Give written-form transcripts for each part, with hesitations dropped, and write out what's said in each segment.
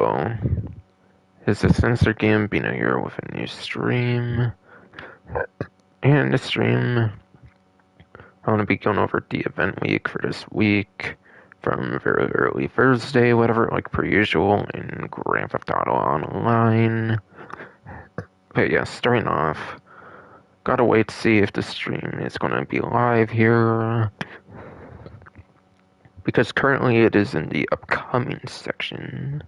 Hello. Is the Sensor Game being here with a new stream? And this stream, I want to be going over the event week for this week from very early Thursday, whatever, like per usual, in Grand Theft Auto Online. But yeah, starting off, gotta wait to see if the stream is gonna be live here, because currently it is in the upcoming section.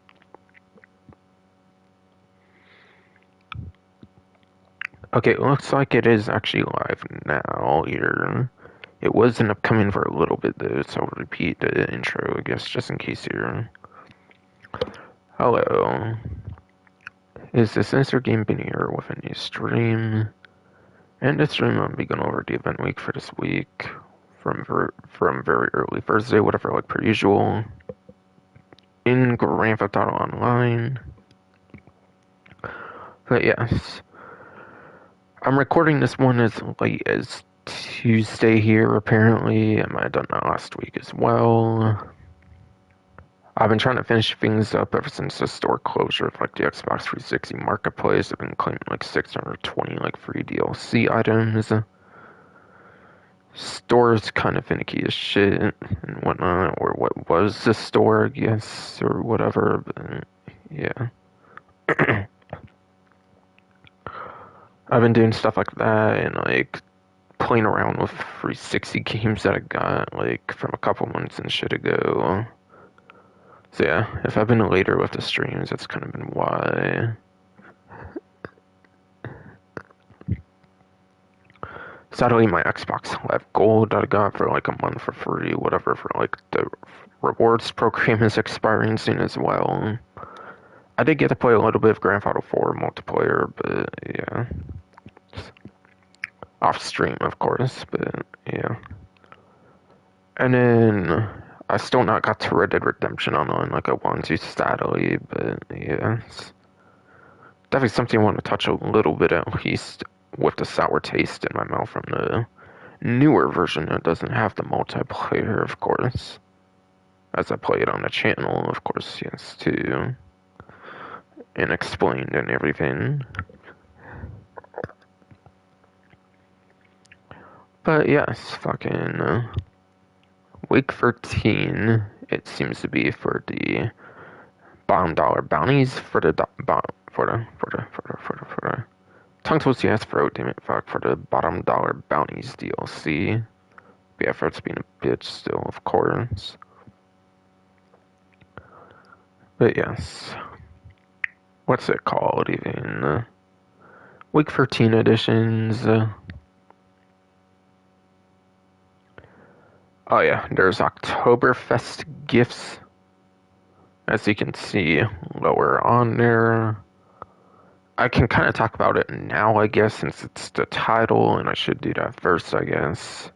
Okay, it looks like it is actually live now here. It was an upcoming for a little bit though, so I'll repeat the intro, I guess, just in case you're... Hello. Is the Sensor Game been here with a new stream? And this stream I'll be going over the event week for this week. From very early Thursday, whatever, like per usual. In Grand Theft Auto Online. But yes. I'm recording this one as late as Tuesday here, apparently. I might have done that last week as well. I've been trying to finish things up ever since the store closure of like the Xbox 360 Marketplace. I've been claiming like 620 like free DLC items. Store's kind of finicky as shit and whatnot, or what was the store, I guess, or whatever, but yeah. I've been doing stuff like that and like playing around with 360 games that I got like from a couple months and shit ago. So yeah, if I've been later with the streams, that's kind of been why. Sadly, my Xbox Live Gold that I got for like a month for free, whatever, for like the rewards program is expiring soon as well. I did get to play a little bit of Grand Theft Auto 4 multiplayer, but yeah. Off stream, of course, but yeah. And then I still not got to Red Dead Redemption Online like I want to, sadly, but yeah. It's definitely something I want to touch a little bit at least with the sour taste in my mouth from the newer version that doesn't have the multiplayer, of course. As I play it on the channel, of course, yes, too. And explained and everything. But yes, fucking week 13, it seems to be for the bottom dollar bounties for the tongue twisty ass throat, damn it, fuck, for the bottom dollar bounties DLC. The effort's being a bitch still, of course. But yes. What's it called even? Week 13 editions. Oh yeah, there's Oktoberfest gifts. As you can see lower on there. I can kind of talk about it now, I guess, since it's the title, and I should do that first, I guess.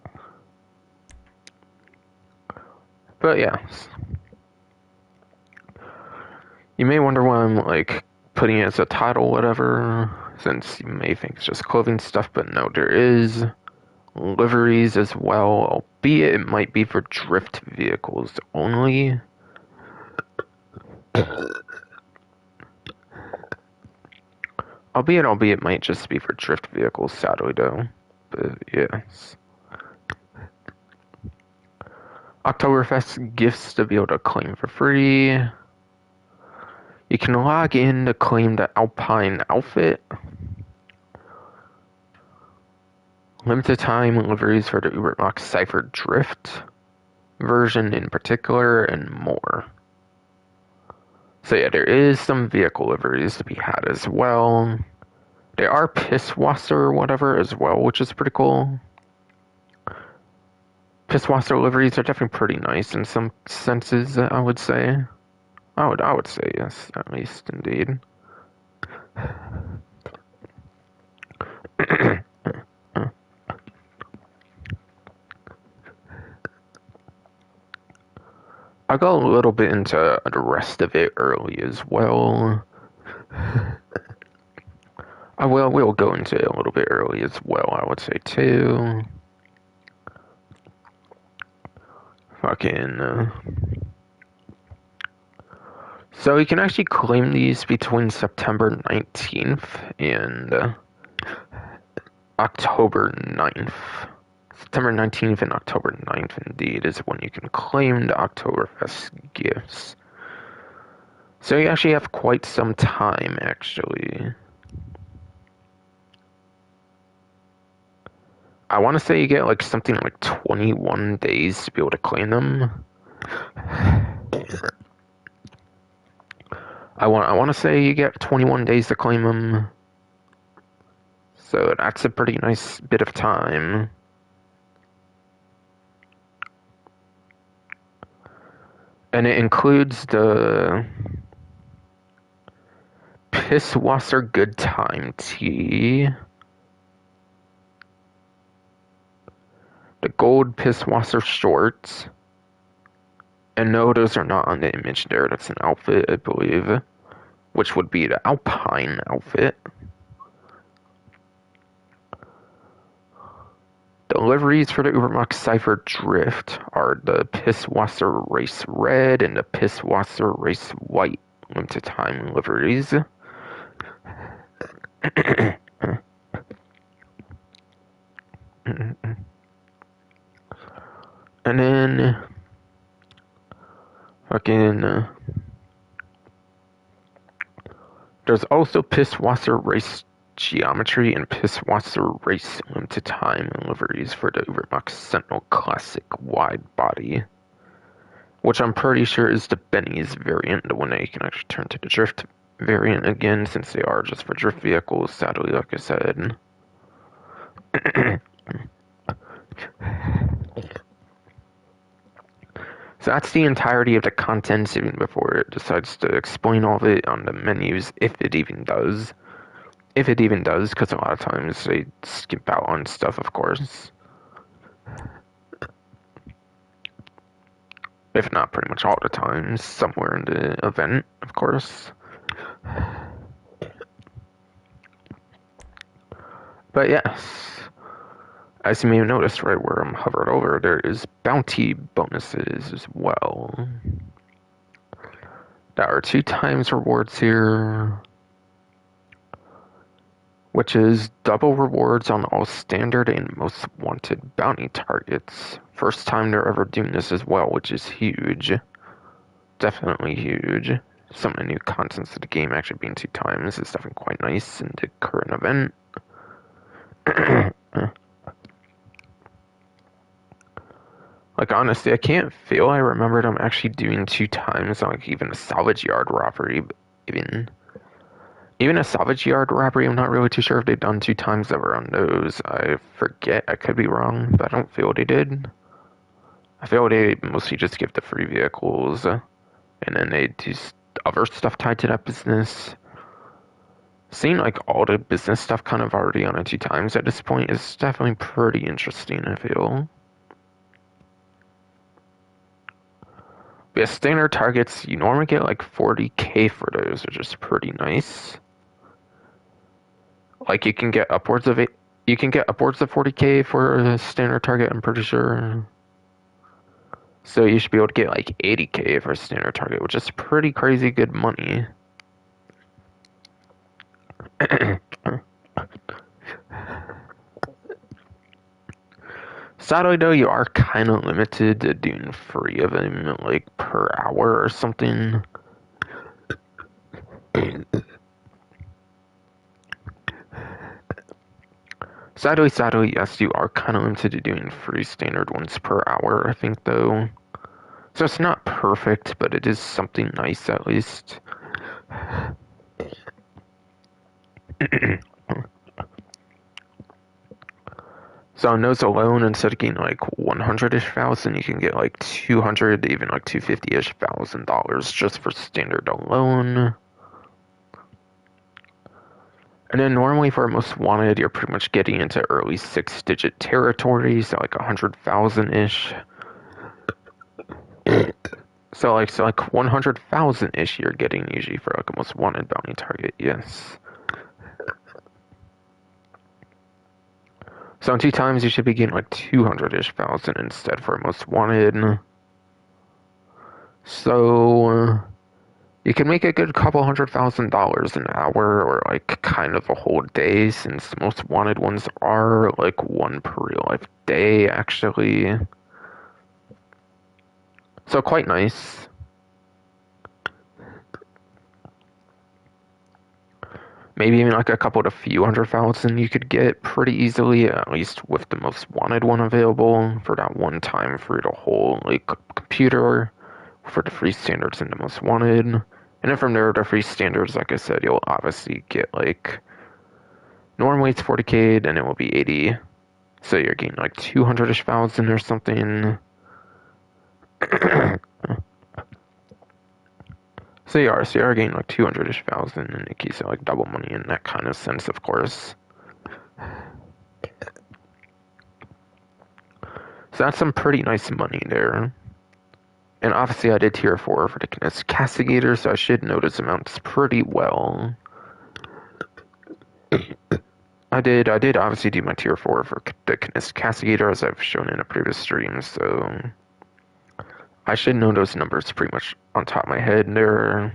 But yeah. You may wonder why I'm, like, putting it as a title, whatever, since you may think it's just clothing stuff, but no, there is liveries as well, albeit it might be for drift vehicles only. Albeit it might just be for drift vehicles, sadly, though. But, yes. Oktoberfest gifts to be able to claim for free. You can log in to claim the Alpine outfit. Limited time liveries for the Uberbox Cypher Drift version in particular, and more. So yeah, there is some vehicle liveries to be had as well. They are Pisswasser or whatever as well, which is pretty cool. Pisswasser liveries are definitely pretty nice in some senses, I would say. I would say yes, at least indeed. I got a little bit into the rest of it early as well. We'll go into it a little bit early as well, I would say too. So you can actually claim these between September 19th and October 9th. September 19th and October 9th, indeed, is when you can claim the Oktoberfest gifts. So you actually have quite some time, actually. I want to say you get like something like 21 days to be able to claim them. I want to say you get 21 days to claim them. So that's a pretty nice bit of time. And it includes the Pisswasser Good Time tea, the gold Pisswasser shorts, and no, those are not on the image there. That's an outfit, I believe, which would be the Alpine outfit. The liveries for the Ubermax Cypher Drift are the Pisswasser Race Red and the Pisswasser Race White limited time liveries. And then fucking there's also Pisswasser Race Geometry and Pisswasser Race limited time liveries for the Ubermax Sentinel Classic wide body, which I'm pretty sure is the Benny's variant, the one that you can actually turn to the Drift variant again, since they are just for drift vehicles, sadly, like I said. So that's the entirety of the content, even before it decides to explain all of it on the menus, if it even does. If it even does, because a lot of times they skip out on stuff, of course. If not pretty much all the time, somewhere in the event, of course. But yes, as you may have noticed right where I'm hovered over, there is bounty bonuses as well. There are 2 times rewards here, which is double rewards on all standard and most wanted bounty targets. First time they're ever doing this as well, which is huge. Definitely huge. Some of the new contents of the game actually being 2 times is definitely quite nice in the current event. Like, honestly, I can't feel I remembered them actually doing 2 times on, like, even a salvage yard robbery. Even a salvage yard robbery, I'm not really too sure if they've done 2 times ever on those. I forget, I could be wrong, but I don't feel they did. I feel they mostly just give the free vehicles, and then they do other stuff tied to that business. Seeing, like, all the business stuff kind of already on it 2 times at this point is definitely pretty interesting, I feel. But yeah, standard targets, you normally get like 40k for those, which is pretty nice. Like you can get upwards of 40k for a standard target, I'm pretty sure. So you should be able to get like 80k for a standard target, which is pretty crazy good money. Sadly though, you are kind of limited to doing 3 of them like per hour or something. Sadly, yes, you are kind of limited to doing 3 standard ones per hour, I think, though. So it's not perfect, but it is something nice, at least. So on those alone, instead of getting like 100-ish thousand, you can get like 200, even like 250-ish $1,000 just for standard alone. And then normally for most wanted, you're pretty much getting into early 6-digit territory, so like 100,000-ish. So like 100,000-ish you're getting usually for like a most wanted bounty target, yes. So in 2 times you should be getting like 200-ish thousand instead for most wanted. So You can make a good couple $100,000 an hour or like kind of a whole day since the most wanted ones are like one per real life day actually. So quite nice. Maybe even like a couple to few 100,000 you could get pretty easily, at least with the most wanted one available for that one time for the whole like computer for the free standards and the most wanted. And then from there, the free standards, like I said, you'll obviously get like normally it's 40K, then it will be 80. So you're getting like 200-ish thousand or something. So you are getting like 200-ish thousand, and it keeps it like double money in that kind of sense, of course. So that's some pretty nice money there. And obviously I did tier 4 for the Castigator, so I should know those amounts pretty well. I did obviously do my tier 4 for the Castigator as I've shown in a previous stream, so I should know those numbers pretty much on top of my head there.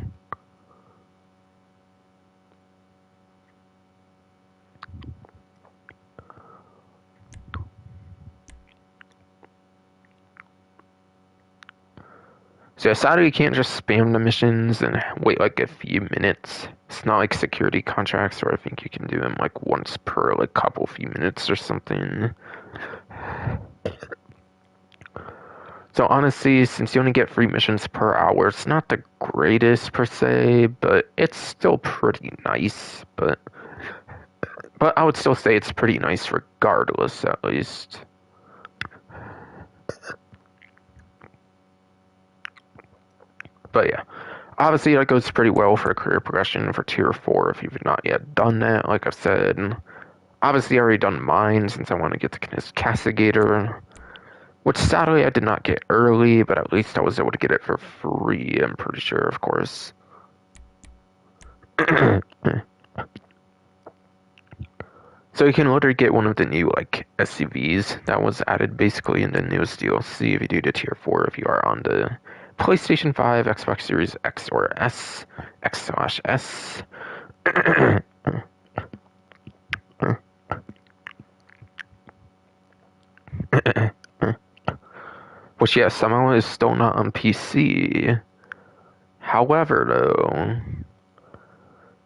So yeah, sadly you can't just spam the missions and wait like a few minutes. It's not like security contracts where I think you can do them like once per like couple few minutes or something. So honestly, since you only get 3 missions per hour, it's not the greatest per se, but it's still pretty nice. But I would still say it's pretty nice regardless, at least. But yeah, obviously that goes pretty well for career progression for tier 4 if you've not yet done that, like I've said. Obviously I already done mine since I want to get the Castigator, which sadly I did not get early, but at least I was able to get it for free, I'm pretty sure, of course. So you can literally get one of the new like SUVs that was added basically in the newest DLC if you do the tier 4 if you are on the PlayStation 5, Xbox Series X or S, X/S. Which yeah, somehow is still not on PC. However though,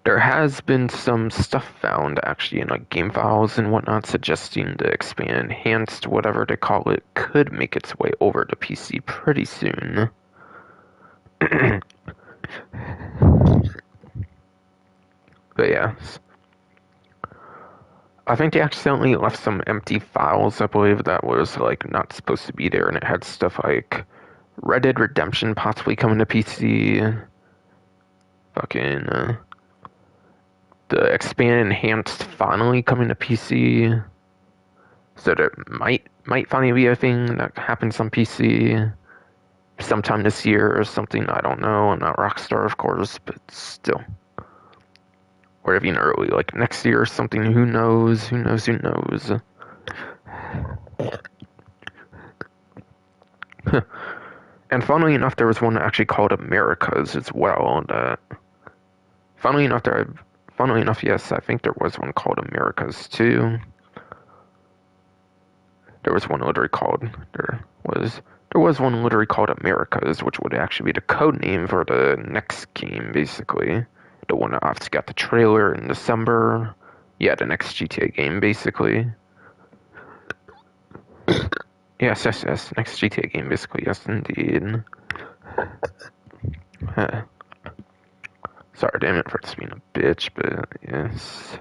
there has been some stuff found actually in like game files and whatnot suggesting the expand enhanced, whatever they call it, could make its way over to PC pretty soon. But yeah. I think they accidentally left some empty files, I believe, that was like not supposed to be there, and it had stuff like Red Dead Redemption possibly coming to PC. Fucking the expand enhanced finally coming to PC. So that might finally be a thing that happens on PC sometime this year or something. I don't know. I'm not Rockstar, of course, but still. Or even early, like next year or something. Who knows? Who knows? Who knows? And funnily enough, there was one actually called Americas as well. That, funnily enough, yes, I think there was one called Americas too. There was one literally called Americas, which would actually be the code name for the next game, basically. The one that obviously got the trailer in December. Yeah, the next GTA game, basically. Yes, next GTA game, basically, yes, indeed. Sorry, damn it, for just being a bitch, but yes.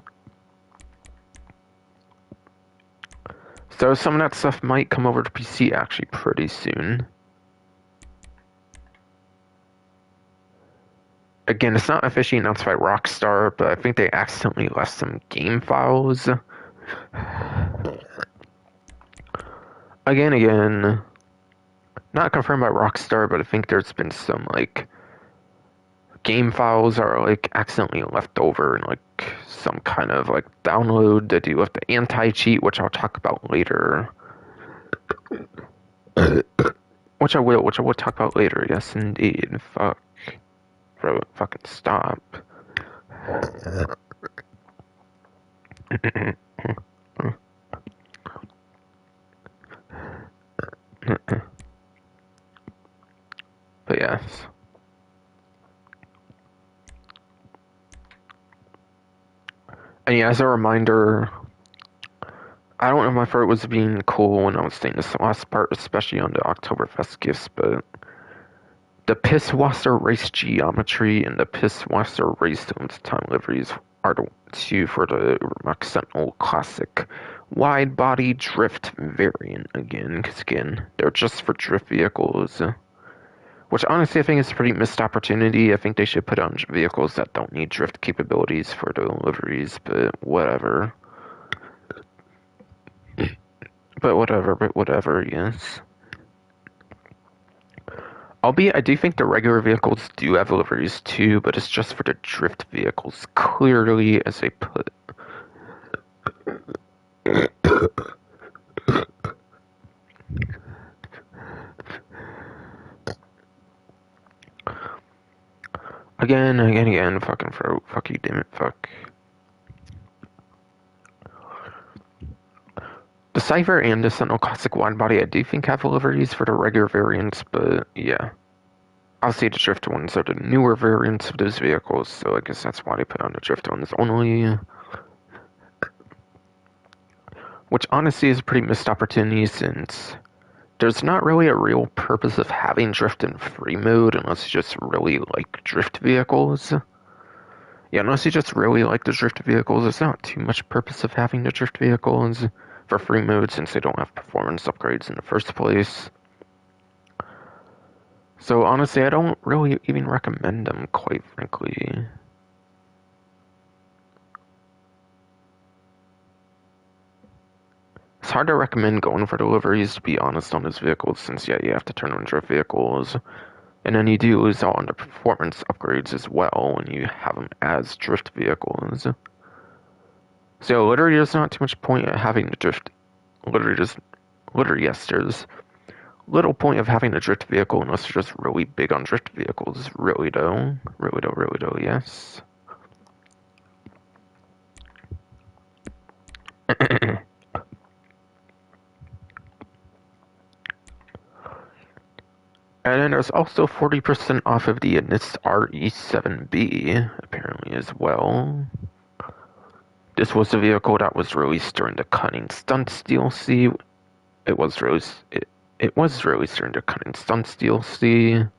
So some of that stuff might come over to PC actually pretty soon. Again, it's not officially announced by Rockstar, but I think they accidentally left some game files. Again, not confirmed by Rockstar, but I think there's been some, like, game files are, like, accidentally left over in, like, some kind of, like, download to do with the anti-cheat, which I'll talk about later. Which I will talk about later, yes, indeed. Fuck. throat fucking stop. But yes. And yeah, as a reminder, I don't know if my throat was being cool when I was saying this last part, especially on the Oktoberfest gifts, but the Pisswasser race geometry and the Pisswasser race time liveries are the two for the Mack Sentinel Classic wide body drift variant again, because again, they're just for drift vehicles. Which honestly I think is a pretty missed opportunity. I think they should put on vehicles that don't need drift capabilities for the liveries, but whatever. But whatever, yes. Albeit, I do think the regular vehicles do have liveries too, but it's just for the drift vehicles, clearly, as they put. Again, fucking throat. Fuck you, damn it, fuck. The Cypher and the Sentinel Classic Widebody, I do think have liveries for the regular variants, but yeah. Obviously, the drift ones are the newer variants of those vehicles, so I guess that's why they put on the drift ones only. Which honestly is a pretty missed opportunity since there's not really a real purpose of having drift in free mode unless you just really like drift vehicles. Yeah, unless you just really like the drift vehicles, there's not too much purpose of having the drift vehicles for free mode since they don't have performance upgrades in the first place. So honestly, I don't really even recommend them, quite frankly. It's hard to recommend going for deliveries, to be honest, on those vehicles, since yeah, you have to turn on drift vehicles. And then you do lose out on the performance upgrades as well when you have them as drift vehicles. So literally there's not too much point of having the drift. Yes, there's little point of having a drift vehicle unless you're just really big on drift vehicles. Really though, yes. And then there's also 40% off of the NIST RE7B, apparently, as well. This was a vehicle that was released during the Cunning Stunts DLC. It was released during the Cunning Stunts DLC,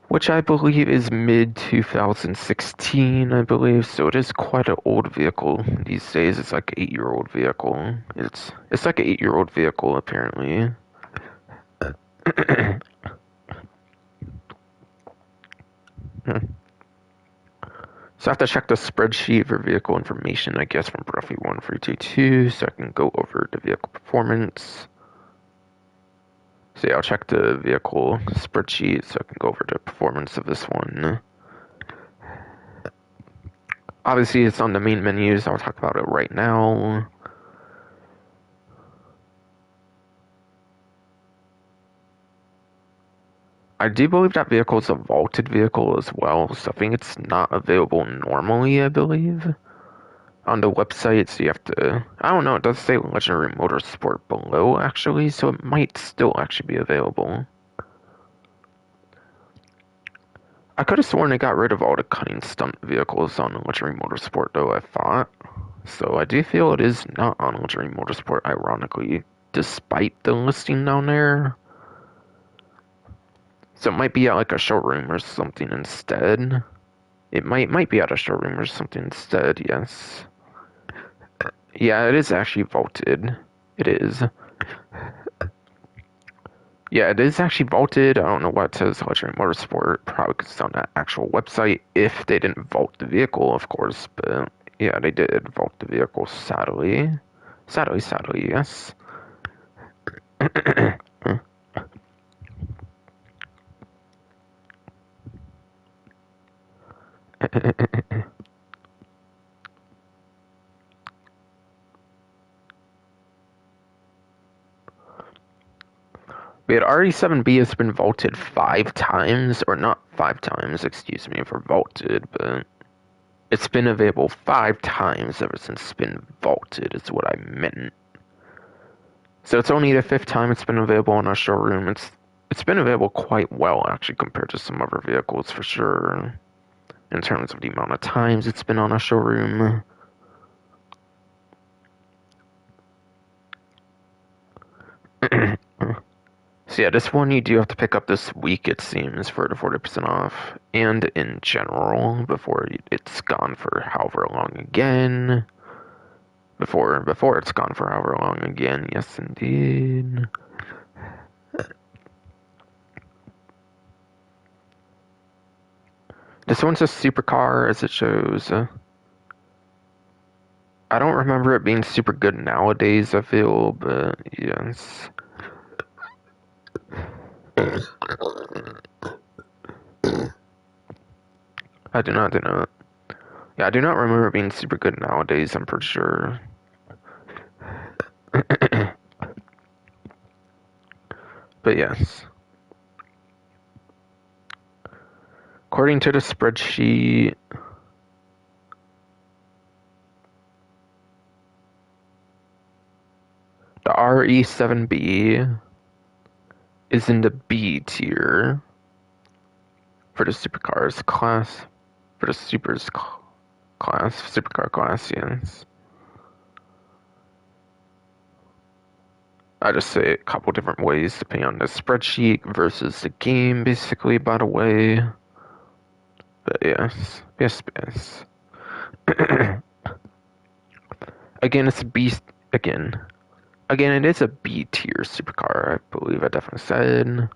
which I believe is mid-2016, I believe, so it is quite an old vehicle these days. It's like an 8-year-old vehicle. It's like an 8-year-old vehicle, apparently. So I have to check the spreadsheet for vehicle information, I guess, from roughly 1322, so I can go over the vehicle performance. So yeah, I'll check the vehicle spreadsheet so I can go over the performance of this one. Obviously, it's on the main menu, so I'll talk about it right now. I do believe that vehicle is a vaulted vehicle as well, so I think it's not available normally, I believe. On the website, so you have to... I don't know, it does say Legendary Motorsport below, actually, so it might still actually be available. I could have sworn they got rid of all the cunning stunt vehicles on Legendary Motorsport, though, I thought. So I do feel it is not on Legendary Motorsport, ironically, despite the listing down there. So it might be at like a showroom or something instead. It might be at a showroom or something instead, yes. Yeah, it is actually vaulted. It is. Yeah, it is actually vaulted. I don't know why it says Legendary Motorsport. Probably because it's on that actual website. If they didn't vault the vehicle, of course. But yeah, they did vault the vehicle, sadly. Sadly, yes. But RE7B has been vaulted 5 times, or not 5 times, excuse me, for vaulted, but it's been available 5 times ever since it's been vaulted, is what I meant. So it's only the 5th time it's been available in our showroom. It's been available quite well, actually, compared to some other vehicles, for sure, in terms of the amount of times it's been on our showroom. So yeah, this one you do have to pick up this week, it seems, for the 40% off, and in general, before it's gone for however long again. Before it's gone for however long again, yes indeed. This one's a supercar, as it shows. I don't remember it being super good nowadays, I feel, but yes. I do not. Yeah, I do not remember it being super good nowadays, I'm pretty sure. But yes. According to the spreadsheet, the RE7B is in the B tier for the supercars class. For the supercar class, yes. I just say it a couple different ways depending on the spreadsheet versus the game, basically, by the way. But yes. Again, it's a B. Again, it is a B tier supercar, I believe I definitely said.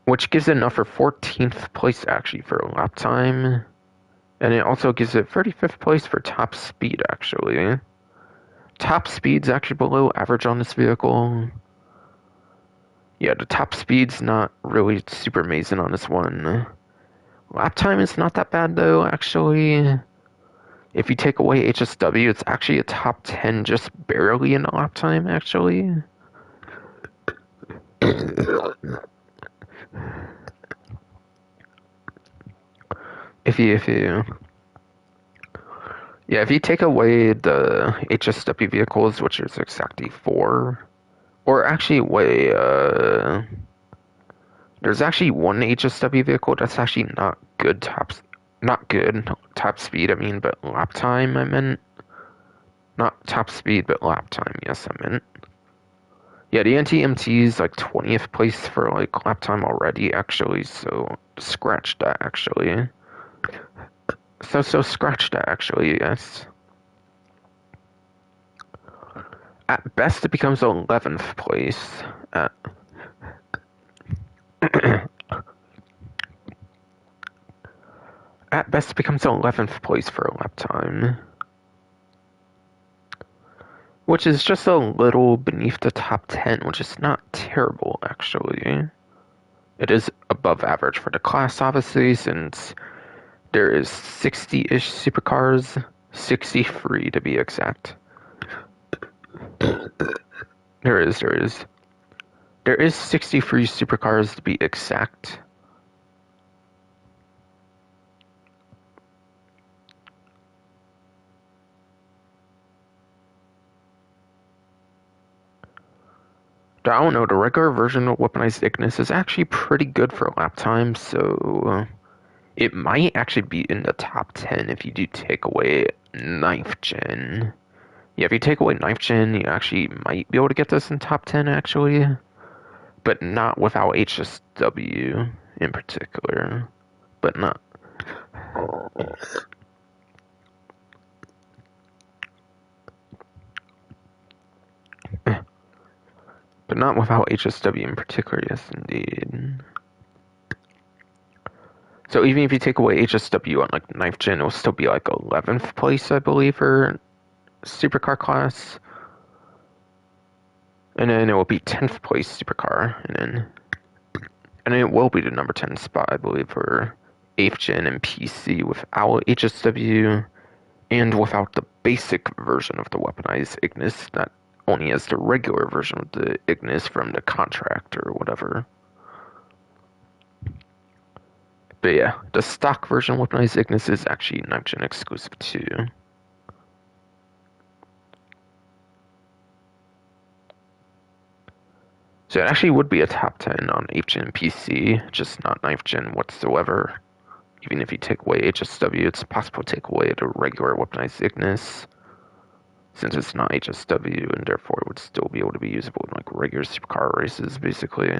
Which gives it enough for 14th place, actually, for lap time. And it also gives it 35th place for top speed, actually. Top speed's actually below average on this vehicle. Yeah, the top speed's not really super amazing on this one. Lap time is not that bad, though, actually. If you take away HSW, it's actually a top 10 just barely in lap time, actually. If you take away the HSW vehicles, which is exactly 4, or actually, wait, there's actually one HSW vehicle that's actually not good top speed, I mean, but lap time, I meant. Not top speed, but lap time, yes, I meant. Yeah, the NTMT is like 20th place for like lap time already, actually, so scratch that, actually. So scratch that, actually, yes. At best, it becomes 11th place. At best, it becomes 11th place for a lap time. Which is just a little beneath the top 10, which is not terrible, actually. It is above average for the class, obviously, since there is 60-ish supercars. 63 to be exact. There is 63 supercars to be exact. I don't know, the regular version of Weaponized Ignis is actually pretty good for lap time, so it might actually be in the top 10 if you do take away 9th gen. Yeah, if you take away 9th gen, you actually might be able to get this in top 10, actually. But not without HSW in particular. But not. But not without HSW in particular, yes indeed. So even if you take away HSW on like 9th gen, it'll still be like 11th place, I believe, for supercar class. And then it will be 10th place supercar. And then it will be the number 10 spot, I believe, for 8th gen and PC without HSW and without the basic version of the Weaponized Ignis that only as the regular version of the Ignis from the contract or whatever. But yeah, the stock version weaponized Ignis is actually knife gen exclusive too. So it actually would be a top 10 on 8th gen PC, just not 9th gen whatsoever. Even if you take away HSW, it's possible to take away the regular weaponized Ignis, since it's not HSW, and therefore it would still be able to be usable in like regular supercar races, basically.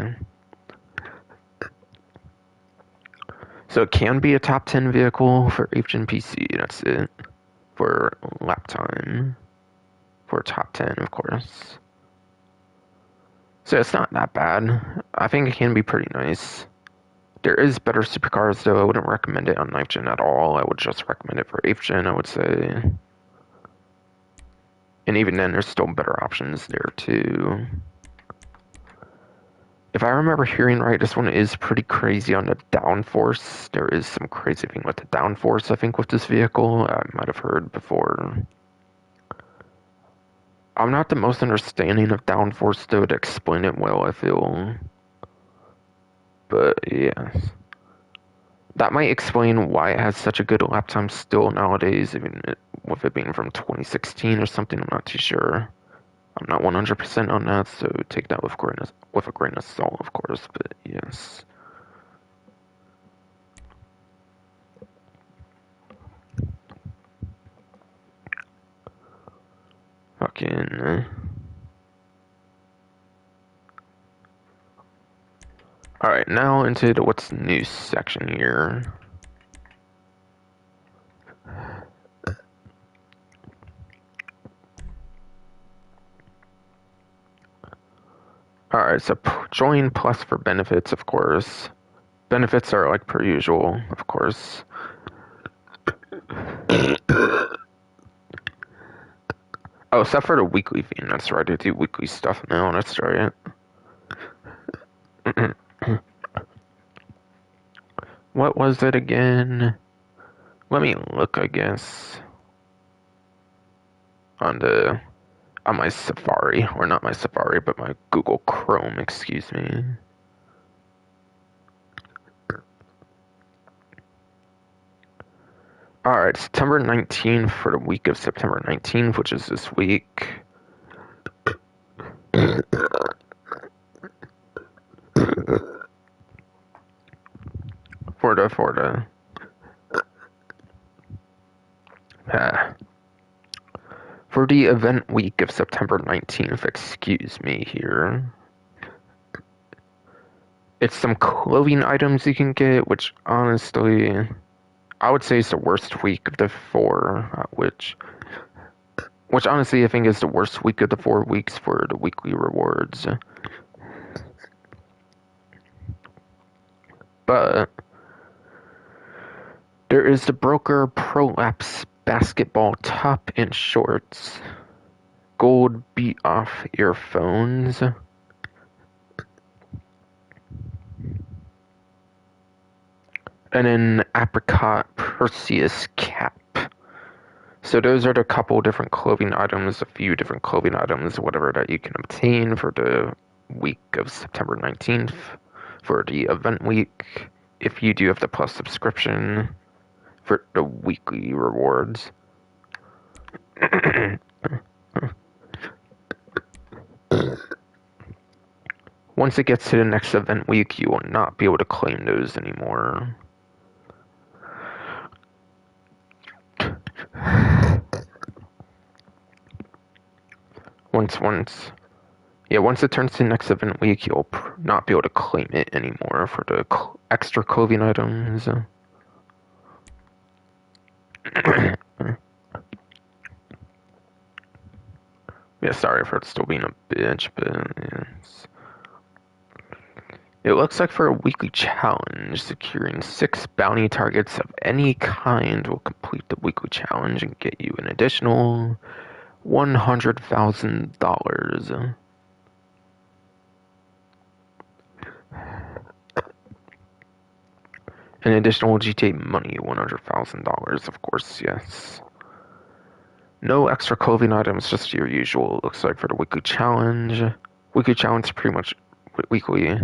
So it can be a top 10 vehicle for 8th gen PC, that's it. For lap time. For top 10, of course. So it's not that bad. I think it can be pretty nice. There is better supercars, though. I wouldn't recommend it on 9th gen at all. I would just recommend it for 8th gen, I would say. And even then, there's still better options there, too. If I remember hearing right, this one is pretty crazy on the downforce. There is some crazy thing with the downforce, I think, with this vehicle. I might have heard before. I'm not the most understanding of downforce, though, to explain it well, I feel. But, yeah. That might explain why it has such a good lap time still nowadays, even with it being from 2016 or something. I'm not too sure. I'm not 100% on that, so take that with a grain of salt, of course, but yes. Fucking... Alright, now into the what's new section here. Alright, so join plus for benefits, of course. Benefits are like per usual, of course. Oh, except for the weekly theme, that's right, I do weekly stuff now, that's right. What was it again? Let me look, I guess. On my Safari, or not my Safari, but my Google Chrome, excuse me. Alright, September 19th for the week of September 19th, which is this week. For the event week of September 19th, excuse me here. It's some clothing items you can get, which honestly, I would say is the worst week of the 4, which honestly I think is the worst week of the 4 weeks for the weekly rewards. But there is the Broker Prolapse basketball top and shorts, gold beat off earphones, and an apricot Perseus cap. So those are the couple different clothing items, a few different clothing items, whatever, that you can obtain for the week of September 19th for the event week, if you do have the plus subscription for the weekly rewards. Once it gets to the next event week, you will not be able to claim those anymore. Once it turns to next event week, you'll not be able to claim it anymore for the extra clothing items. Yeah, sorry for it still being a bitch, but yes. It looks like for a weekly challenge, securing 6 bounty targets of any kind will complete the weekly challenge and get you an additional $100,000. An additional GTA money, $100,000, of course, yes. No extra clothing items, just your usual, it looks like, for the weekly challenge. Weekly challenge pretty much weekly.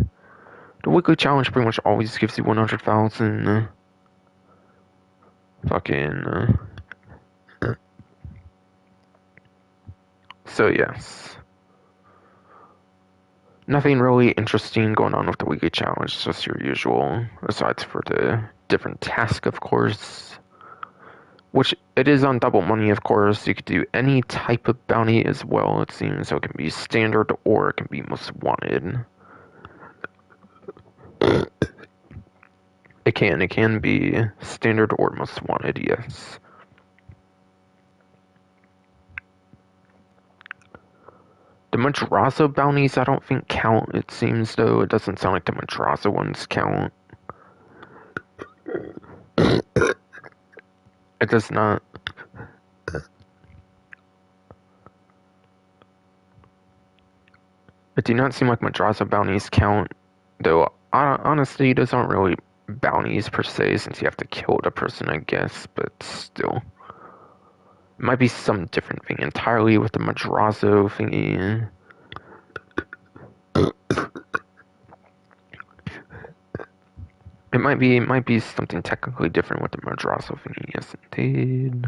The weekly challenge pretty much always gives you 100,000. Fucking. So, yes. Nothing really interesting going on with the weekly challenge, just your usual, aside for the different task, of course. Which, it is on double money, of course. You could do any type of bounty as well, it seems. So it can be standard or it can be most wanted. It can be standard or most wanted, yes. The Madrazo bounties I don't think count, it seems, though. It doesn't sound like the Madrazo ones count. It does not. It do not seem like Madrazo bounties count, though honestly, those aren't really bounties per se, since you have to kill the person, I guess, but still. It might be some different thing entirely with the Madrazo thingy. It might be something technically different with the Madrazo thingy, yes indeed.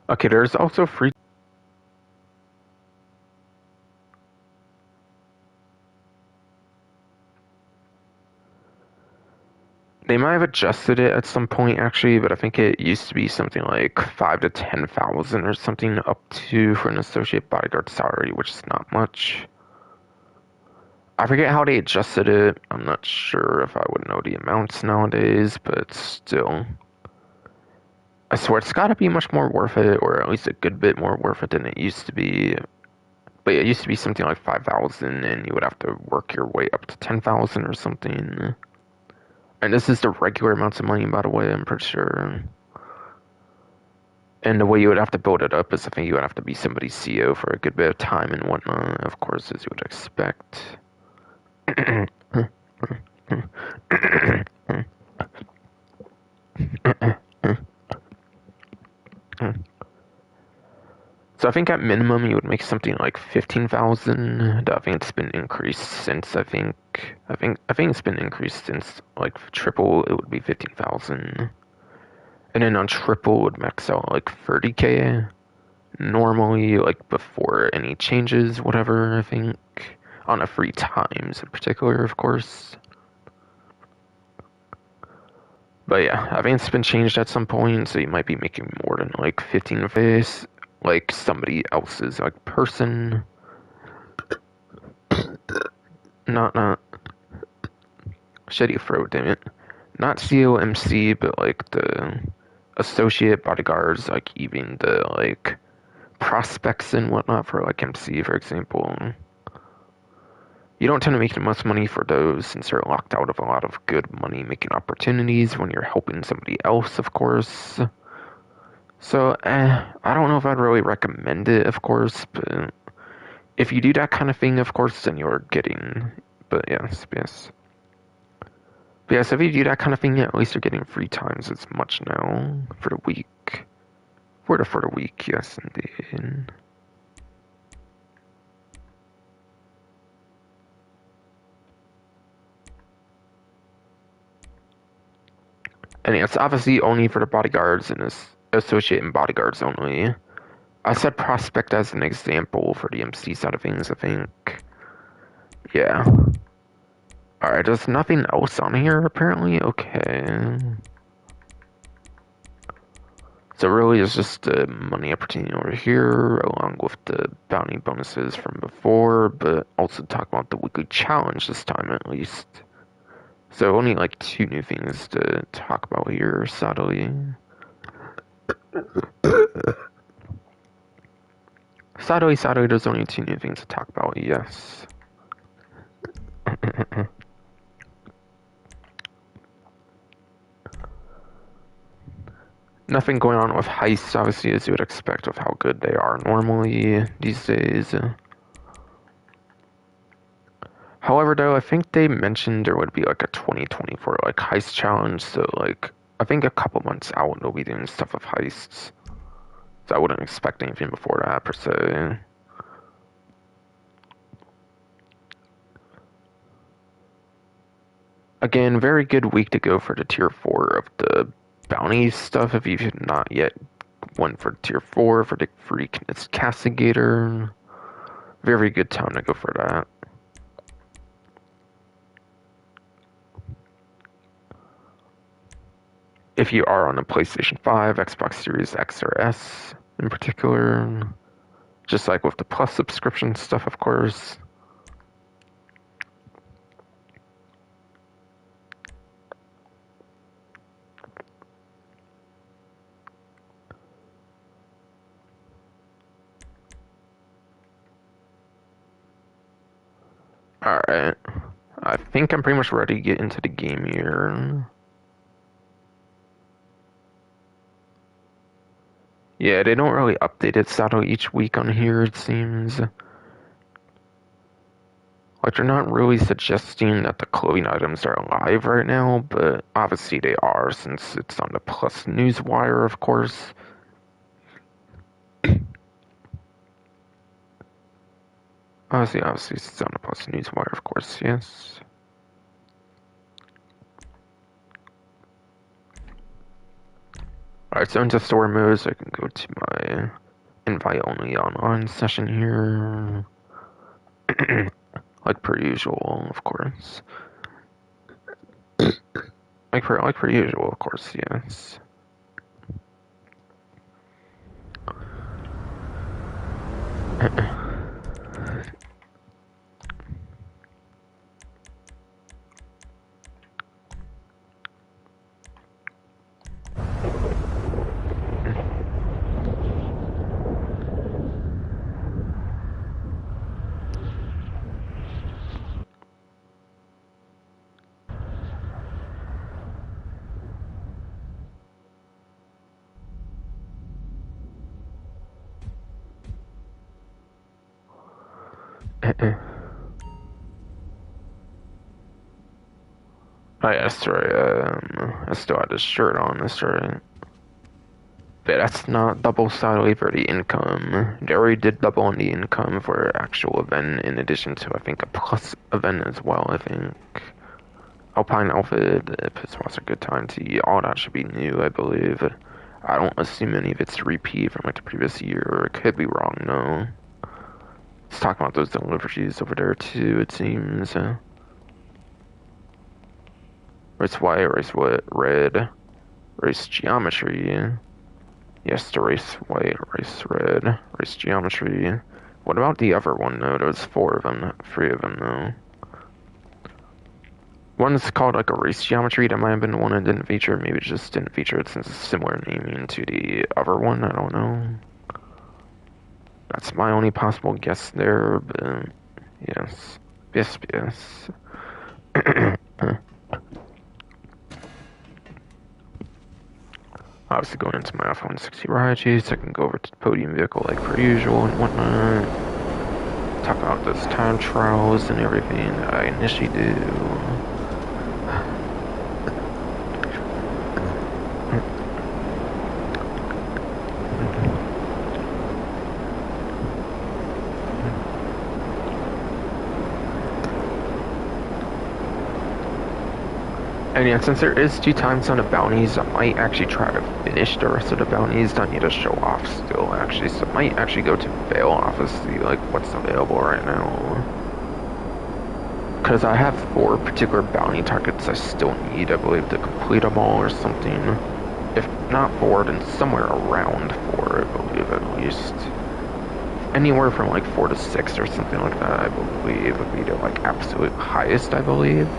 Okay, there's also free. They might have adjusted it at some point, actually, but I think it used to be something like 5 to 10,000 or something up to for an associate bodyguard salary, which is not much. I forget how they adjusted it. I'm not sure if I would know the amounts nowadays, but still. I swear it's gotta be much more worth it, or at least a good bit more worth it than it used to be. But it used to be something like 5,000, and you would have to work your way up to 10,000 or something. And this is the regular amounts of money, by the way, I'm pretty sure. And the way you would have to build it up is I think you would have to be somebody's CEO for a good bit of time and whatnot, of course, as you would expect. So I think at minimum you would make something like 15,000. I think it's been increased since I think it's been increased since like triple it would be 15,000. And then on triple it would max out like 30k. Normally, like before any changes, whatever, I think. On a free times in particular, of course. But yeah, I think it's been changed at some point, so you might be making more than like 15 face, like somebody else's like person. Not shed your throat, damn it. Not COMC, but like the associate bodyguards, like even the like prospects and whatnot for like MC, for example. You don't tend to make the most money for those since you're locked out of a lot of good money making opportunities when you're helping somebody else, of course. So, I don't know if I'd really recommend it, of course, but if you do that kind of thing, of course, then you're getting. But yes. But yes, if you do that kind of thing, at least you're getting free times as much now for the week. For the week, yes, indeed. And it's obviously only for the bodyguards and associate and bodyguards only. I said prospect as an example for the MC side of things, I think. Yeah. Alright, there's nothing else on here, apparently? Okay. So really it's just a money opportunity over here, along with the bounty bonuses from before, but also talk about the weekly challenge this time, at least. So only like 2 new things to talk about here, sadly. Sadly, there's only 2 new things to talk about, yes. Nothing going on with heists, obviously, as you would expect with how good they are normally these days. However, though, I think they mentioned there would be like a 2024 like heist challenge, so like I think a couple months out they'll be doing stuff with heists. So I wouldn't expect anything before that per se. Again, very good week to go for the tier 4 of the bounty stuff if you've not yet went for tier 4 for the Freakness Castigator. Very good time to go for that. If you are on a PlayStation 5, Xbox Series X or S in particular, just like with the Plus subscription stuff, of course. Alright, I think I'm pretty much ready to get into the game here. Yeah, they don't really update its saddle each week on here, it seems. Like, they're not really suggesting that the clothing items are live right now, but obviously they are since it's on the Plus Newswire, of course. Obviously it's on the Plus Newswire, of course, yes. Alright, so into story mode, so I can go to my invite only online session here. Like per usual, of course. Like per usual, of course, yes. Oh yeah, that's right. I still had this shirt on, that's right. But that's not double salary for the income. They already did double on the income for actual event in addition to, I think, a plus event as well, I think. Alpine outfit, Piss was a good time to eat. All that should be new, I believe. I don't assume any of it's repeat from like the previous year, or it could be wrong, no. Let's talk about those deliveries over there too, it seems. Race white, race what, red, race geometry. Yes, the race white, race red, race geometry. What about the other one though? There was 4 of them, not 3 of them though. One's called like a race geometry, that might have been the one that didn't feature, maybe it just didn't feature it since it's similar naming to the other one, I don't know. That's my only possible guess there, but yes. Yes. Obviously going into my F-160 riot chase, I can go over to the podium vehicle like per usual and whatnot. Talk about those time trials and everything that I initially do. And yeah, since there is 2 times on the bounties, I might actually try to finish the rest of the bounties. I need to show off still, actually. So I might actually go to Vale office, see like what's available right now. Because I have 4 particular bounty targets I still need, I believe, to complete them all or something. If not 4, then somewhere around 4, I believe, at least. Anywhere from like 4 to 6 or something like that, I believe, would be the like absolute highest, I believe.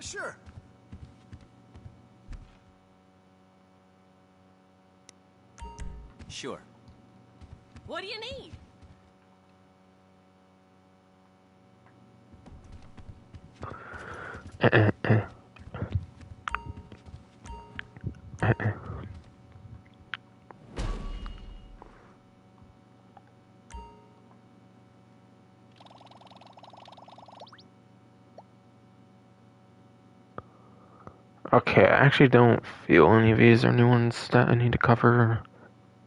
Sure. Sure. What do you need? Okay, I actually don't feel any of these are new ones that I need to cover.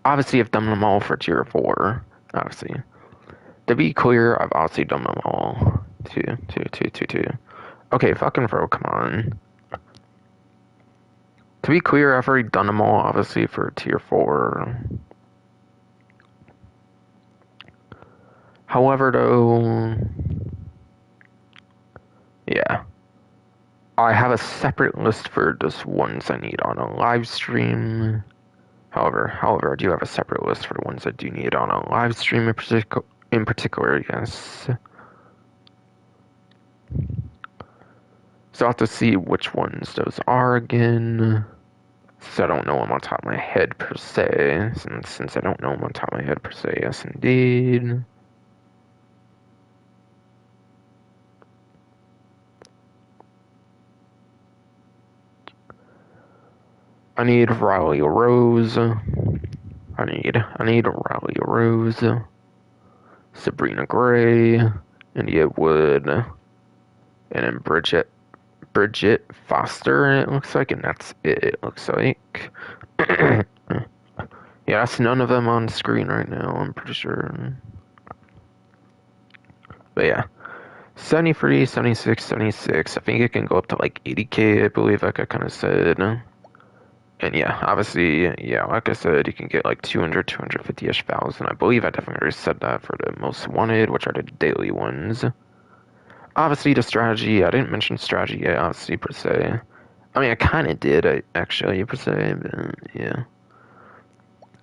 Obviously, I've done them all for tier 4. Obviously. To be clear, I've obviously done them all. Two. Okay, fucking bro, come on. To be clear, I've already done them all, obviously, for tier 4. However, though... Yeah. I have a separate list for just ones I need on a live stream. However, I do have a separate list for the ones I do need on a live stream in particular, yes. So I'll have to see which ones those are again. Since I don't know them on top of my head per se. Since I don't know them on top of my head per se, yes indeed. I need Riley Rose. I need Riley Rose. Sabrina Gray. India Wood. And then Bridget Foster, it looks like, and that's it looks like. Yeah, that's none of them on screen right now, I'm pretty sure. But yeah. 73, 76, 76. I think it can go up to like 80k, I believe, like I kind of said. And yeah, obviously, yeah, like I said, you can get like 200, 250-ish thousand. I believe I definitely already said that for the most wanted, which are the daily ones. Obviously, the strategy, I didn't mention strategy yet, obviously, per se. I mean, I kind of did, actually, per se, but yeah.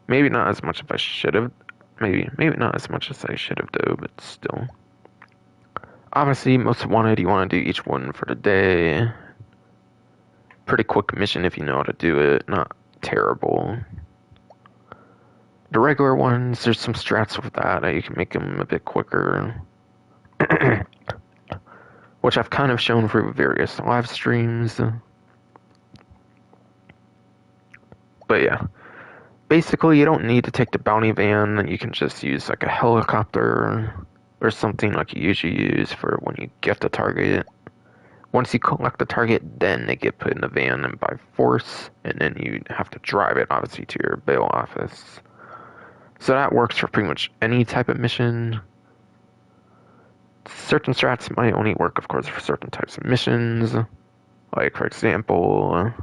Maybe not as much as I should have. Maybe not as much as I should have, though, but still. Obviously, most wanted, you want to do each one for the day. Pretty quick mission if you know how to do it. Not terrible. The regular ones, there's some strats with that. You can make them a bit quicker. Which I've kind of shown through various live streams. But yeah. Basically, you don't need to take the bounty van. You can just use like a helicopter or something like you usually use for when you get the target. Once you collect the target, then they get put in the van and by force, and then you have to drive it, obviously, to your bail office. So that works for pretty much any type of mission. Certain strats might only work, of course, for certain types of missions. Like, for example,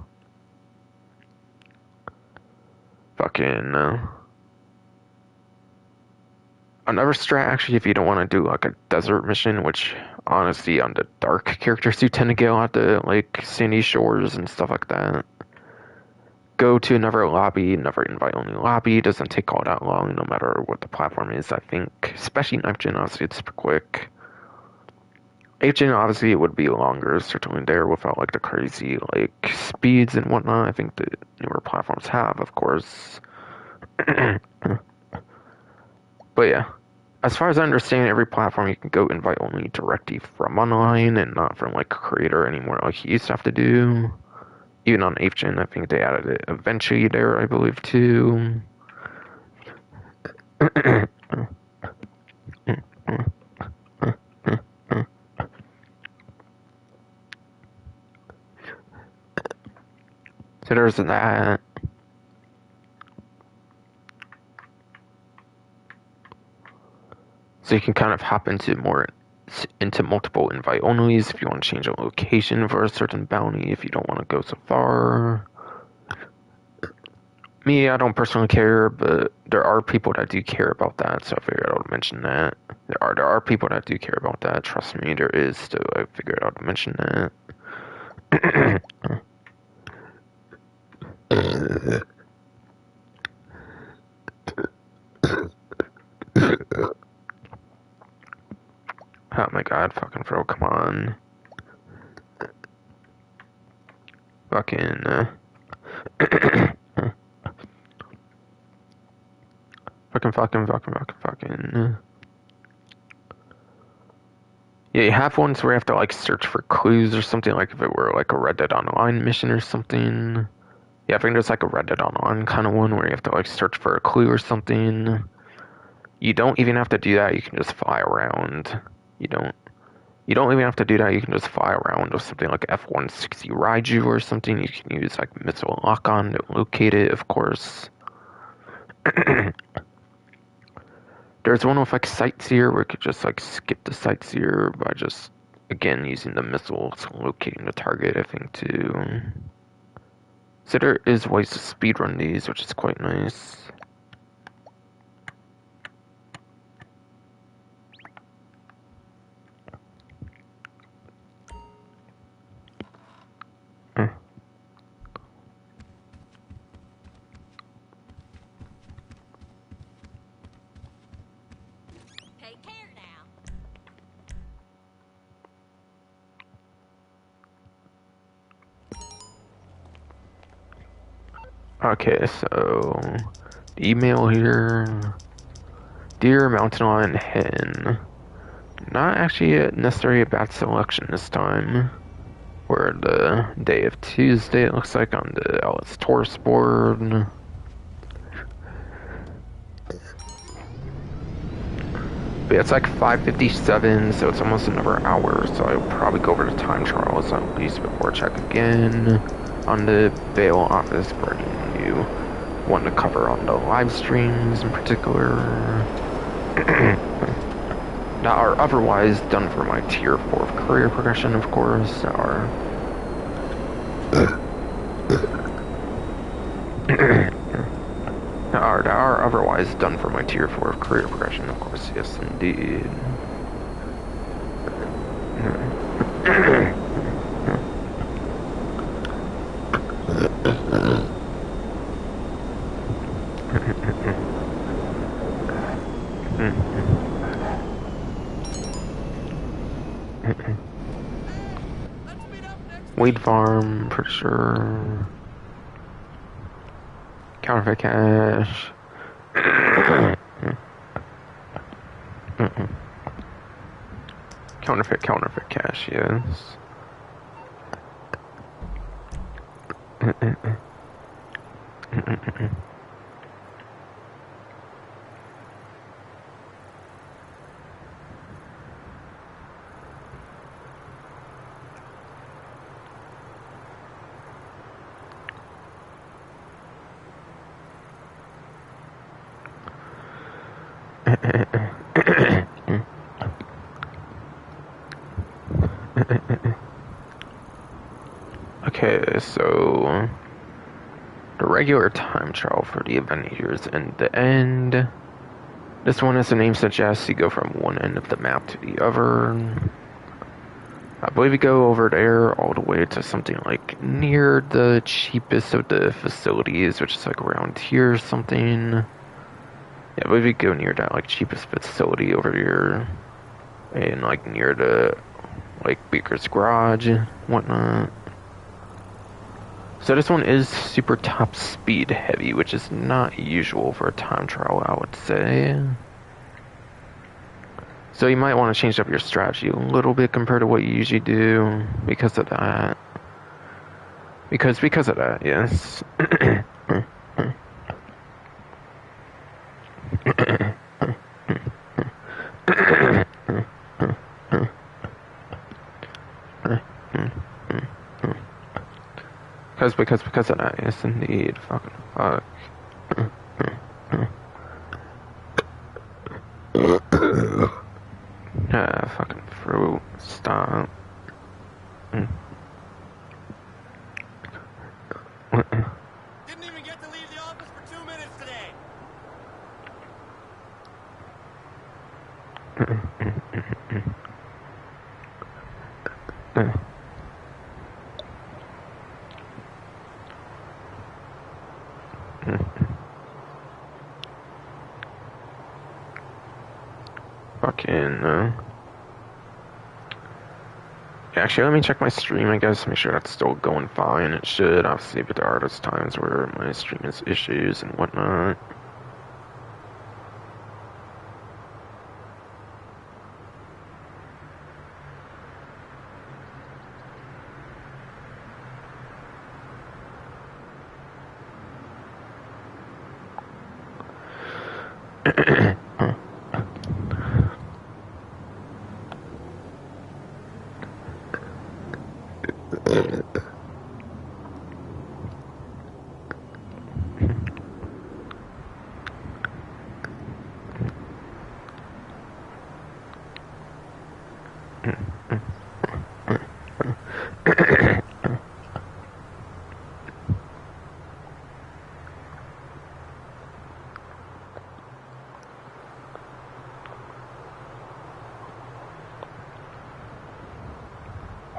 another strat, actually, if you don't want to do, like, a desert mission, which, honestly, on the dark characters, you tend to get a lot of, like, sandy shores and stuff like that. Go to another lobby, another invite-only lobby. It doesn't take all that long, no matter what the platform is, I think. Especially Knife Gen, obviously, it's super quick. 8th Gen, obviously, it would be longer, certainly there, without, like, the crazy, like, speeds and whatnot. I think the newer platforms have, of course. But yeah, as far as I understand, every platform you can go invite only directly from online and not from like a creator anymore, like you used to have to do. Even on 8th Gen, I think they added it eventually there, I believe, too. So there's that. So you can kind of hop into multiple invite onlys if you want to change a location for a certain bounty if you don't want to go so far. Me, I don't personally care, but there are people that do care about that, so I figured I would mention that. There are people that do care about that. Trust me, there is. So I figured I would mention that. Oh my god, fucking bro, come on. Fucking, fucking. Yeah, you have ones where you have to, like, search for clues or something, like if it were, like, a Reddit Online mission or something. Yeah, I think there's, like, a Reddit Online kind of one where you have to, like, search for a clue or something. You don't even have to do that, you can just fly around. You don't You don't even have to do that. You can just fly around with something like F-160 Raiju or something. You can use like missile lock-on to locate it, of course. There's one with like Sightseer where you could just like skip the Sightseer by just, again, using the missiles, locating the target, I think, too. So there is ways to speedrun these, which is quite nice. Take care now. Okay, so the email here. Dear Mountain Lion Hen. Not actually necessarily a bad selection this time. We're the day of Tuesday, it looks like, on the Alice Taurus board. But yeah, it's like 5:57, so it's almost another hour, so I'll probably go over the time trials at least before I check again on the Vale office for any you want to cover on the live streams in particular. That are otherwise done for my tier 4 career progression, of course, that are that are otherwise done for my tier 4 career progression, of course, yes indeed. Weed farm, for sure. Counterfeit cash. Counterfeit cash, yes. Okay, so the regular time trial for the event here is in the end. This one, as the name suggests, you go from one end of the map to the other. I believe you go over there all the way to something like near the cheapest of the facilities, which is like around here or something. Yeah, I believe you go near that like cheapest facility over here, and like near the like Beaker's garage and whatnot. So this one is super top speed heavy, which is not usual for a time trial, I would say. So you might want to change up your strategy a little bit compared to what you usually do because of that. Because of that, yes. Because of that, yes indeed. Fucking fuck. Fucking fruit. Stop. Didn't even get to leave the office for 2 minutes today. Fucking, Actually, let me check my stream, I guess, make sure that's still going fine. It should, obviously, but there are those times where my stream has issues and whatnot.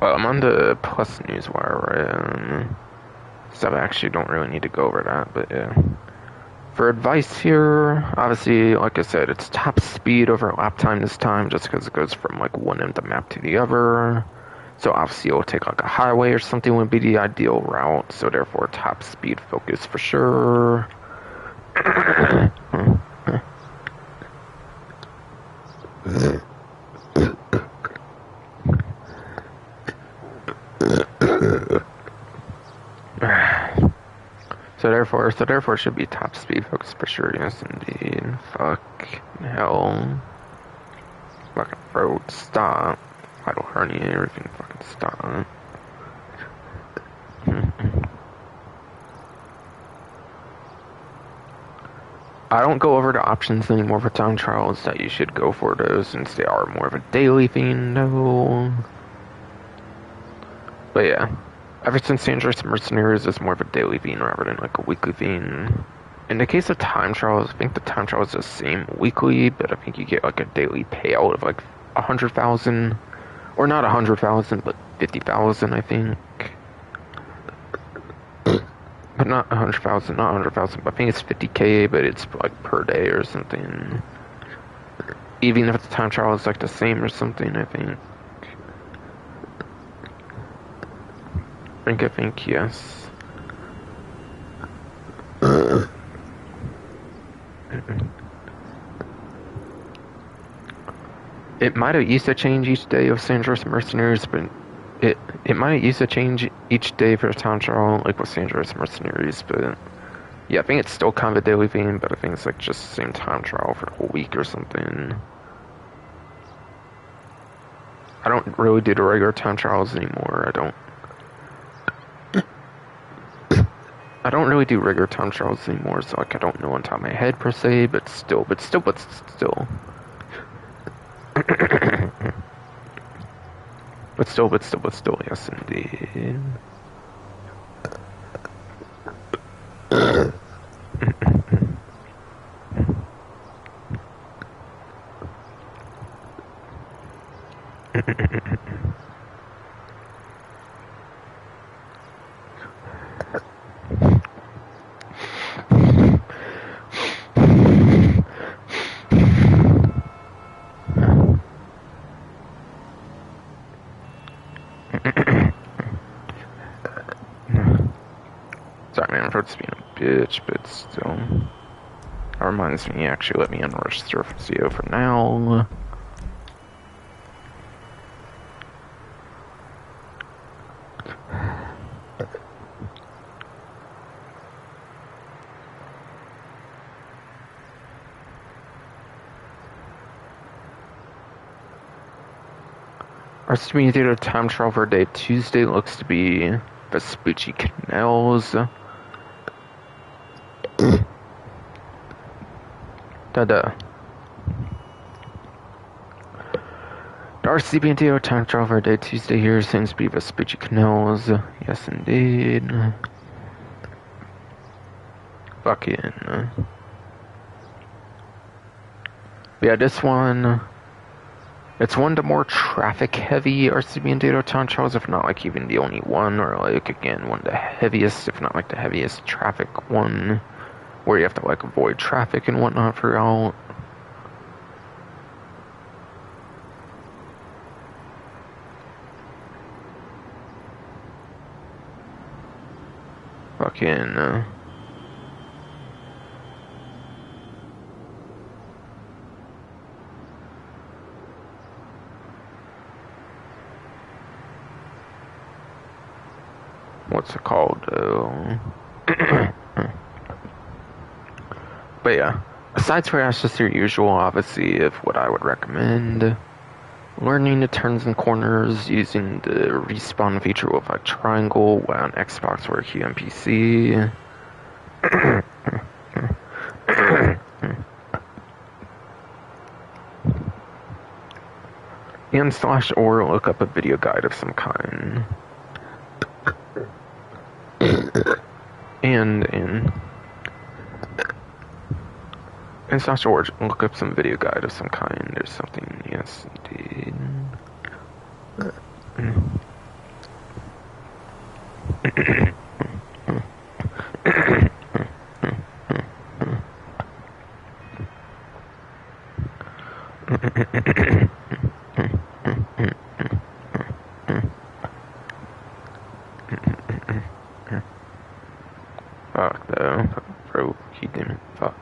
Well, I'm on the Plus Newswire, right? So I actually don't really need to go over that, but yeah. For advice here, obviously, like I said, it's top speed over lap time this time, just because it goes from like one end of the map to the other. So obviously, it'll take like a highway or something would be the ideal route. So therefore, top speed focus for sure. So therefore, it should be top speed focus for sure. Yes, indeed. Fuck hell. Fucking road stop. Vital hernia, everything fucking stop. I don't go over the options anymore for time trials that you should go for those since they are more of a daily thing, though. But yeah, ever since Dangerous Mercenaries is more of a daily thing rather than like a weekly thing. In the case of time trials, I think the time trial is the same weekly, but I think you get like a daily payout of like 100,000, or not 100,000, but 50,000, I think. But not 100,000, not 100,000. But I think it's 50k, but it's like per day or something. Even if the time trial is like the same or something, I think. I think yes. It might have used to change each day of Dangerous Mercenaries, but it might have used to change each day for the time trial, like with Dangerous Mercenaries, but yeah, I think it's still kind of a daily thing, but I think it's like just the same time trial for the whole week or something. I don't really do the regular time trials anymore. I don't really do regular time trials anymore, so like I don't know on top of my head per se, but still. But still, yes indeed. Sorry man, I'm just being a bitch, but still. That reminds me, actually let me unregister for CO for now. Our estimated time trial for day Tuesday looks to be Vespucci Canals. Da-da. The RCB time trial for day Tuesday here seems to be Vespucci Canals. Yes, indeed. Fucking. Yeah, this one. It's one of the more traffic-heavy RCB and Data time trials, if not like even the only one, or like again one of the heaviest, if not like the heaviest traffic one, where you have to like avoid traffic and whatnot throughout. fucking what's it called though? But yeah, aside from that's just your usual, obviously, of what I would recommend. Learning the turns and corners using the respawn feature with a triangle on Xbox or QMPC. And slash or look up a video guide of some kind. And slash or look up some video guide of some kind or something. Yes, indeed. Fuck though. Bro, he didn't. Fuck.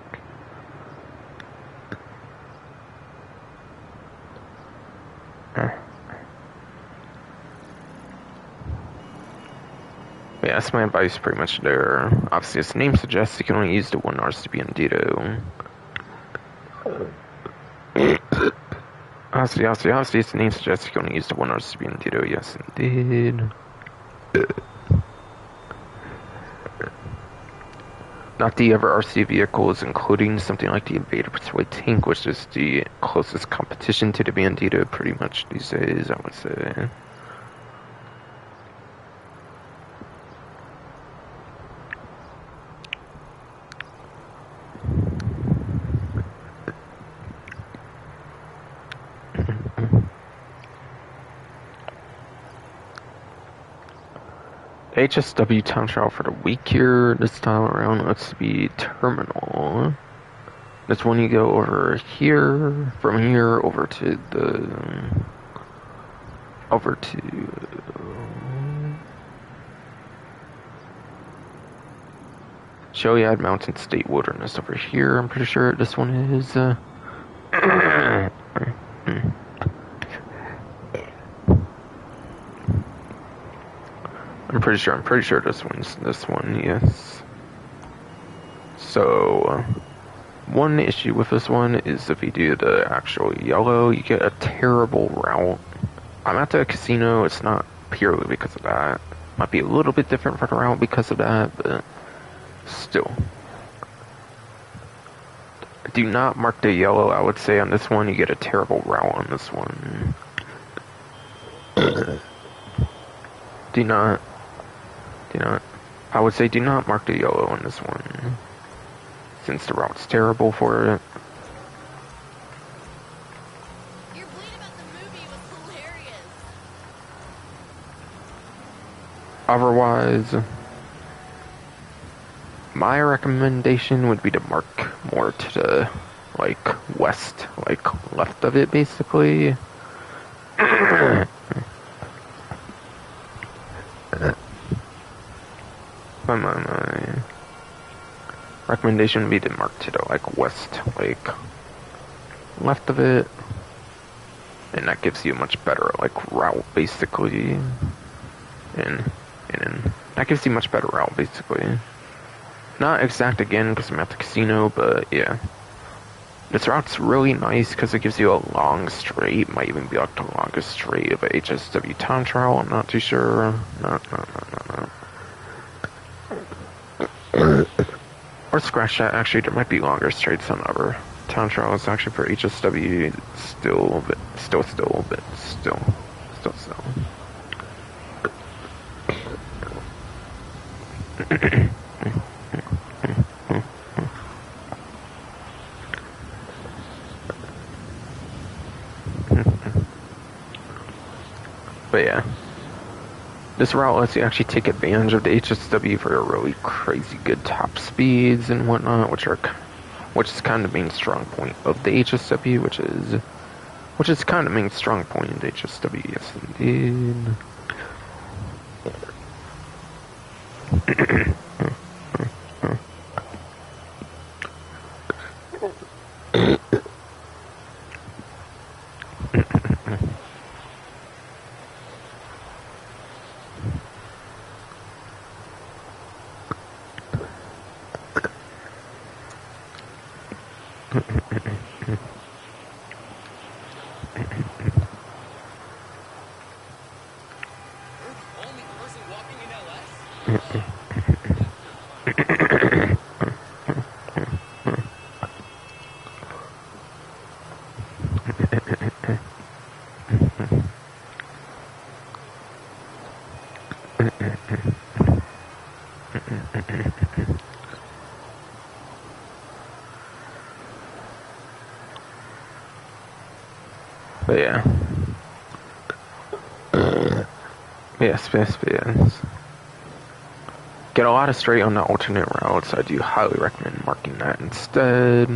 Yeah, that's my advice pretty much there. Obviously, as the name suggests, you can only use the one RCB and Dito. Obviously, as the name suggests, you can only use the one RCB and Dito. Yes, indeed. Not the other RC vehicles, including something like the Invader Patrol tank, which is the closest competition to the Bandito pretty much these days, I would say. HSW time trial for the week here this time around. Let's be terminal. That's when you go over here, from here over to Chiliad Mountain State Wilderness over here. I'm pretty sure this one is. I'm pretty sure this one's this one, yes. So, one issue with this one is if you do the actual yellow, you get a terrible route. I'm at the casino, it's not purely because of that. Might be a little bit different for the route because of that, but still. Do not mark the yellow, I would say, on this one. You get a terrible route on this one. I would say do not mark the yellow on this one, since the route's terrible for it. Your bleed about the movie was hilarious. Otherwise, my recommendation would be to mark more to the, west, left of it, basically. My recommendation would be to mark to the, west, left of it. And that gives you a much better, route, basically. And that gives you a much better route, basically. Not exact again, because I'm at the casino, but yeah. This route's really nice, because it gives you a long straight. Might even be the longest straight of a HSW time trial, I'm not too sure. No. Or scratch that, actually, there might be longer straights on other time trials, actually, for HSW, still. But yeah, this route lets you actually take advantage of the HSW for a really crazy good top speeds and whatnot, which is kind of the main strong point of the HSW, which is kind of the main strong point of the HSW. Yes, indeed. But yeah. Yes. Get a lot of straight on the alternate routes. I do highly recommend marking that instead.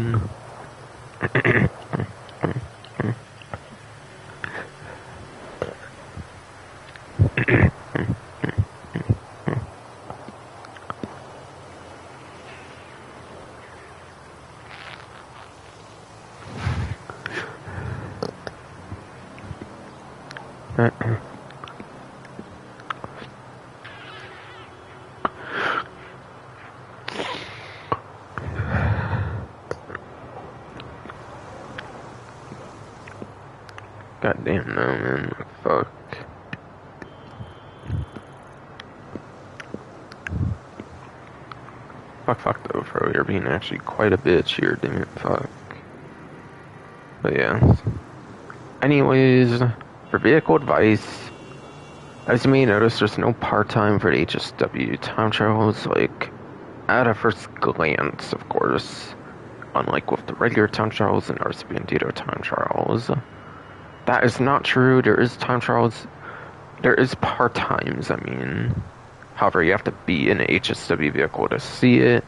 God damn, no, man. Fuck. Fuck though, bro. You're being actually quite a bitch here, damn it. Fuck. But yeah. Anyways, for vehicle advice, as you may notice, there's no part-time for the HSW time trials, like, at a first glance, of course. Unlike with the regular time trials and RC Bandito time trials. That is not true. There is time trials. There is part-times, I mean. However, you have to be in an HSW vehicle to see it.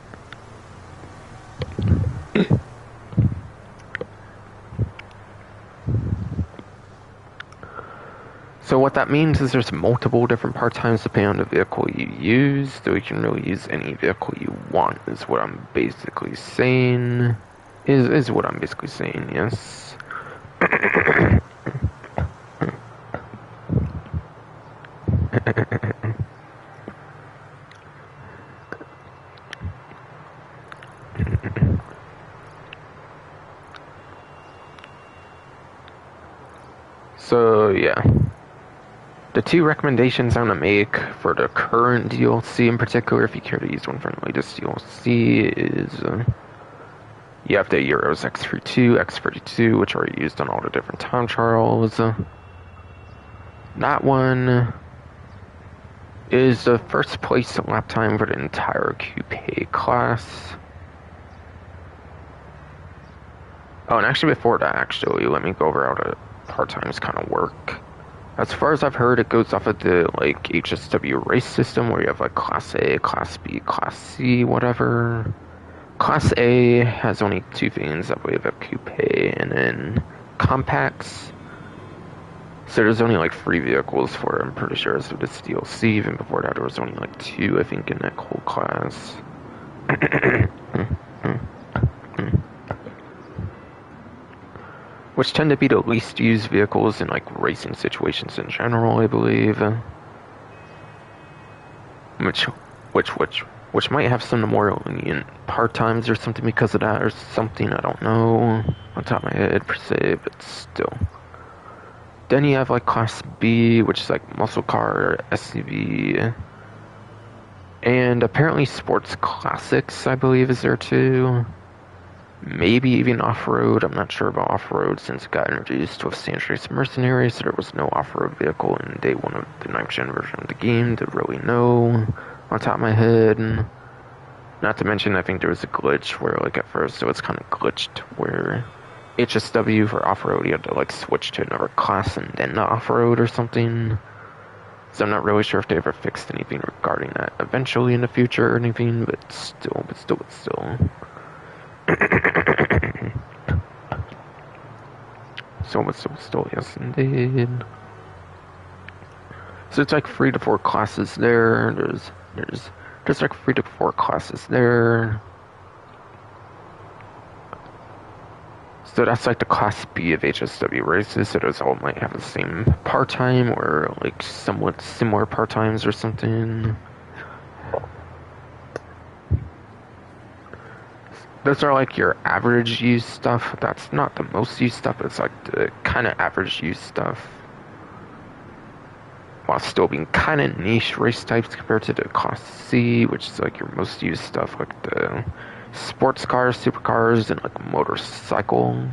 So what that means is there's multiple different part-times depending on the vehicle you use. So you can really use any vehicle you want is what I'm basically saying. Is what I'm basically saying, yes. So, yeah. The two recommendations I'm going to make for the current DLC in particular, if you care to use one from the latest DLC, is you have the Euros X32, X32, which are used on all the different time trials. That one is the first place lap time for the entire coupe class. Oh, and actually before that, let me go over how the part-times kind of work. As far as I've heard, it goes off of the, like, HSW race system, where you have, like, Class A, Class B, Class C, whatever. Class A has only two things, that way you have a coupe, and then compacts. So there's only, like, 3 vehicles for it, I'm pretty sure, so this DLC. Even before that, there was only, like, 2, I think, in that whole class. Which tend to be the least used vehicles in, like, racing situations in general, I believe. Which might have some more lenient part-times or something because of that, or something, I don't know on top of my head per se, but still. Then you have, like, Class B, which is, like, muscle car, SUV, and apparently Sports Classics, I believe, is there too. Maybe even off-road. I'm not sure about off-road since it got introduced with Sands Race Mercenaries, so there was no off-road vehicle in day 1 of the 9th gen version of the game to really know on top of my head. Not to mention, I think there was a glitch where, like, at first, so it's kind of glitched where HSW for off-road, you had to, like, switch to another class and then the off-road or something. So I'm not really sure if they ever fixed anything regarding that eventually in the future or anything, but still. Still, yes, indeed. So it's like 3 to 4 classes there. There's like 3 to 4 classes there. So that's like the Class B of HSW races. So those all might have the same part-time or like somewhat similar part-times or something. Those are like your average use stuff. That's not the most used stuff. It's like the kind of average use stuff. while still being kind of niche race types compared to the Class C, which is like your most used stuff, like the sports cars, supercars, and like motorcycle.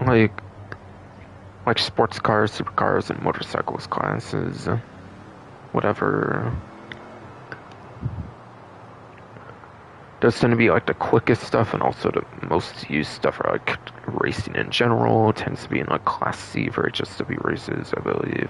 Like sports cars, supercars, and motorcycles classes, whatever. Those tend to be like the quickest stuff, and also the most used stuff for like racing in general. Tends to be in like Class C for HSW races, I believe.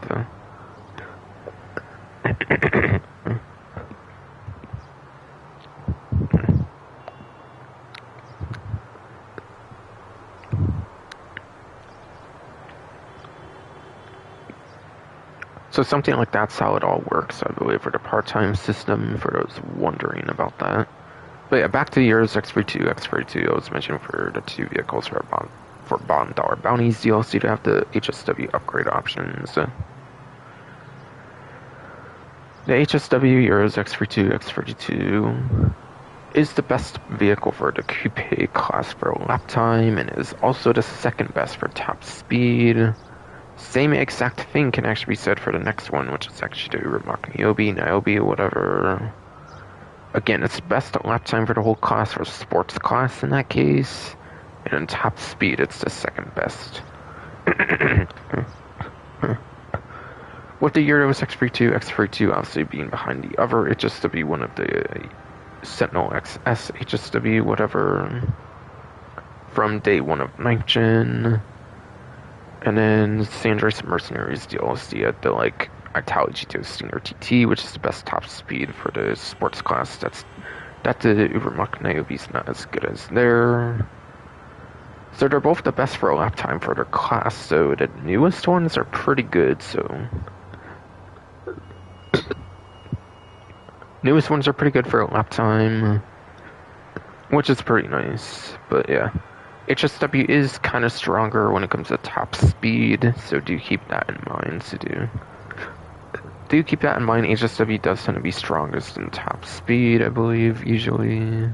So something like that's how it all works, I believe, for the part-time system, for those wondering about that. But yeah, back to the Euros X32, X32, I was mentioning for the two vehicles for Bounties DLC to have the HSW upgrade options. The HSW Euros X32, X32 is the best vehicle for the coupe class for lap time, and is also the second best for top speed. Same exact thing can actually be said for the next one, which is actually the Rimac Niobe, whatever. Again, it's best lap time for the whole class, for sports class in that case. And in top speed, it's the second best. With the Euros X32 obviously being behind the other HSW, one of the Sentinel XS HSW, whatever, from day one of 9th gen. And then San Andreas Mercenaries DLC at the like Italian GTO Stinger TT, which is the best top speed for the sports class. That the Rimac Niobe is not as good as there. So they're both the best for lap time for their class. So the newest ones are pretty good. So newest ones are pretty good for lap time, which is pretty nice. But yeah. HSW is kind of stronger when it comes to top speed, so do keep that in mind. Do keep that in mind. HSW does tend to be strongest in top speed, I believe, usually.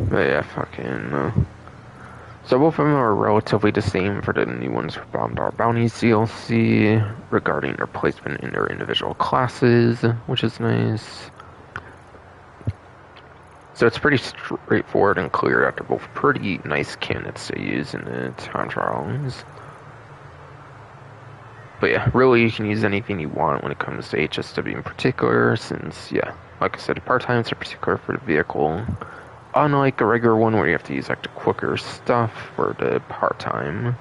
But yeah, so both of them are relatively the same for the new ones for Bounties DLC, regarding their placement in their individual classes, which is nice. So it's pretty straightforward and clear that they're both pretty nice candidates to use in the time trials. But yeah, really you can use anything you want when it comes to HSW in particular, since, yeah, like I said, the part-times are particular for the vehicle. Unlike a regular one where you have to use like the quicker stuff for the part-time.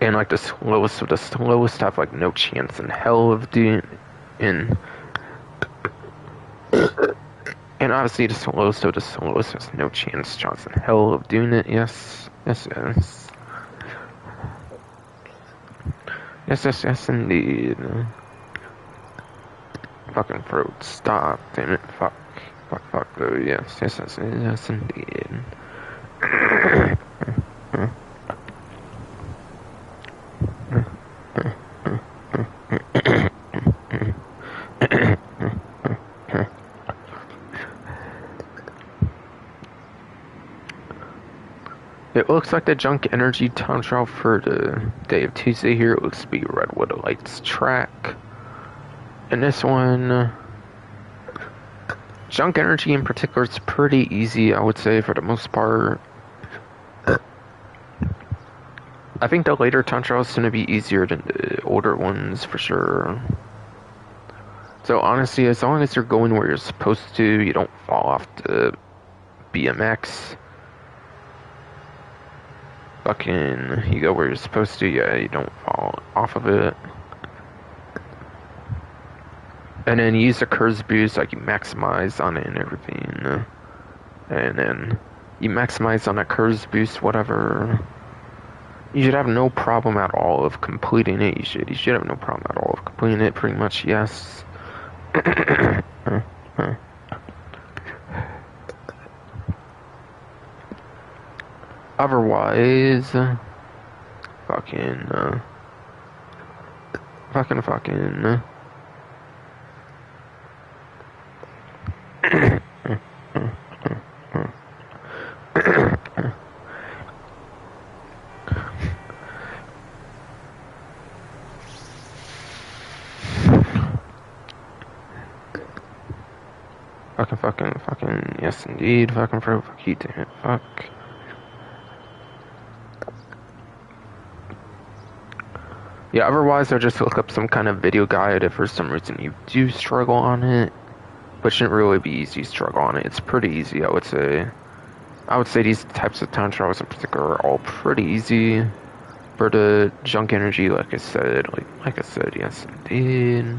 And like the slowest of the slowest have like no chance in hell of doing in. And obviously the slowest of the slowest has no chance in hell of doing it, yes. Yes, indeed. Fucking throat, stop, damn it, fuck, though, yes, indeed. It looks like the Junk Energy time trial for the day of Tuesday here. It looks to be Redwood Lights track. And this one, Junk Energy in particular is pretty easy, I would say, for the most part. I think the later time trials is going to be easier than the older ones, for sure. So honestly, as long as you're going where you're supposed to, you don't fall off the BMX. Fucking, you go where you're supposed to, yeah, you don't fall off of it. And then use the curves boost, like you maximize on it and everything. And then you maximize on that curves boost, whatever. You should have no problem at all of completing it. You should have no problem at all of completing it, pretty much, yes. Otherwise, fucking. Fucking, yes indeed, fucking pro, fuck you, damn it, fuck. Yeah, otherwise I'll just look up some kind of video guide if for some reason you do struggle on it. But it shouldn't really be easy to struggle on it. It's pretty easy, I would say. I would say these types of time trials in particular are all pretty easy. For the junk energy, like I said, yes indeed.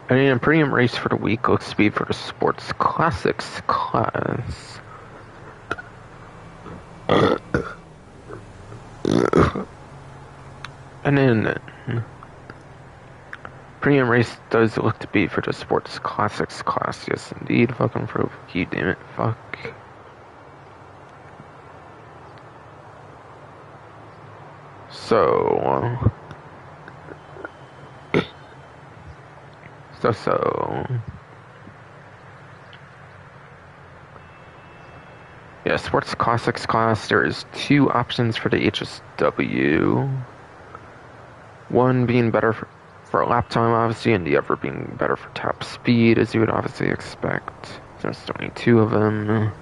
I mean, a premium race for the week looks to be for the Sports Classics class. And then, premium race does look to be for the Sports Classics class. Yes, indeed. Fucking proof. You damn it. Fuck. So. Yeah, Sports Classics class, there is 2 options for the HSW. One being better for lap time, obviously, and the other being better for top speed, as you would obviously expect. There's only 2 of them.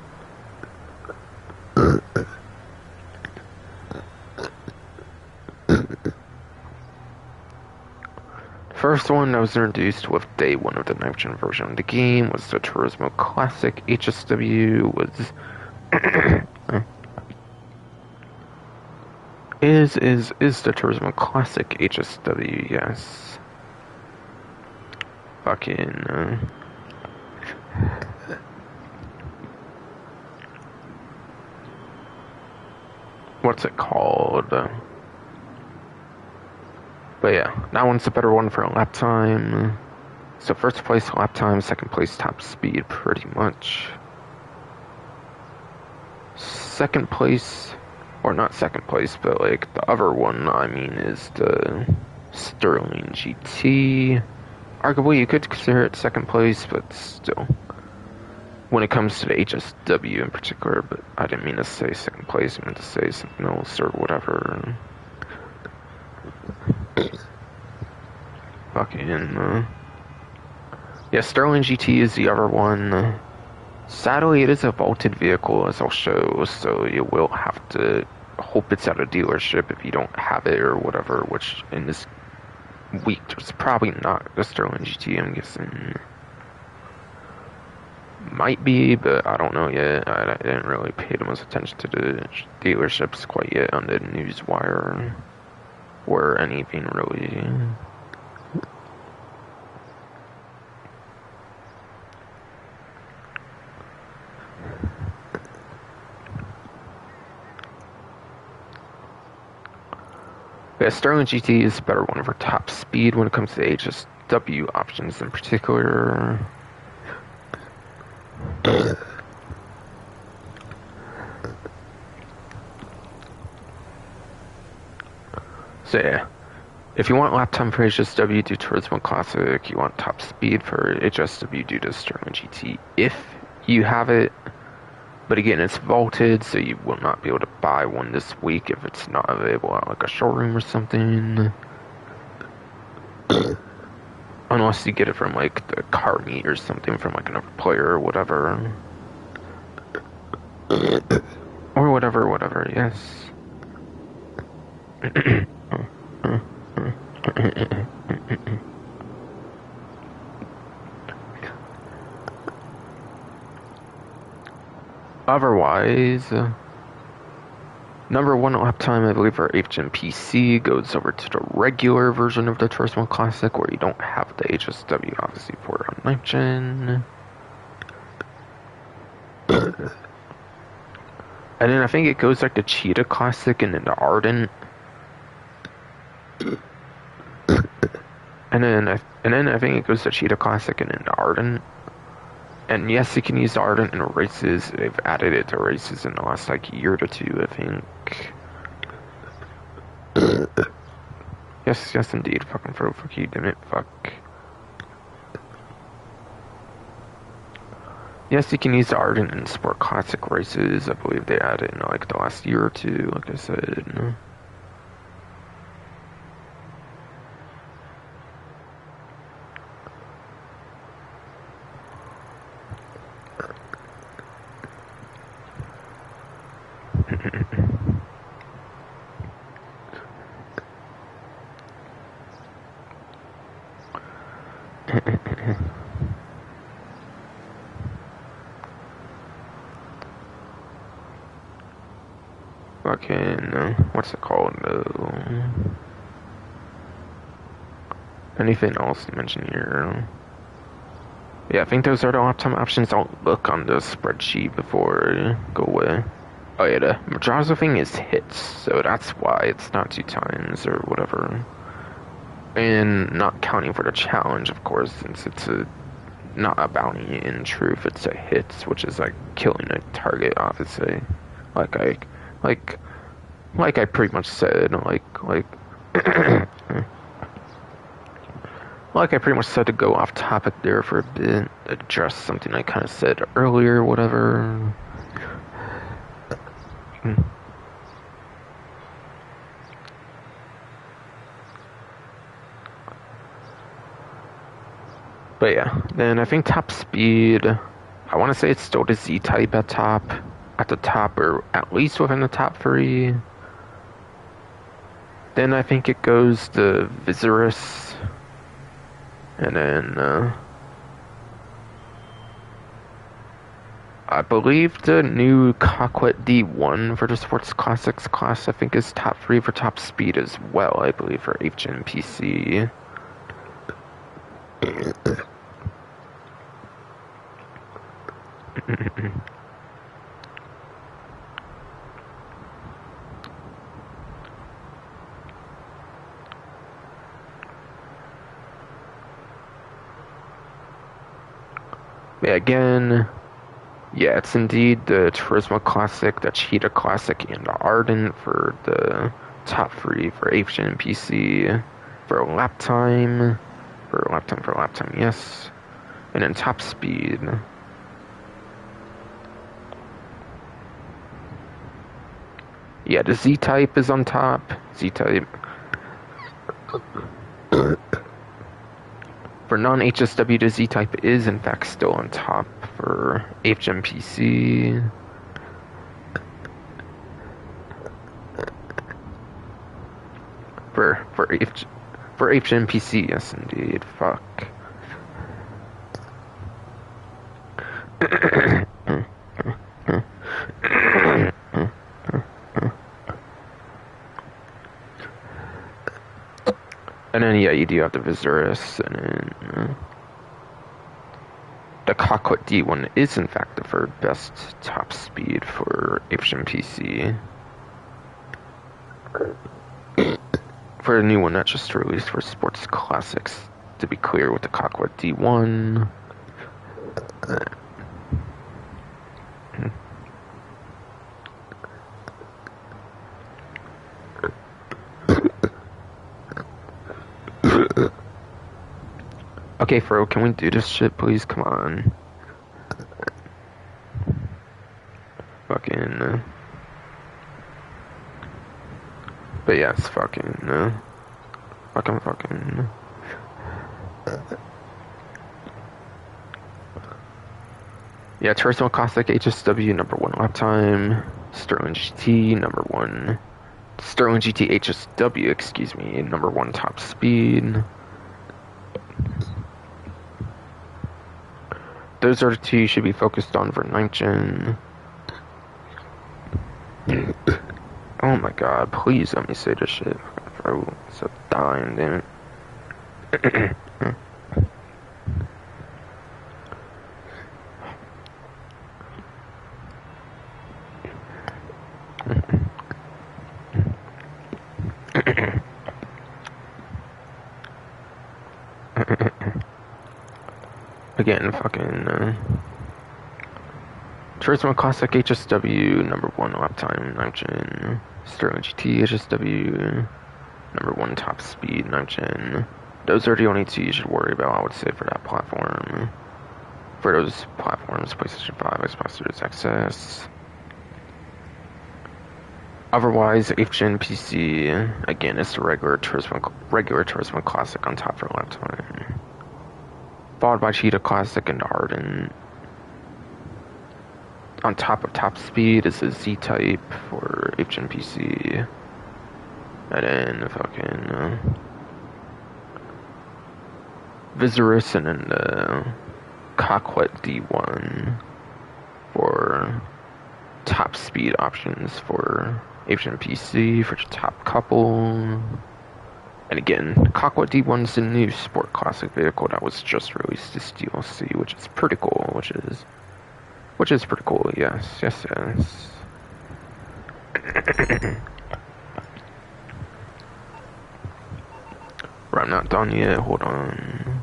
First one that was introduced with day 1 of the 9th gen version of the game was the Turismo Classic HSW. Is the Turismo Classic HSW, yes. Fucking, what's it called? But yeah, that one's a better one for lap time. So first place lap time, second place top speed, pretty much. Second place, or not second place, but like the other one, I mean, is the Sterling GT. Arguably, you could consider it second place, but still. When it comes to the HSW in particular, but I didn't mean to say second place, I meant to say something else or whatever. Fucking, yeah, Sterling GT is the other one. Sadly, it is a vaulted vehicle, as I'll show, so you will have to hope it's at a dealership if you don't have it or whatever, which in this week there's probably not a Sterling GT, I'm guessing. Might be, but I don't know yet. I didn't really pay too much attention to the dealerships quite yet on the news wire or anything really. Yeah, Sterling GT is a better one for top speed when it comes to HSW options in particular. So yeah, if you want lap time for HSW, do Turismo Classic. You want top speed for HSW, do the Sterling GT. If you have it, but again, it's vaulted, so you will not be able to buy one this week if it's not available at like a showroom or something. Unless you get it from like the car meet or something from like another player or whatever. Or whatever, yes. Otherwise, number one lap time, I believe, for HM PC goes over to the regular version of the Turismo Classic, where you don't have the HSW, obviously, for on 9th gen. And then I think it goes like the Cheetah Classic and then the Ardent. And then I think it goes to Cheetah Classic and then the Ardent. And yes, you can use the Ardent in races. They've added it to races in the last like year or two, I think. Yes, indeed. Fucking fuck you, damn it. Fuck. Yes, you can use the Ardent in Sport Classic races. I believe they added in like the last year or two, like I said. Fucking, what's it called? Anything else to mention here? Yeah, I think those are the lap time options. Don't look on the spreadsheet before you go away. Oh yeah, the Madrazo thing is hits, so that's why it's not 2 times or whatever. And not counting for the challenge, of course, since it's not a bounty in truth, it's a hits, which is like killing a target, obviously. Like I pretty much said, like I pretty much said, to go off topic there for a bit, address something I kind of said earlier, whatever. But yeah, then I think top speed, I want to say it's still the Z-type at the top, or at least within the top 3. Then I think it goes to Viserys, and then I believe the new Coquette D1 for the Sports Classics class, I think, is top 3 for top speed as well, I believe, for HN PC. Yeah, again, yeah, it's indeed the Turismo Classic, the Cheetah Classic, and the Ardent for the top 3 for HN PC. For lap time, yes. And then top speed. Yeah, the Z-type is on top. Z-type. For non-HSW, the Z-type is in fact still on top for HMPC. For HMPC, yes indeed. Fuck. And then, yeah, you do have the Viserys, and then the Coquette D1 is, in fact, the third best top speed for HMPC. For the new one that just released for Sports Classics, to be clear, with the Coquette D1. Okay, Fro, can we do this shit, please? Come on. But yes, fucking, fucking. Yeah, Turismo Classic HSW #1 lap time. Sterling GT #1. Sterling GT HSW, excuse me, #1 top speed. Those are the two you should be focused on for 9th gen. Oh my god, please let me say this shit. Bro, so dying, damn it. Again, fucking, Turismo Classic HSW #1 lap time, 9th gen. Sterling GT HSW #1 top speed, 9th gen. Those are the only two you should worry about, I would say, for that platform. For those platforms, PlayStation 5, Xbox Series XS. Otherwise, 8th gen PC, again, it's the regular Turismo Classic on top for lap time. Followed by Cheetah Classic and Ardent. On top of top speed is a Z-Type for 8th gen PC. And then fucking Viserys and then the Coquet D1 for top speed options for 8th gen PC for the top couple. And again, Coquet D1 is a new sport classic vehicle that was just released this DLC, which is pretty cool, which is pretty cool, yes. But I'm not done yet, hold on.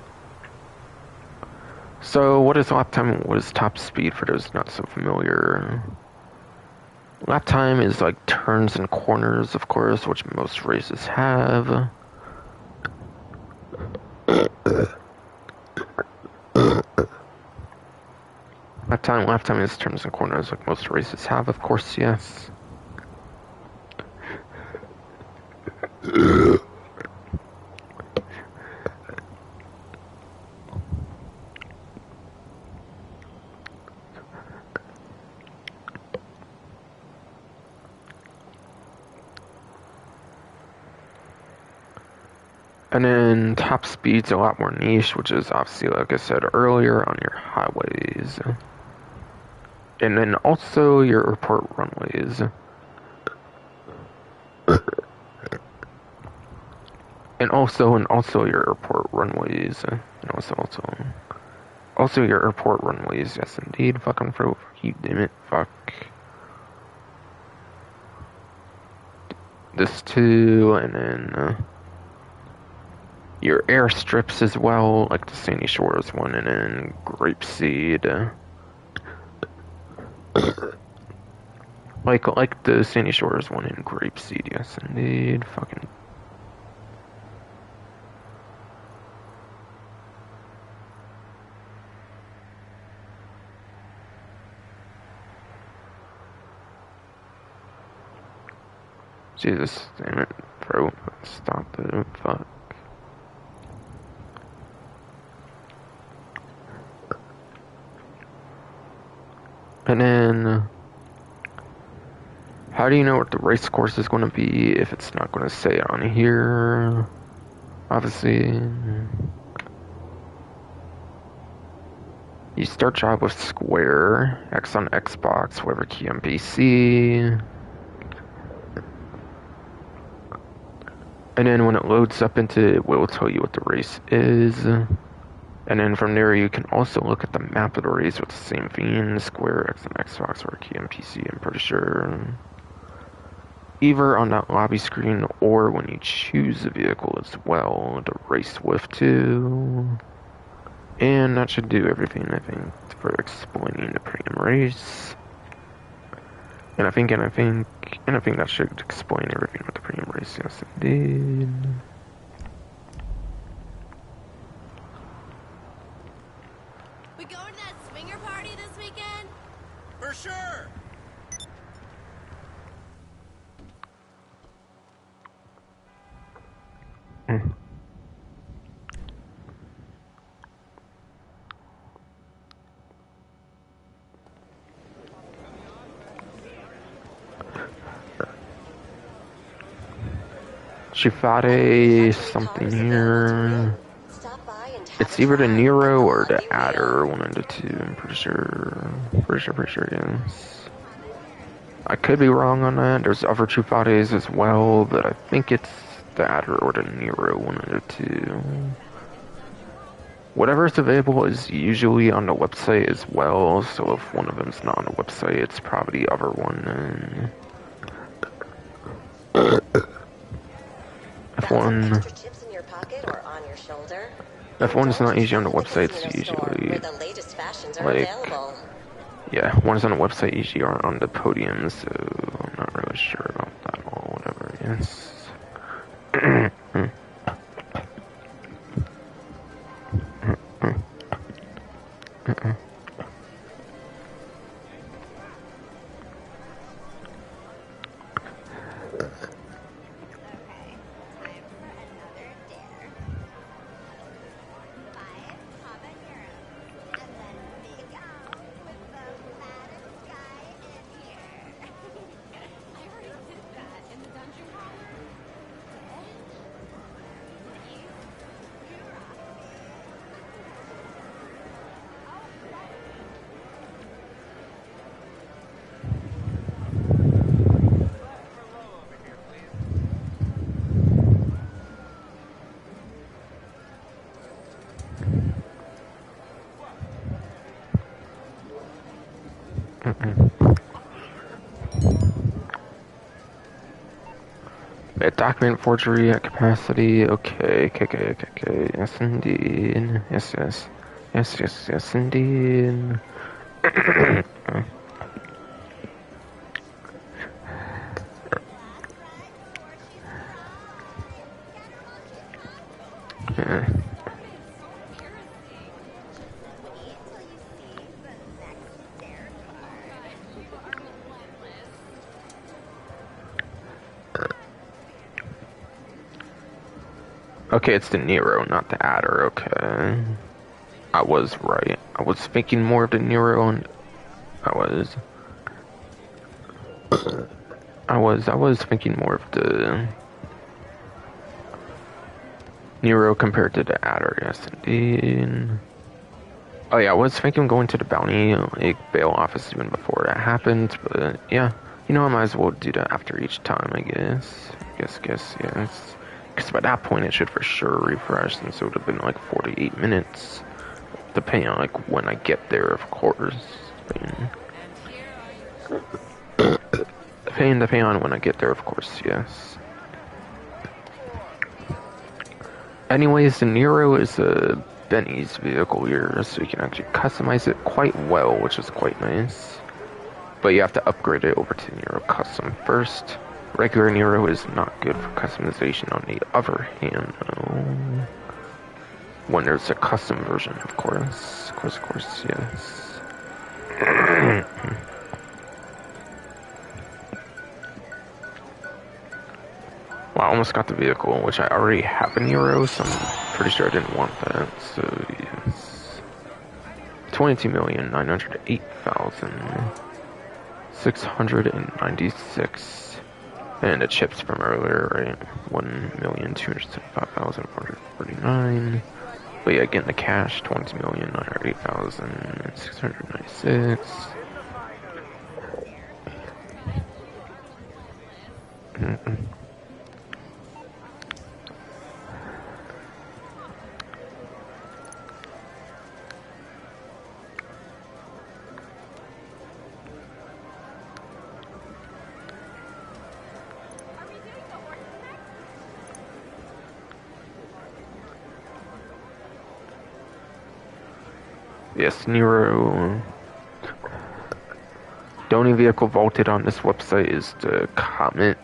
So, what is lap time and what is top speed for those not so familiar? Lap time is like turns and corners, of course, which most races have. Lap time is turns and corners, like most races have, of course, yes. And then top speed's a lot more niche, which is obviously, like I said earlier, on your highways. And then also your airport runways. And also your airport runways. And also your airport runways, yes indeed. Fucking fuck you, damn it, fuck. This too, and then your airstrips as well, like the Sandy Shores one, and then Grapeseed. like the Sandy Shores one in Grapeseed, yes indeed. Fucking. Jesus, damn it, bro. Stop it, fuck. And then, how do you know what the race course is going to be if it's not going to say it on here? Obviously, you start job with Square, X on Xbox, whatever key on PC. And then when it loads up into it, will tell you what the race is. And then from there, you can also look at the map of the race with the same theme, Square, X on Xbox, or key on PC, I'm pretty sure. Either on that lobby screen or when you choose a vehicle as well to race with too. And that should do everything, I think, for explaining the premium race. And I think that should explain everything with the premium race, yes it did. We going to that swinger party this weekend? For sure. Chifate something here. It's either the Nero or the Adder, one of the two, I'm pretty sure. Pretty sure, yes. I could be wrong on that. There's other Chufates as well, but I think it's the Adder or the Nero, one of the two. Whatever's available is usually on the website as well, so if one of them's not on the website, it's probably the other one. If one's not usually on the website, it's usually like, yeah, one's on the website usually aren't on the podium, so I'm not really sure about that or whatever it is. Document forgery at capacity. Okay. Yes, indeed. Yes, indeed. Okay, it's the Nero, not the Adder. Okay. I was right. I was thinking more of the Nero, and I was thinking more of the Nero compared to the Adder. Yes, indeed. Oh yeah, I was thinking going to the Bounty bail office even before that happened, but yeah, you know, I might as well do that after each time, I guess. Yes. Because by that point it should for sure refresh, and so it would have been like 48 minutes. Depending on like when I get there, of course. Depending on when I get there, of course, yes. Anyways, the Nero is a Benny's vehicle here, so you can actually customize it quite well, which is quite nice. But you have to upgrade it over to Nero Custom first. Regular Nero is not good for customization on the other hand, though. When there's a custom version, of course. Of course, yes. Well, I almost got the vehicle, which I already have a Nero, so I'm pretty sure I didn't want that, so yes. 22,908,696. And the chips from earlier, right? 1,275,449. But yeah, getting the cash, 22,908,696. Yes, Nero. The only vehicle vaulted on this website is the Comet.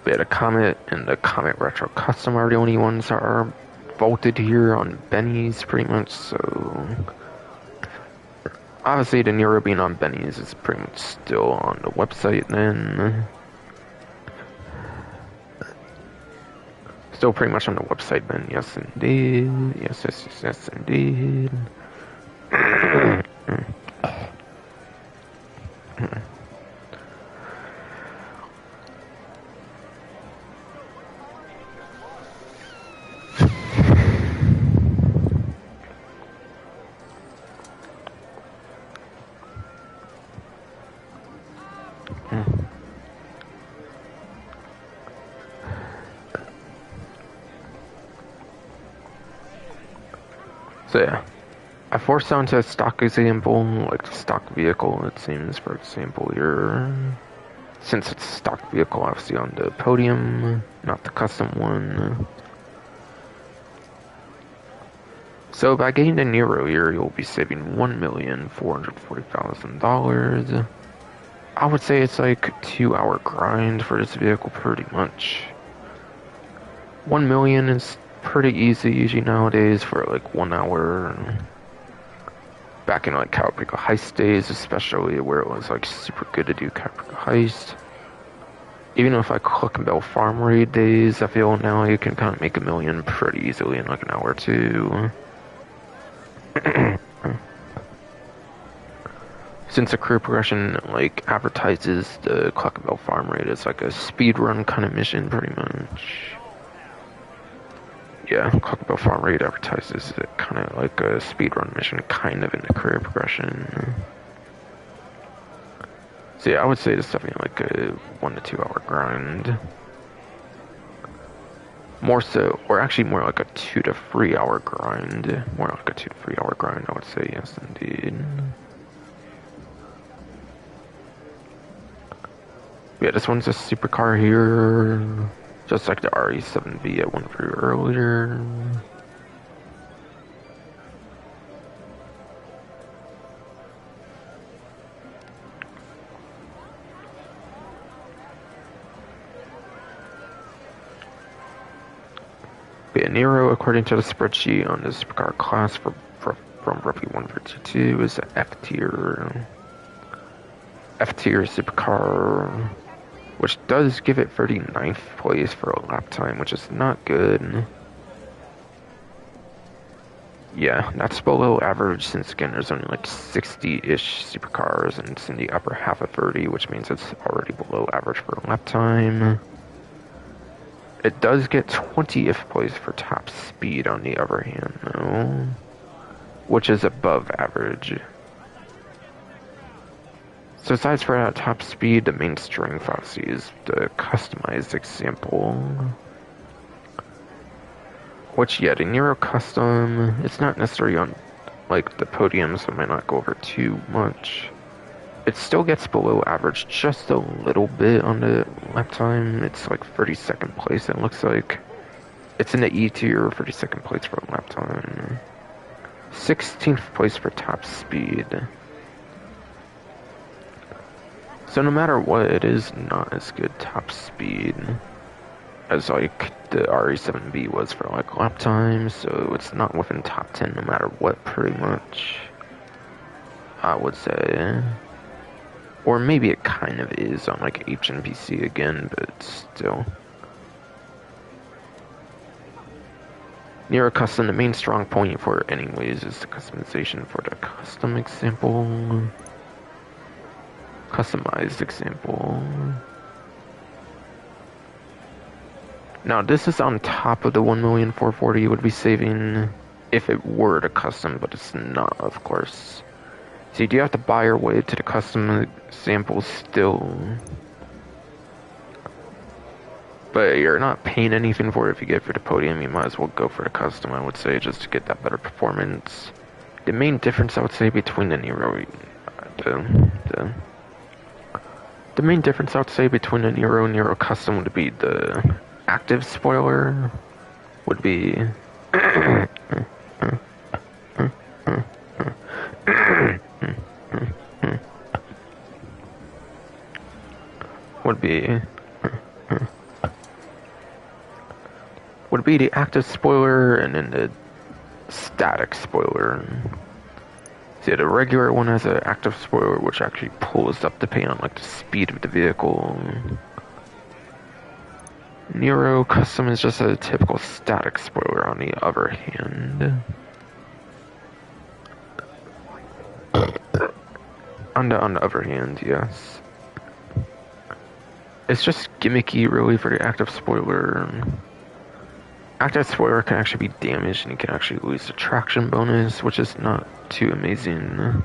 Yeah, the Comet and the Comet Retro Custom are the only ones that are vaulted here on Benny's, pretty much, so... Obviously, the Nero being on Benny's is pretty much still on the website, then. Still pretty much on the website, then. Yes, indeed. Yes, indeed. So yeah, I forced onto a stock example, like the stock vehicle, it seems, for example, here. Since it's a stock vehicle, obviously on the podium, not the custom one. So by getting the Nero here, you'll be saving $1,440,000. I would say it's like a 2-hour grind for this vehicle, pretty much. 1 million is pretty easy usually nowadays for like 1 hour. Back in like Caprica Heist days, especially where it was like super good to do Caprica Heist. Even if I Cluck and Bell Farm Raid days, I feel now you can kind of make 1 million pretty easily in like an hour or two. Since the career progression like advertises the Cluck and Bell Farm Raid as like a speed run kind of mission, pretty much. Yeah, Cluck and Bell Farm Raid advertises it kind of like a speed run mission, kind of in the career progression. So yeah, I would say it's definitely like a 1 to 2 hour grind. More so, or actually more like a 2 to 3 hour grind. More like a 2 to 3 hour grind, I would say, yes indeed. Yeah, this one's a supercar here, just like the RE7V I went through earlier. Yeah, Nero, according to the spreadsheet on the supercar class from roughly 152, is an F tier. F tier supercar, which does give it 39th place for a lap time, which is not good. Yeah, that's below average since again there's only like 60-ish supercars and it's in the upper half of 30, which means it's already below average for a lap time. It does get 20th place for top speed on the other hand though, which is above average. So aside from that top speed, the main strength obviously is the customized example. Which, yeah, the Nero Custom, it's not necessarily on, like, the podium, so I might not go over too much. It still gets below average just a little bit on the lap time. It's like 32nd place, it looks like. It's in the E tier, 32nd place for lap time. 16th place for top speed. So no matter what, it is not as good top speed as like the RE7V was for like lap time, so it's not within top 10 no matter what, pretty much, I would say. Or maybe it kind of is on like HNPC again, but still. Near a custom, the main strong point for it anyways is the customization for the custom example. Customized example. Now this is on top of the 1,440,000 you would be saving if it were to custom, but it's not, of course. So you do have to buy your way to the custom example still. But you're not paying anything for it if you get for the podium, you might as well go for the custom, I would say, just to get that better performance. The main difference I would say between the Nero, the main difference I would say between the Nero and Nero Custom would be the active spoiler, would be would be the active spoiler and then the static spoiler. See, the regular one has an active spoiler which actually pulls up depending on like the speed of the vehicle. Nero Custom is just a typical static spoiler on the other hand. On the other hand, yes. It's just gimmicky really for the active spoiler. Active spoiler can actually be damaged and you can actually lose the traction bonus, which is not too amazing.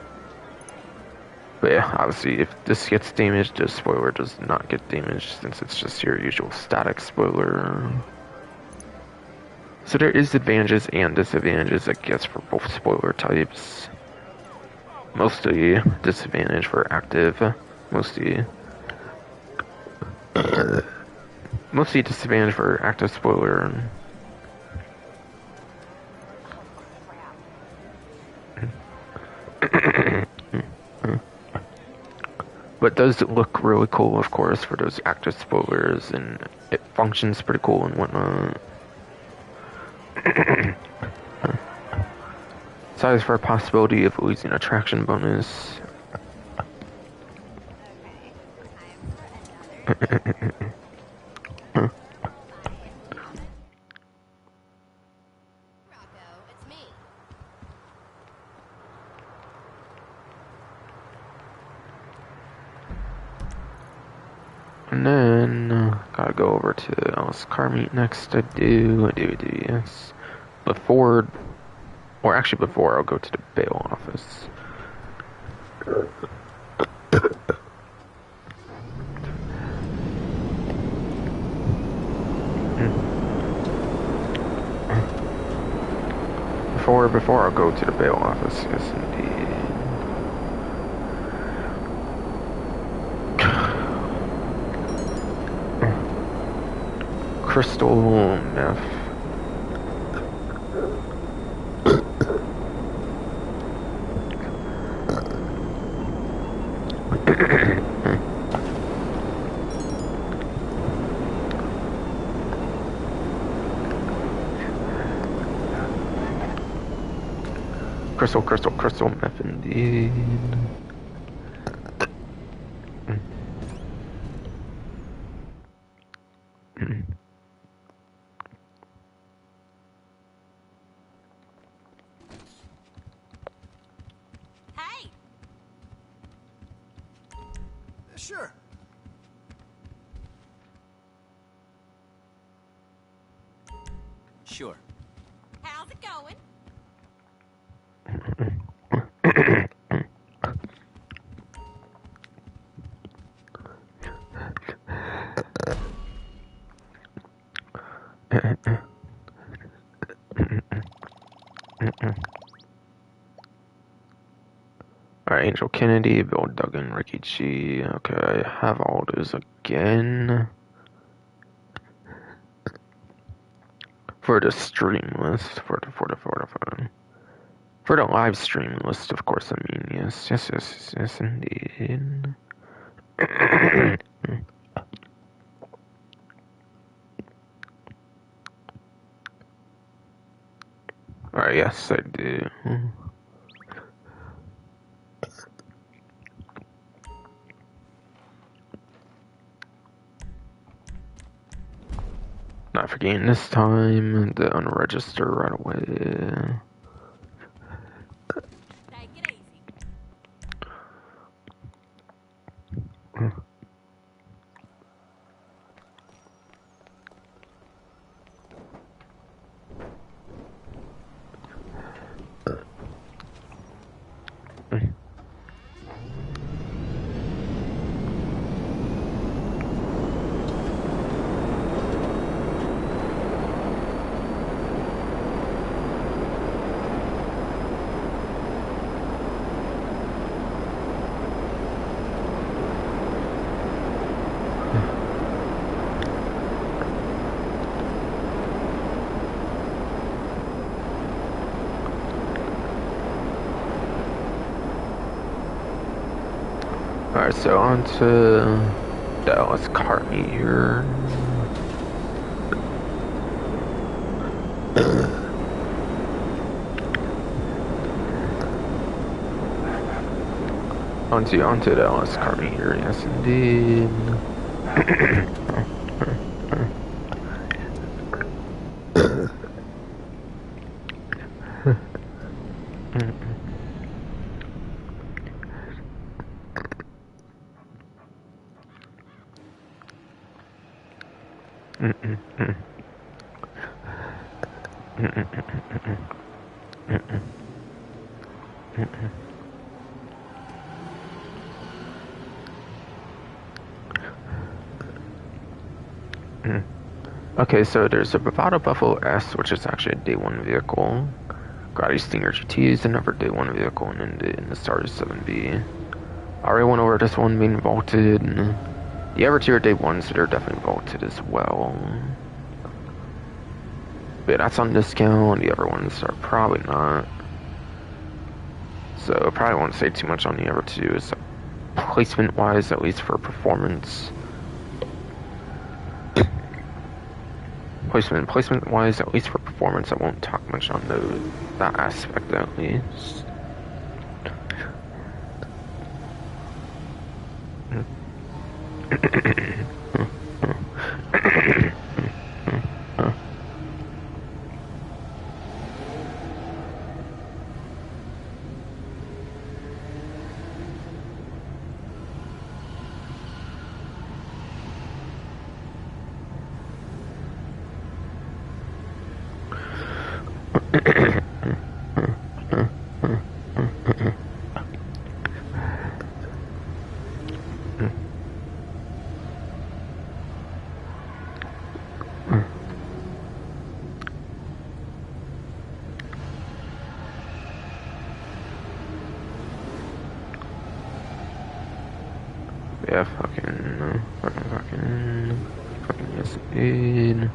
But yeah, obviously if this gets damaged, the spoiler does not get damaged since it's just your usual static spoiler. So there is advantages and disadvantages, I guess, for both spoiler types. Mostly disadvantage for active. Mostly mostly disadvantage for active spoiler. But does it look really cool, of course, for those active spoilers, and it functions pretty cool and whatnot. Size for a possibility of losing attraction bonus. Rocco, it's me. And then gotta go over to Alice car meet next. I do, yes. Before I'll go to the bail office. Before I'll go to the bail office, yes indeed. Crystal meth. Crystal meth indeed. Hey! Sure. Sure. How's it going? Alright, Angel Kennedy, Bill Duggan, Ricky G. Okay, I have all those again. For the stream list, for the live stream list, of course, I mean, yes, indeed. Alright, yes, I do. Not forgetting this time, the unregister right away. Take it easy. Alright, so on to Dallas car meet here. onto Dallas car meet here, yes indeed. Okay, so there's a Bravado Buffalo S, which is actually a day one vehicle. Got a Stinger GT is another day one vehicle, and then the Starter 7B. I already went over this one being vaulted. The other two are day ones, so they're definitely vaulted as well. But that's on discount, the other ones are probably not. So I probably won't say too much on the other two, so placement wise, at least for performance. Placement wise, at least for performance, I won't talk much on that aspect at least. Yeah, fucking yes indeed.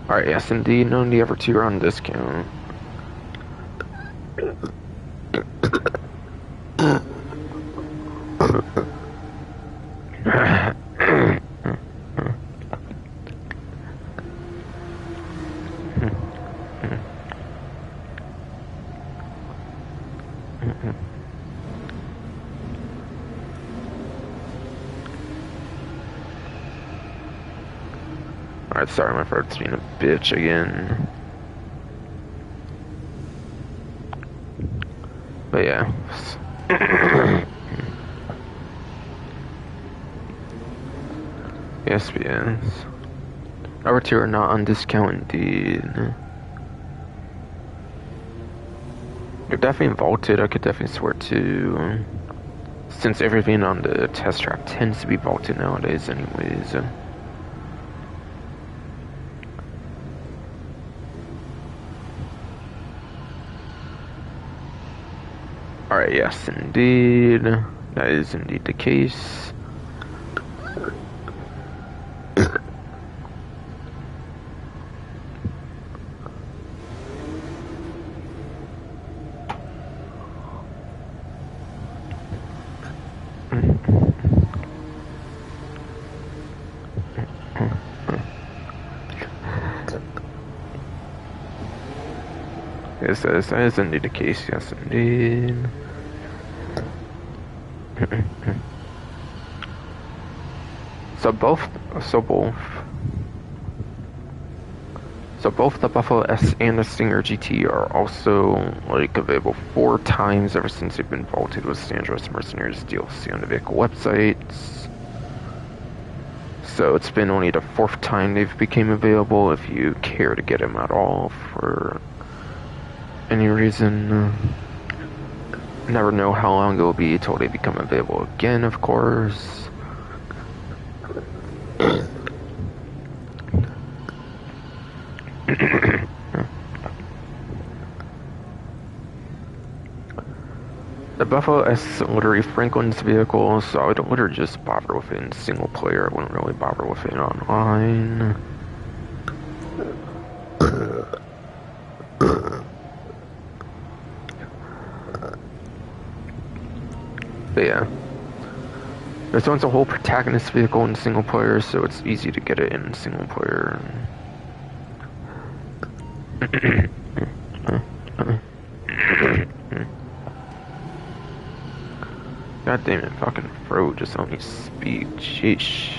Alright, yes indeed, none of the other two are on discount. Alright, sorry, my friend's being a bitch again. But yeah. Yes, yes. Our two are not on discount indeed. They're definitely vaulted, I could definitely swear to. Since everything on the test track tends to be vaulted nowadays anyways. Alright, yes indeed. That is indeed the case. Yes, that is indeed the case, yes indeed. So both the Buffalo S and the Stinger GT are also like available 4 times ever since they've been vaulted with San Andreas Mercenaries DLC on the vehicle websites. So it's been only the 4th time they've become available if you care to get them at all for any reason. Never know how long it will be until they become available again, of course. The Buffalo S literally Franklin's vehicle, so I would literally just bother with it in single player. I wouldn't really bother with it online. But yeah. This one's a whole protagonist vehicle in single player, so it's easy to get it in single player. God damn it, fucking Fro just let me speak. Sheesh.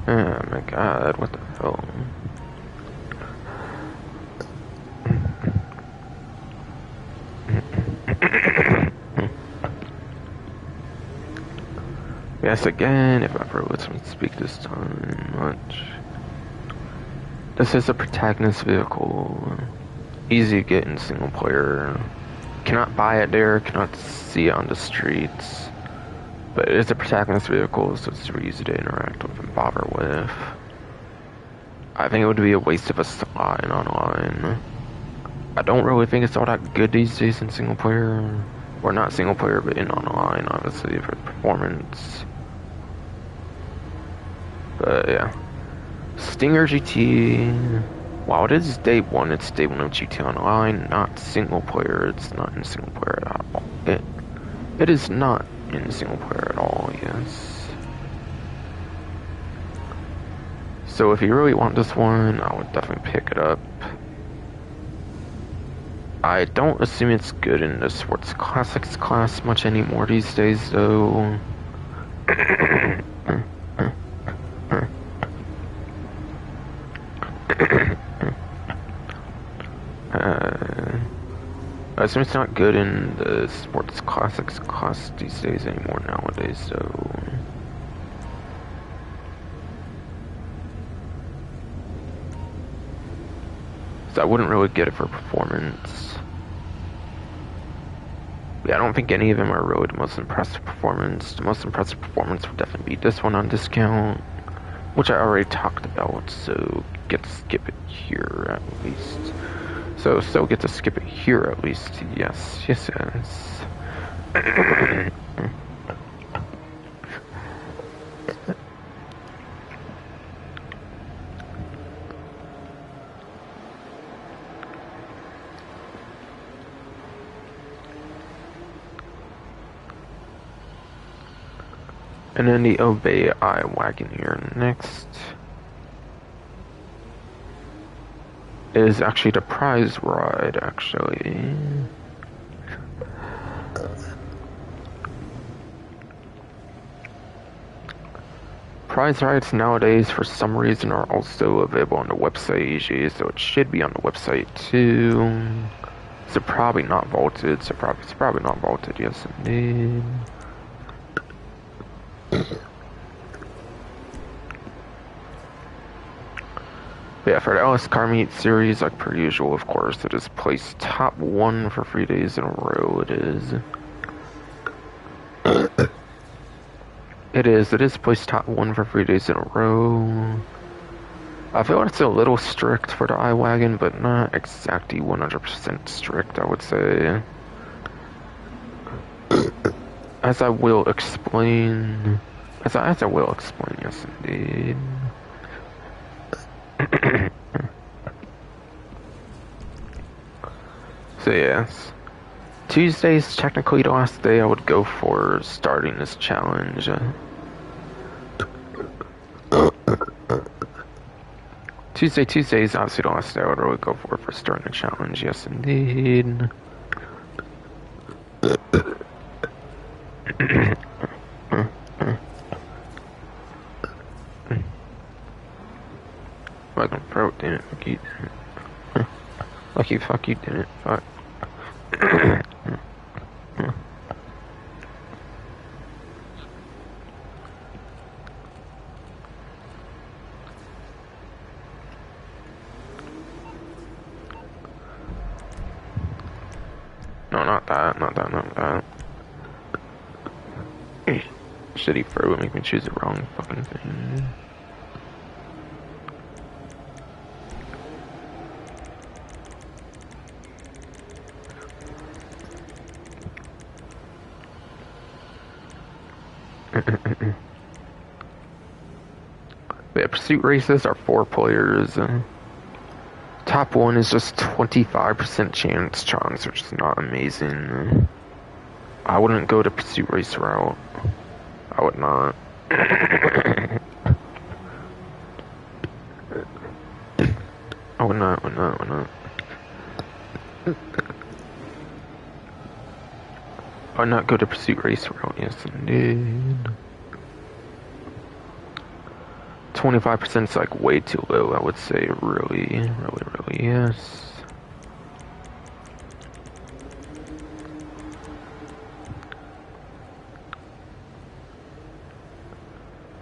Oh my god, what the hell? Yes, again, if ever lets me speak this time much. This is a protagonist vehicle. Easy to get in single player. Cannot buy it there, cannot see it on the streets. But it is a protagonist vehicle, so it's very easy to interact with and bother with. I think it would be a waste of a slot in online. I don't really think it's all that good these days in single player. Or not single player, but in online, obviously, for performance. But yeah. Stinger GT. While it is day one, it's day one of GT Online, not single player. It's not in single player at all. It is not in single player at all, yes. So if you really want this one, I would definitely pick it up. I don't assume it's good in the Sports Classics class much anymore these days, though. I assume it's not good in the Sports Classics class these days anymore nowadays, so... So I wouldn't really get it for performance. Yeah, I don't think any of them are really the most impressive performance. The most impressive performance would definitely be this one on discount, which I already talked about, so get to skip it here at least. So get to skip it here at least. Yes, yes, yes. And then the Obey I wagon here next is actually the prize ride, actually. Prize rides nowadays, for some reason, are also available on the website usually, so it should be on the website too. So probably not vaulted, it's probably not vaulted, yes indeed. Yeah, for the LS Car Meet series, like per usual, of course, it is placed top 1 for 3 days in a row, it is. It is placed top 1 for 3 days in a row. I feel like it's a little strict for the iWagon, but not exactly 100% strict, I would say. As I will explain. As I will explain, yes indeed. So yes. Tuesday's technically the last day I would go for starting this challenge. Tuesday is obviously the last day I would really go for starting the challenge, yes indeed. Fucking throat, damn it, fuck you, damn it. Fuck you, damn it, fuck. No, not that. Shitty throw would make me choose the wrong fucking thing. Yeah, pursuit races are 4 players. Top one is just 25% chance chance, which is not amazing. I wouldn't go to pursuit race route. I would not. I would not, would not, would not. I would not go to pursuit race route, yes indeed. 25% is like way too low, I would say, really, yes.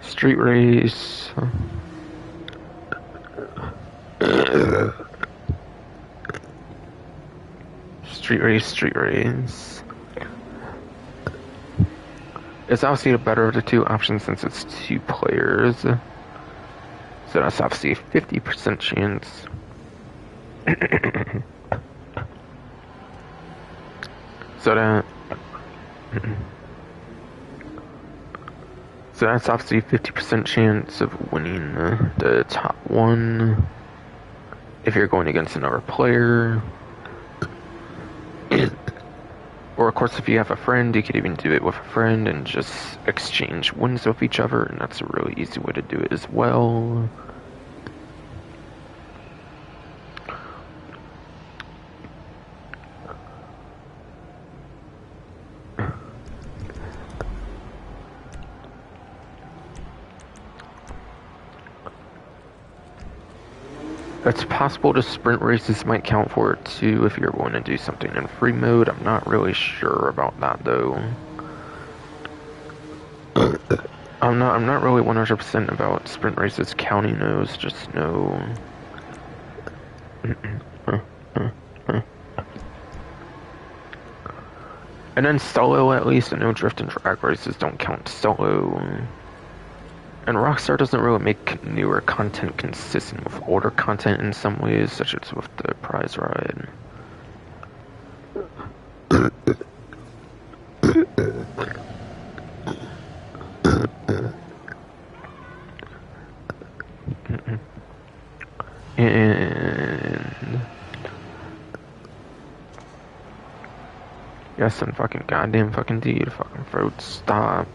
Street race. Street race. It's obviously the better of the two options since it's 2 players. So that's obviously a 50% chance. So that's obviously a 50% chance of winning the top one if you're going against another player. Or of course if you have a friend, you could even do it with a friend and just exchange wins with each other, and that's a really easy way to do it as well. It's possible the sprint races might count for it too if you're going to do something in free mode. I'm not really sure about that though. I'm not really 100% about sprint races counting those, just know. And then solo at least, I know drift and drag races don't count solo. And Rockstar doesn't really make newer content consistent with older content in some ways, such as with the prize ride. And yes, and fucking goddamn fucking dude, fucking throat, stop.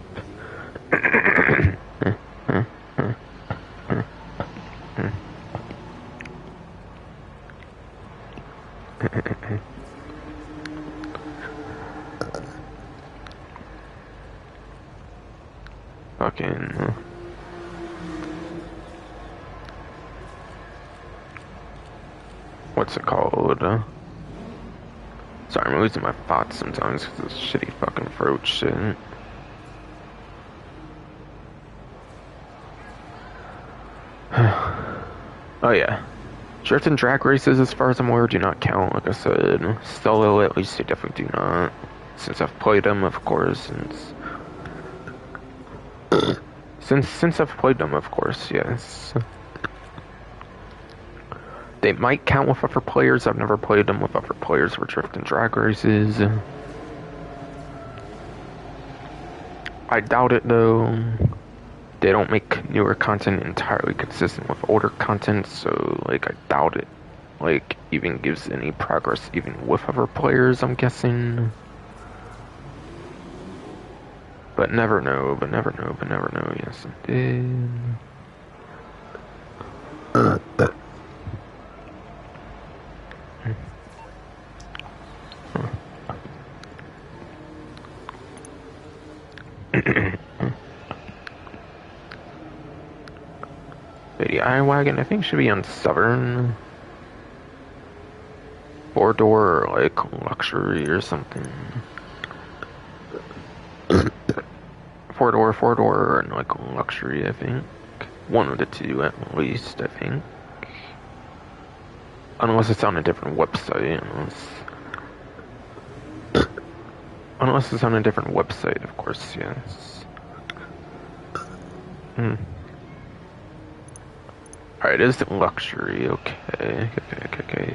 Fucking what's it called? Sorry, I'm losing my thoughts sometimes because of this shitty fucking throat shit. Oh yeah. Drift and drag races, as far as I'm aware, do not count, like I said. Solo, at least, they definitely do not. Since I've played them, of course, since I've played them, of course, yes. They might count with other players. I've never played them with other players for drift and drag races. I doubt it, though. They don't make newer content entirely consistent with older content, so, like, I doubt it, like, even gives any progress even with other players, I'm guessing. But never know, yes it did. The iWagon, I think, should be on Southern. 4-door, or like luxury or something. 4-door, and like luxury, I think. One of the two at least, I think. Unless it's on a different website, unless it's on a different website, of course, yes. Alright, it is luxury, okay,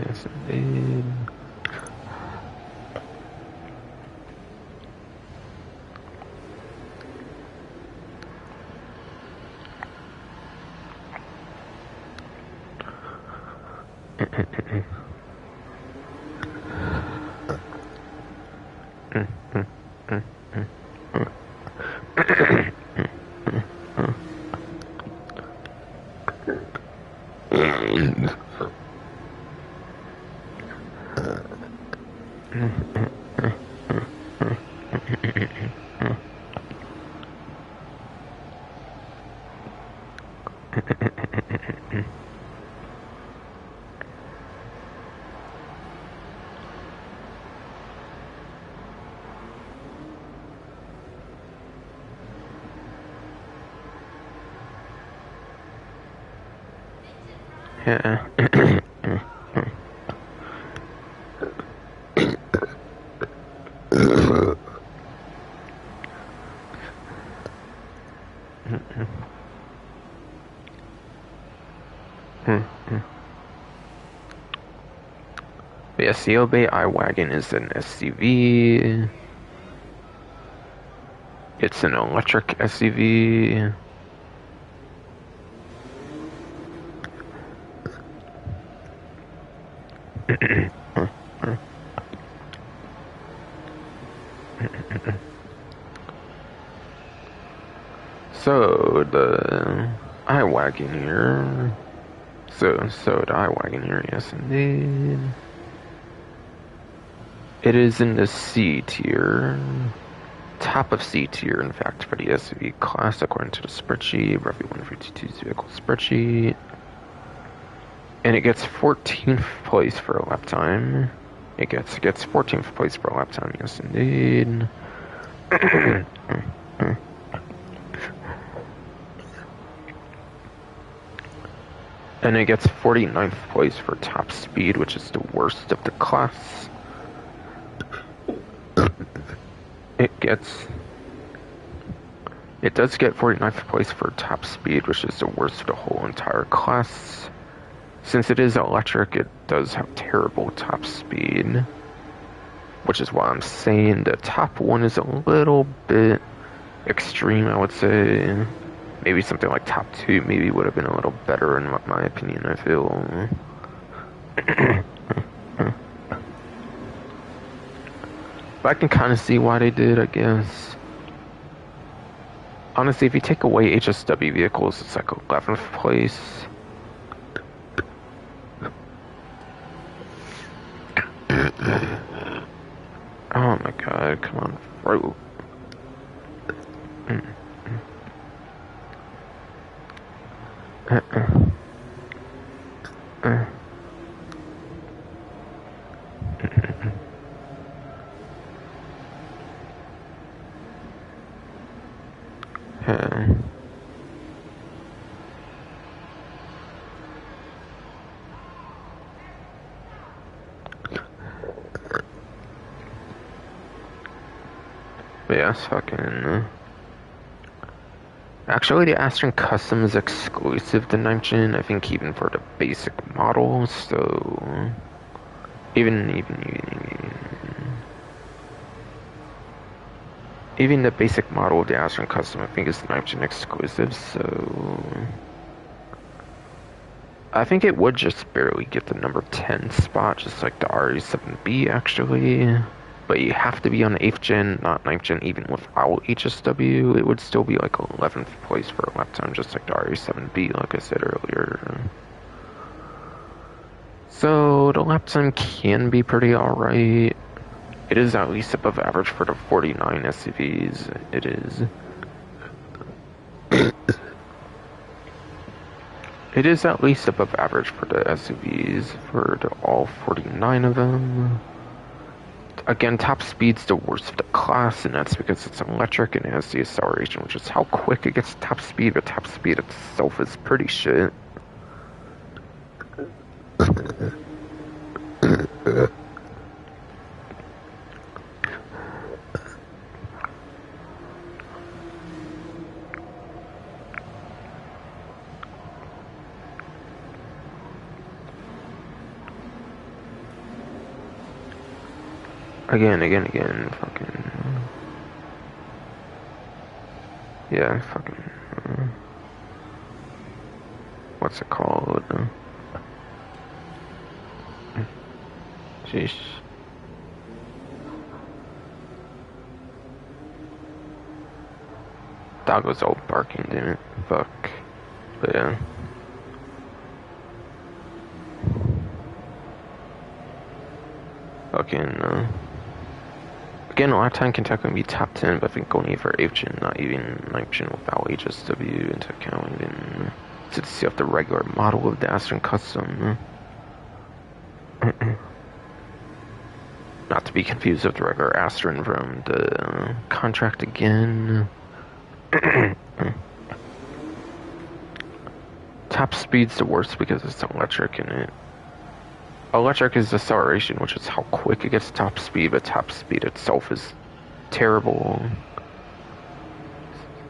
yes indeed. Yeah. Yeah, CO Bay iWagon is an SUV. It's an electric SUV. So the iWagon here. So the iWagon here, yes indeed. It is in the C tier. Top of C tier, in fact, for the SUV class, according to the spreadsheet, roughly 152's vehicle spreadsheet. And it gets 14th place for a lap time. It gets 14th place for a lap time, yes indeed. And it gets 49th place for top speed, which is the worst of the class. It does get 49th place for top speed, which is the worst of the whole entire class. Since it is electric, it does have terrible top speed, which is why I'm saying the top one is a little bit extreme, I would say. Maybe something like top 2 maybe would have been a little better in my opinion, I feel. But I can kind of see why they did, I guess. Honestly, if you take away HSW vehicles, it's like 11th place. Oh my god, come on, bro. But yeah, it's fucking. Actually, the Aston Custom is exclusive to 9th Gen, I think even for the basic model, so. Even the basic model of the Aston Custom, I think, is 9th Gen exclusive, so. I think it would just barely get the number 10 spot, just like the RE7B, actually. But you have to be on 8th Gen, not 9th Gen, even without HSW. It would still be like 11th place for a lap time, just like the RE7B, like I said earlier. So the lap time can be pretty alright. It is at least above average for the 49 SUVs. It is. It is at least above average for the SUVs, for all 49 of them. Again, top speed's the worst of the class, and that's because it's electric and it has the acceleration, which is how quick it gets top speed, but top speed itself is pretty shit. Again, fucking. Yeah, fucking. What's it called? Sheesh. Dog was all barking, damn it. Fuck. But yeah. Fucking, again, a lot of time Kentucky can be top 10, but I think only for H not even 9% without HSW into account, even to see off the regular model of the Aston Custom. Not to be confused with the regular Astron from the contract again. Top speed's the worst because it's electric in it. Electric is acceleration, which is how quick it gets top speed, but top speed itself is terrible.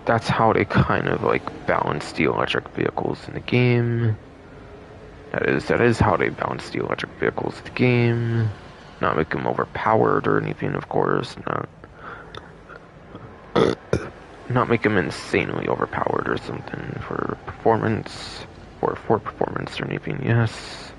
That's how they kind of like balance the electric vehicles in the game. That is how they balance the electric vehicles in the game. Not make them overpowered or anything, of course. Not make them insanely overpowered or something for performance or for performance or anything. Yes.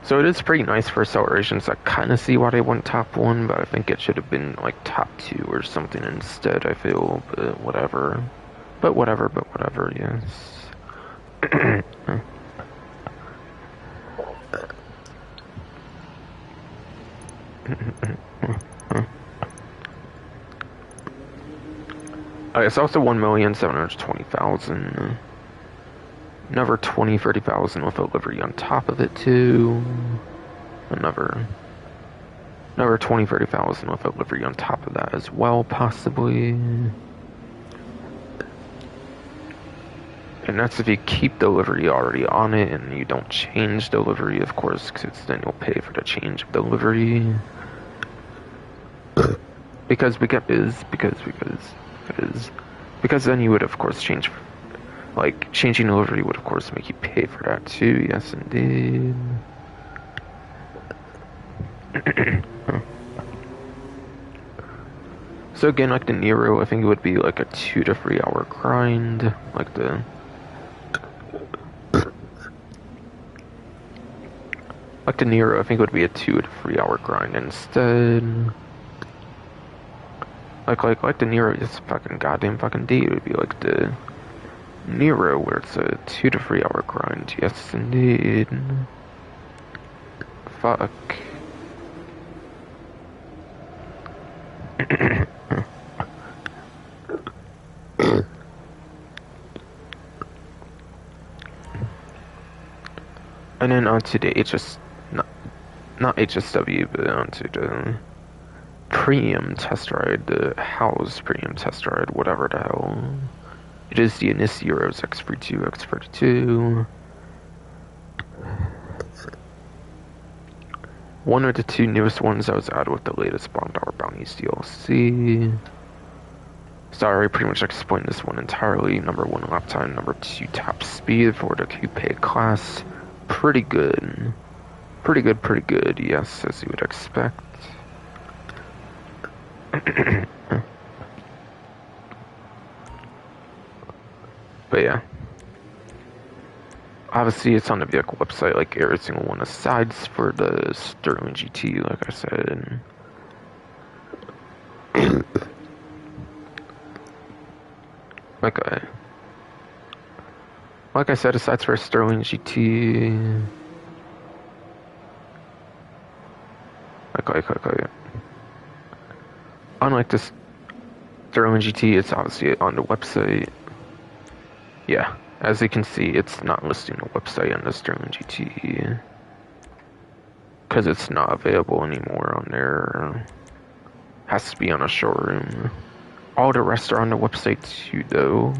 So it is pretty nice for accelerations. I kind of see why they went top 1, but I think it should have been like top 2 or something instead, I feel. But whatever. But whatever, yes. It's also 1,720,000. Another 30,000 with a livery on top of it too. Another 30,000 with a livery on top of that as well, possibly. And that's if you keep the livery already on it and you don't change the livery, of course, because then you'll pay for the change of the livery. Because then you would, of course, change. Like, changing the livery would, of course, make you pay for that too. Yes, indeed. So again, like the Nero, I think it would be like a 2 to 3 hour grind. Like the Nero, I think it would be a 2 to 3 hour grind instead. Like the Nero is fucking goddamn fucking D. It would be like the Nero, where it's a 2 to 3 hour grind. Yes, indeed. Fuck. And then onto the not HSW, but onto the premium test ride, the house premium test ride, whatever the hell. It is the Iniciuros X32, X32. One of the 2 newest ones that was added with the latest Bounties DLC. Sorry, pretty much explained this one entirely. Number 1 lap time, number 2 top speed for the coupe class. Pretty good. Pretty good, yes, as you would expect. But yeah. Obviously, it's on the vehicle website, like every single one aside for the Sterling GT, like I said. Like I said, aside for Sterling GT. Unlike this Sterling GT, it's obviously on the website. Yeah, as you can see, it's not listing the website on the Sterling GT. Because it's not available anymore on there. Has to be on a showroom. All the rest are on the website too, though.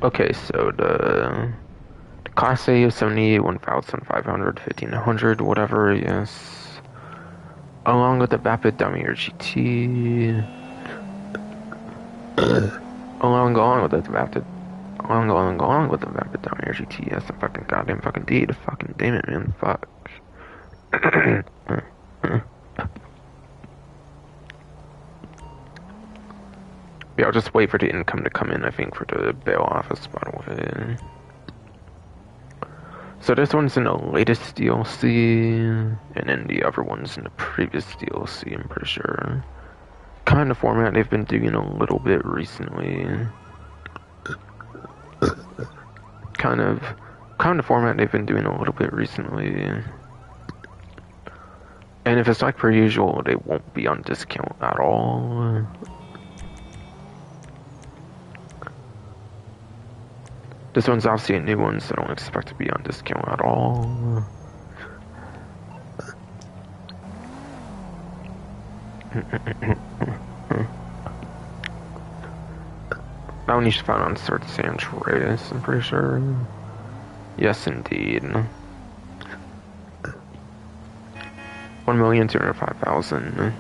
Okay, so the Class A is 70, 1,500, 1,500, whatever, yes. Along with the Vapid Dummy or GT. Along with the Vapid. Along with the Vapid Dummy or GT, yes, the fucking goddamn fucking D. The fucking damn it, man, fuck. Yeah, I'll just wait for the income to come in, I think, for the bail office spot with it. So this one's in the latest DLC, and then the other one's in the previous DLC, I'm pretty sure. Kind of format they've been doing a little bit recently. Kind of format they've been doing a little bit recently. And if it's like per usual, they won't be on discount at all. This one's obviously a new one, so I don't expect to be on discount at all. That one you should find on Search San Andreas, I'm pretty sure. Yes, indeed. 1,205,000.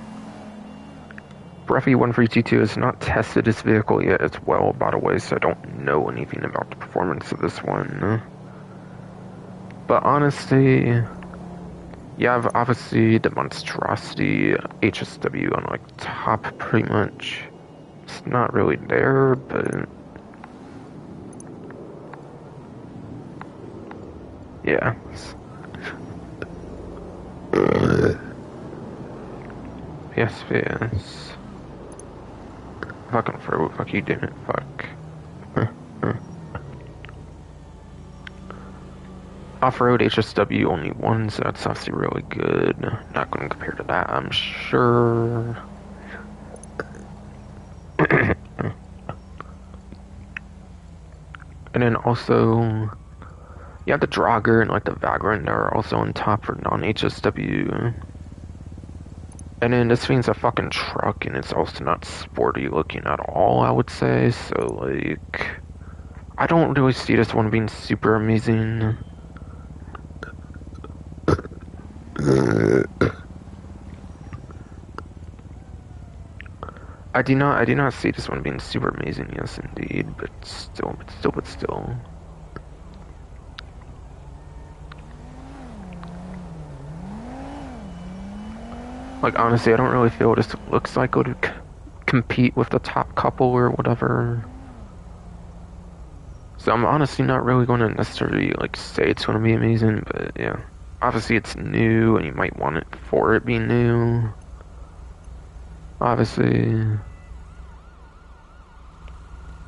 Breathy 1322 has not tested this vehicle yet as well, by the way, so I don't know anything about the performance of this one. But honestly, you have obviously the monstrosity HSW on like top pretty much. It's not really there, but yeah. Yes. Fucking for fuck you, damn it, fuck. Off-road HSW only one, so that's obviously really good. Not gonna compare to that, I'm sure. And then also, you have the Draugr and like the Vagrant that are also on top for non-HSW. And then this thing's a fucking truck, and it's also not sporty looking at all, I would say. So, like, I don't really see this one being super amazing. I do not see this one being super amazing, yes indeed, but still. Like, honestly, I don't really feel this looks like it would compete with the top couple or whatever. So I'm honestly not really going to necessarily, like, say it's going to be amazing, but yeah. Obviously it's new, and you might want it for it being new. Obviously.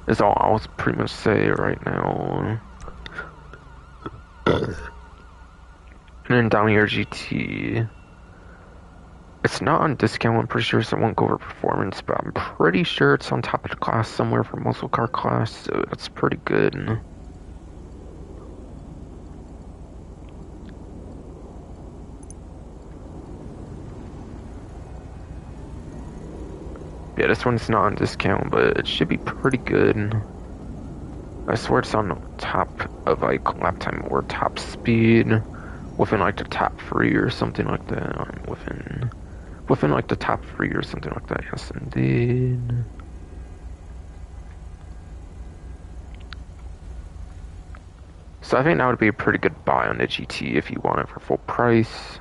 That's all I'll pretty much say right now. And then down here, GT. It's not on discount, I'm pretty sure, so it won't go over performance, but I'm pretty sure it's on top of the class somewhere for muscle car class, so that's pretty good. Yeah, this one's not on discount, but it should be pretty good. I swear it's on top of like lap time or top speed, within like the top 3 or something like that. Within like the top 3 or something like that. Yes, indeed. So I think that would be a pretty good buy on the GT if you want it for full price.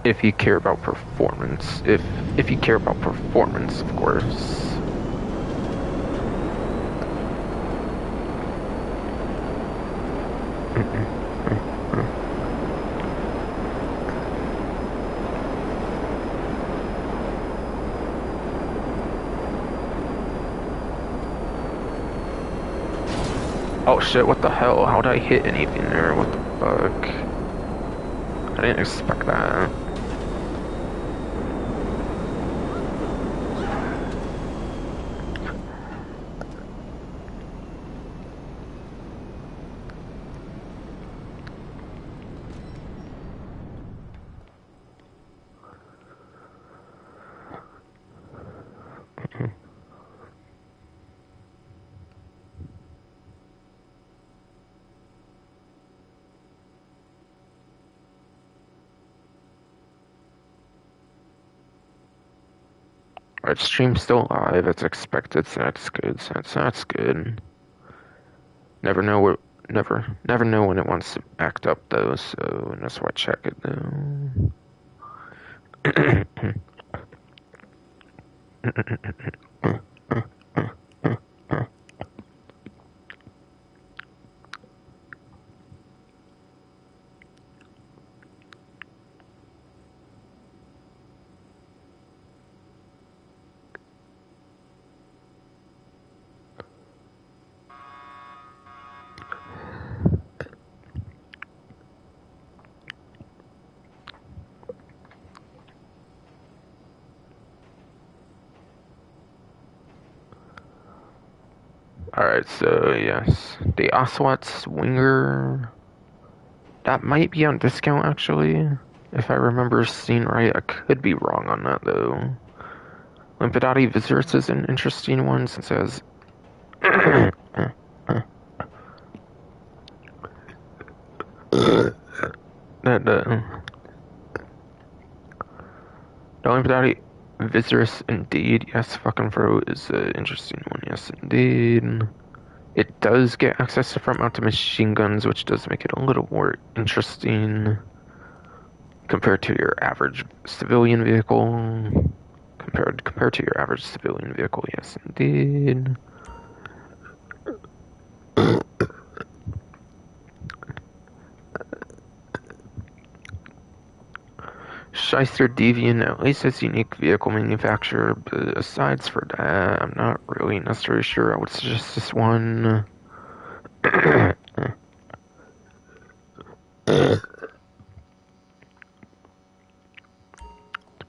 If you care about performance. If you care about performance, of course. Oh shit, what the hell? How'd I hit anything there? What the fuck? I didn't expect that. Alright, stream's still live. It's expected, so that's good. So that's good. Never know what. Never know when it wants to act up though. So that's why I check it though. Alright, so yes. The Ocelot Swinger. That might be on discount actually. If I remember seeing right, I could be wrong on that though. Limpidati Viscerus is an interesting one since it has the Limpidati Viscerus indeed, yes, fucking bro is an interesting one, yes indeed. It does get access to front mounted machine guns, which does make it a little more interesting compared to your average civilian vehicle. Compared to your average civilian vehicle, yes indeed. Shyster Deviant at least has unique vehicle manufacturer, but aside for that, I'm not really necessarily sure. I would suggest this one. Tabachi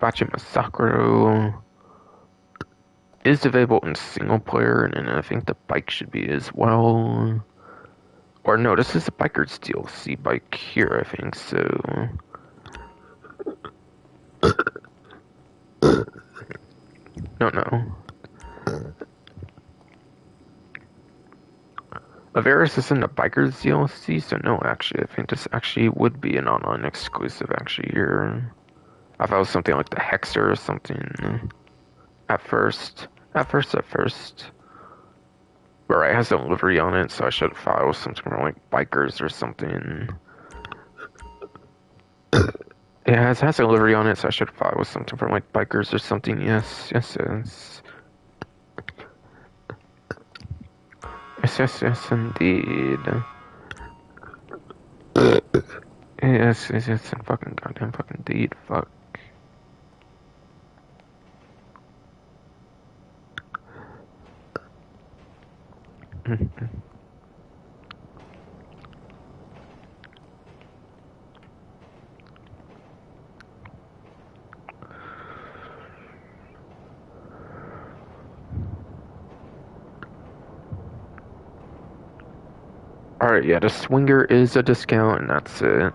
Masakuro is available in single player, and I think the bike should be as well. Or no, this is a biker's DLC bike here, I think so. No. Avaris isn't a biker's DLC, so no, actually, I think this actually would be an online exclusive, actually, here. I thought it was something like the Hexer or something. At first. But it has a livery on it, so I should follow something more like bikers or something. It has a livery on it, so I should follow something from like bikers or something. Yes. Yes, indeed. Yes, fucking goddamn fucking indeed. Fuck. Alright, yeah, the Swinger is a discount, and that's it.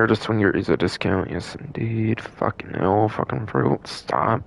The Swinger is a discount, yes indeed. Fucking hell, fucking fruit, stop.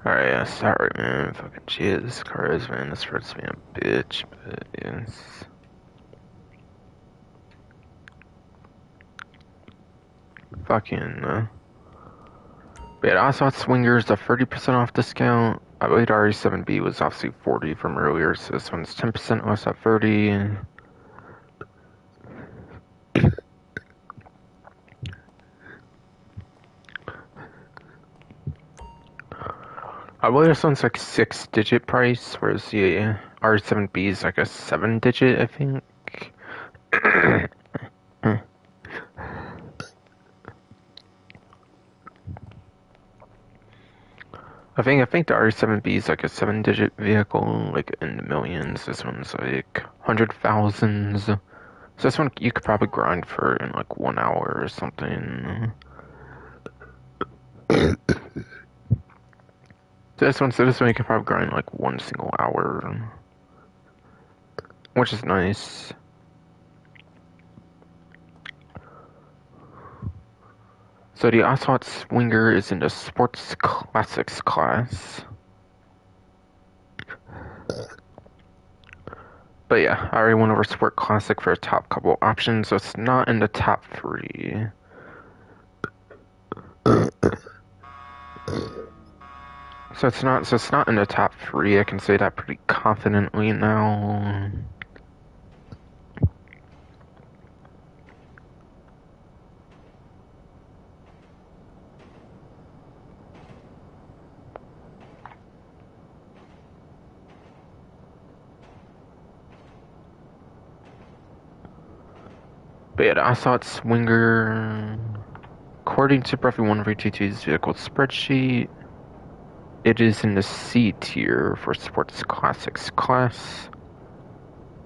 Alright, yeah, sorry, man. Fucking Jesus Christ, man. This hurts me a bitch, but yes. Fucking, but yeah, I saw Swingers a 30% off discount. I believe RE7B was obviously 40 from earlier, so this one's 10% less at 30. I believe this one's like 6-digit price, whereas the R7B is like a 7-digit, I think. I think the R7B is like a 7-digit vehicle, like in the millions. This one's like 100,000s. So this one you could probably grind for in like 1 hour or something. So this one you could probably grind like 1 single hour, which is nice. So the Asphalt Swinger is in the Sports Classics class. But yeah, I already went over Sport Classic for a top couple options, so it's not in the top 3. So it's not in the top 3. I can say that pretty confidently now. But yeah, the Assault Swinger, according to Breath 1v22's vehicle spreadsheet, it is in the C tier for Sports Classics class.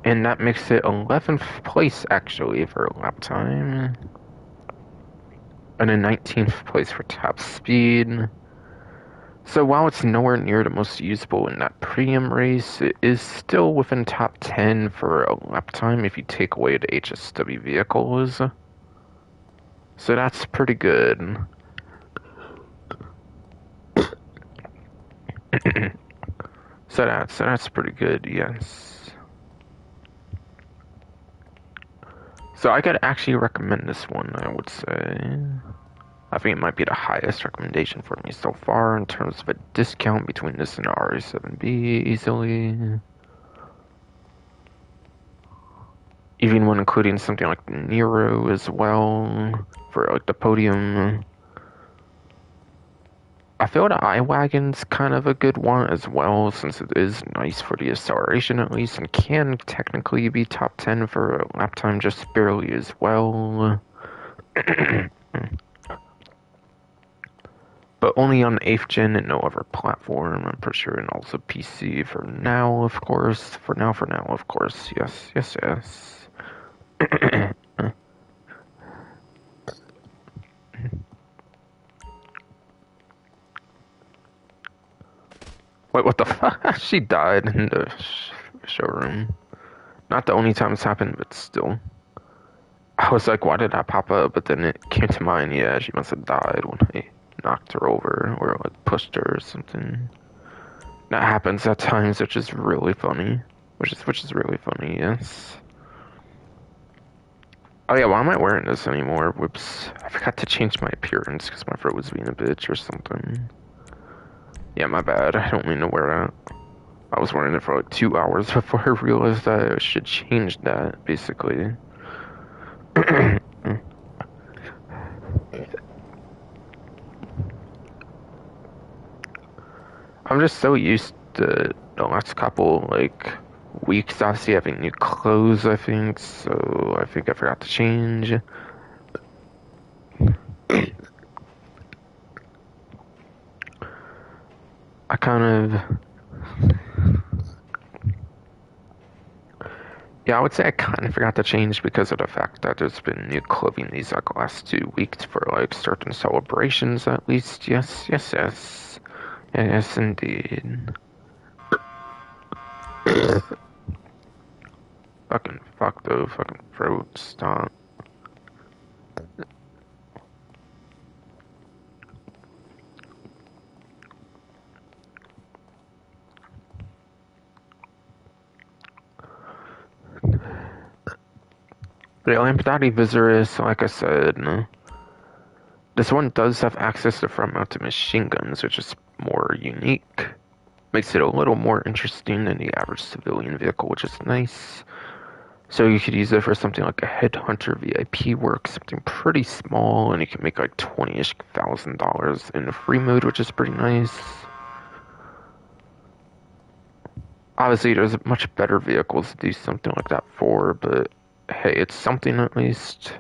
And that makes it 11th place, actually, for lap time. And in 19th place for top speed. So while it's nowhere near the most usable in that premium race, it is still within top 10 for a lap time if you take away the HSW vehicles. So that's pretty good. So that's pretty good, yes. So I could actually recommend this one, I would say. I think it might be the highest recommendation for me so far in terms of a discount between this and the RE7B easily. Even when including something like the Nero as well for like the podium. I feel the iWagon's kind of a good one as well, since it is nice for the acceleration at least, and can technically be top 10 for a lap time just barely as well. But only on the 8th gen and no other platform, I'm pretty sure, and also PC for now, of course. For now, of course. Yes. Wait, what the fuck? She died in the showroom. Not the only time it's happened, but still. I was like, why did that pop up? But then it came to mind, yeah, she must have died when I knocked her over or like pushed her or something. That happens at times, which is really funny. Which is really funny, yes. Oh yeah, why am I wearing this anymore? Whoops. I forgot to change my appearance because my throat was being a bitch or something. Yeah, my bad. I don't mean to wear that. I was wearing it for like 2 hours before I realized that I should change that, basically. I'm just so used to the last couple, like, weeks, obviously, having new clothes, I think, so I think I forgot to change. I kind of, yeah, I would say I kind of forgot to change because of the fact that there's been new clothing these like last 2 weeks for like certain celebrations at least. Yes, yes, yes. Yes, indeed. Fucking fuck though, fucking throat, stop. The Lampdati Visiris, like I said, this one does have access to front-mounted machine guns, which is more unique. Makes it a little more interesting than the average civilian vehicle, which is nice. So you could use it for something like a Headhunter VIP work, something pretty small, and you can make like $20-ish thousand in the free mode, which is pretty nice. Obviously, there's much better vehicles to do something like that for, but hey, it's something at least.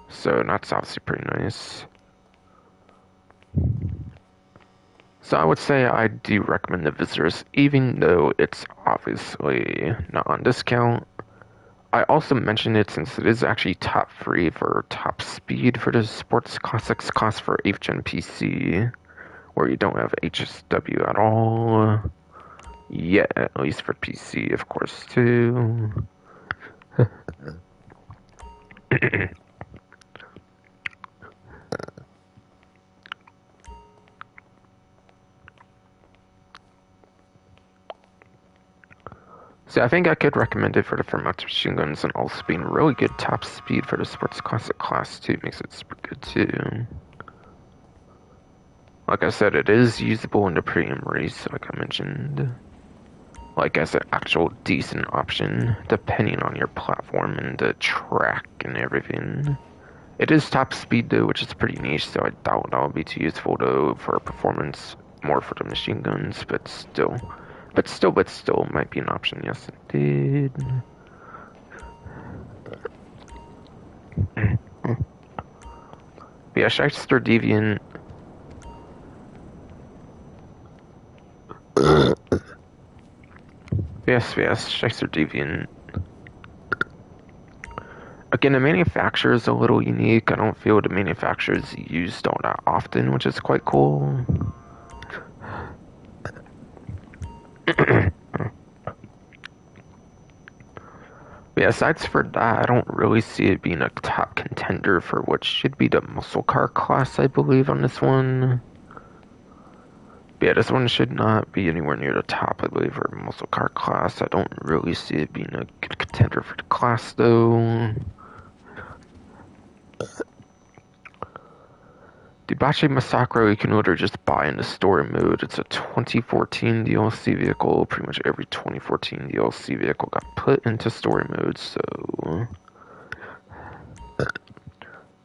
So that's obviously pretty nice. So I would say I do recommend the Visitors, even though it's obviously not on discount. I also mentioned it since it is actually top free for top speed for the Sports Classics class for 8th Gen PC, where you don't have HSW at all. Yeah, at least for PC, of course, too. So I think I could recommend it for the front machine guns and also being really good top speed for the Sports Classic class too. Makes it super good too. Like I said, it is usable in the premium race, like I mentioned. Like as an actual decent option, depending on your platform and the track and everything. It is top speed though, which is pretty niche, so I doubt that will be too useful though for performance, more for the machine guns, but still. But still might be an option, yes indeed. But yeah, Shyster Deviant. Yes, Shyster Deviant. Again, the manufacturer is a little unique. I don't feel the manufacturer is used all that often, which is quite cool. But yeah, aside for that, I don't really see it being a top contender for what should be the muscle car class, I believe, on this one. But yeah, this one should not be anywhere near the top, I believe, for muscle car class. I don't really see it being a good contender for the class, though. Debachi Masakro you can order just buy in the story mode. It's a 2014 DLC vehicle. Pretty much every 2014 DLC vehicle got put into story mode, so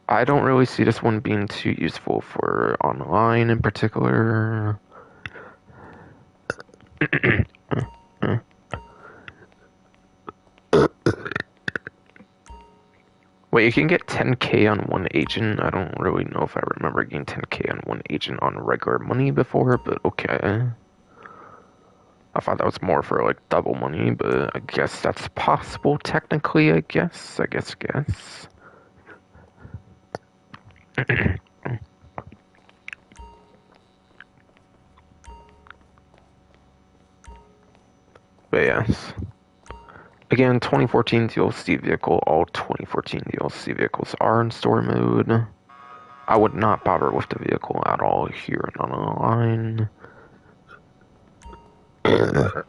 I don't really see this one being too useful for online in particular. Wait, you can get 10k on one agent. I don't really know if I remember getting 10k on one agent on regular money before, but okay. I thought that was more for like double money, but I guess that's possible technically, I guess. But yes. Again, 2014 DLC vehicle. All 2014 DLC vehicles are in story mode. I would not bother with the vehicle at all here and online. I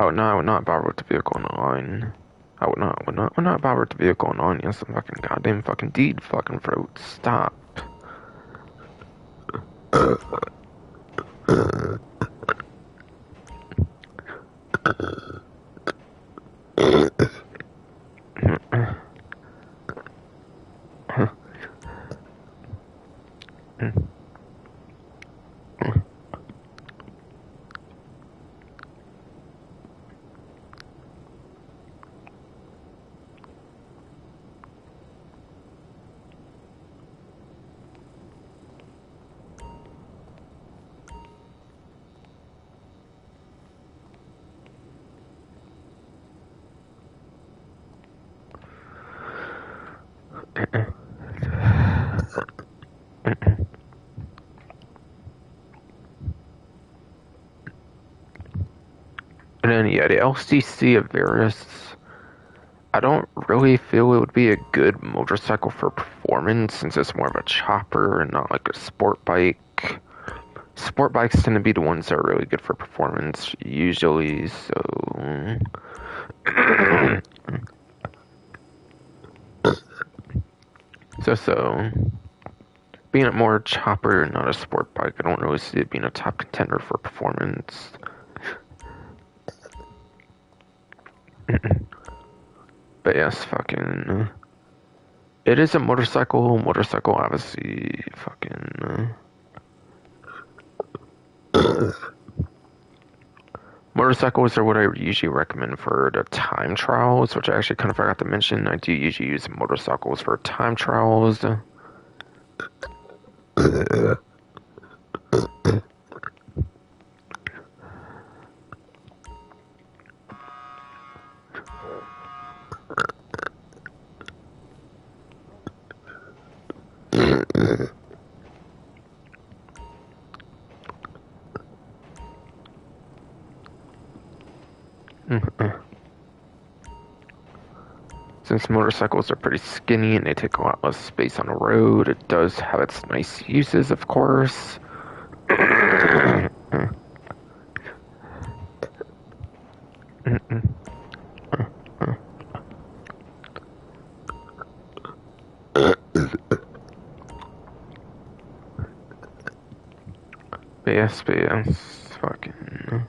would not bother with the vehicle online. I would not bother with the vehicle online. Yes, I'm fucking goddamn fucking deed fucking throat. Stop. And then, yeah, the LCC of Varus, I don't really feel it would be a good motorcycle for performance since it's more of a chopper and not like a sport bike. Sport bikes tend to be the ones that are really good for performance, usually, so... so, being a more chopper, not a sport bike, I don't really see it being a top contender for performance. But yes, fucking... It is a motorcycle. Motorcycle, obviously, fucking... Motorcycles are what I usually recommend for the time trials, which I actually kind of forgot to mention. I do usually use motorcycles for time trials. Since motorcycles are pretty skinny and they take a lot less space on the road, it does have its nice uses, of course. But yes, fucking...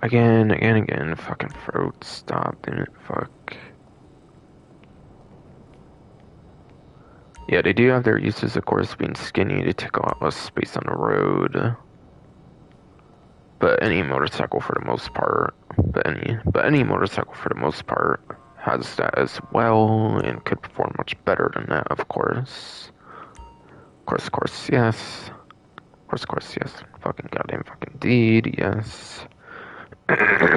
Again, fucking throat stopped in it, fuck. Yeah, they do have their uses, of course, being skinny, they take a lot less space on the road. But any motorcycle for the most part, but any motorcycle for the most part has that as well and could perform much better than that, of course. Of course, yes. Of course, yes. Fucking goddamn fucking deed, yes. So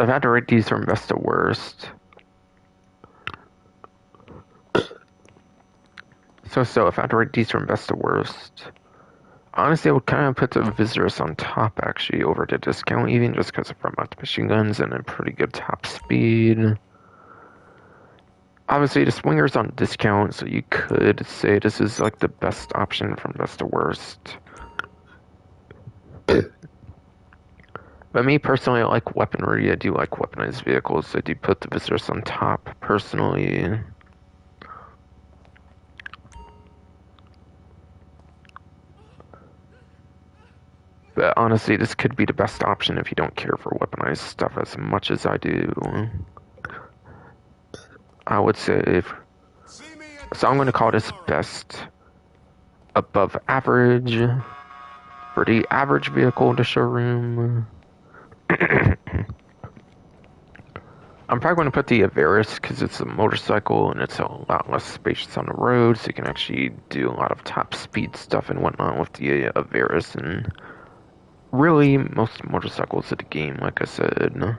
I've had to rate these from best to worst. So if I had to rate these from best to worst, honestly, I would kind of put the Viscerus on top, actually, over the discount, even just because of front mount machine guns and a pretty good top speed. Obviously, the Swinger's on discount, so you could say this is like the best option from best to worst. But me personally, I like weaponry. I do like weaponized vehicles. So I do put the Viscerus on top, personally. But honestly, this could be the best option if you don't care for weaponized stuff as much as I do. I would say so I'm going to call this best above average for the average vehicle in the showroom. I'm probably going to put the Averus because it's a motorcycle and it's a lot less spacious on the road, so you can actually do a lot of top speed stuff and whatnot with the Averus and really most motorcycles of the game, like I said.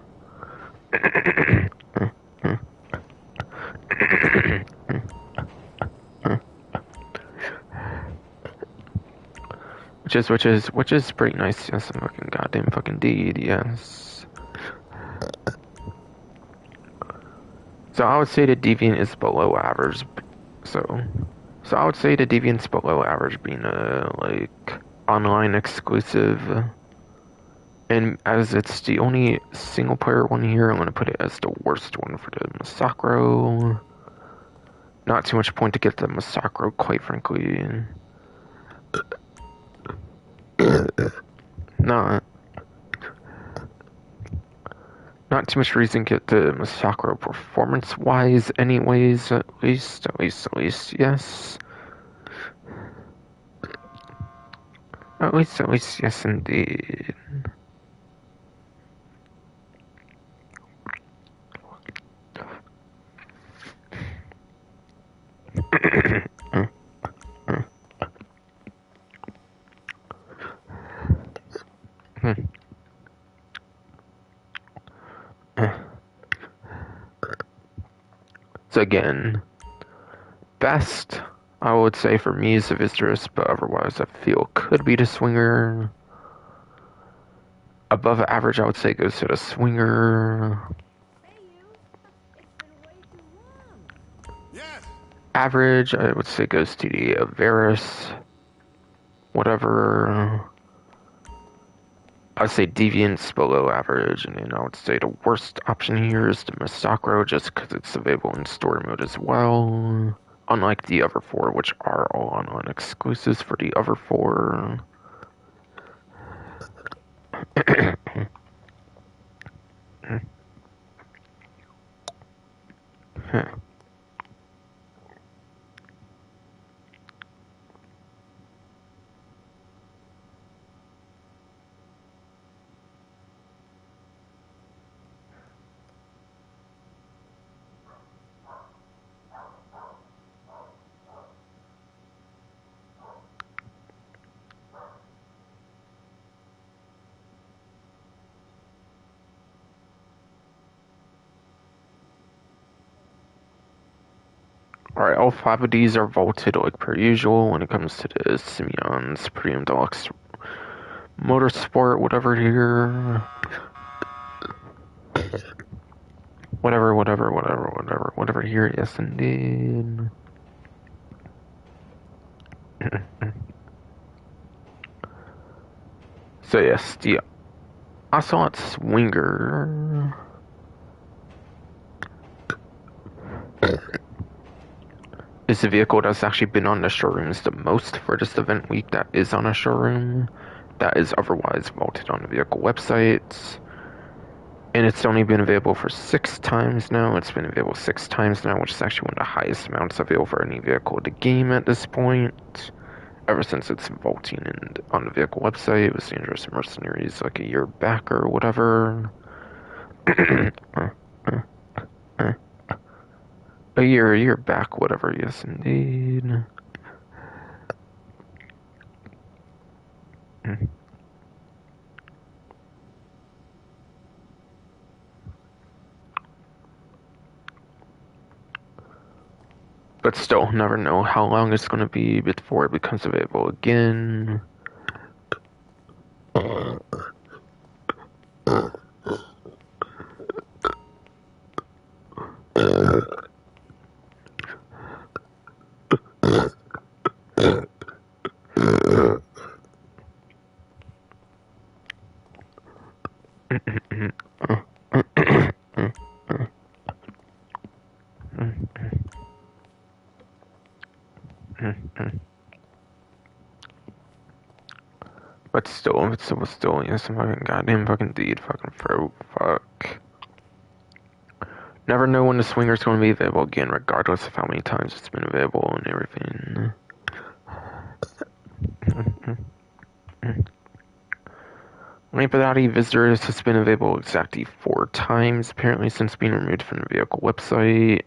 Which is pretty nice. Yes, I'm fucking goddamn fucking deed. Yes. So I would say the Deviant is below average. So I would say the Deviant's below average, being a like online exclusive. And as it's the only single player one here, I'm gonna put it as the worst one for the Massacro. Not too much point to get the Massacro, quite frankly. Not too much reason to get the Massacro performance-wise anyways, at least, yes. At least, yes, indeed. So again, best I would say for me is the Visitorist, but otherwise I feel could be the Swinger. Above average, I would say goes to the Swinger. Hey, you. It's been way too long. Yes. Average, I would say goes to the Varus. Whatever. I'd say Deviant's below average, and then I would say the worst option here is the Masacro, just because it's available in story mode as well. Unlike the other four, which are all online exclusives for the other four. Alright, all five of these are vaulted like per usual when it comes to the Simeon's Premium Deluxe Motorsport, whatever here. Whatever here, yes indeed. So yes, the Ocelot Swinger is the vehicle that's actually been on the showrooms the most for this event week that is on a showroom, that is otherwise vaulted on the vehicle websites. And it's only been available for 6 times now. It's been available 6 times now, which is actually one of the highest amounts available for any vehicle in the game at this point. Ever since it's vaulting on the vehicle website, it was Dangerous Mercenaries like a year back or whatever. A year back, whatever, yes indeed. But still, never know how long it's going to be before it becomes available again. But still, yes, I'm fucking goddamn fucking deed, fucking throat, fuck. Never know when the Swinger's going to be available again, regardless of how many times it's been available and everything. Lampadati Visitors has been available exactly 4 times, apparently, since being removed from the vehicle website.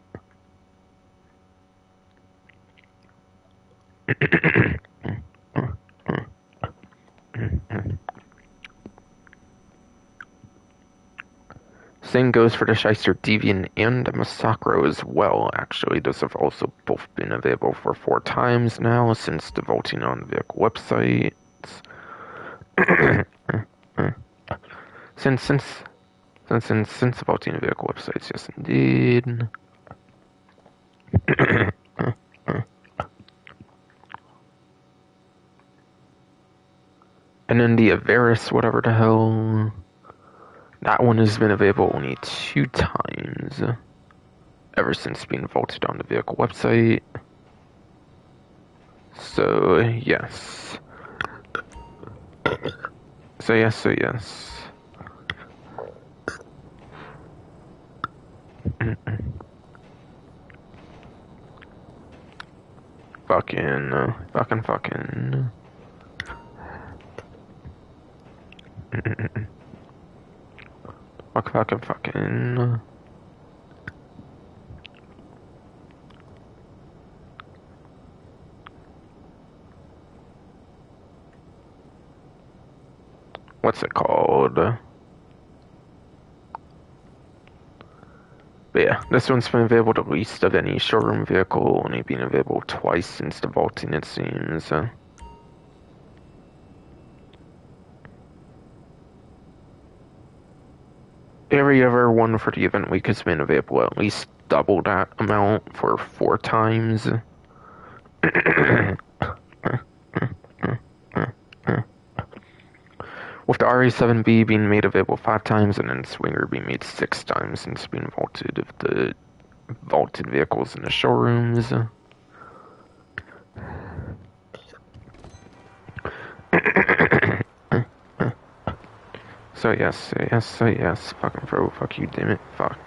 Same goes for the Shyster Deviant and the Masacro as well, actually. Those have also both been available for 4 times now since the vaulting on the vehicle website. Since the vaulting on the vehicle websites, yes indeed. And then the Avaris, whatever the hell. That one has been available only 2 times ever since being vaulted on the vehicle website. So, yes. So, yes. Fucking. Fucking. What's it called? But But yeah, this one's been available the least of any showroom vehicle, only being available twice since the vaulting, it seems. Every other one for the event week has been available at least double that amount for 4 times. With the RA7B being made available 5 times and then Swinger being made 6 times since being vaulted of the vaulted vehicles in the showrooms. So yes, fucking bro, fuck you, damn it, fuck.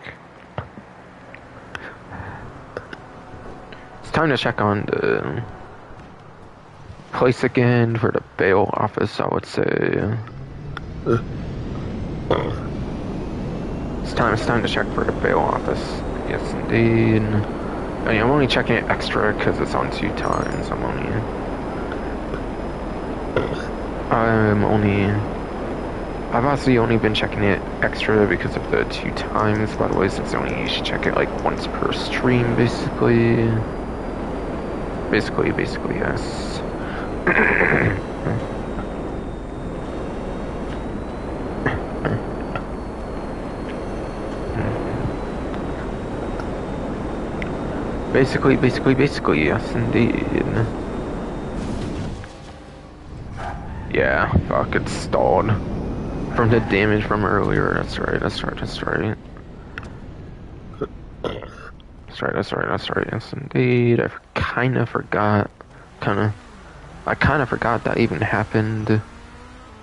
It's time to check on the place again for the bail office, I would say. It's time to check for the bail office. Yes, indeed. I mean, I'm only checking it extra because it's on 2 times. I've actually only been checking it extra because of the 2 times, by the way, since you should check it like once per stream, basically. Basically, yes. Basically, yes, indeed. Yeah, fuck, it's stalled. From the damage from earlier, that's right. Yes, indeed. I kinda forgot that even happened.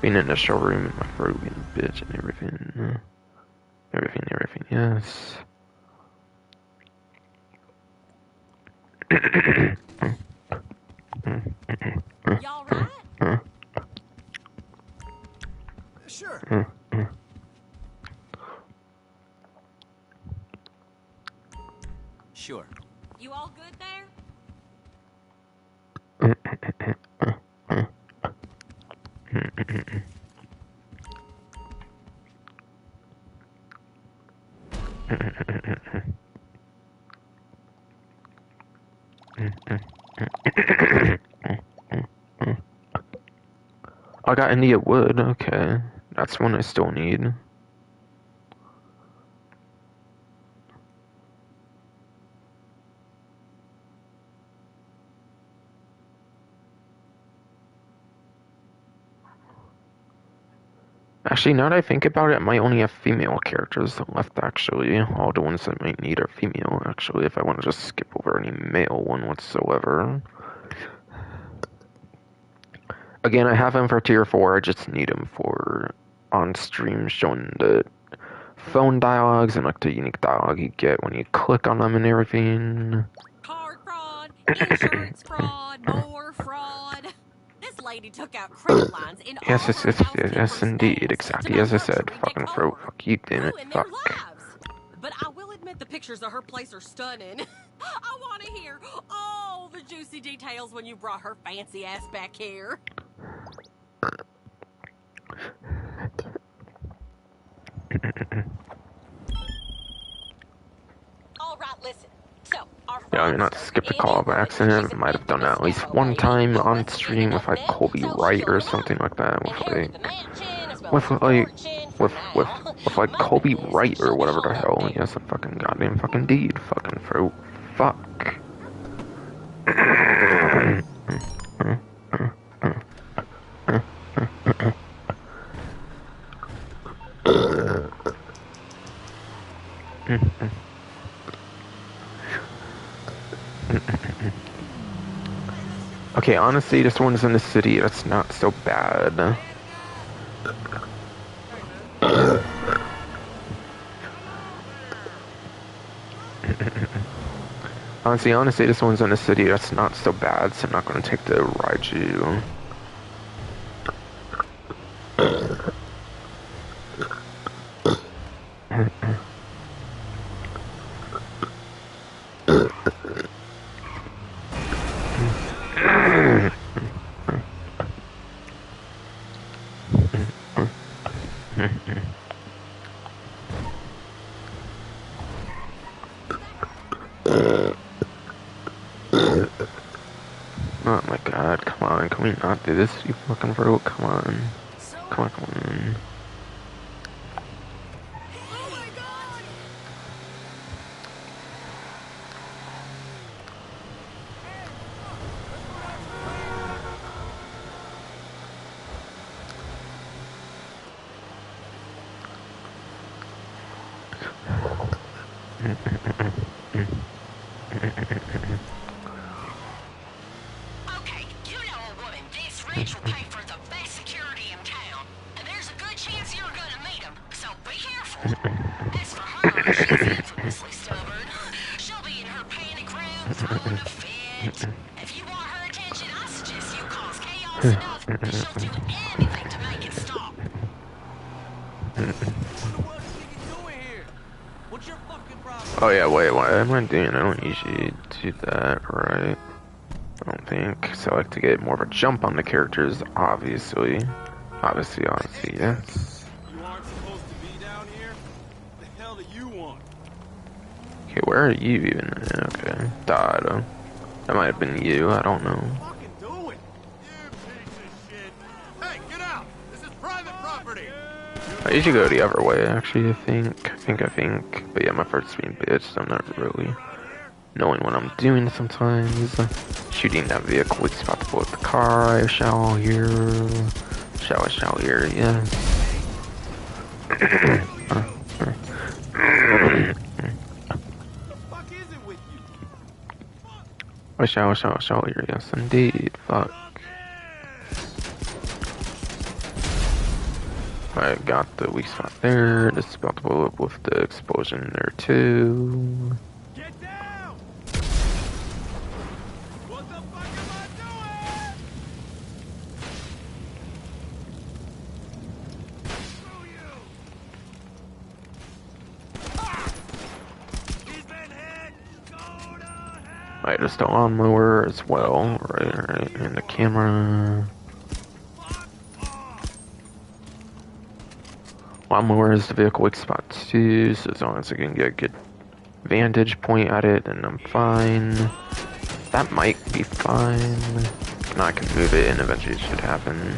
Being in the showroom and my throat being a bitch and everything. Everything, yes. Y'all right? Sure. Sure. You all good there? I got India wood, okay. That's one I still need. Actually, now that I think about it, I might only have female characters left, actually. All the ones I might need are female, actually, if I want to just skip over any male one whatsoever. Again, I have him for tier 4, I just need him for on-stream showing the phone dialogues and like the unique dialogue you get when you click on them and everything. Card fraud, insurance fraud, more fraud. This lady took out credit lines in all her housekeeper's Indeed, names exactly to as I divert said. terrific Fucking throat, horror, fuck you, damn it, ruin their fuck. lives. But I will admit the pictures of her place are stunning. I want to hear all the juicy details when you brought her fancy ass back here. All right, listen. So, our Yeah, I mean, not to skip the call by accident. Might have done that at least one time on stream with like Colby Wright or something like that. With like Colby Wright or whatever the hell. Yes, a fucking goddamn fucking deed. Fucking throat. Fuck. Okay, honestly, this one's in the city. That's not so bad. Honestly, this one's in the city. That's not so bad, so I'm not going to take the Raiju. me not do this, you fucking bro. Come on. Come on, come on. Oh my god! Okay, you know a woman this rich will pay for the best security in town. And there's a good chance you're gonna meet him, so be careful. As for her, she's infamously stubborn. She'll be in her panic room throwing a fit. If you want her attention, I suggest you cause chaos enough that she'll do anything to make it stop. What in the world do you think you're doing here? What's your fucking problem? Oh yeah, wait, what am I doing? I don't usually do that, right? I don't think. So I like to get more of a jump on the characters, obviously. Obviously, yes. You aren't supposed to be down here? What the hell do you want? Okay, where are you even? Okay, died. That might have been you, I don't know. Fucking do it! You piece of shit! Hey, get out! This is private property! I usually go the other way, actually, I think. But yeah, my first being bitched, I'm not really knowing what I'm doing sometimes. Shooting that vehicle is about to blow up the car, I shall hear. I shall hear, yes. What the fuck is it with you? I shall hear, yes indeed, fuck. I got the weak spot there, this is about to blow up with the explosion there too. Get down! What the fuck am I doing? Screw you! Ah! He's been hit! Go to hell! Right, just the lawnmower as well, right, and the camera. Fuck off! Lawnmower is the vehicle weak spot too, so as long as I can get a good vantage point at it, then I'm fine. That might be fine. And I can move it, and eventually it should happen.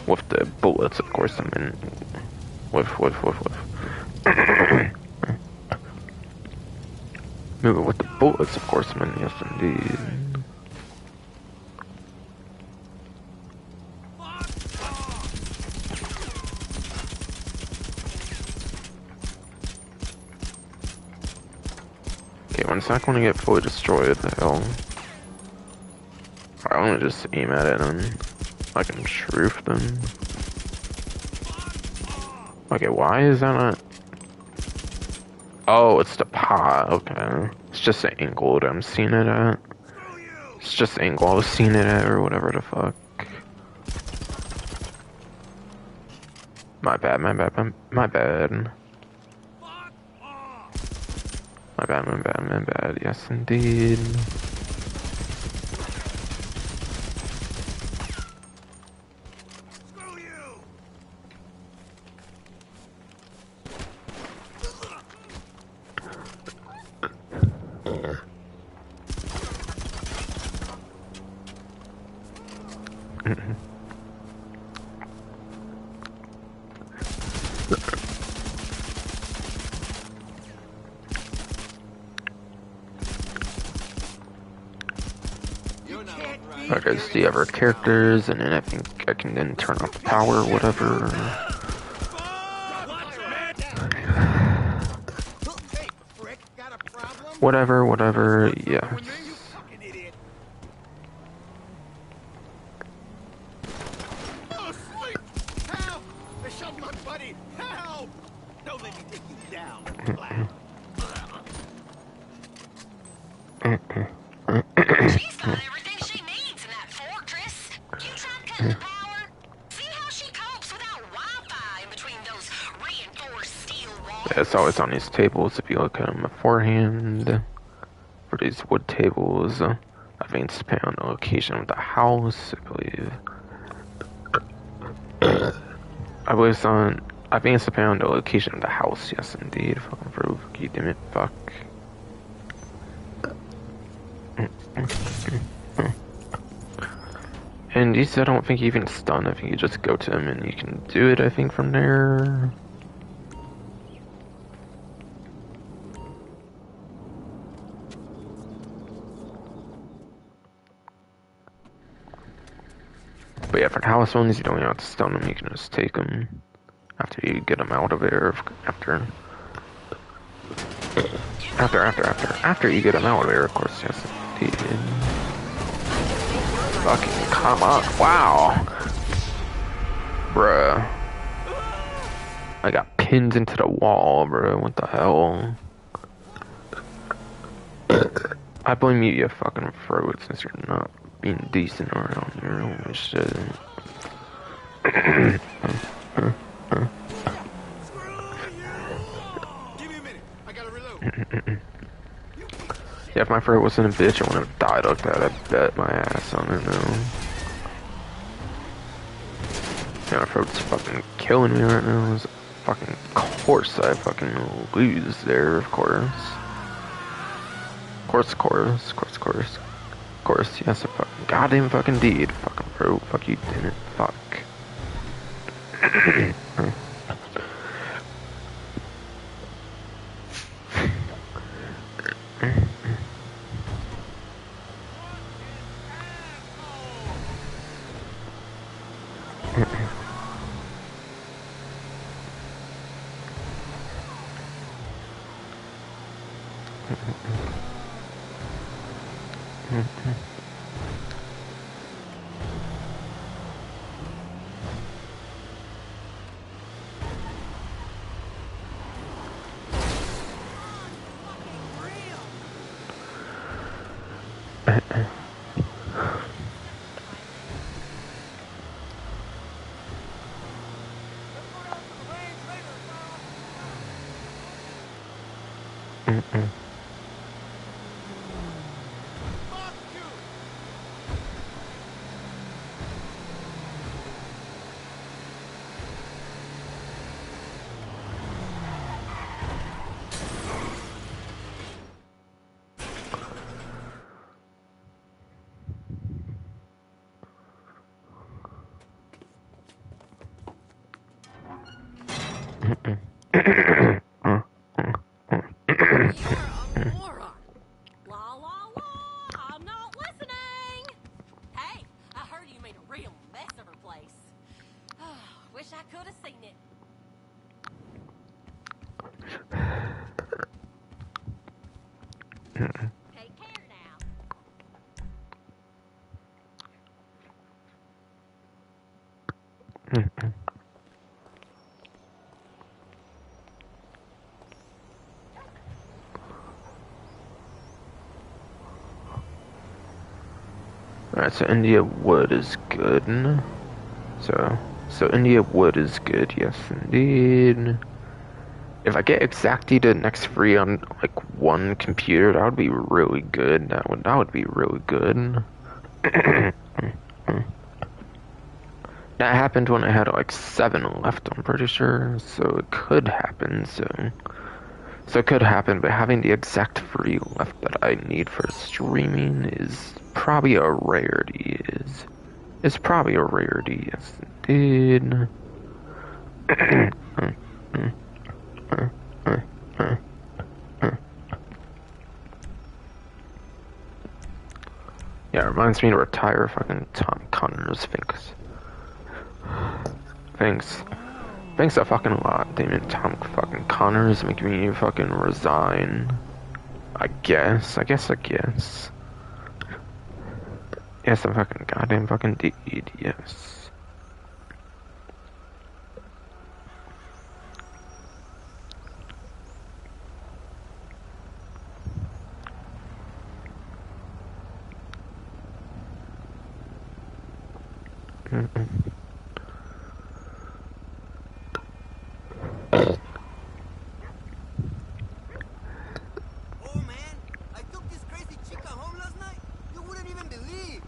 With the bullets, of course, I'm in. With. Move it with the bullets, of course, I'm in, yes indeed. Okay, when it's not going to get fully destroyed, the hell. I want to just aim at it and I can shoof them. Okay, why is that not? Oh, it's the pot. Okay, it's just the angle that I'm seeing it at. It's just the angle I was seeing it at, or whatever the fuck. My bad. My bad. Yes, indeed. Screw you! Okay, so the other characters, and then I think I can then turn off the power, whatever. Hey, frick, got a problem? Whatever, yeah. You fucking idiot. Oh, sleep! Help! They shot my buddy! Help! Don't let me take you down. She's got everything she needs in that fortress. You try cutting the power? See how she copes without Wi-Fi in between those reinforced steel walls? Yeah, it's always on these tables if you look at them beforehand. For these wood tables, advanced depending on the location of the house, I believe. I believe it's on advanced depending on the location of the house, yes indeed. Fucking proof. Damn it, fuck. And these, I don't think you even stun. I think you just go to him and you can do it, I think, from there. But yeah, for the house ones, you don't even have to stun them. You can just take them after you get them out of there. After you get them out of there, of course, yes. Fucking come on. Wow. Bruh. I got pinned into the wall, bruh. What the hell? I blame you, you fucking fraud, since you're not being decent around here. Holy shit. Give me a minute. I gotta reload. Yeah, if my friend wasn't a bitch, I wouldn't have died like that. I bet my ass on it now. Yeah, my friend's fucking killing me right now. It's fucking course I fucking lose there, of course. Of course, yes, a fucking goddamn fucking deed. Fucking bro, fuck you, didn't. Fuck. You're a moron. La la la, I'm not listening. Hey, I heard you made a real mess of her place. Wish I could have seen it. Take care now. Alright, so India wood is good. So India wood is good, yes indeed. If I get exactly next free on like one computer, that would be really good. That would be really good. That happened when I had like 7 left, I'm pretty sure. So it could happen, so it could happen, but having the exact free left that I need for streaming is probably a rarity. It's probably a rarity, yes indeed. Yeah, it reminds me to retire fucking Tom Connors, Thanks a fucking lot, Damon Tom fucking Connors making me fucking resign. I guess. Yes, a fucking goddamn fucking deed, yes. Oh man, I took this crazy chica home last night. You wouldn't even believe.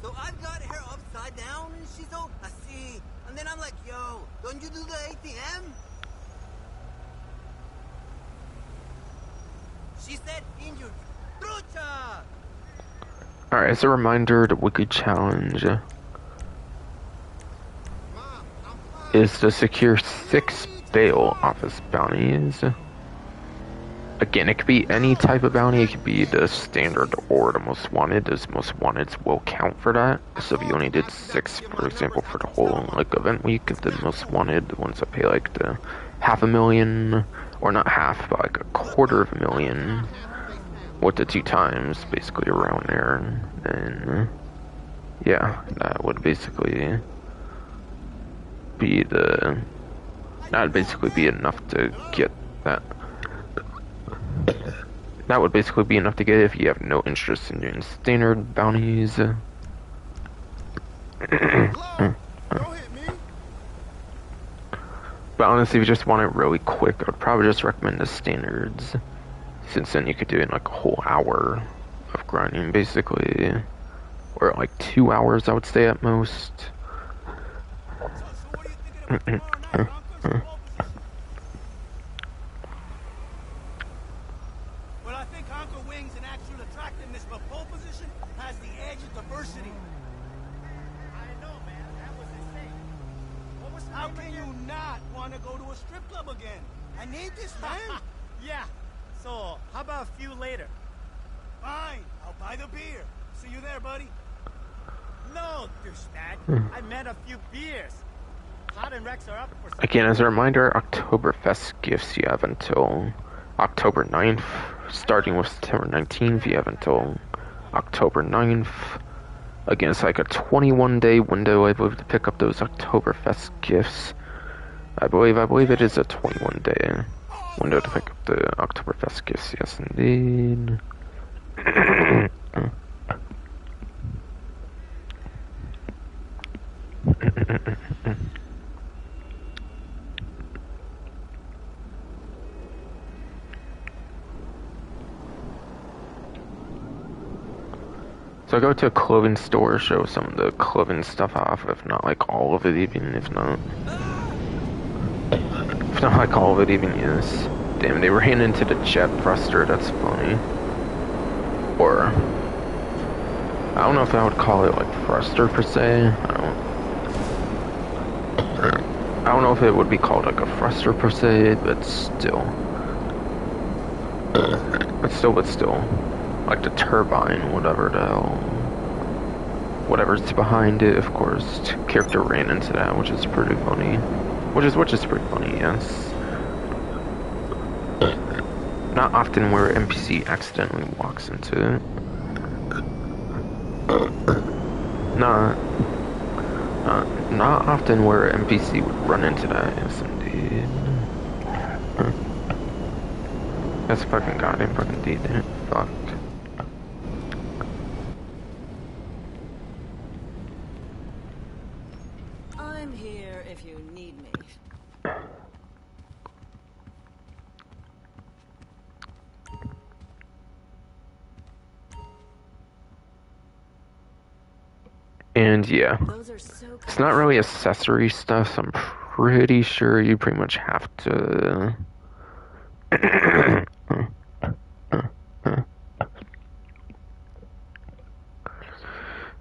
So I've got her upside down and she's all así. And then I'm like, yo, don't you do the ATM? She said in your trucha. Alright, as a reminder, the weekly challenge Mom, I'm fine. is to secure You 6 don't need to bail talk. office bounties. Again, it could be any No, type of you bounty. It got could be the standard or the most wanted. Those most wanted will count for that. I So if you called only you did after that to 6, give for my numbers example, for out the to whole Selma. like event week, It's the not most cool. wanted, the ones that pay like the half a million, or not half, but like a Look, quarter Mom, of a I don't care million, half space now. with the 2 times, basically around there. Then yeah, that would basically be the that would basically be enough to Hello? get that. That would basically be enough to get it if you have no interest in doing standard bounties. Hello? Don't hit me. But honestly, if you just want it really quick, I would probably just recommend the standards. Since then you could do it in like a whole hour of grinding, basically. Or like 2 hours, I would say at most. So what are you thinking about tomorrow night, Broncos or pole position? Well, I think Honker Wings and actual attractiveness for pole position has the edge of diversity. I know, man. That was insane. What was How can you not want to go to a strip club again? I need this, man. Yeah. So, how about a few later? Fine. I'll buy the beer. See you there, buddy. No, douchebag. I meant a few beers. Hot and Rex are up for something. Again, as a reminder, Oktoberfest gifts you have until October 9th. Starting with September 19th, you have until October 9th. Again, it's like a 21-day window, I believe, to pick up those Oktoberfest gifts. I believe it is a 21-day window to pick up the Oktoberfest gifts. Yes, indeed. So go to a clothing store, show some of the clothing stuff off, if not like all of it even, if not like all of it even, yes. Damn, they ran into the jet thruster, that's funny. Or, I don't know if I would call it like thruster per se, I don't know if it would be called like a thruster per se, but still. But still. Like the turbine, whatever the hell. Whatever's behind it, of course. Character ran into that, which is pretty funny. Which is pretty funny, yes. Not often where an NPC accidentally walks into it. Not often where an NPC would run into that, yes indeed. That's fucking goddamn fucking deed, fuck. I'm here if you need me. And yeah, Those are so it's not really accessory stuff, so I'm pretty sure you pretty much have to...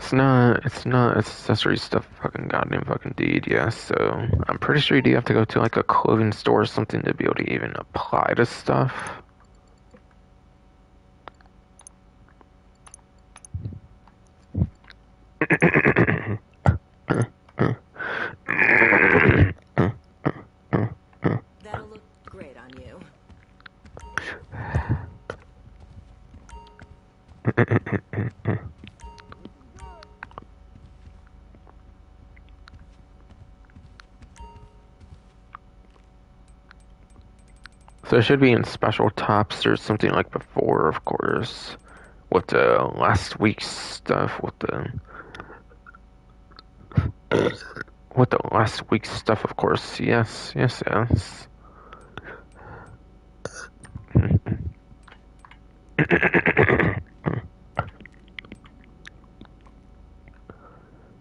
It's not accessory stuff, fucking goddamn fucking deed, yeah, so I'm pretty sure you do have to go to like a clothing store or something to be able to even apply to stuff. That'll look great on you. So it should be in special tops or something like before, of course, with the last week's stuff, with the last week's stuff, of course. Yes.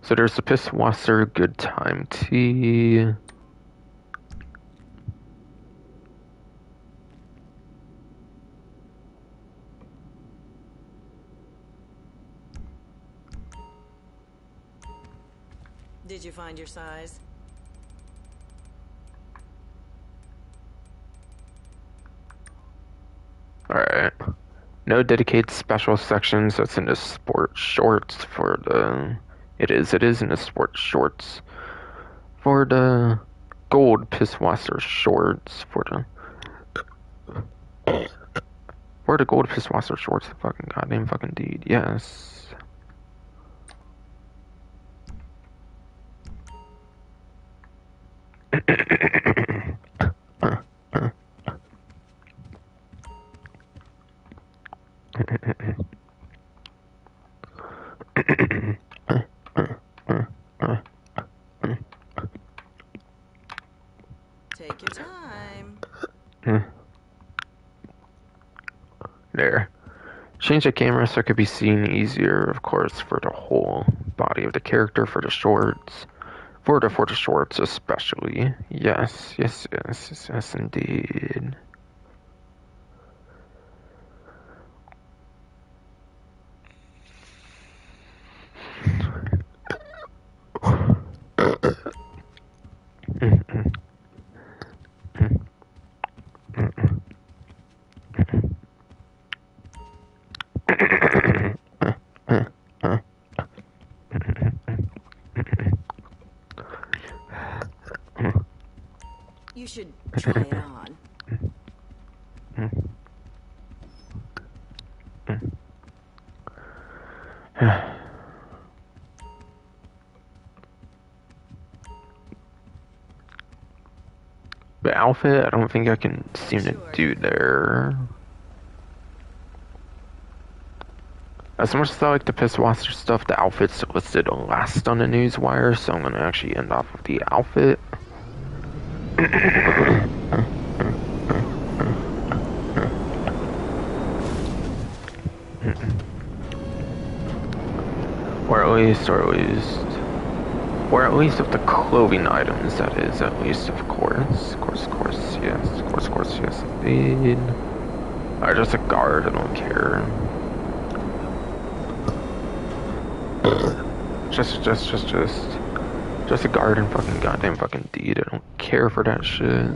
So there's the Pisswasser Good Time Tea. Did you find your size? Alright. No dedicated special sections. That's in the sport shorts for the... It is in the sport shorts. For the gold Pisswasser shorts. For the gold Pisswasser shorts. The fucking goddamn fucking deed. Yes. Take your time. There. Change the camera so it could be seen easier, of course, for the whole body of the character, for the shorts. For the shorts especially. Yes, indeed. You should try it on. The outfit, I don't think I can seem to do there. As much as I like the Pisswasser stuff, the outfit's listed last on the newswire, so I'm gonna actually end off with the outfit. Or at least of the clothing items, that is, at least, of course. Of course, yes, indeed. Or just a guard, I don't care. Just a guard and fucking goddamn fucking deed. I don't care for that shit.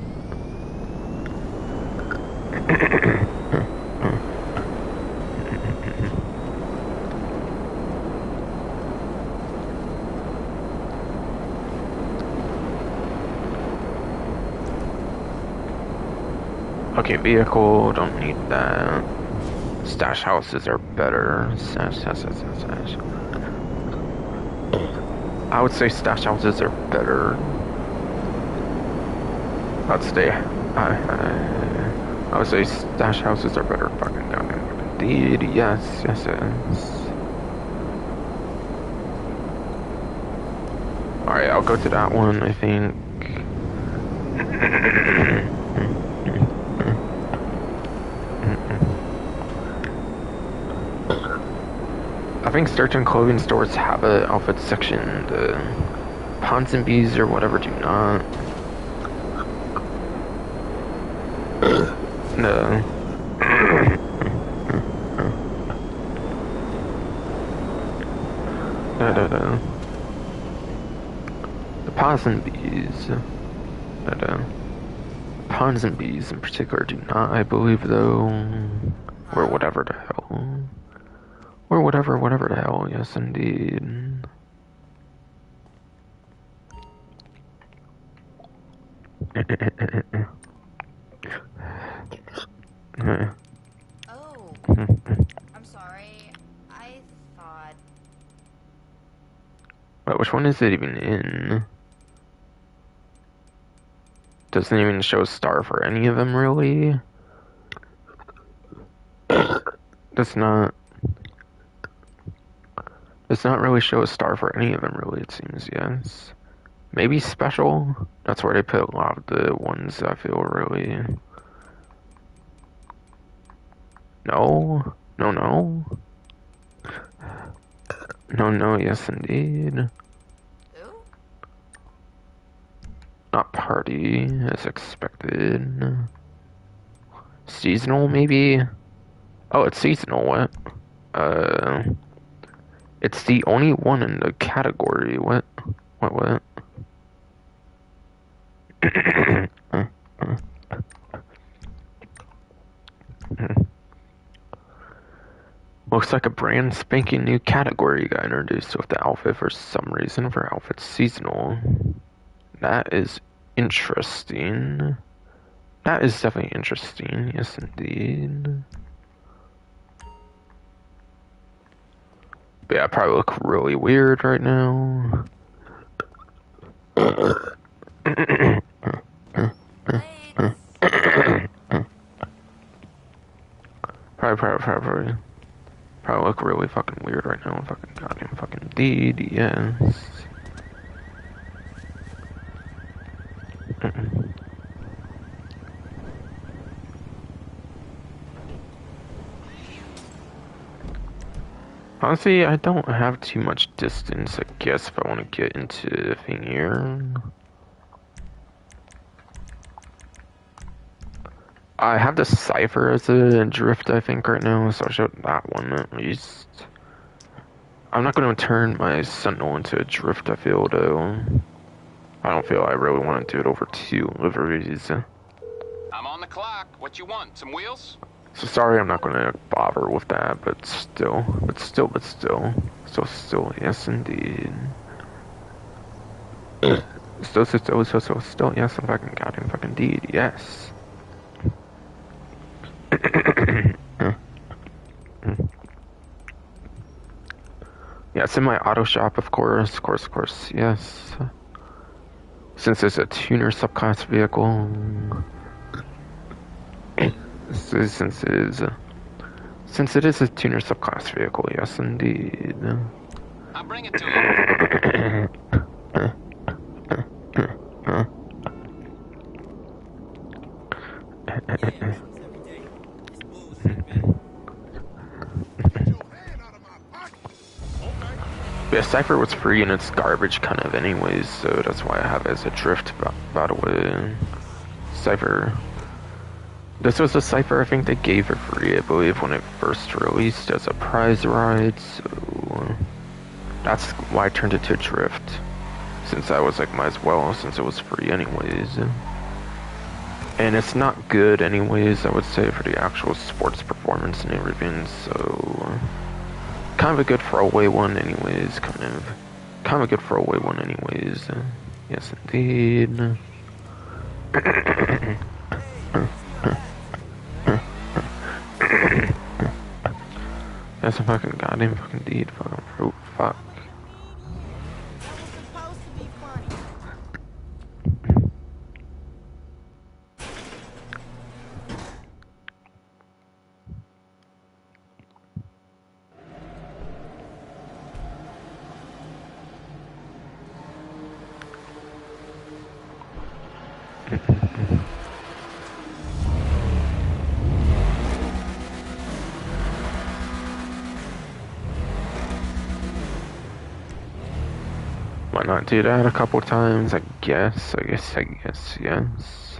Okay, vehicle, don't need that. Stash houses are better. Stash. I would say stash houses are better. I would say stash houses are better. Fucking goddamn indeed. Yes. Alright, I'll go to that one, I think. I think certain clothing stores have an outfit section. The Ponsonby's or whatever do not. No. No. The Ponsonby's in particular do not, I believe, though. Or whatever the hell. Or whatever the hell, yes indeed. Oh, I'm sorry. I thought... But which one is it even in? Doesn't even show a star for any of them, really? Does not really show a star for any of them, really, it seems, yes. Maybe special? That's where they put a lot of the ones I feel really... No, yes indeed. Ooh? Not party, as expected. Seasonal, maybe? Oh, it's seasonal, what? It's the only one in the category, what? What? Looks like a brand spanking new category got introduced with the outfit for some reason for outfits seasonal. That is interesting. That is definitely interesting. Yes, indeed. But yeah, I probably look really weird right now. Probably look really fucking weird right now. Fucking goddamn fucking indeed, yes. Honestly, I don't have too much distance, I guess, if I want to get into the thing here. I have the Cypher as a drift, I think, right now, so I'll show that one at least. I'm not going to turn my Sentinel into a drift, I feel, though. I don't feel I really want to do it over 2 liveries. I'm on the clock. What you want? Some wheels? So sorry, I'm not going to bother with that, but still, yes, indeed. Still, yes, I'm fucking goddamn fucking indeed, yes. Yeah, it's in my auto shop, of course, yes. Since it's a tuner subclass vehicle. Since it is a tuner subclass vehicle, yes, indeed. I'll bring it to you. Yeah, Cypher was free and it's garbage kind of anyways, so that's why I have it as a drift, by the way. Cypher. This was a Cypher I think they gave for free, I believe, when it first released as a prize ride, so that's why I turned it to drift. Since I was like, might as well, since it was free anyways. And it's not good anyways, I would say, for the actual sports performance and everything, so kind of a good throwaway one anyways, kind of a good throwaway one anyways. Yes, indeed. That's a fucking goddamn fucking indeed, fucking fruit, fuck. That was supposed to be funny. Why not do that a couple times? I guess, yes.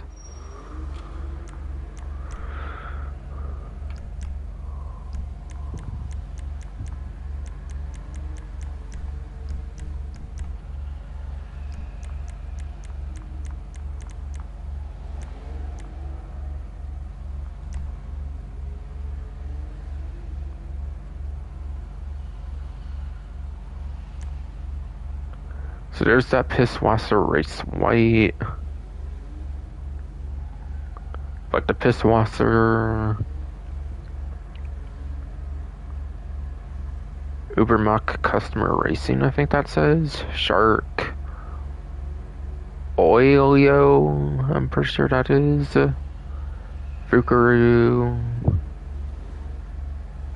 So there's that Pisswasser Race White. Like the Pisswasser Ubermuck Customer Racing, I think that says. Shark. Oilio, I'm pretty sure that is. Fukaru.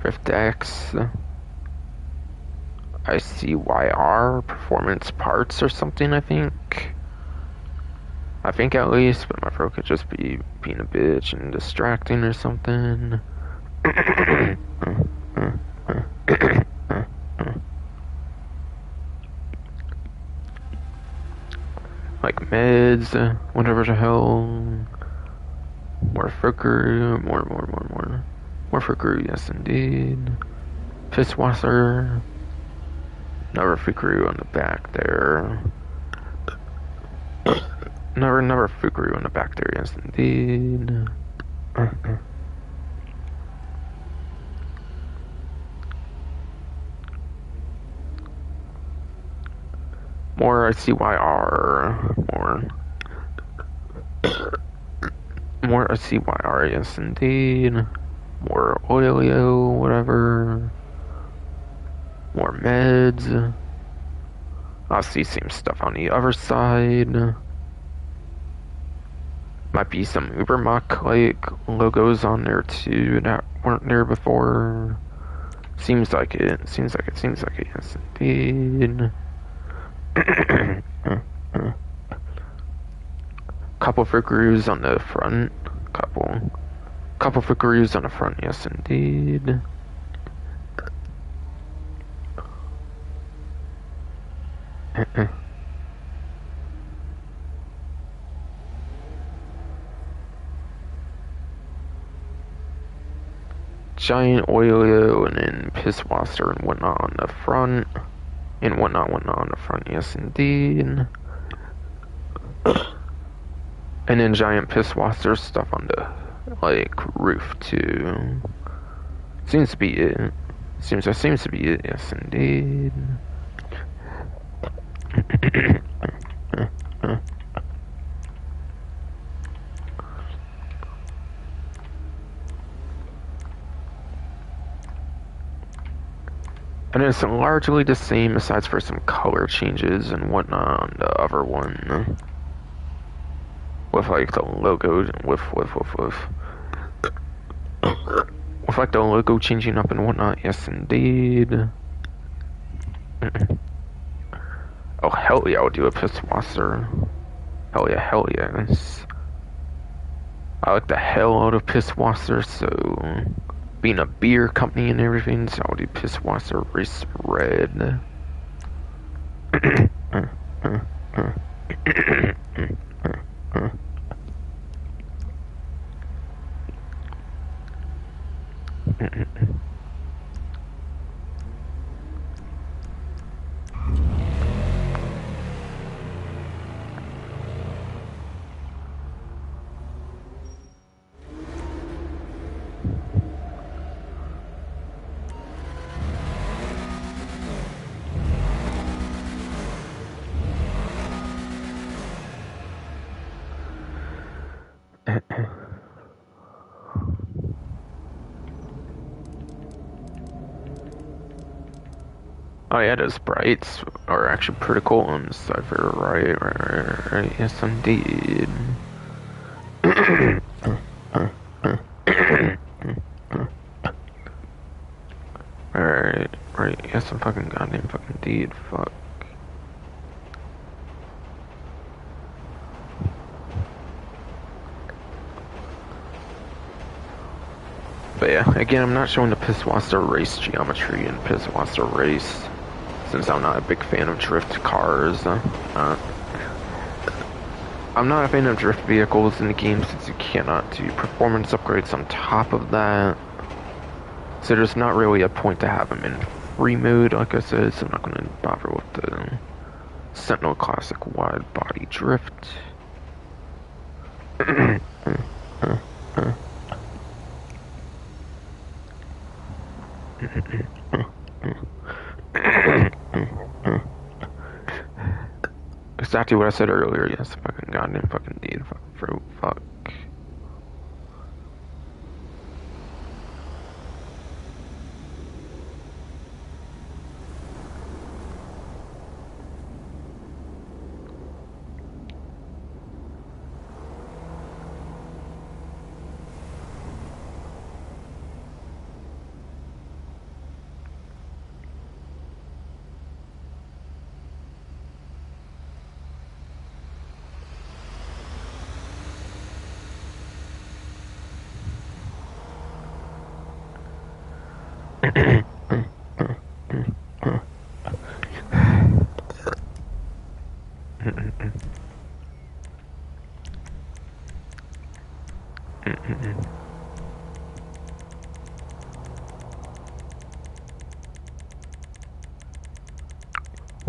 Rift X. ICYR Performance Parts or something, I think. I think at least, but my throat could just be being a bitch and distracting or something. Like meds, whatever the hell. More Fukaru, more Fukaru, yes indeed. Pisswasser. Another Fukaru on the back there. Never Fukuru in the back there, yes indeed. More CYR. More CYR, yes indeed. More Oilio, whatever. More meds. I'll see same stuff on the other side. Might be some Ubermuck like logos on there too that weren't there before. Seems like it, yes indeed. Couple for grooves on the front. Couple for grooves on the front, yes indeed. Giant Oilio and then Pisswasser and whatnot on the front. And whatnot on the front, yes indeed. And then giant Pisswasser stuff on the like roof too. Seems to be it. Seems to be it, yes indeed. And it's largely the same aside for some color changes and whatnot on the other one. With like the logo, with like the logo changing up and whatnot, yes indeed. Oh hell yeah, I'll do a Pisswasser. Hell yes. I like the hell out of Pisswasser, so being a beer company and everything, so I'll do Pisswasser Race Red. Oh yeah, those sprites are actually pretty cool on Cypher, right, yes indeed. Right, yes I'm fucking goddamn fucking indeed, fuck. But yeah, again, I'm not showing the Pisswasser race geometry in Pisswasser race, since I'm not a big fan of drift cars. I'm not a fan of drift vehicles in the game since you cannot do performance upgrades on top of that. So there's not really a point to have them in free mode, like I said, so I'm not going to bother with the Sentinel Classic wide body drift. Exactly what I said earlier, yes, fucking goddamn fucking indeed, fucking fruit, fuck.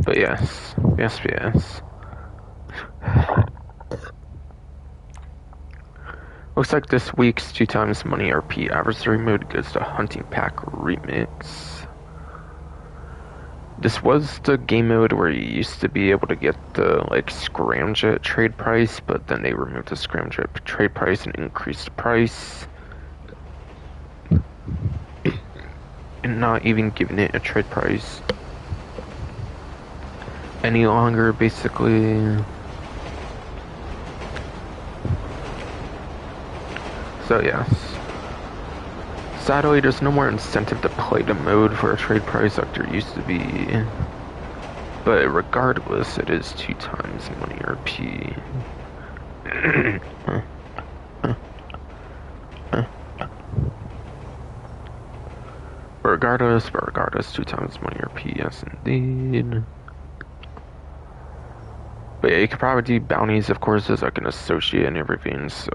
But yes. Looks like this week's 2 times money RP adversary mode goes to Hunting Pack Remix. This was the game mode where you used to be able to get the like scramjet trade price, but then they removed the scramjet trade price and increased the price. And not even giving it a trade price any longer, basically. So yes. Sadly, there's no more incentive to play the mode for a trade price like there used to be. But regardless, it is 2 times money RP. Regardless, 2 times money RP, yes indeed. But yeah, you could probably do bounties, of course, as like an associate and everything, so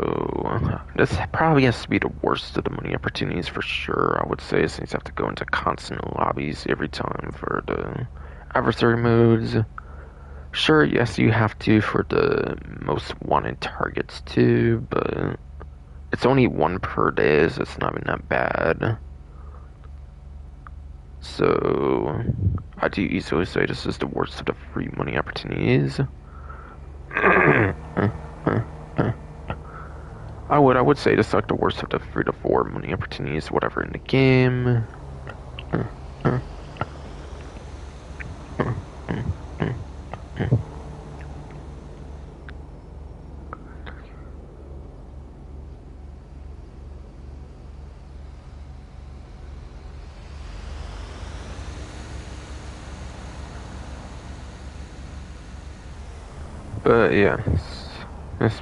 this probably has to be the worst of the money opportunities for sure, I would say, since you have to go into constant lobbies every time for the adversary modes. Sure, yes, you have to for the most wanted targets too, but it's only 1 per day, so it's not even that bad. So I do easily say this is the worst of the free money opportunities. I would say this is like the worst of the 3 to 4 money opportunities, whatever in the game. But yes, yes.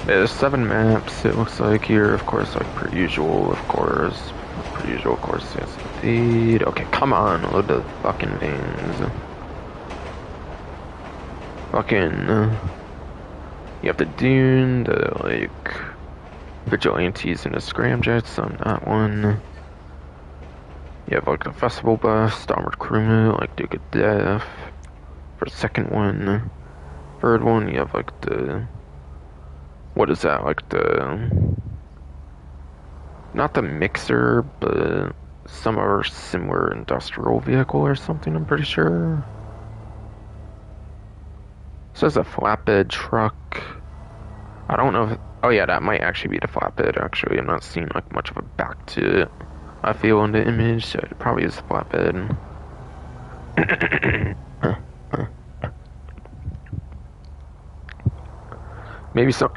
There's 7 maps, it looks like here, of course, like per usual, of course. Per usual, of course, yes indeed. Okay, come on, load the fucking things. Fucking, you have the Dune, the, like, Vigilantes and the Scramjets on that one. You have, like, the Festival Bus, the Armored Crewman, like Duke of Death. For the second one. Third one, you have, like, the... What is that? Like the... Not the mixer, but some other similar industrial vehicle or something, I'm pretty sure. It says a flatbed truck. I don't know if... Oh yeah, that might actually be the flatbed, actually. I'm not seeing like much of a back to it. I feel in the image, so it probably is a flatbed. Maybe some...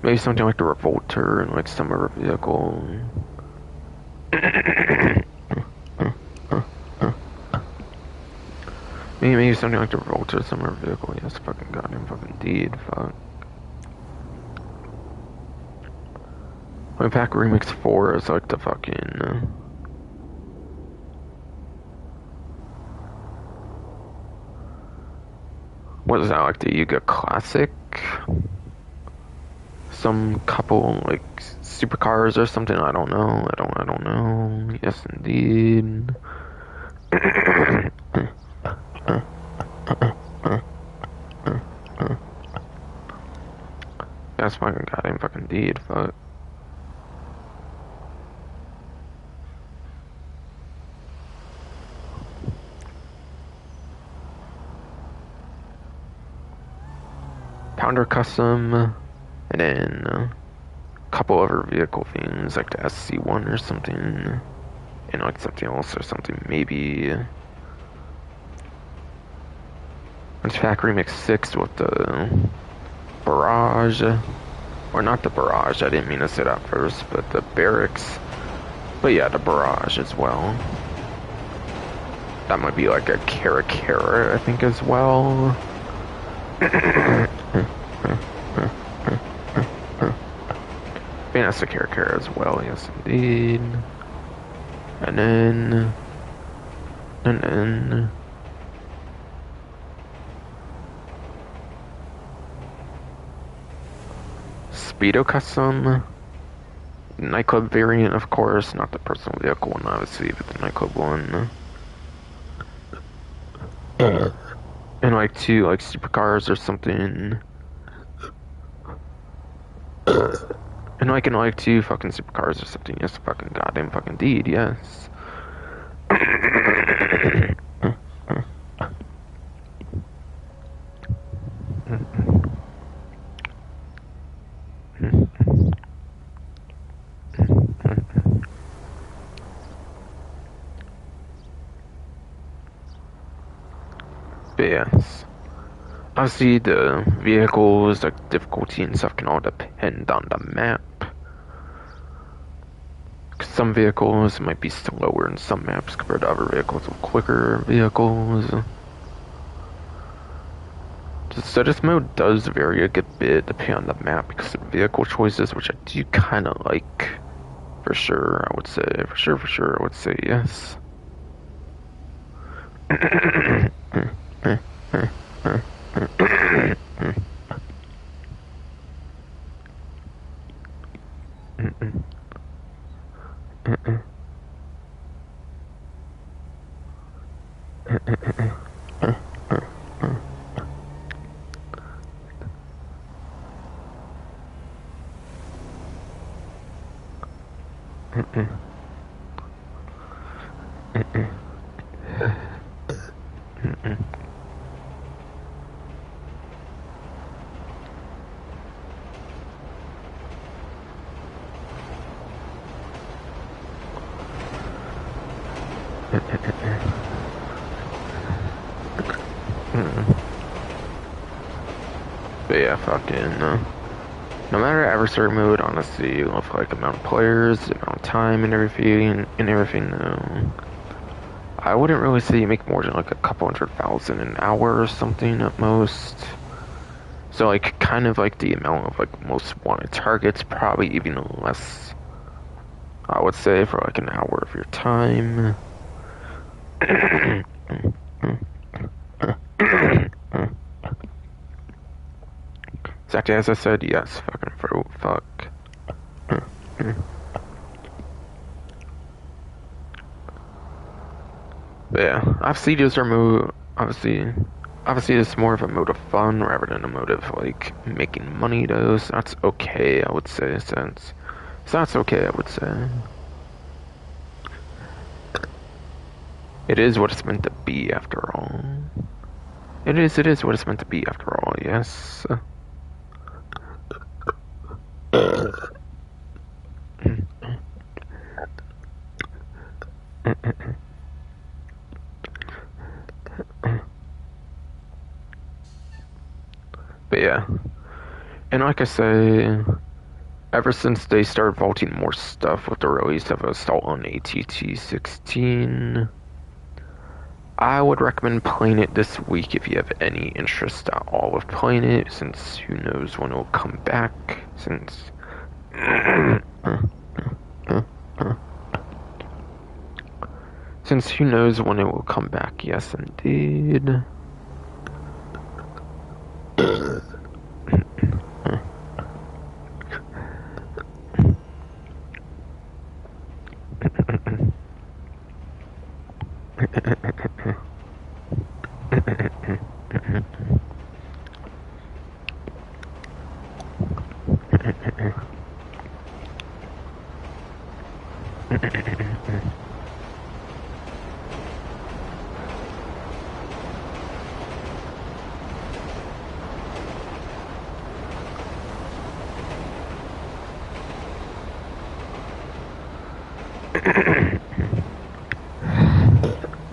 Maybe something like the Revolter and like some other vehicle. Maybe something like the Revolter, some other vehicle. Yes, fucking goddamn fucking indeed. Fuck. Pack Remix 4 is like the fucking... what is that, like the Yuga Classic? Some couple, like, supercars or something, I don't know, I don't know. Yes, indeed. That's fucking goddamn fucking indeed, fuck. Pounder Custom, and then a couple other vehicle things like the SC1 or something, and like something else or something, maybe. It's Factory Mix 6 with the barrage. Or not the barrage, I didn't mean to say that first, but the barracks. But yeah, the barrage as well. That might be like a Kara, I think, as well. I think that's a Kara as well, yes indeed. And then Speedo Custom. Nightclub variant, of course, not the personal vehicle one, obviously, but the nightclub one. And like two, like supercars or something. And like two fucking supercars or something. Yes, fucking goddamn fucking deed, yes. But yes. Obviously, the vehicles, like difficulty and stuff, can all depend on the map. Some vehicles might be slower in some maps compared to other vehicles with quicker vehicles. So this mode does vary a good bit depending on the map because of vehicle choices, which I do kind of like. For sure, I would say. For sure, I would say yes. But yeah, fucking, no matter adversary mode, honestly, with like amount of players, amount of time and everything, I wouldn't really say you make more than like a couple 100,000 an hour or something at most. So like, kind of like the amount of like most wanted targets, probably even less, I would say, for like an hour of your time. Exactly as I said, yes, fucking fuck. But yeah, obviously these are obviously it's more of a mode of fun rather than a mode of like making money though, so that's okay, I would say, so that's okay, I would say. It is what it's meant to be after all. It is what it's meant to be after all, yes. But yeah, and like I say, ever since they started vaulting more stuff with the release of Assault on ATT-16, I would recommend playing it this week if you have any interest at all of playing it, since who knows when it will come back, since who knows when it will come back, yes indeed.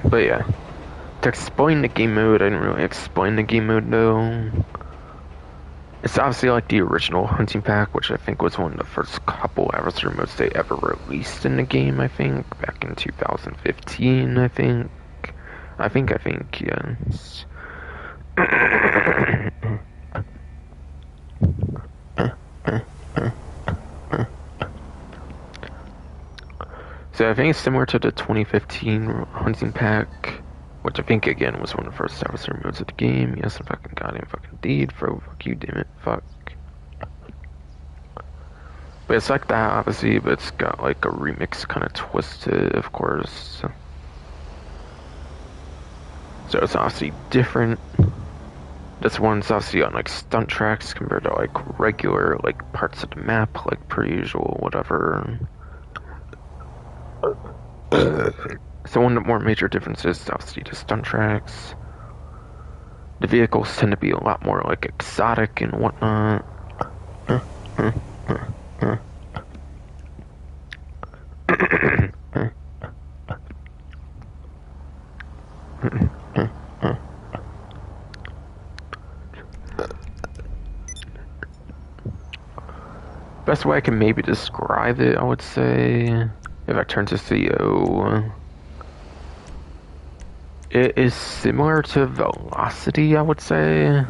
But yeah, To explain the game mode, I didn't really explain the game mode though. It's obviously like the original hunting pack, which I think was one of the first couple adversary modes they ever released in the game, I think, back in 2015, I think. Yes. So I think it's similar to the 2015 hunting pack, which I think again was one of the first adversary modes of the game. Yes, I fucking goddamn fucking deed, bro. Fuck you, damn it. Fuck. But it's like that, obviously, but it's got like a remix kind of twist to it, of course. So it's obviously different. This one's obviously on like stunt tracks compared to like regular like parts of the map, like per usual, whatever. So one of the more major differences is obviously the stunt tracks. The vehicles tend to be a lot more like exotic and whatnot. Best way I can maybe describe it, I would say, if I turn to CO, it is similar to Velocity, I would say.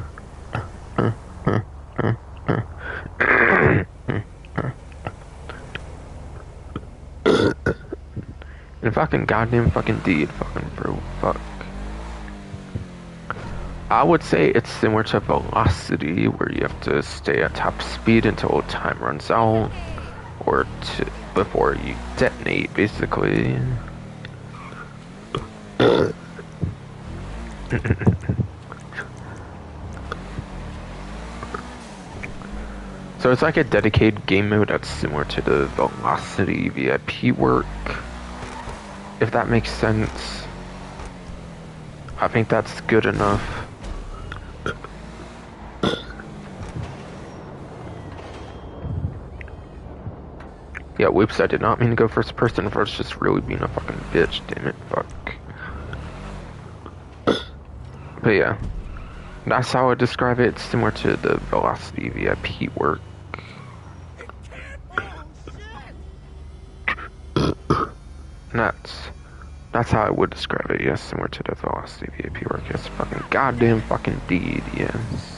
And fucking goddamn fucking deed, fucking bro, fuck. I would say it's similar to Velocity, where you have to stay at top speed until time runs out, or before you detonate, basically. So it's like a dedicated game mode that's similar to the Velocity VIP work, if that makes sense. I think that's good enough. Yeah, whoops, I did not mean to go first person versus just really being a fucking bitch, damn it, fuck. But yeah, that's how I describe it. It's similar to the Velocity VIP work. And that's how I would describe it, yes, similar to the Velocity VIP work, yes, fucking goddamn fucking deed, yes.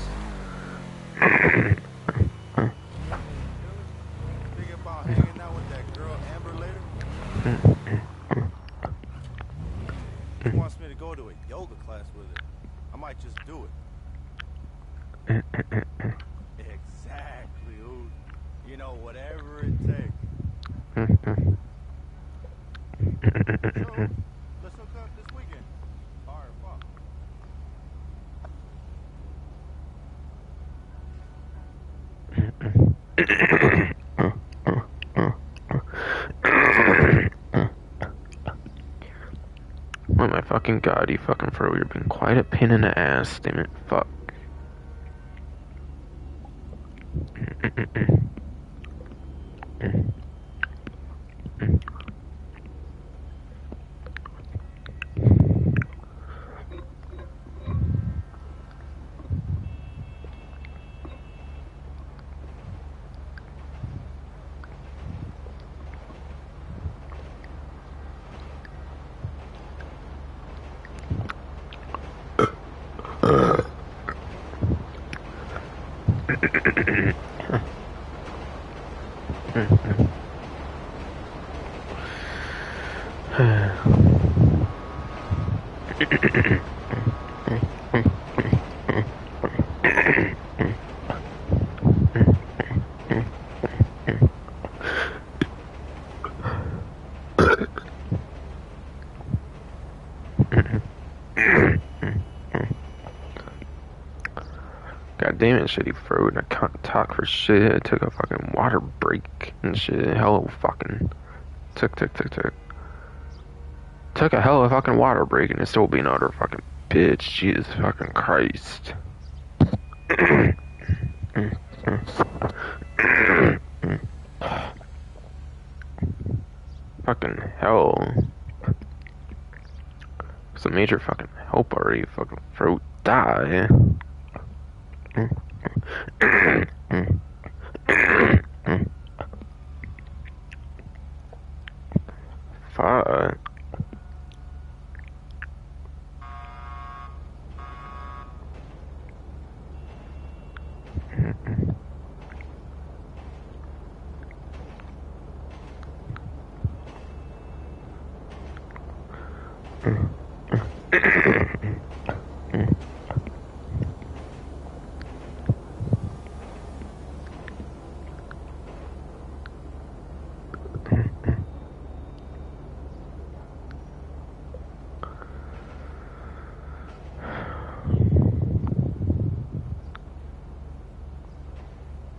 He wants me to go to a yoga class with it. I might just do it. Exactly, Ood. You know, whatever it takes. So, let's hook up this weekend. Alright, fuck. Oh my fucking god, you fucking fro, you're being quite a pain in the ass, damn it, fuck. God damn it, shitty throat. I can't talk for shit. I took a fucking water break and shit. Hell fucking. Took a hell of a fucking water break and it's still being utter fucking bitch. Jesus fucking Christ. Fucking hell. So major fucking help already. Fucking throat die. Fuck.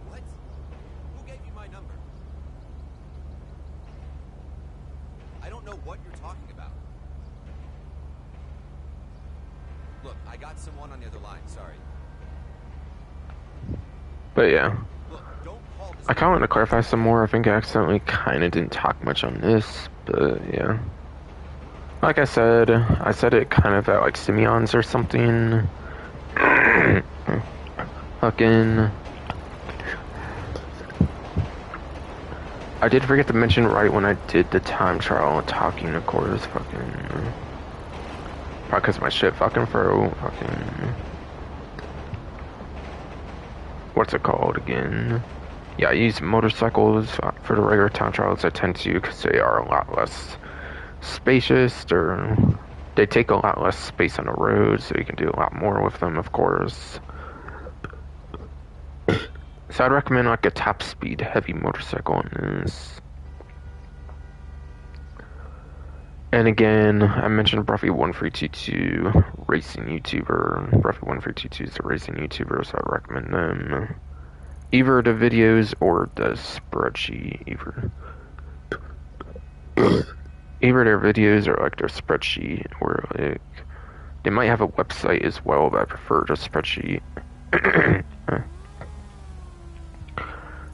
What? Who gave you my number? I don't know what you're talking about. Look, I got someone on the other line, sorry. But yeah. Look, don't call this I kind of want to clarify some more. I think I accidentally kind of didn't talk much on this, but yeah. Like I said it kind of at like Simeon's or something. Fucking. I did forget to mention right when I did the time trial talking, of course, fucking. Probably because my shit fucking froze. Fucking. What's it called again? Yeah, I use motorcycles for the regular time trials. I tend to because they are a lot less spacious, or they take a lot less space on the road, so you can do a lot more with them, of course. So I'd recommend like a top speed heavy motorcycle on this. And again, I mentioned Bruffy1322 racing YouTuber. Bruffy1322 is a racing YouTuber, so I recommend them. Either the videos or the spreadsheet. Either their videos or like their spreadsheet, or like they might have a website as well, but I prefer the spreadsheet.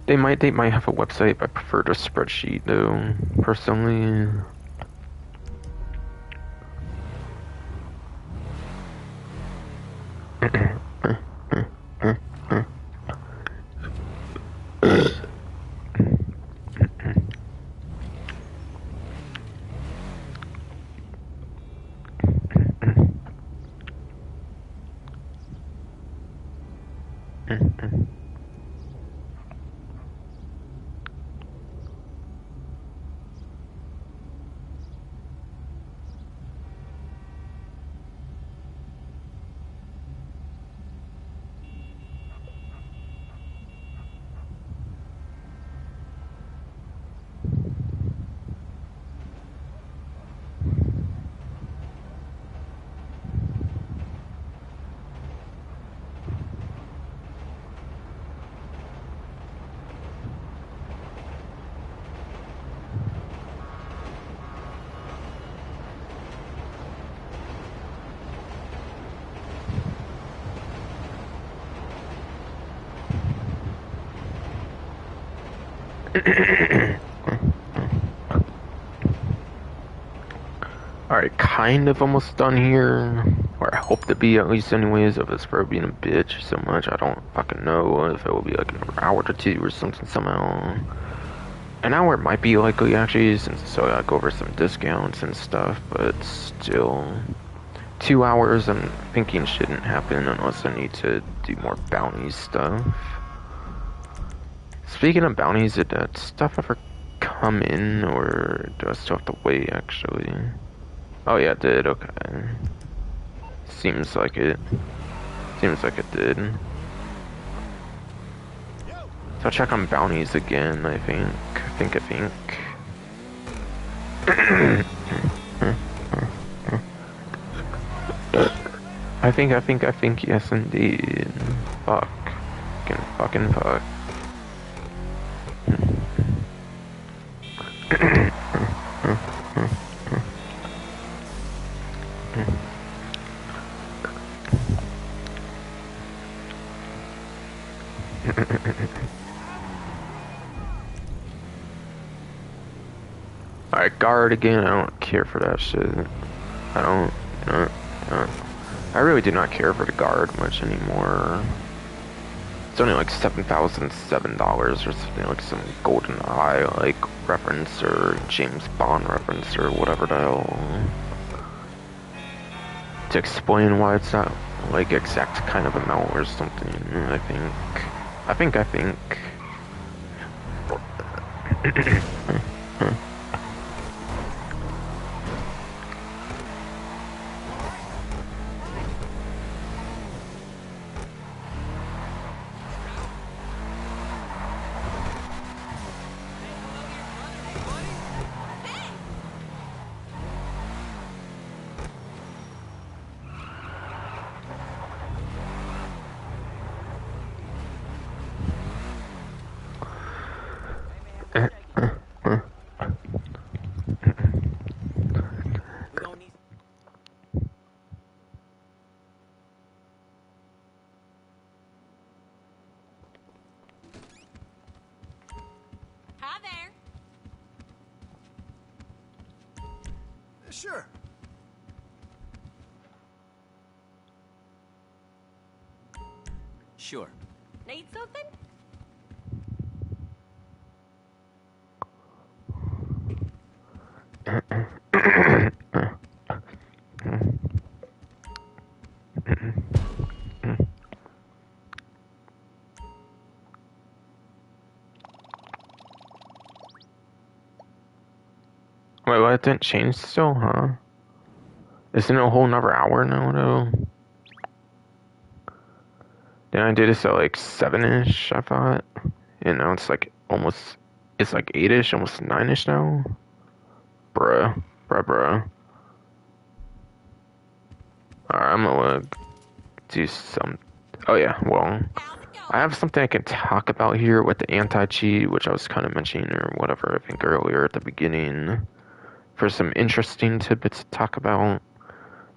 They might have a website, but I prefer the spreadsheet though, personally. Alright, kind of almost done here. Or I hope to be at least anyways, if it's for being a bitch so much. I don't fucking know if it will be like an hour to two or something somehow. An hour might be likely actually, since so I go over some discounts and stuff, but still. 2 hours I'm thinking shouldn't happen unless I need to do more bounties stuff. Speaking of bounties, did that stuff ever come in, or do I still have to wait actually? Oh yeah, it did, okay. Seems like it. Seems like it did. So I'll check on bounties again, I think. I think, yes indeed. Fuck. Fucking fuck. Alright, guard again. I don't care for that shit. I don't. I really do not care for the guard much anymore. It's only like $7,007 or something, like some Golden Eye like reference or James Bond reference or whatever the hell. To explain why it's not like exact kind of amount or something, I think. We gonna need. Hi there. Sure. Sure. Need something? Wait, what? It didn't change still, huh? Isn't it a whole another hour now, though? Didn't I do this at like 7-ish, I thought? And now it's like almost, it's like 8-ish, almost 9-ish now? Bruh. Bruh. Alright, I'm gonna do some. Oh yeah, well, How's it going? I have something I can talk about here with the anti-cheat, which I was kind of mentioning or whatever, I think earlier at the beginning, for some interesting tidbits to talk about.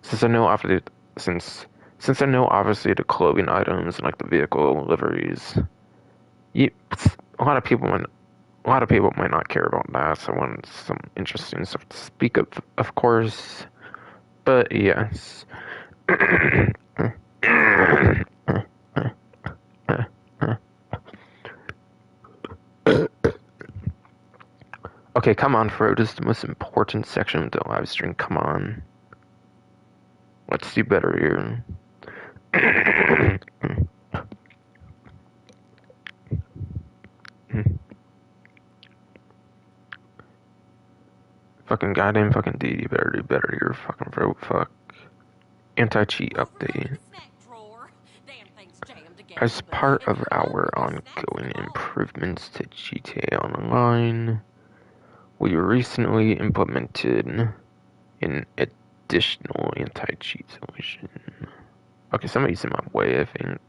Since I know since I know obviously the clothing items and like the vehicle liveries, a lot of people might not care about that. So I want some interesting stuff to speak of course. But yes. Okay, come on, Fro. This is the most important section of the live stream. Come on. Let's do better here. Fucking goddamn fucking D, you better do better here, fucking Fro. Fuck. Anti-cheat update. As part of our ongoing improvements to GTA Online, we recently implemented an additional anti-cheat solution. Okay, somebody's in my way, I think.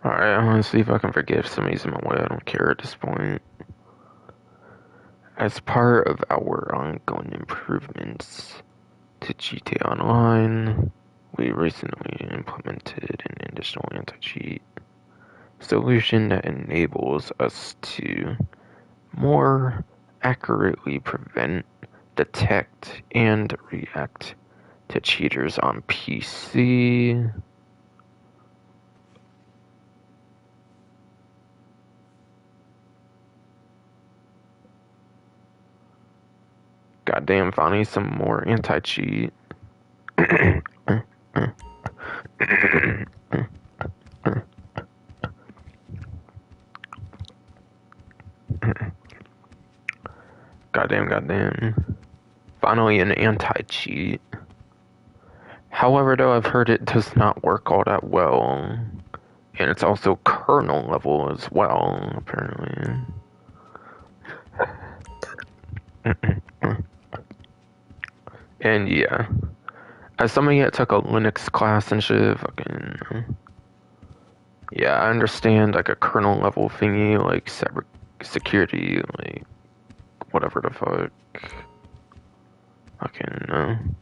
Alright, I want to see if I can forgive somebody's in my way. I don't care at this point. As part of our ongoing improvements to GTA Online, we recently implemented an additional anti-cheat solution that enables us to more accurately prevent, detect, and react to cheaters on PC. Goddamn, finally some more anti-cheat. Goddamn. Finally, an anti-cheat. However, though, I've heard it does not work all that well. And it's also kernel level as well, apparently. And yeah. As somebody that took a Linux class and shit, fucking... Yeah, I understand, like, a kernel level thingy, like, cyber security, like, whatever the fuck. Fucking,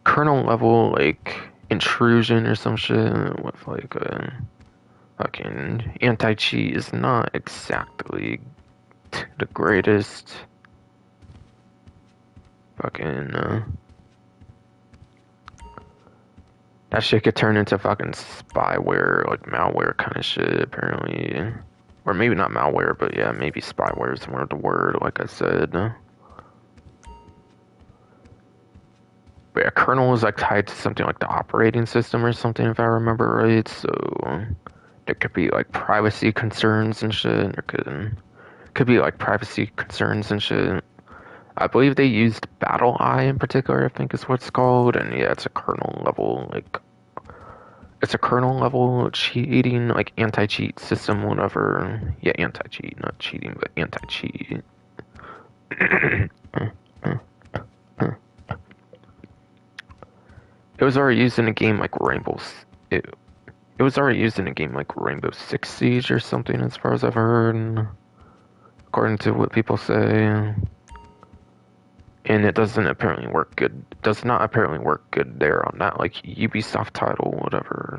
kernel level, like, intrusion or some shit with, like, a fucking anti-cheat is not exactly the greatest. Fucking, that shit could turn into fucking spyware, like malware kind of shit, apparently. Or maybe not malware, but yeah, maybe spyware is more the word, like I said. But yeah, kernel is like tied to something like the operating system or something, if I remember right. So there could be like privacy concerns and shit. There could be like privacy concerns and shit. I believe they used Battle Eye in particular, I think is what it's called. And yeah, it's a kernel level, like, it's a kernel level cheating, like anti-cheat system, whatever. Yeah, anti-cheat, not cheating, but anti-cheat. It was already used in a game like It was already used in a game like Rainbow Six Siege or something, as far as I've heard, according to what people say. And it doesn't apparently work good. Does not apparently work good there on that, like, Ubisoft title, whatever.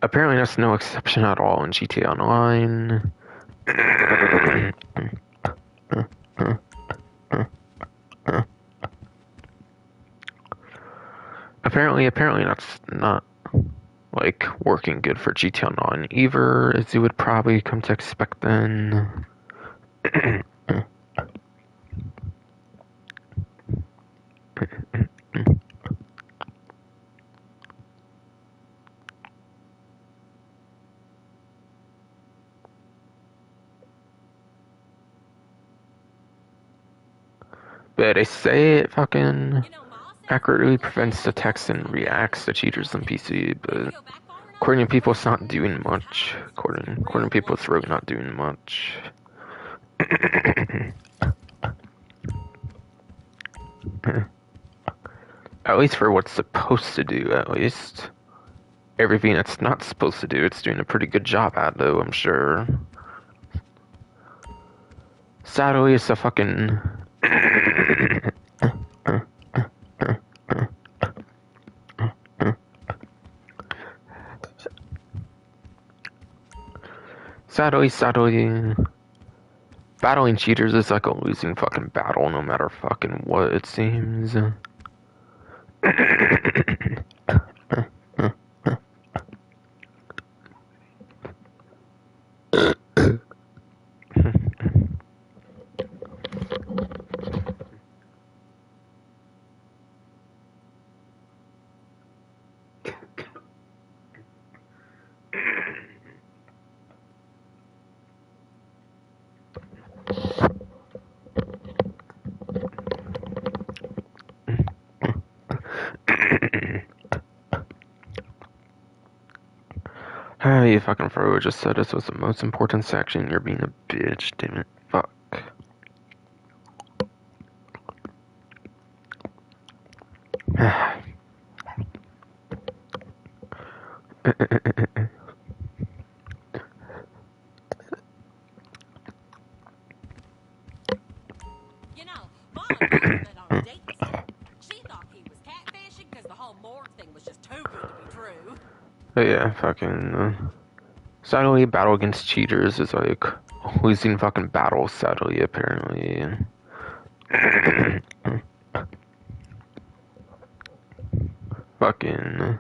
Apparently that's no exception at all in GTA Online. Apparently that's not, like, working good for GTA Online either, as you would probably come to expect then. But they say it fucking accurately prevents attacks and reacts to cheaters on PC, but according to people, it's not doing much. According to people, it's really not doing much. At least for what's supposed to do, at least. Everything it's not supposed to do, it's doing a pretty good job at, though, I'm sure. Sadly, it's a fucking... Sadly, battling cheaters is like a losing fucking battle, no matter fucking what, it seems. You fucking fro just said this was the most important section. You're being a bitch, damn it. Fuck. You know, Vaughn met on a date with him. She thought he was catfishing because the whole morgue thing was just too good to be true. But yeah, fucking... sadly, battle against cheaters is like losing fucking battles, sadly, apparently. Fucking...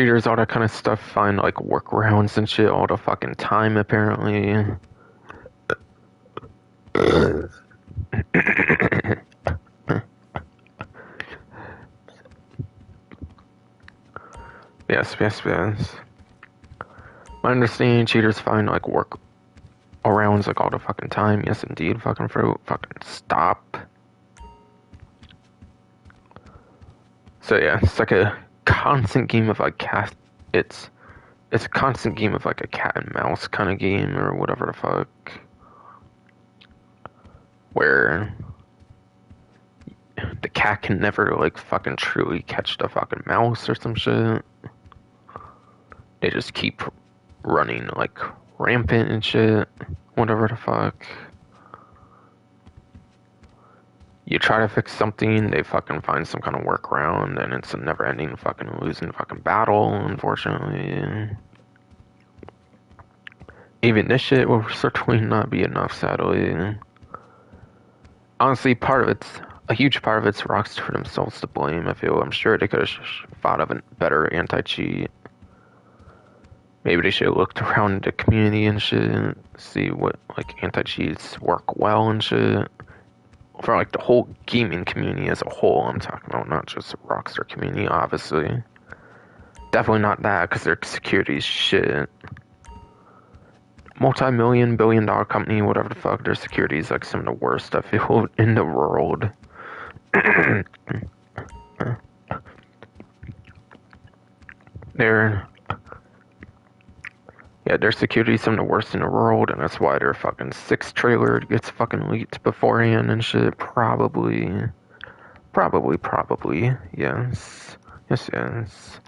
cheaters, all that kind of stuff, find like workarounds and shit all the fucking time apparently. Yes. My understanding, cheaters find like workarounds like all the fucking time. Yes, indeed, fucking fruit. Fucking stop. So yeah, it's like a constant game of like it's a constant game of like a cat and mouse kind of game or whatever the fuck. Where the cat can never like fucking truly catch the fucking mouse or some shit. They just keep running like rampant and shit. Whatever the fuck. You try to fix something, they fucking find some kind of workaround, and it's a never-ending fucking losing fucking battle, unfortunately. Even this shit will certainly not be enough, sadly. Honestly, a huge part of it's Rockstar themselves to blame, I feel. I'm sure they could have thought of a better anti-cheat. Maybe they should have looked around the community and shit, see what, like, anti-cheats work well and shit. For, like, the whole gaming community as a whole, I'm talking about, not just the Rockstar community, obviously. Definitely not that, because their security is shit. Multi-million, billion-dollar company, whatever the fuck, their security is, like, some of the worst I feel in the world. Their security is some of the worst in the world, and that's why their fucking 6 trailer gets fucking leaked beforehand and shit. Probably. Yes. Yes.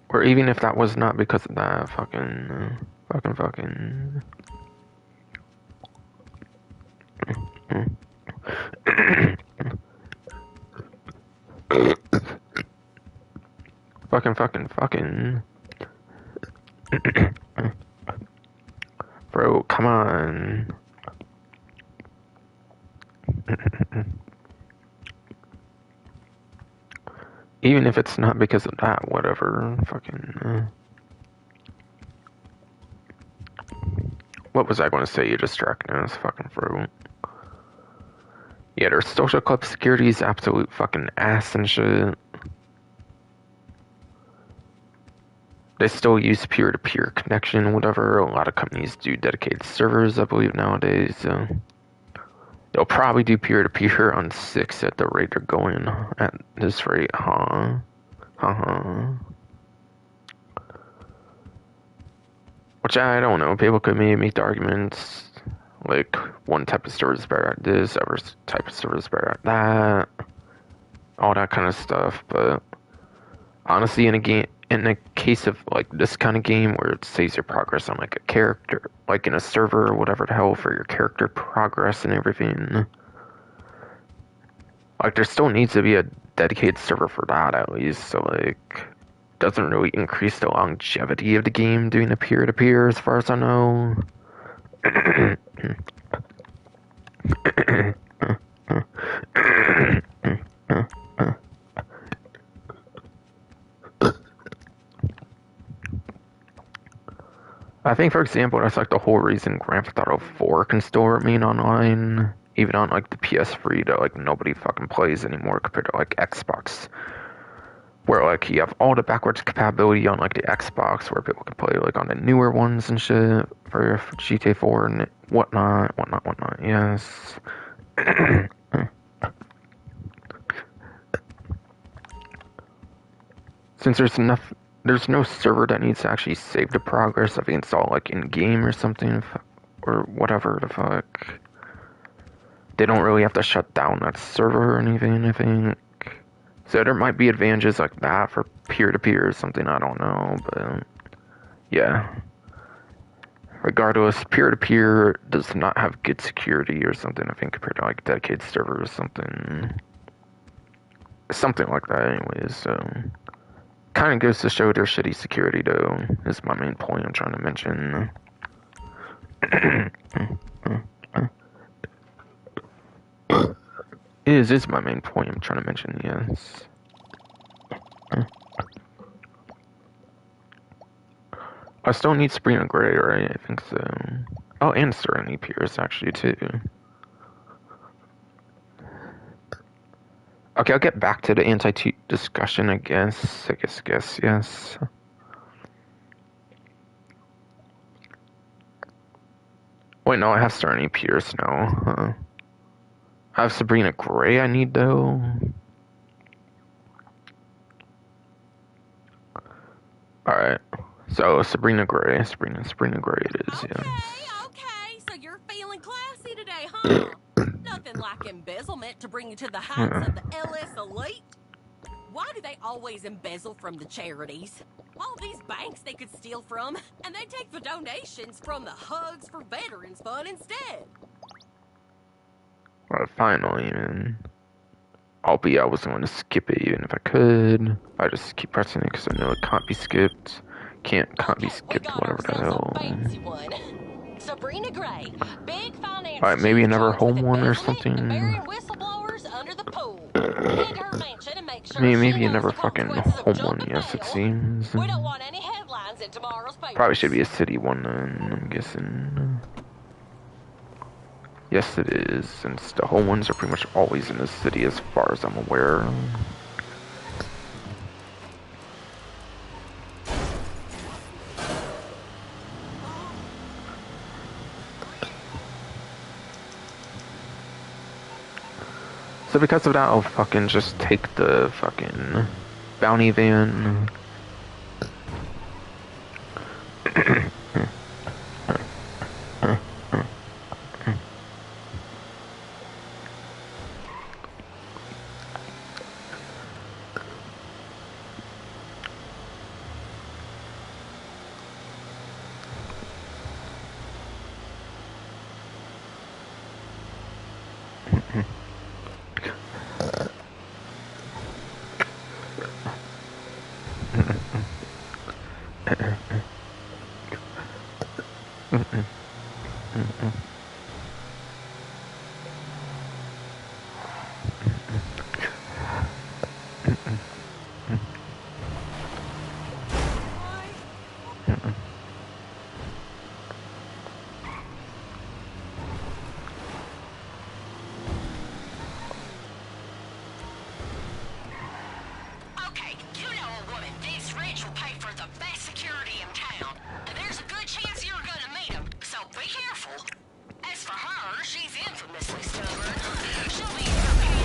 Or even if that was not because of that, fucking. Fucking. Bro, come on. Even if it's not because of that, whatever. Fucking. What was I going to say? You distracted me. Fucking fruit. Yeah, their social club security is absolute fucking ass and shit. They still use peer-to-peer connection, whatever. A lot of companies do dedicated servers, I believe, nowadays. They'll probably do peer-to-peer on 6 at the rate they're going at this rate, huh? Which I don't know. People could maybe make the arguments like one type of server is better at this, other type of server is better at that, all that kind of stuff. But honestly, in a case of like this kind of game where it saves your progress on like a character, like in a server or whatever the hell for your character progress and everything, like there still needs to be a dedicated server for that at least. So like, doesn't really increase the longevity of the game doing a peer-to-peer as far as I know. I think, for example, that's like the whole reason Grand Theft Auto 4 can still remain online, even on like the PS3 that like nobody fucking plays anymore compared to like Xbox, where like you have all the backwards compatibility on like the Xbox, where people can play like on the newer ones and shit for GTA 4 and whatnot. Yes. Since there's no server that needs to actually save the progress. I think it's all like in game or something, or whatever the fuck. They don't really have to shut down that server or anything, I think. So there might be advantages like that for peer-to-peer or something, I don't know, but yeah. Regardless, peer-to-peer does not have good security or something, I think, compared to like dedicated server or something. Something like that anyways, so kind of goes to show their shitty security though, is my main point I'm trying to mention. Is my main point I'm trying to mention, yes. I still need Sabrina Gray, right? I think so. Oh, and Serenity Pierce, actually, too. Okay, I'll get back to the anti-cheat discussion, I guess. Yes. Wait, no, I have Serenity Pierce now. I have Sabrina Gray I need, though. Alright. So, Sabrina Gray it is, yes. Okay, so you're feeling classy today, huh? Nothing like embezzlement to bring you to the heights of the LS elite. Why do they always embezzle from the charities? All these banks they could steal from, and they take the donations from the Hugs for Veterans Fund instead. Well, finally, man. Albeit I was going to skip it even if I could. I just keep pressing it because I know it can't be skipped. Can't be skipped, whatever the hell. Sabrina Gray, big finance. Alright, maybe another home one or something. Whistleblowers under the pool. Head to her mansion and make sure Maybe another fucking home one, yes, it seems. We don't want any headlines in tomorrow's paper. Probably should be a city one then, I'm guessing. Yes, it is, since the home ones are pretty much always in the city as far as I'm aware. So because of that, I'll fucking just take the fucking bounty van.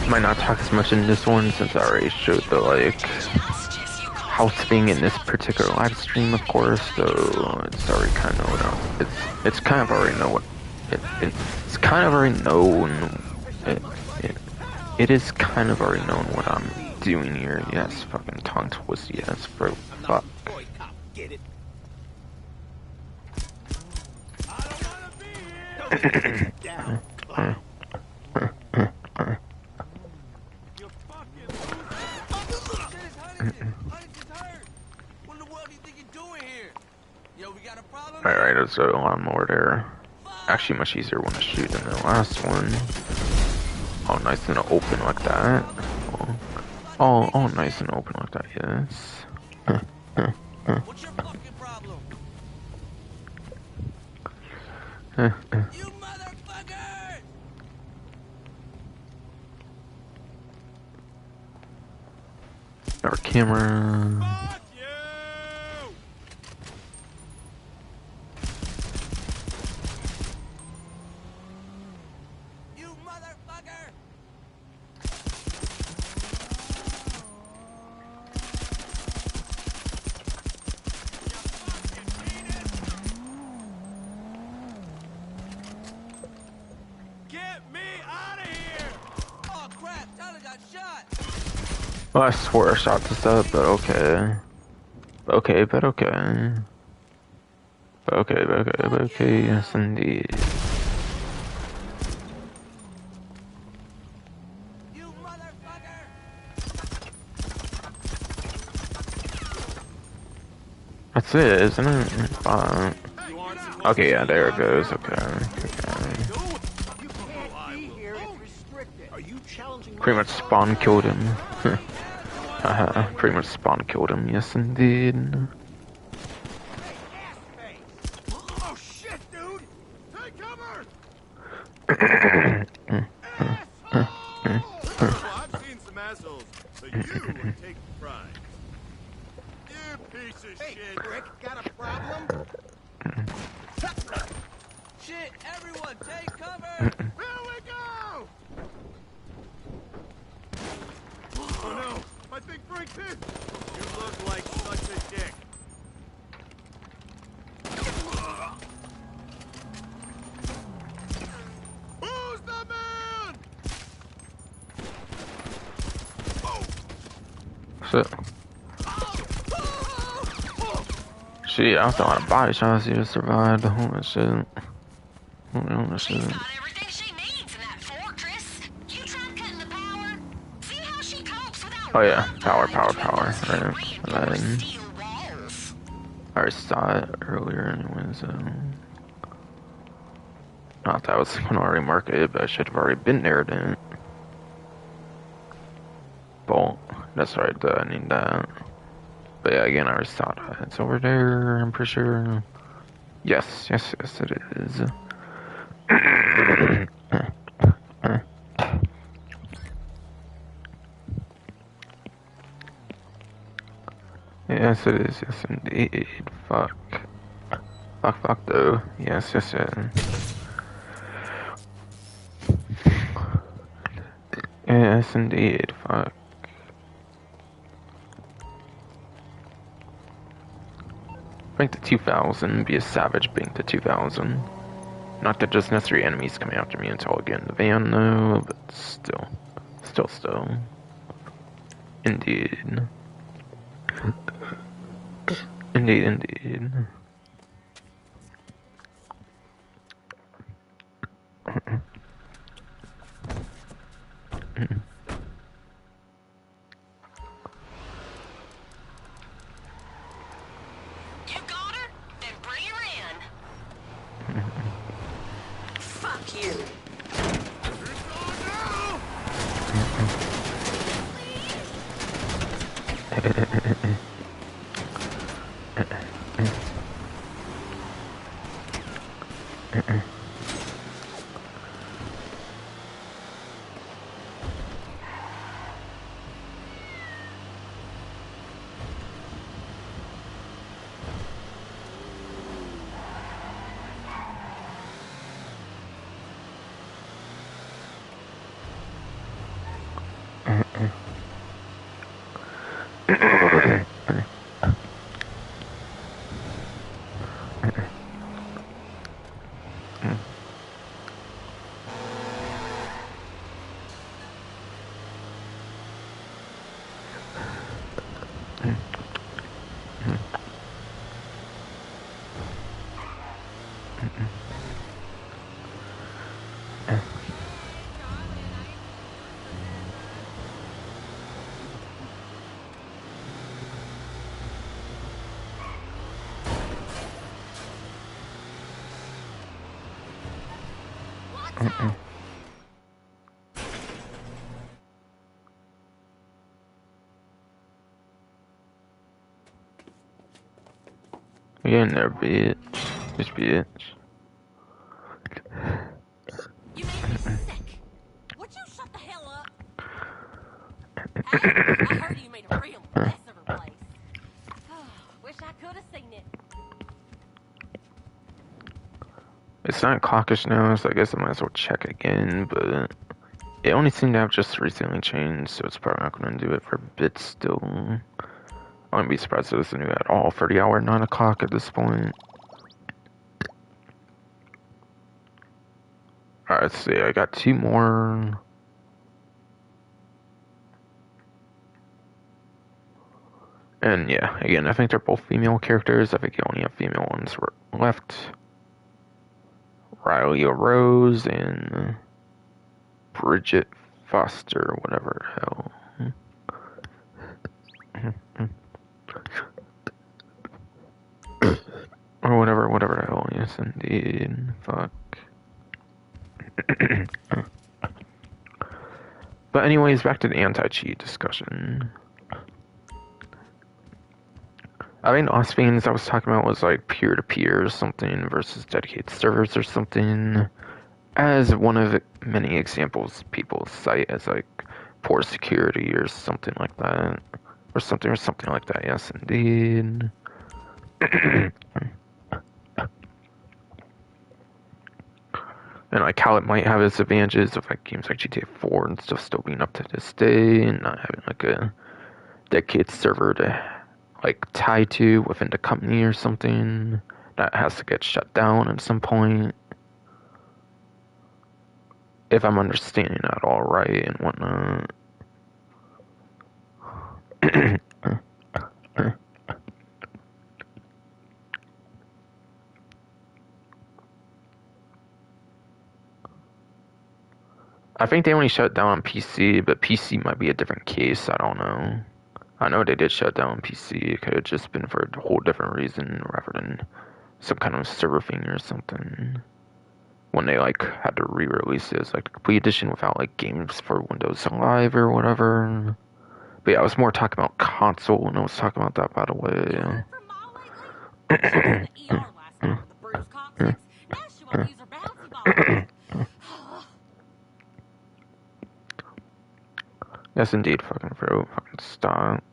Might not talk as much in this one since I already showed the like house thing in this particular live stream, of course. So it's already kind of what it's kind of already know what it's kind of already known. It is kind of already known what I'm doing here. Yes, fucking tongue twist. Yes, bro. Fuck. Alright, there's a lot more there. Actually, much easier one to shoot than the last one. Oh, nice and open like that. Oh, nice and open like that, yes. What's your fucking problem? You motherfucker! Our camera. Fuck you! You motherfucker! Get me out of here! Oh crap, Tyler got shot! Well, I swear I shot this up, but okay. Okay, yes indeed. You motherfucker! That's it, isn't it? You want some Okay, yeah, there it goes. Okay. You can't be here. It's restricted. Are you challenging Pretty much spawn killed him. Haha, pretty much spawn killed him, yes indeed. Oh shit, dude! Take cover! Well, I've seen some assholes, but you are taking pride. You piece of shit. Rick, got a problem? Shit, everyone, take cover! Here we go! Oh no, my big break pin! You look like such a dick. Who's the man? Shit. Shit, I thought a body shots you survived. Holy shit. Holy She's shit. got everything she needs in that fortress. You tried cutting the power? See how she copes without Oh yeah, Wi-Fi power. between those Right. reinforced Then steel walls. I already saw it earlier anyway, so not that I was gonna already mark it, but I should have already been there then. Bolt. That's right, I need that. But yeah, again, I already saw that. It's over there, I'm pretty sure. Yes, it is. Yes, it is. Yes, indeed. Fuck. Fuck, though. Yes. Yes, indeed. Fuck. Rank to 2000. Be a savage. Bank to 2000. Not that just necessary enemies coming after me until I get in the van, though. But still. Indeed. Indeed. You got her? Then bring her in. Fuck you. Get in there, bitch. This bitch. You make me sick. Would you shut the hell up? Hey, I heard you made a real mess of her place. Wish I could have seen it. It's not clockish now, so I guess I might as well check again, but it only seemed to have just recently changed, so it's probably not going to do it for a bit still. I wouldn't be surprised if it doesn't do at all for the hour 9 o'clock at this point. Alright, let's see, I got 2 more. And yeah, again, I think they're both female characters. I think you only have female ones left. Riley Rose and Bridget Foster, whatever the hell. Or whatever the hell, Yes, indeed. Fuck. But anyways, back to the anti-cheat discussion. I think the last things I was talking about was like peer-to-peer or something versus dedicated servers or something. As one of the many examples people cite as like poor security or something like that. Or something like that, yes indeed. And like how it might have its advantages of like games like GTA 4 and stuff still being up to this day and not having like a dedicated server to like tie to within the company or something that has to get shut down at some point. If I'm understanding that all right and whatnot. I think they only shut down on PC, but PC might be a different case. I don't know. I know they did shut down on PC. It could have just been for a whole different reason rather than some kind of server thing or something. When they like had to re-release it as like the complete edition without like games for Windows Live or whatever. But yeah, I was more talking about console when I was talking about that, by the way. From mall lately? She was in the ER last night with the bruised coccyx. Now she won't use her bouncy balls. Yes, indeed, fucking throat, fucking stop.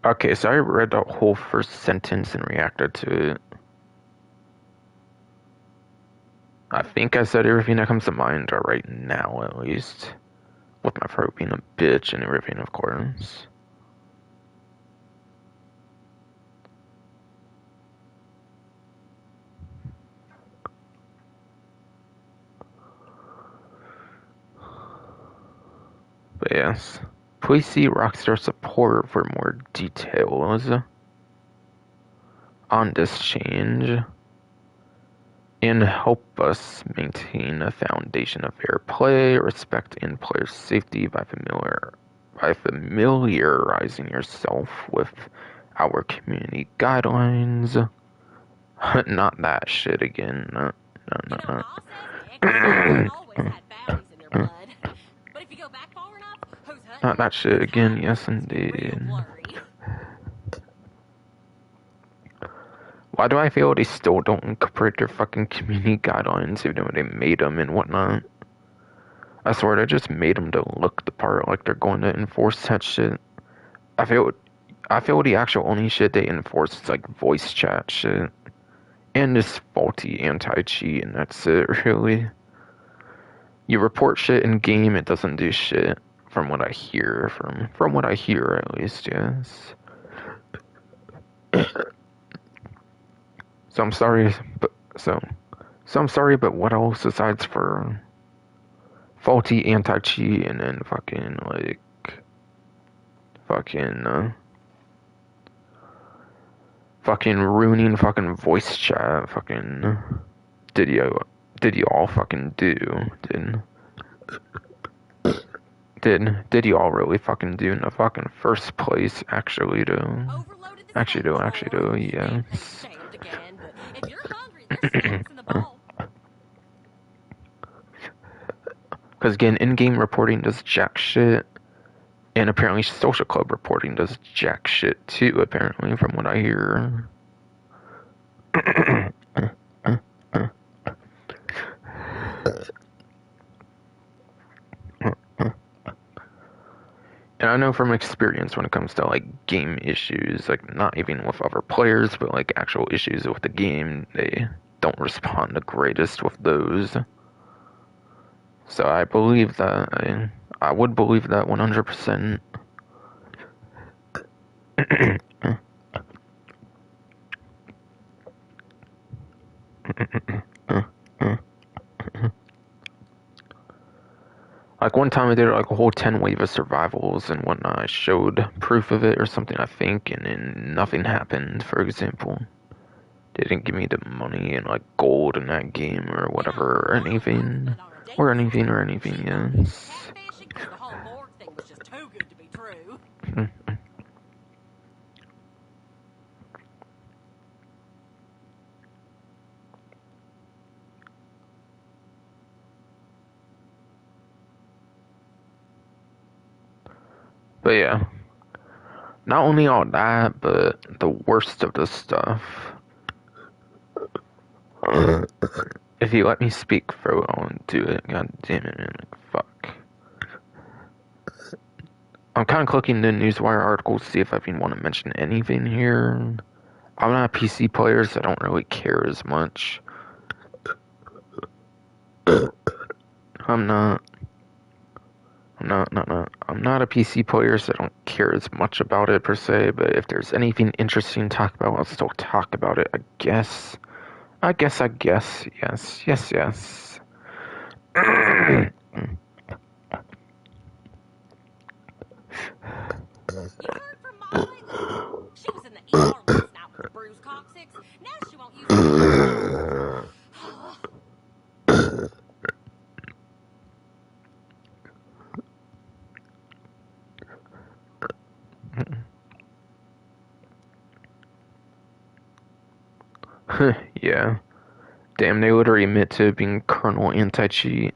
Okay, so I read the whole first sentence and reacted to it. I think I said everything that comes to mind right now, at least. With my throat being a bitch and everything, of course. But yes. Please see Rockstar support for more details on this change and help us maintain a foundation of fair play, respect, and player safety by familiarizing yourself with our community guidelines. Not that shit again. No. You know, Ma says the ex always had bounties in their blood. But if you go back far enough, who's hunting? Not that shit again, yes indeed. Why do I feel they still don't incorporate their fucking community guidelines even though they made them and whatnot? I swear they just made them to look the part like they're going to enforce that shit. I feel the actual only shit they enforce is like voice chat shit. And this faulty anti-cheat and that's it really. You report shit in game, it doesn't do shit. From what I hear, from what I hear at least, yes. So I'm sorry, but what else aside for faulty anti-cheat and then fucking ruining fucking voice chat, fucking did you all fucking do? Did you all really fucking do in the fucking first place? Actually do, yes. If you're hungry, there's snacks in the bowl. Because again, in-game reporting does jack shit, and apparently social club reporting does jack shit too. Apparently, from what I hear. And I know from experience when it comes to like game issues, like not even with other players, but like actual issues with the game, they don't respond the greatest with those. So I believe that, I would believe that 100%. Like one time I did like a whole 10 wave of survivals and whatnot. I showed proof of it or something, I think, and then nothing happened, for example. They didn't give me the money and like gold in that game or whatever, or anything, yes. The whole morgue thing was just too good to be true. But yeah, not only all that, but the worst of the stuff. If you let me speak, bro, I won't do it. God damn it, man. Fuck. I'm kind of clicking the Newswire articles to see if I even want to mention anything here. I'm not a PC player, so I don't really care as much. I'm not a PC player, so I don't care as much about it per se, but if there's anything interesting to talk about, I'll still talk about it, I guess. Yes. You heard from Mom lately? She was in the ER last night with the bruised coccyx. Now she won't use the Yeah. Damn, they literally admit to being kernel anti-cheat.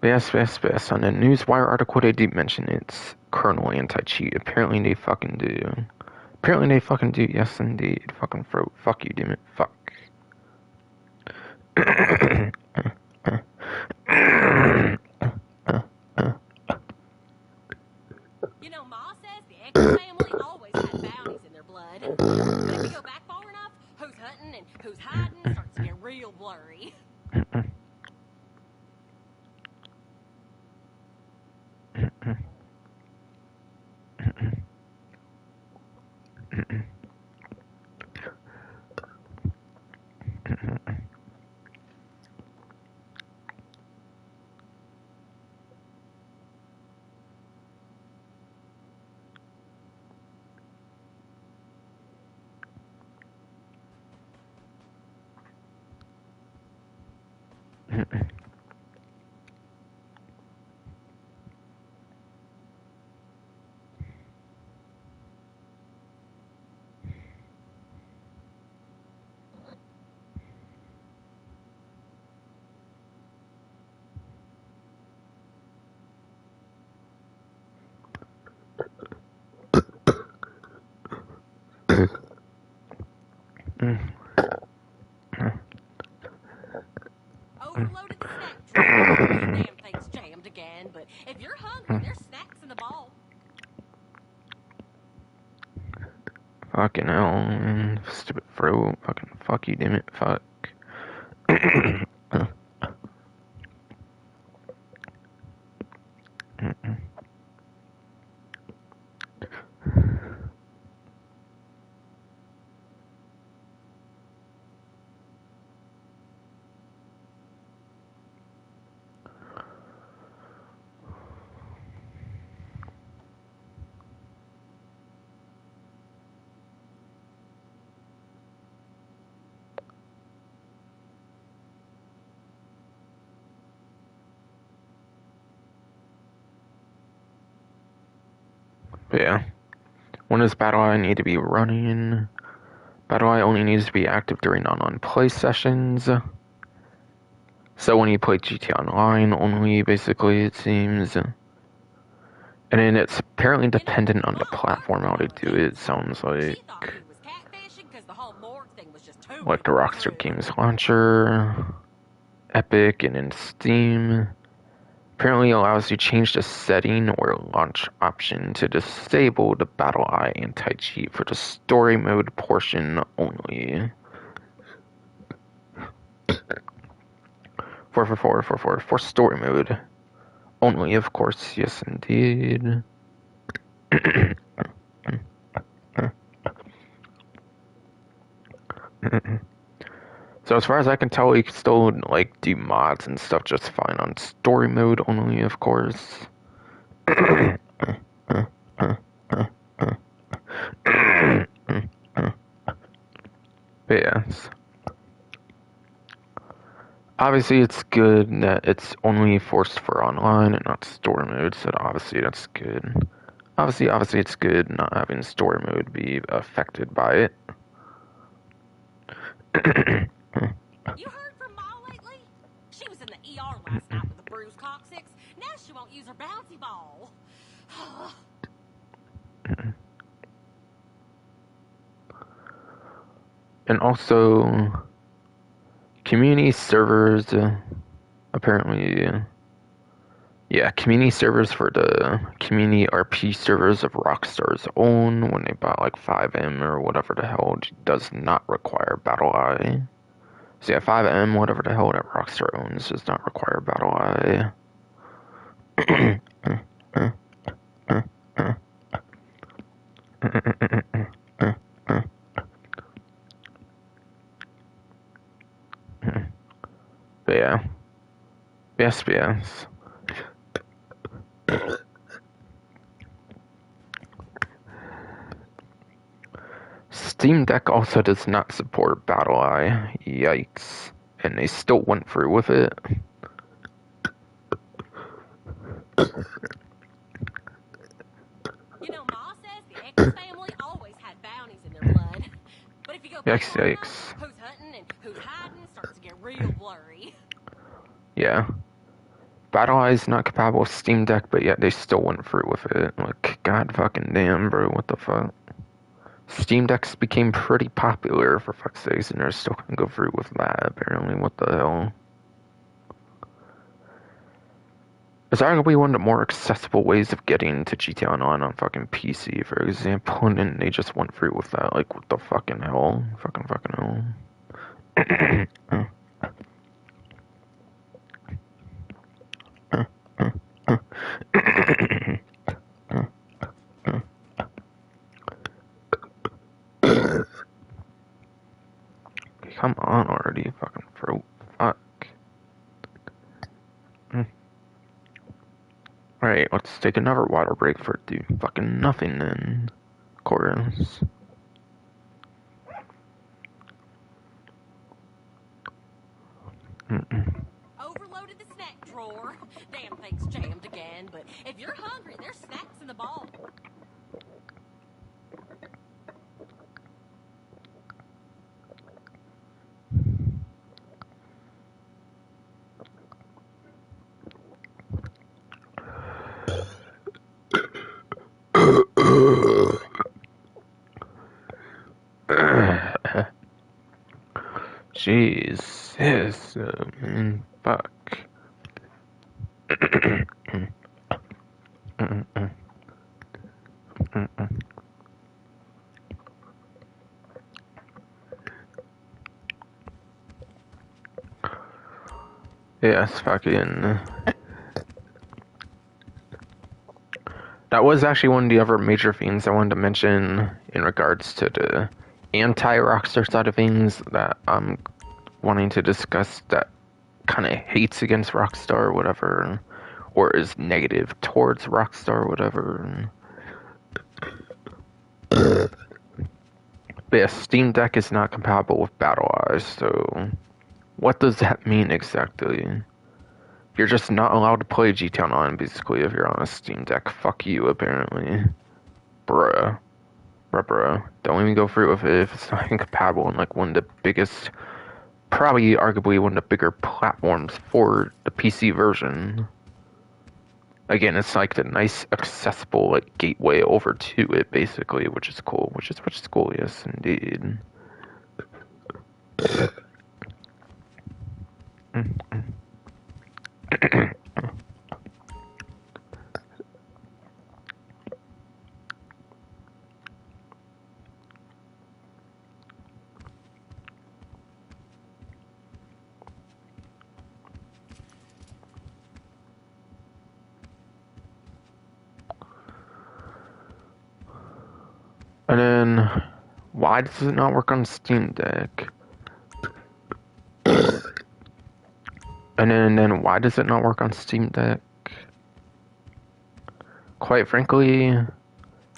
Yes. On the Newswire article, they do mention it's kernel anti-cheat. Apparently they fucking do. Yes, indeed. Fucking throat. Fuck you, damn it. Fuck. You know, Ma says the X family always had bounties in their blood. But if you go back far enough, who's hunting and who's hiding starts to get real blurry. Overloaded the snack drawer. This damn thing's jammed again, but if you're hungry, there's snacks in the bowl. Fucking hell, man. Stupid throat. Fucking fuck you, damn it. Fuck. But yeah. When does Battle Eye need to be running? Battle Eye only needs to be active during online play sessions. So when you play GTA Online only, basically, it seems. And then it's apparently dependent on the platform how to do it, sounds like. Like the Rockstar Games Launcher, Epic, and in Steam. Apparently allows you to change the setting or launch option to disable the Battle Eye anti-cheat for the story mode portion only. For story mode only, of course. Yes, indeed. So as far as I can tell, you can still like do mods and stuff just fine on story mode only, of course. But yes. obviously it's good that it's only forced for online and not story mode, so obviously that's good. Obviously it's good not having story mode be affected by it. You heard from Ma lately? She was in the ER last night with a bruised coccyx. Now she won't use her bouncy ball. And also, community servers, apparently, yeah, community servers for the community RP servers of Rockstar's own when they bought like 5M or whatever the hell does not require BattleEye. So yeah, 5M, whatever the hell that Rockstar owns, does not require BattleEye. But yeah. Yes. Steam Deck also does not support BattleEye. Yikes. And they still went through with it. You know, Ma says the X family always had bounties in their blood. But if you go back far enough, who's hunting and who's hiding starts to get real blurry. Yeah. BattleEye is not compatible with Steam Deck, but yet they still went through with it. Like, god fucking damn, bro, what the fuck? Steam Decks became pretty popular, for fuck's sakes, and they're still gonna go through with that, apparently. What the hell? It's arguably one of the more accessible ways of getting to GTA Online on fucking PC, for example, and then they just went through with that. Like, what the fucking hell? Fucking hell. Come on already, fucking throat. Fuck. Alright, let's take another water break for do fucking nothing then. Chorus. Overloaded the snack drawer. Damn thing's jammed again, but if you're hungry, there's snacks in the bowl. Jesus, fuck. Yes, fucking. That was actually one of the other major things I wanted to mention in regards to the anti-Rockstar side of things that I'm wanting to discuss that kind of hates against Rockstar or whatever, or is negative towards Rockstar or whatever. But yeah, Steam Deck is not compatible with BattleEye, so what does that mean exactly? You're just not allowed to play GTA Online, basically, if you're on a Steam Deck. Fuck you, apparently. Bruh. Don't even go through with it if it's not compatible in, like, one of the biggest, probably arguably one of the bigger platforms for the PC version. Again, it's like the nice, accessible, like, gateway over to it, basically, which is cool. Which is cool, yes, indeed. And then, why does it not work on Steam Deck? And then why does it not work on Steam Deck? Quite frankly,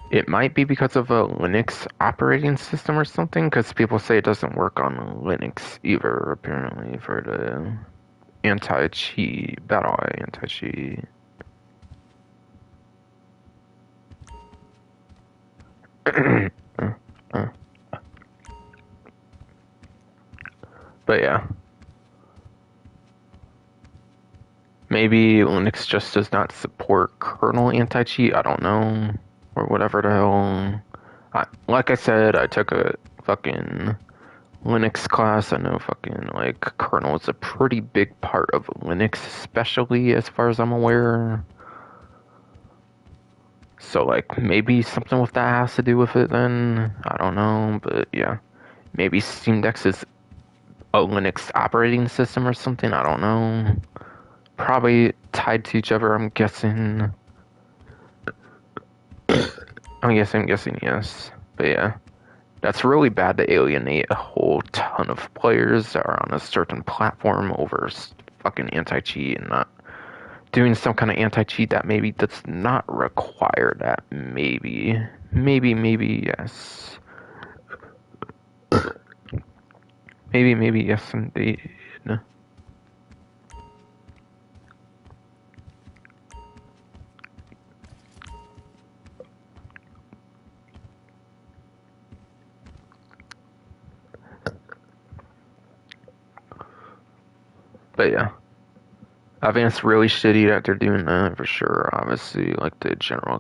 it might be because of a Linux operating system or something, because people say it doesn't work on Linux either, apparently, for the anti-cheat, battle eye anti-cheat. But yeah. Maybe Linux just does not support kernel anti-cheat, I don't know. Or whatever the hell. Like I said, I took a fucking Linux class. I know fucking, like, kernel is a pretty big part of Linux, especially as far as I'm aware. So, like, maybe something with that has to do with it then. I don't know, but yeah. Maybe Steam Deck is a Linux operating system or something, I don't know. Probably tied to each other, I'm guessing. I'm guessing yes. But yeah. That's really bad to alienate a whole ton of players that are on a certain platform over fucking anti-cheat and not doing some kind of anti-cheat that maybe does not require that. Maybe yes. Maybe yes indeed. But yeah. I think it's really shitty that they're doing that for sure. Obviously, like the general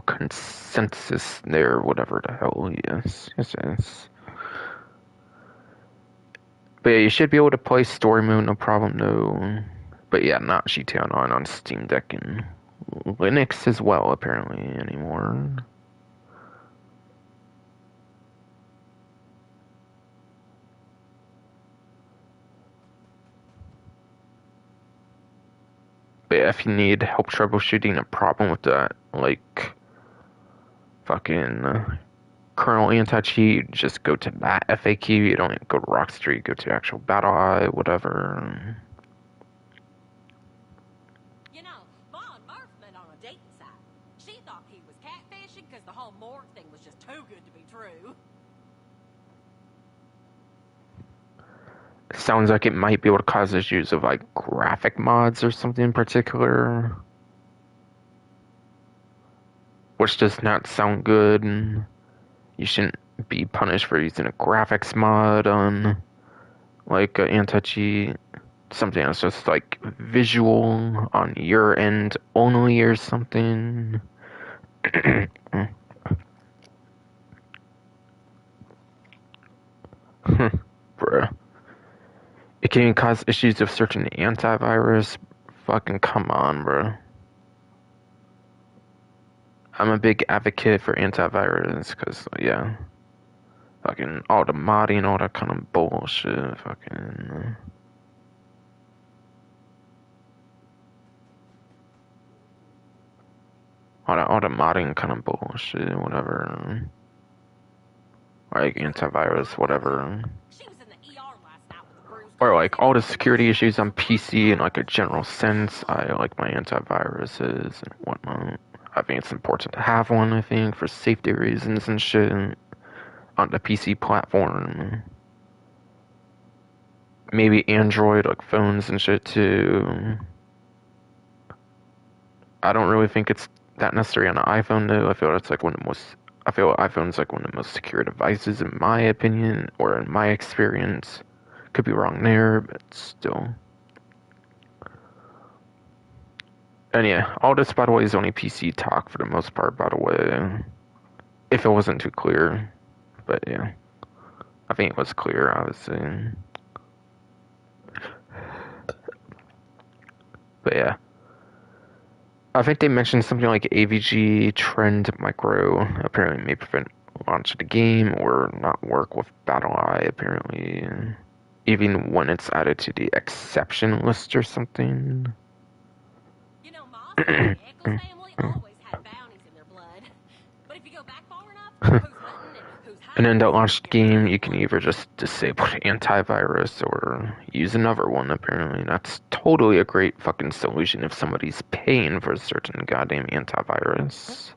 consensus there, whatever the hell. Yes. But yeah, you should be able to play story mode, no problem, no. But yeah, not GTA Online on Steam Deck and Linux as well, apparently, anymore. But yeah, if you need help troubleshooting a problem with that, like, fucking kernel anti-cheat, just go to that FAQ. You don't go to Rockstreet, you go to actual BattleEye, whatever. You know, Ma and Murph met on a dating site. She thought he was catfishing because the whole morgue thing was just too good to be true. Sounds like it might be able to cause issues of like graphic mods or something in particular, which does not sound good. You shouldn't be punished for using a graphics mod on like an anti-cheat, something that's just like visual on your end only or something. Bruh. It can even cause issues of searching the antivirus. Fucking come on, bro. I'm a big advocate for antivirus, because, yeah. Fucking all the modding, all that kind of bullshit. Fucking. All the modding kind of bullshit, whatever. Like antivirus, whatever. She was in the ER last night with a bruised Or like all the security issues on PC in like a general sense. I like my antiviruses and whatnot. I think it's important to have one, I think, for safety reasons and shit on the PC platform. Maybe Android, like phones and shit too. I don't really think it's that necessary on an iPhone though. I feel iPhone's like one of the most secure devices in my opinion, or in my experience. Could be wrong there, but still. And yeah, all this, by the way, is only PC talk for the most part, by the way. If it wasn't too clear. But yeah. I think it was clear, obviously. But yeah. I think they mentioned something like AVG trend micro apparently may prevent launch of the game or not work with BattleEye, apparently. Even when it's added to the exception list or something. You know, Ma said the Eccles family always had bounties in their blood. But if you go back far enough, who's hunting and who's And then hiding? to launch the game, you can either just disable the antivirus or use another one, apparently. That's totally a great fucking solution if somebody's paying for a certain goddamn antivirus.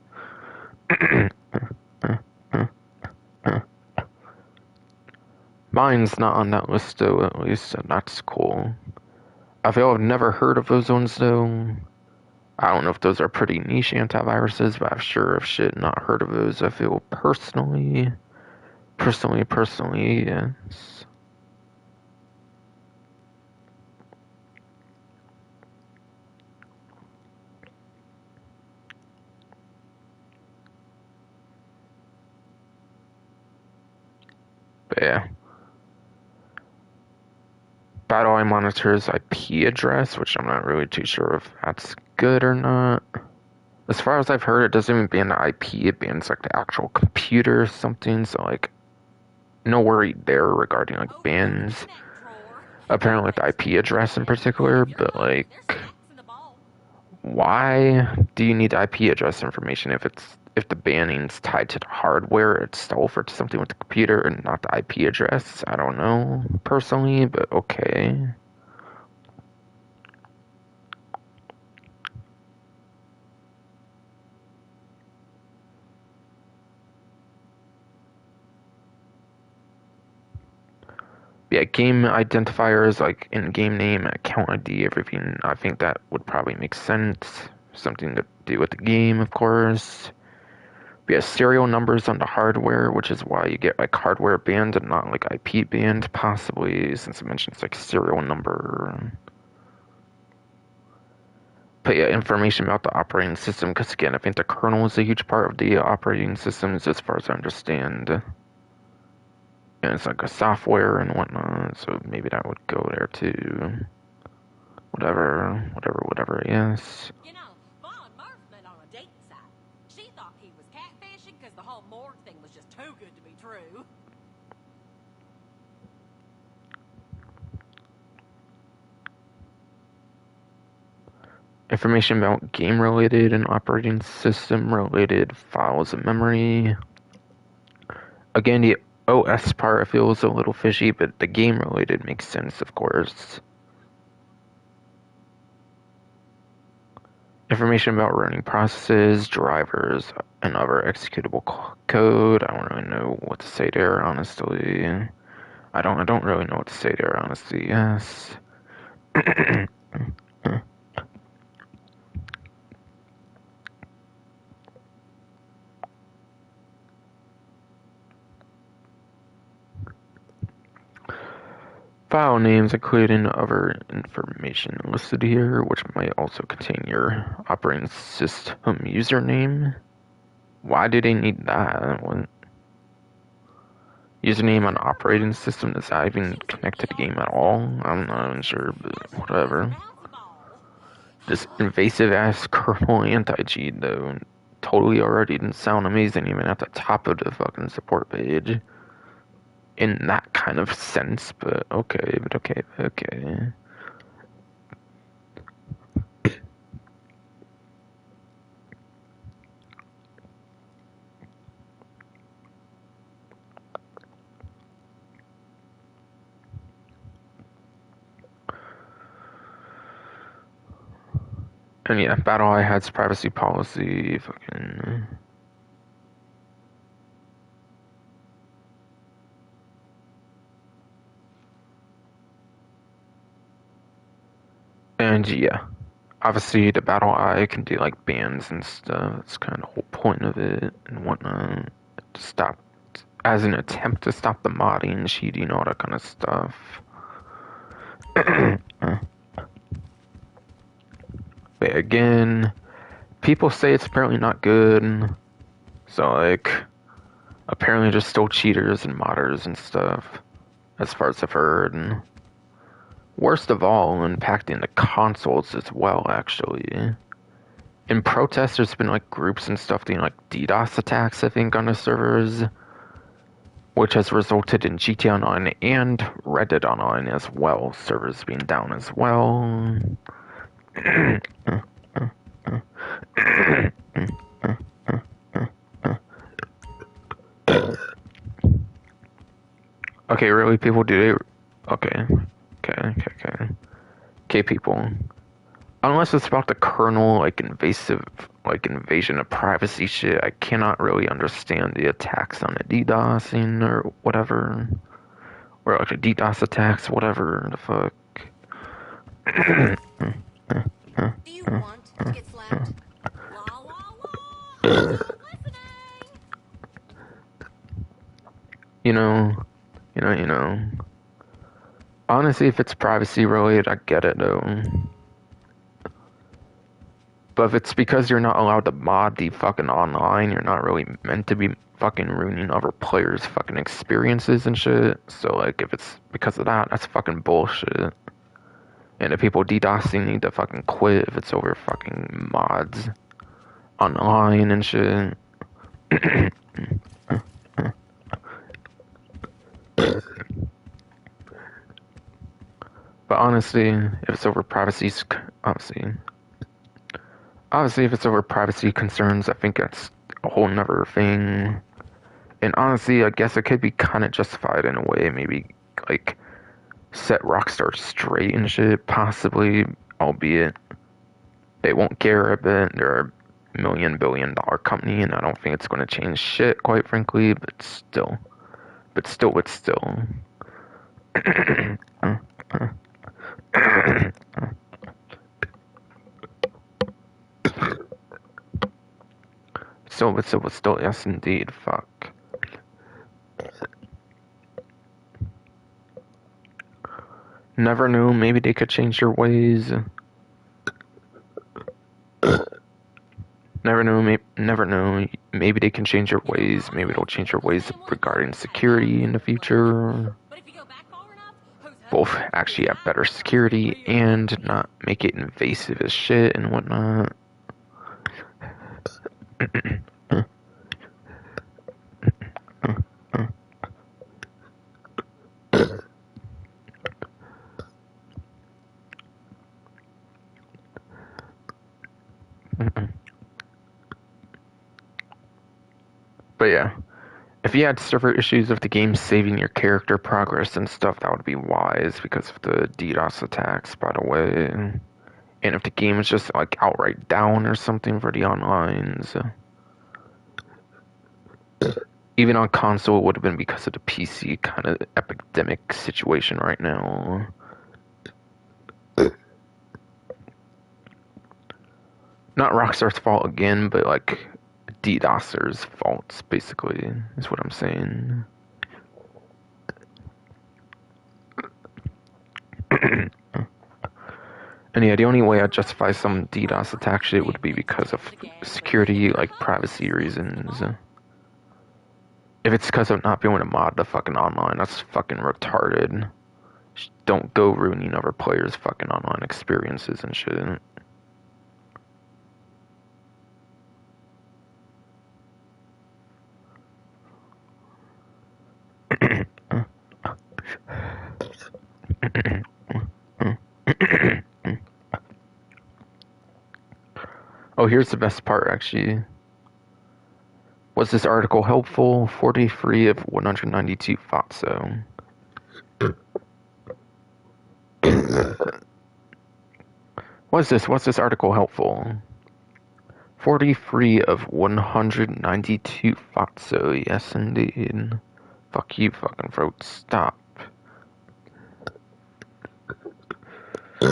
Mine's not on that list though, at least, and that's cool. I feel I've never heard of those ones though. I don't know if those are pretty niche antiviruses, but I've sure of shit not heard of those. I feel personally, yes. But yeah. Battle Eye monitors IP address, which I'm not really too sure if that's good or not. As far as I've heard, it doesn't even ban the IP, it bans like the actual computer or something, so like no worry there regarding like bans. Apparently like the IP address in particular, but like why do you need IP address information if the banning's tied to the hardware itself or to something with the computer and not the IP address? I don't know personally, but okay. Yeah, game identifiers like in-game name, account ID, everything. I think that would probably make sense. Something to do with the game, of course. But yeah, serial numbers on the hardware, which is why you get like hardware banned and not like IP banned, possibly, since it mentions like serial number. But yeah, information about the operating system, because again, I think the kernel is a huge part of the operating systems as far as I understand. And it's like a software and whatnot, so maybe that would go there too. Whatever, yes. You know, Vaughn Murph met on a dating site. She thought he was catfishing because the whole morgue thing was just too good to be true. Information about game-related and operating system-related files and memory. Again, the OS part feels a little fishy, but the game-related makes sense, of course. Information about running processes, drivers, and other executable code. I don't really know what to say there, honestly. I don't really know what to say there, honestly, yes. File names including other information listed here, which might also contain your operating system username. Why do they need that? What? Username on operating system, does that even connect to the game at all? I'm not even sure, but whatever. This invasive ass kernel anti-cheat though totally already didn't sound amazing even at the top of the fucking support page. In that kind of sense, but okay. And yeah, Battle Eye has privacy policy, fucking. And yeah, obviously the Battle Eye can do like bans and stuff. That's kind of the whole point of it and whatnot. To stop, as an attempt to stop the modding, cheating, all that kind of stuff. But again, people say it's apparently not good. So like, apparently there's still cheaters and modders and stuff, as far as I've heard. And worst of all, impacting the consoles as well, actually. In protests, there's been like groups and stuff doing like DDoS attacks, I think, on the servers, which has resulted in GTA Online and Reddit Online as well, servers being down as well. Okay, really, people, do they? Okay, people. Unless it's about the kernel, like invasive, like invasion of privacy shit, I cannot really understand the attacks on the DDoSing or whatever. or like a DDoS attacks, whatever the fuck. Do you want to get slapped? Wah, wah, wah! I'm just listening! You know, you know. Honestly, if it's privacy related, I get it though. But if it's because you're not allowed to mod the fucking online, you're not really meant to be fucking ruining other players' fucking experiences and shit. So like, if it's because of that, that's fucking bullshit. And if people DDoSing need to fucking quit if it's over fucking mods online and shit. But honestly, if it's over privacy's obviously if it's over privacy concerns, I think that's a whole nother thing. And honestly, I guess it could be kind of justified in a way, maybe like set Rockstar straight and shit, possibly, albeit they won't care a bit. They're a $1 billion company, and I don't think it's going to change shit, quite frankly. But still. Still, yes, indeed. Fuck. Never knew. Maybe they could change their ways. Never know. Maybe they can change their ways. Maybe they'll change their ways regarding security in the future. But if you go back far enough, who's Both actually have better security and not make it invasive as shit and whatnot. But yeah, if you had server issues with the game saving your character progress and stuff, that would be wise because of the DDoS attacks, by the way. And if the game is just like outright down or something for the onlines. Even on console, it would have been because of the PC kind of epidemic situation right now. Not Rockstar's fault again, but like DDoSers' faults, basically, is what I'm saying. And yeah, the only way I'd justify some DDoS attack shit would be because of security, like privacy reasons. If it's because of not being able to mod the fucking online, that's fucking retarded. Just don't go ruining other players' fucking online experiences and shit. Oh, here's the best part, actually. Was this article helpful? 43 of 192 thought so. What's this article helpful? 43 of 192 thought so. Yes, indeed. Fuck you, fucking throat. Stop. You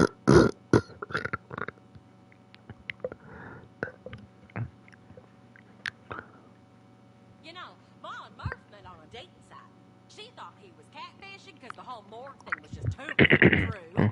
know, Vaughn Murph met on a dating site. She thought he was catfishing because the whole morgue thing was just too good to be true.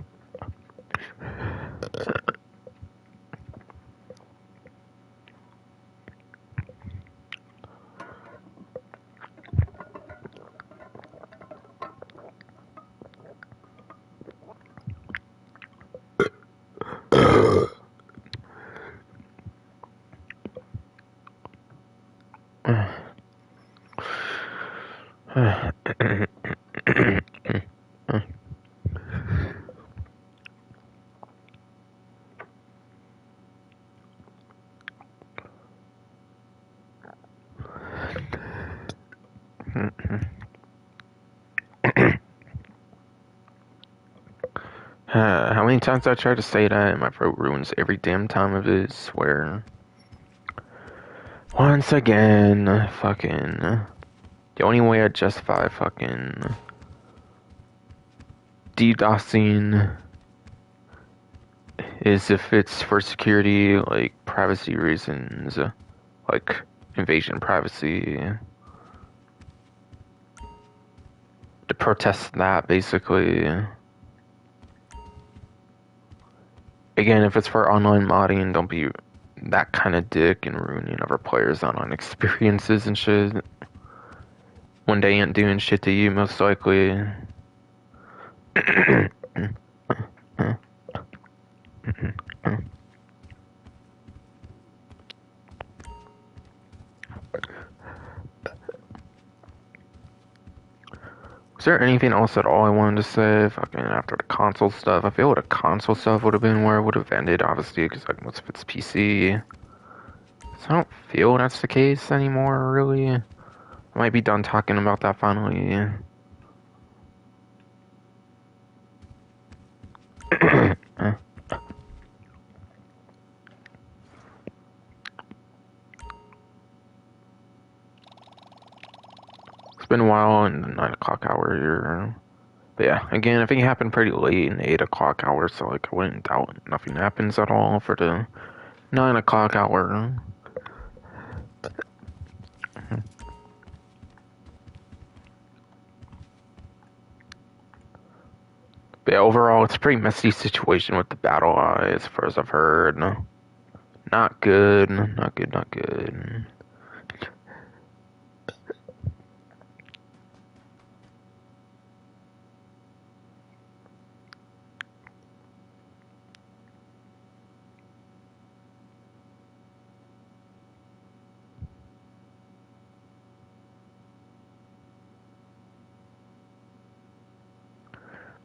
How many times I try to say that and my throat ruins every damn time of it, swear. Once again, fucking. The only way I justify fucking DDoSing is if it's for security, like privacy reasons, like invasion privacy. To protest that, basically. Again, if it's for online modding, don't be that kind of dick and ruining other players' online experiences and shit. When they ain't doing shit to you, most likely. Was there anything else at all I wanted to say? Fucking after the console stuff, I feel the console stuff would have been where it would have ended, obviously, because like most of it's PC. So I don't feel that's the case anymore, really. I might be done talking about that finally. It's been a while in the 9 o'clock hour here. But yeah, again, I think it happened pretty late in the 8 o'clock hour, so like I wouldn't doubt nothing happens at all for the 9 o'clock hour. But yeah, overall, it's a pretty messy situation with the battle eye, as far as I've heard. Not good, not good, not good.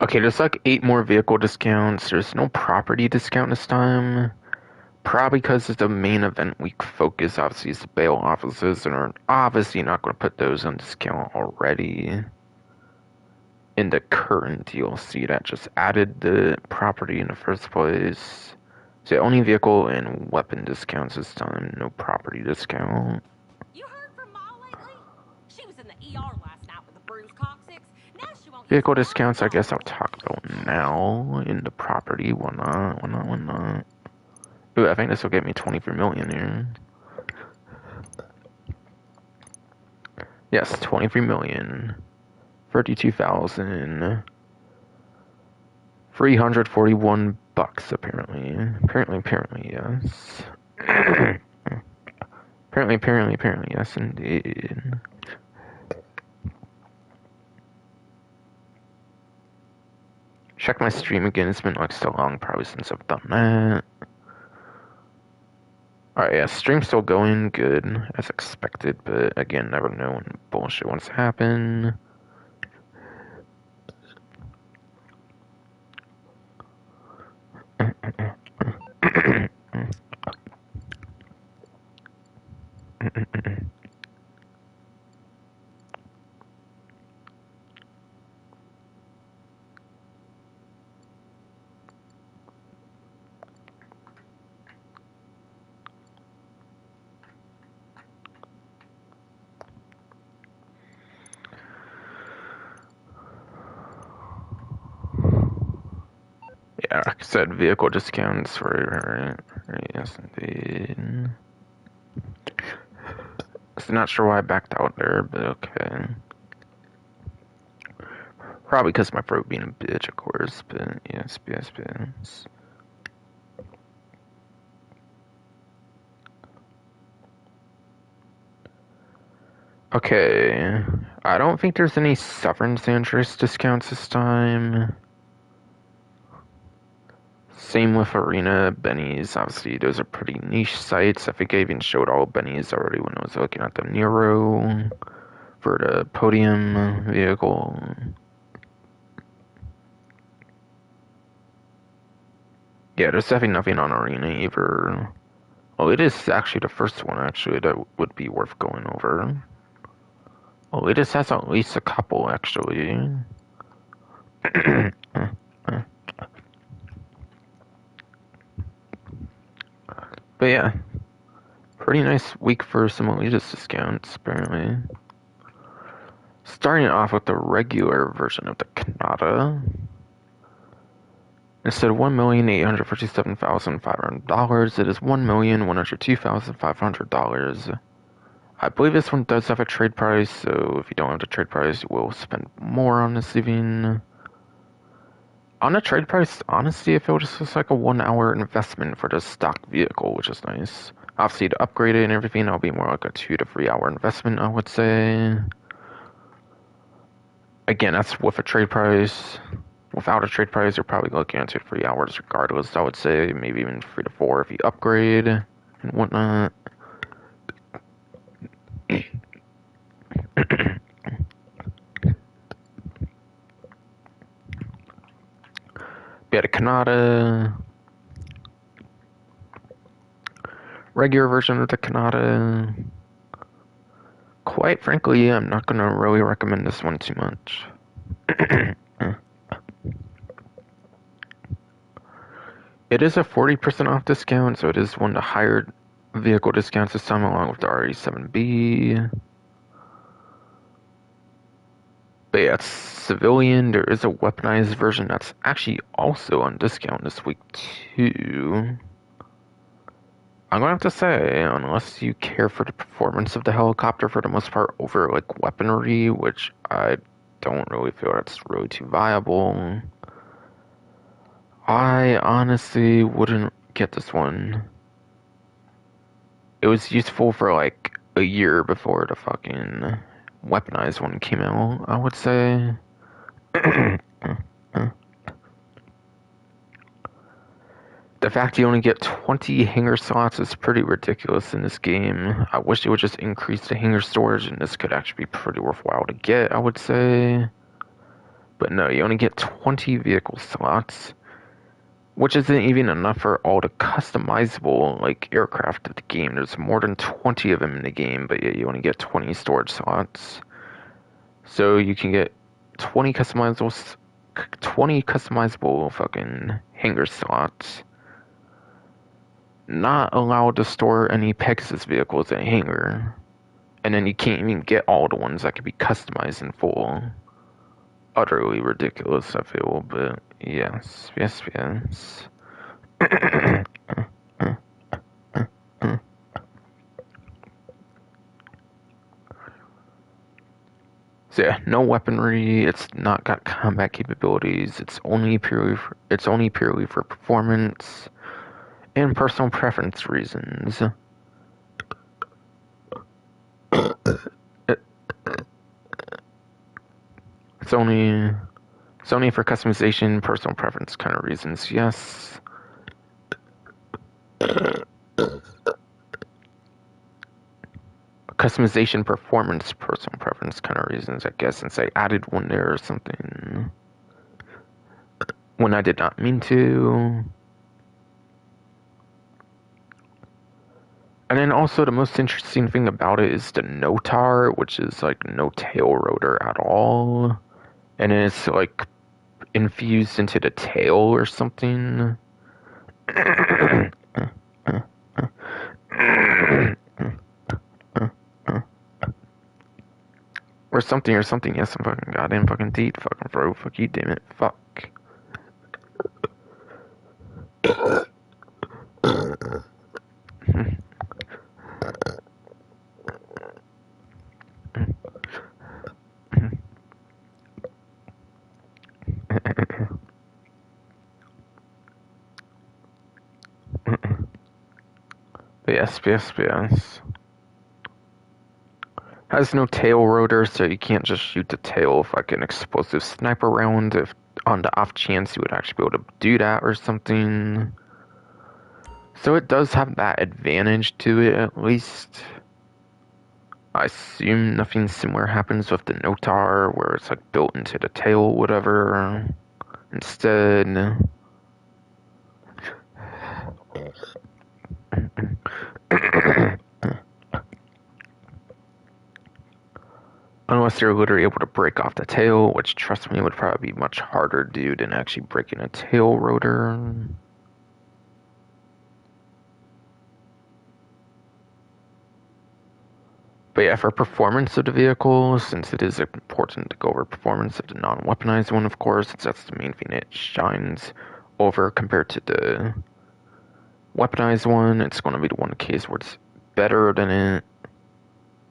Okay, there's like 8 more vehicle discounts. There's no property discount this time. Probably because it's the main event week focus, obviously, is the bail offices, and are obviously not going to put those on discount already. In the current DLC that just added the property in the first place. So only vehicle and weapon discounts this time, no property discount. You heard from Ma lately? She was in the ER last night with a bruised coccyx. Now she won't Vehicle discounts, I guess I'll talk about now. In the property, why not? Ooh, I think this will get me 23 million here. Yes, 23 million. 32,341 bucks, apparently. Apparently, yes. apparently, yes, indeed. Check my stream again. It's been like so long, probably since I've done that. Alright, yeah, stream's still going good, as expected, but again, never know when bullshit wants to happen. Yeah, like I said, vehicle discounts for yes, indeed. I'm not sure why I backed out there, but okay. Probably because my throat being a bitch, of course, but yes. Okay, I don't think there's any severance interest discounts this time. Same with Arena, Benny's, obviously those are pretty niche sites. I think I even showed all Benny's already when I was looking at the Nero for the podium vehicle. Yeah, there's definitely nothing on Arena either. Oh, it is actually the first one, actually, that would be worth going over. Oh, it just has at least a couple, actually. But yeah, pretty nice week for some elitist discounts, apparently. Starting off with the regular version of the Kanata. Instead of $1,857,500, it is $1,102,500. I believe this one does have a trade price, so if you don't have the trade price, you will spend more on this even. On a trade price, honestly, I feel this is like a 1 hour investment for the stock vehicle, which is nice. Obviously, to upgrade it and everything, that'll be more like a 2 to 3 hour investment, I would say. Again, that's with a trade price. Without a trade price, you're probably looking at 2 to 3 hours regardless, I would say. Maybe even 3 to 4 if you upgrade and whatnot. We had a Kanata. Regular version of the Kanata. Quite frankly, I'm not going to really recommend this one too much. It is a 40% off discount, so it is one of the higher vehicle discounts this time, along with the RE7B. But yeah, it's civilian. There is a weaponized version that's actually also on discount this week, too. I'm gonna have to say, unless you care for the performance of the helicopter for the most part over, like, weaponry, which I don't really feel that's really too viable, I honestly wouldn't get this one. It was useful for, like, a year before the fucking weaponized one came out, I would say. The fact you only get 20 hanger slots is pretty ridiculous in this game. I wish they would just increase the hanger storage, and this could actually be pretty worthwhile to get, I would say. But no, you only get 20 vehicle slots, which isn't even enough for all the customizable, like, aircraft of the game. There's more than 20 of them in the game, but yet you only get 20 storage slots. So you can get 20 customizable fucking hanger slots. Not allowed to store any Pegasus vehicles in a hangar. And then you can't even get all the ones that can be customized in full. Utterly ridiculous, I feel, but yes. So yeah, no weaponry, it's not got combat capabilities, it's only purely for performance and personal preference reasons. It's only for customization, personal preference kind of reasons, yes. Customization, performance, personal preference kind of reasons, I guess, since I added one there or something when I did not mean to. And then also the most interesting thing about it is the notar, which is like no tail rotor at all. And it's like infused into the tail or something. Or something, yes, I'm fucking goddamn fucking deep, fucking bro, fuck you, damn it, fuck. But yes. Has no tail rotor, so you can't just shoot the tail with like an explosive sniper round if on the off chance you would actually be able to do that or something. So it does have that advantage to it, at least. I assume nothing similar happens with the Notar, where it's like built into the tail, whatever. Instead, unless you're literally able to break off the tail, which, trust me, would probably be much harder to do than actually breaking a tail rotor. But yeah, for performance of the vehicle, since it is important to go over performance of the non-weaponized one, of course, since that's the main thing it shines over compared to the weaponized one. It's going to be the one case where it's better than it.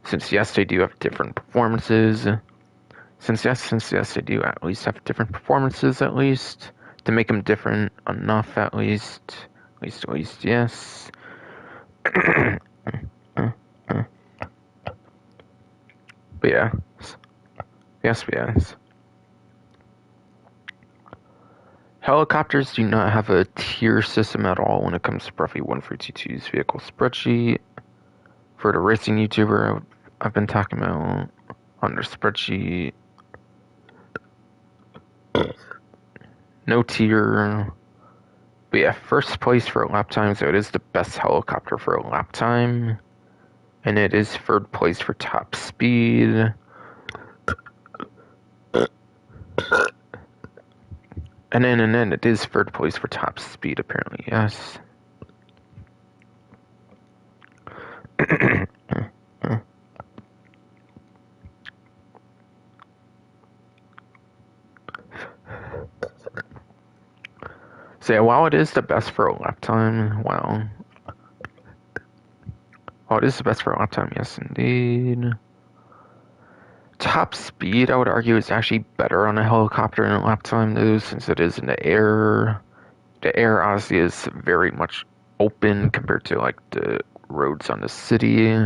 Since yes, they do have different performances. Since yes, they do at least have different performances at least to make them different enough at least yes. But yeah, yes. Helicopters do not have a tier system at all when it comes to Bruffy 1322's vehicle spreadsheet. For the racing YouTuber I've been talking about on their spreadsheet, no tier. But yeah, first place for a lap time, so it is the best helicopter for a lap time. And it is third place for top speed. And then it is third place for top speed, apparently, yes. So yeah, while it is the best for a lap time, while it is the best for a lap time, yes indeed. Top speed, I would argue, is actually better on a helicopter in a lap time, though, since it is in the air. The air, honestly, is very much open compared to, like, the roads on the city.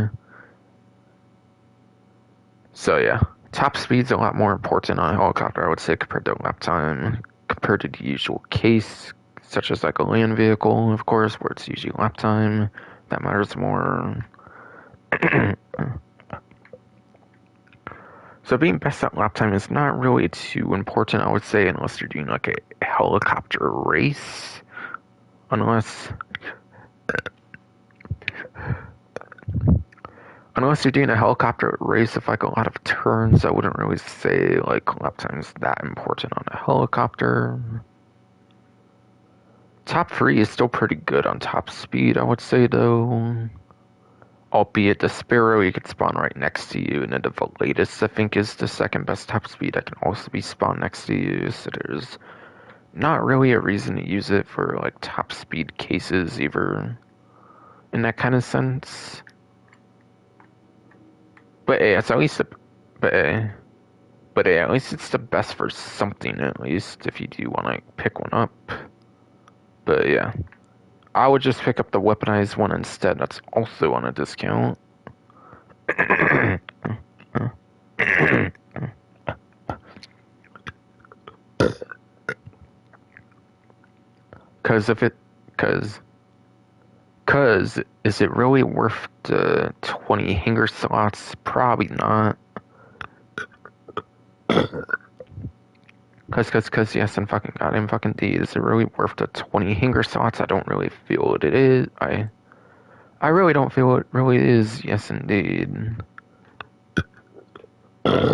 So, yeah. Top speed's a lot more important on a helicopter, I would say, compared to lap time. Compared to the usual case, such as, like, a land vehicle, of course, where it's usually lap time. That matters more. So being best at lap time is not really too important, I would say, unless you're doing like a helicopter race. Unless you're doing a helicopter race with like a lot of turns, I wouldn't really say like lap time is that important on a helicopter. Top 3 is still pretty good on top speed, I would say, though. Albeit the Sparrow, you could spawn right next to you, and then the Velatus, I think, is the second best top speed that can also be spawned next to you, so there's not really a reason to use it for, like, top speed cases, either, in that kind of sense. But hey, it's at least at least it's the best for something, at least, if you do want to pick one up. But yeah. I would just pick up the weaponized one instead. That's also on a discount. Cause is it really worth the 20 hanger slots? Probably not. Cause yes, and fucking goddamn fucking D, is it really worth the 20 hanger slots? I don't really feel it is. I really don't feel it really is, yes indeed. Yeah,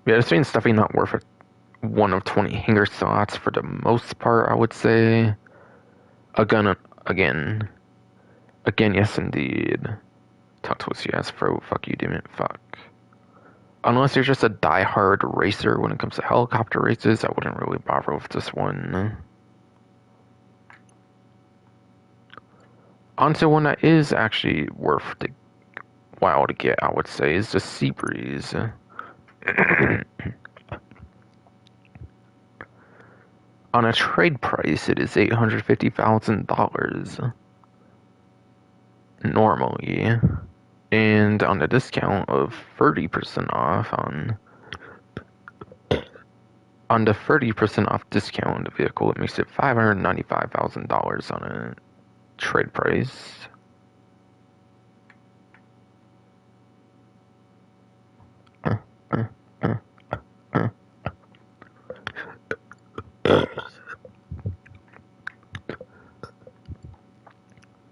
this thing's definitely not worth it. One of 20 hanger slots for the most part, I would say. Again, yes indeed. Talk to us, yes, bro. Fuck you, damn it, fuck. Unless you're just a die-hard racer when it comes to helicopter races, I wouldn't really bother with this one. Onto one that is actually worth the while to get, I would say, is the Sea Breeze. On a trade price, it is $850,000 normally, and on a discount of 30% off on the 30% off discount on the vehicle, it makes it $595,000 on a trade price.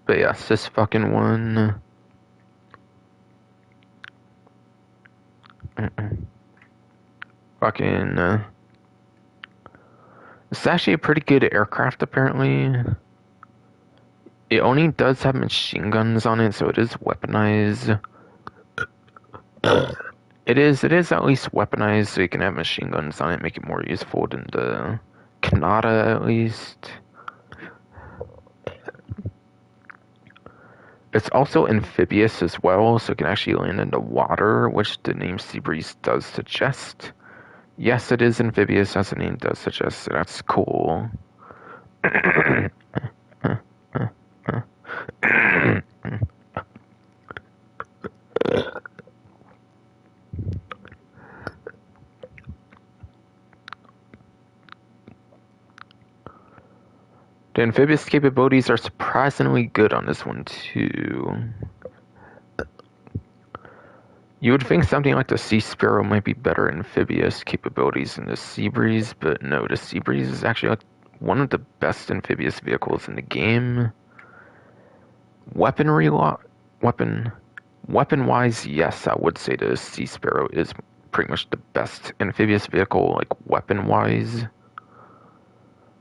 But yes, this fucking one. It's actually a pretty good aircraft, apparently. It only does have machine guns on it, so it is weaponized. It is at least weaponized, so you can have machine guns on it, make it more useful than the Kanata at least. It's also amphibious as well, so it can actually land in the water, which the name Seabreeze does suggest. Yes, it is amphibious, as the name does suggest, so that's cool. The amphibious capabilities are surprisingly good on this one, too. You would think something like the Sea Sparrow might be better amphibious capabilities than the Seabreeze, but no, the Seabreeze is actually like one of the best amphibious vehicles in the game. Weapon-wise, yes, I would say the Sea Sparrow is pretty much the best amphibious vehicle, like weapon-wise.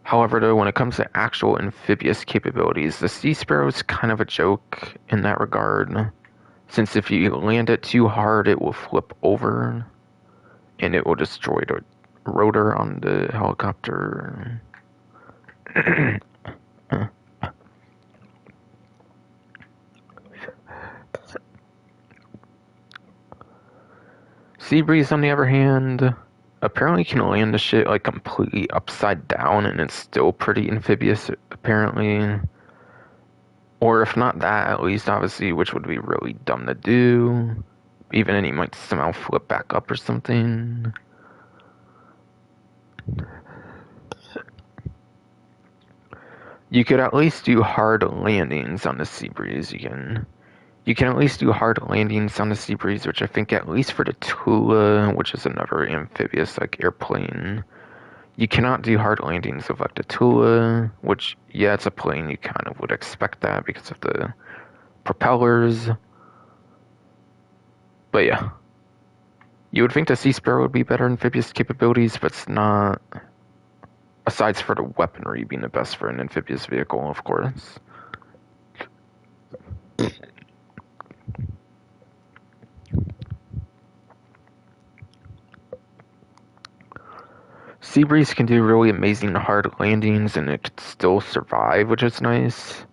However, though, when it comes to actual amphibious capabilities, the Sea Sparrow is kind of a joke in that regard. Since if you land it too hard, it will flip over, and it will destroy the rotor on the helicopter. Seabreeze, on the other hand, apparently can land the shit like completely upside down, and it's still pretty amphibious, apparently. Or if not that, at least, obviously, which would be really dumb to do. Even then, he might somehow flip back up or something. You could at least do hard landings on the Seabreeze. You can at least do hard landings on the Seabreeze, which I think at least for the Tula, which is another amphibious like airplane, you cannot do hard landings with like the Tula, which, yeah, it's a plane, you kind of would expect that because of the propellers. But yeah, you would think the Sea Sparrow would be better amphibious capabilities, but it's not. Aside for the weaponry being the best for an amphibious vehicle, of course. Seabreeze can do really amazing hard landings, and it could still survive, which is nice.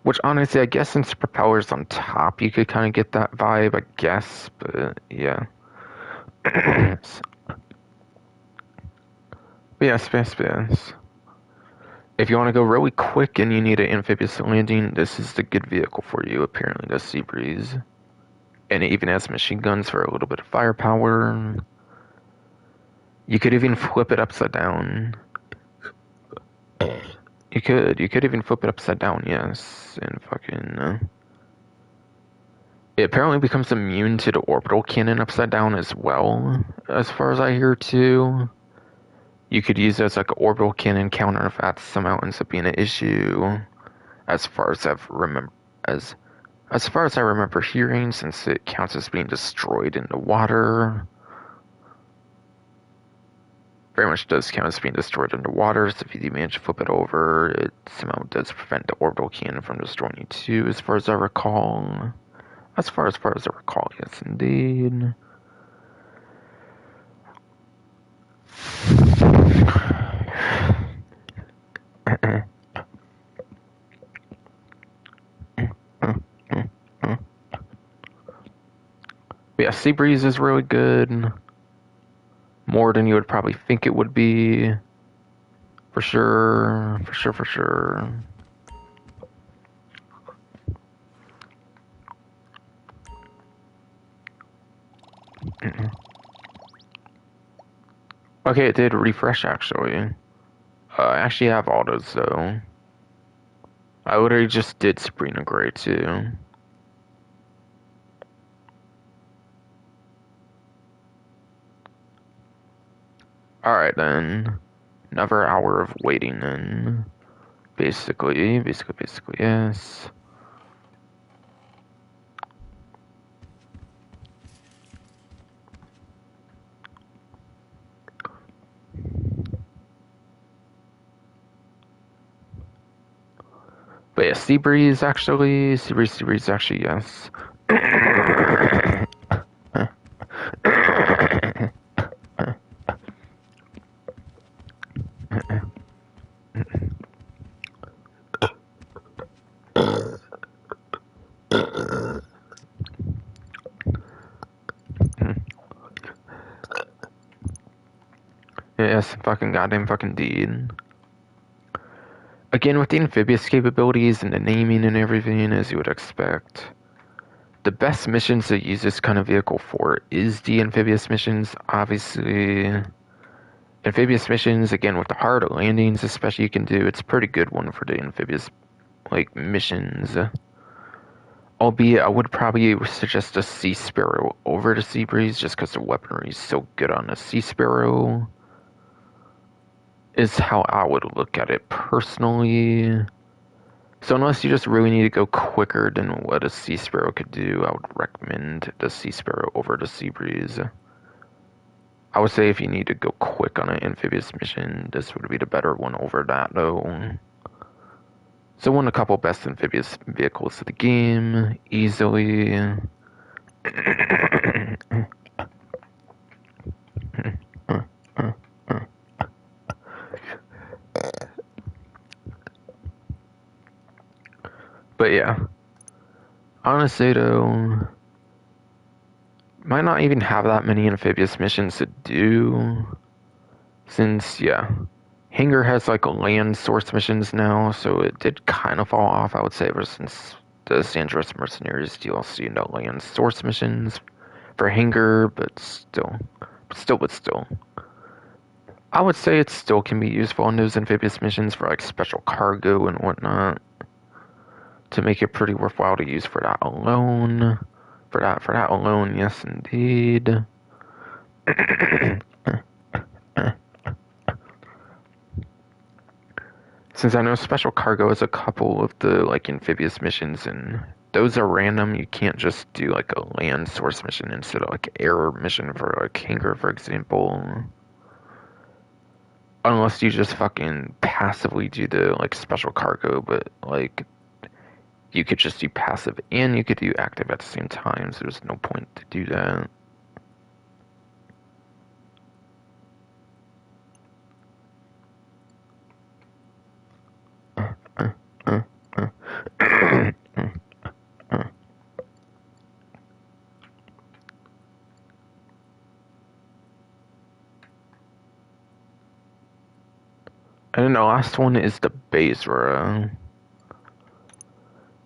Which, honestly, I guess since the propeller's on top, you could kind of get that vibe, I guess, but yeah. Yes. If you want to go really quick and you need an amphibious landing, this is the good vehicle for you, apparently, the Seabreeze. And it even has machine guns for a little bit of firepower. You could even flip it upside down. You could even flip it upside down, yes, and fucking... It apparently becomes immune to the orbital cannon upside down as well, as far as I hear, too. You could use it as like an orbital cannon counter if that somehow ends up being an issue, as far as as far as I remember hearing, since it counts as being destroyed in the water. Very much does count as being destroyed underwater, so if you do manage to flip it over, it somehow does prevent the orbital cannon from destroying you too, as far as I recall. As far as I recall, yes indeed. But yeah, Seabreeze is really good. More than you would probably think it would be. For sure. Okay, it did refresh actually. I actually have all those though. I literally just did Sabrina Gray too. Alright then. Another hour of waiting then. Basically, yes. But yeah, Seabreeze actually. Seabreeze actually, yes. Yes, fucking goddamn fucking deed. Again, with the amphibious capabilities and the naming and everything, as you would expect, the best missions to use this kind of vehicle for is the amphibious missions. Obviously, amphibious missions, again, with the hard landings especially you can do, it's a pretty good one for the amphibious, like, missions. Albeit, I would probably suggest a Sea Sparrow over the Sea Breeze, just because the weaponry is so good on a Sea Sparrow. Is how I would look at it personally. So unless you just really need to go quicker than what a Sea Sparrow could do, I would recommend the Sea Sparrow over the Sea Breeze. I would say if you need to go quick on an amphibious mission, this would be the better one over that, though. So won a couple best amphibious vehicles of the game, easily. But yeah, honestly though, might not even have that many amphibious missions to do, since, yeah, Hangar has like land source missions now, so it did kind of fall off, I would say, ever since the San Andreas Mercenaries DLC and the land source missions for Hangar, but still. I would say it still can be useful in those amphibious missions for like special cargo and whatnot, to make it pretty worthwhile to use for that alone. For that alone, yes indeed. Since I know special cargo has a couple of the like amphibious missions, and those are random, you can't just do like a land source mission instead of like air mission for like Hangar, for example. Unless you just fucking passively do the like special cargo, but like you could just do passive and you could do active at the same time, so there's no point to do that. And then the last one is the Bezra.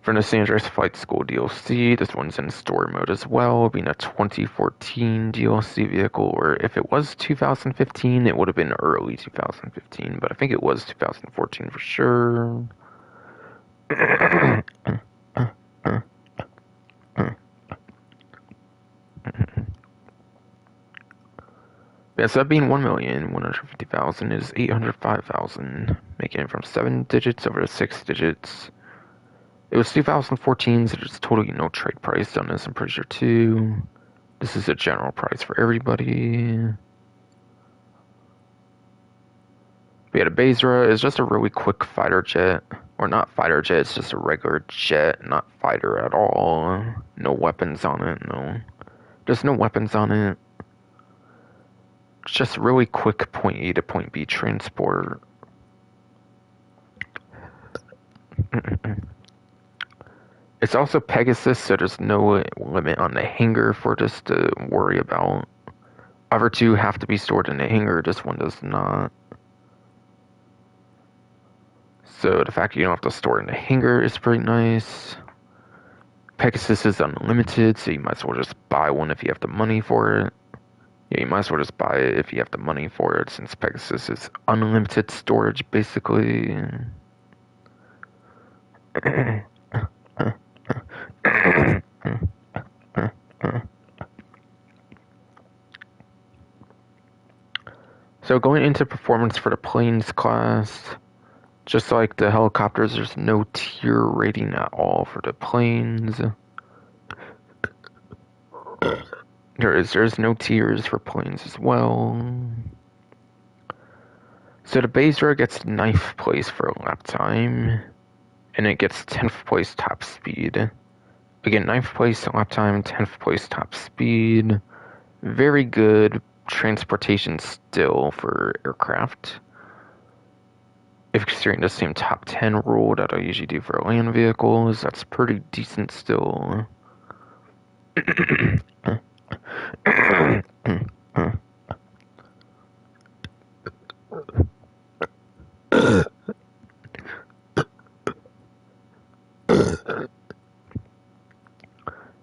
For the San Andreas Flight School DLC, this one's in story mode as well, being a 2014 DLC vehicle, or if it was 2015, it would have been early 2015, but I think it was 2014 for sure. Yeah, so that being 1,150,000 is 805,000, making it from 7 digits over to 6 digits. It was 2014, so there's totally no trade price on this, I'm pretty sure, too. This is a general price for everybody. But yeah, the Bezra is just a really quick fighter jet. Or not fighter jet, it's just a regular jet, not fighter at all. No weapons on it, no. Just no weapons on it. It's just really quick point A to point B transport. It's also Pegasus, so there's no limit on the hangar for this to worry about. Other two have to be stored in the hangar, this one does not. So the fact you don't have to store it in the hangar is pretty nice. Pegasus is unlimited, so you might as well just buy one if you have the money for it. Yeah, you might as well just buy it if you have the money for it, since Pegasus is unlimited storage, basically. So going into performance for the planes class, just like the helicopters, there's no tier rating at all for the planes. There's no tiers for planes as well. So the Bezra gets ninth place for lap time, and it gets 10th place top speed. Again, 9th place lap time, 10th place top speed. Very good transportation still for aircraft. If considering the same top 10 rule that I usually do for land vehicles, that's pretty decent still.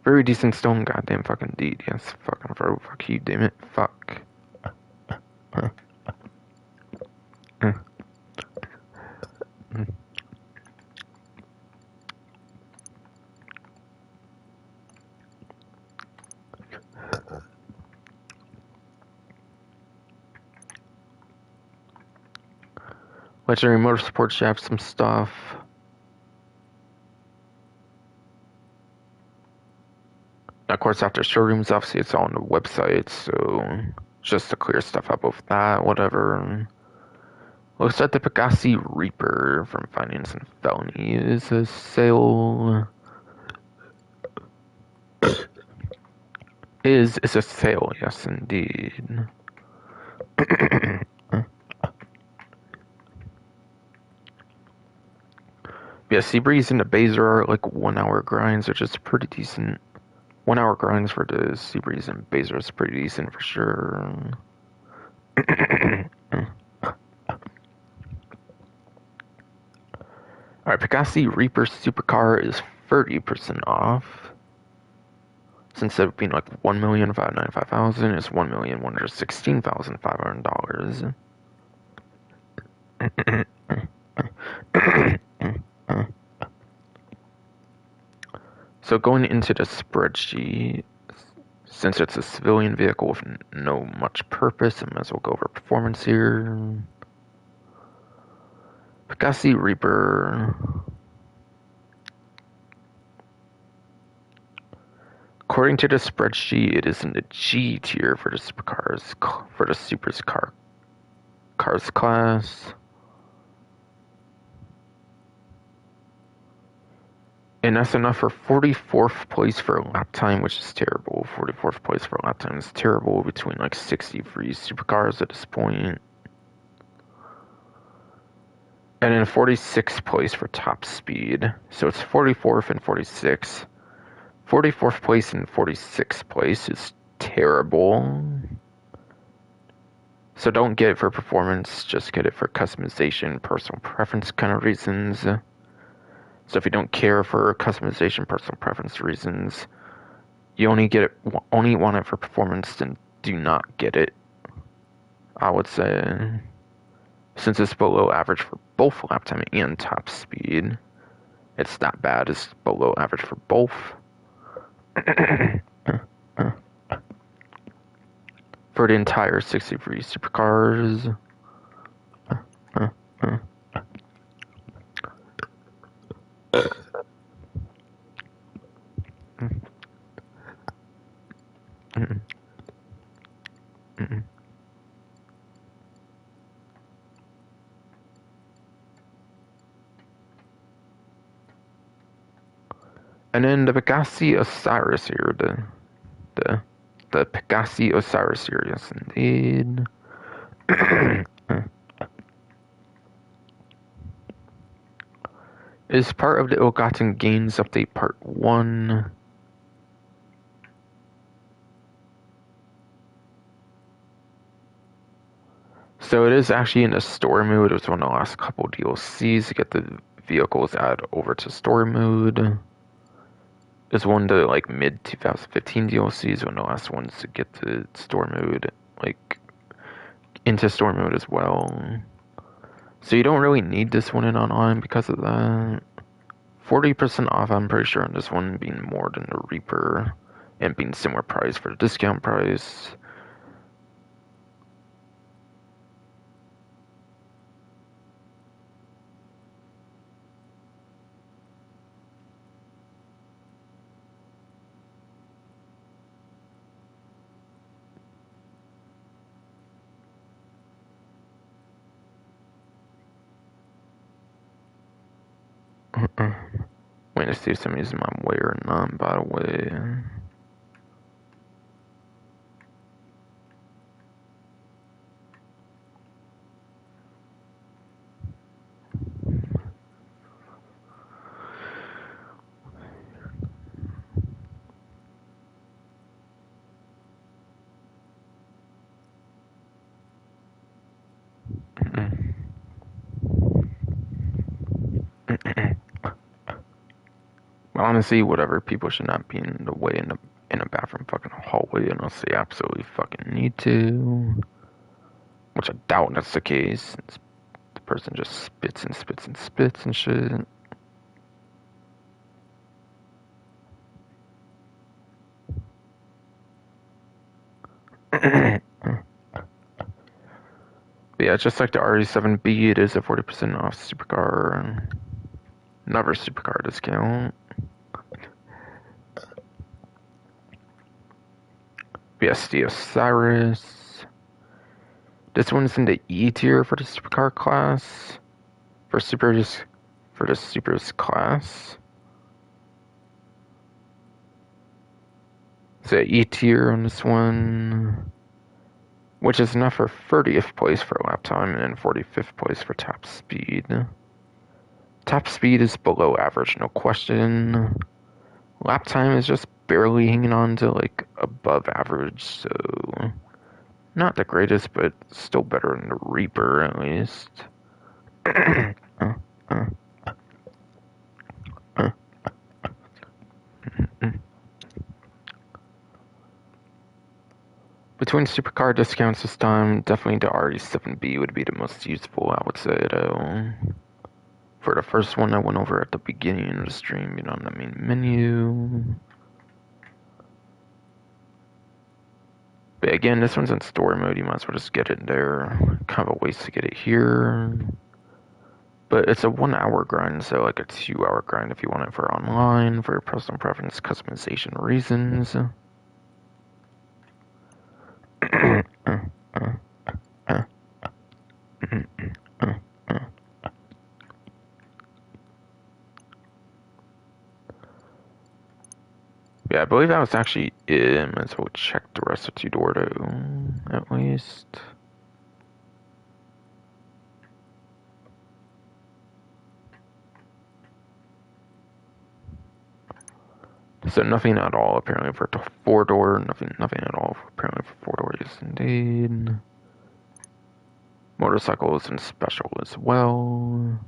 Very decent stone, goddamn fucking deed. Yes, fucking bro. Fuck you, damn it. Fuck. Legendary Motorsports should have some stuff. Of course, after showrooms, obviously it's all on the website, so just to clear stuff up with that, whatever. Looks like the Pegasi Reaper from Finance and Felony is a sale. Is a sale, yes indeed. Yeah, Seabreeze and the Baser are like 1 hour grinds, which is pretty decent. 1 hour grinds for the Seabreeze and Baser is pretty decent for sure. Alright, Pegasi Reaper Supercar is 30% off. So instead of being like $1,595,000, it's $1,116,500. So going into the spreadsheet, since it's a civilian vehicle with no much purpose, I might as well go over performance here. Pegasi Reaper. According to the spreadsheet, it is in the G tier for the supercars, for the cars class. And that's enough for 44th place for lap time, which is terrible. 44th place for lap time is terrible between like 60 free supercars at this point. And then 46th place for top speed. So it's 44th and 46th. 44th place and 46th place is terrible. So don't get it for performance, just get it for customization, personal preference kind of reasons. So if you don't care for customization, personal preference reasons, you only want it for performance, then do not get it. I would say, since it's below average for both lap time and top speed, it's not bad. It's below average for both. For the entire 60 free supercars. And then the Pegasi Osiris here, the Pegasi Osiris here, yes indeed. Is part of the Ill-Gotten Gains Update Part 1. So it is actually in the story mode. It was one of the last couple DLCs to get the vehicles added over to story mode. It's one of the like mid 2015 DLCs, one of the last ones to get the story mode, like into story mode as well. So you don't really need this one in online because of that. 40% off, I'm pretty sure, on this one being more than the Reaper and being similar price for the discount price. Waiting to see if somebody's in my way or not, by the way. Honestly, whatever, people should not be in the way in a bathroom fucking hallway unless they absolutely fucking need to. Which I doubt that's the case. The person just spits and spits and spits and shit. But yeah, just like the RE7B, it is a 40% off supercar. Another supercar discount. BSD Osiris. This one's in the E tier for the supercar class. For the supers class. So E tier on this one, which is enough for 30th place for lap time and then 45th place for top speed. Top speed is below average, no question. Lap time is just barely hanging on to like above average, so not the greatest, but still better than the Reaper at least. Between supercar discounts this time, definitely the RE7B would be the most useful, I would say, though. For the first one, I went over at the beginning of the stream, on the main menu. But again, this one's in story mode, you might as well just get it there. Kind of a waste to get it here. But it's a 1 hour grind, so like a 2 hour grind if you want it for online, for your personal preference, customization reasons. Yeah, I believe that was actually it. Might as well check the rest of Tudordo, at least. So nothing at all apparently for the 4-door, nothing at all apparently for 4-door, yes indeed. Motorcycles and special as well.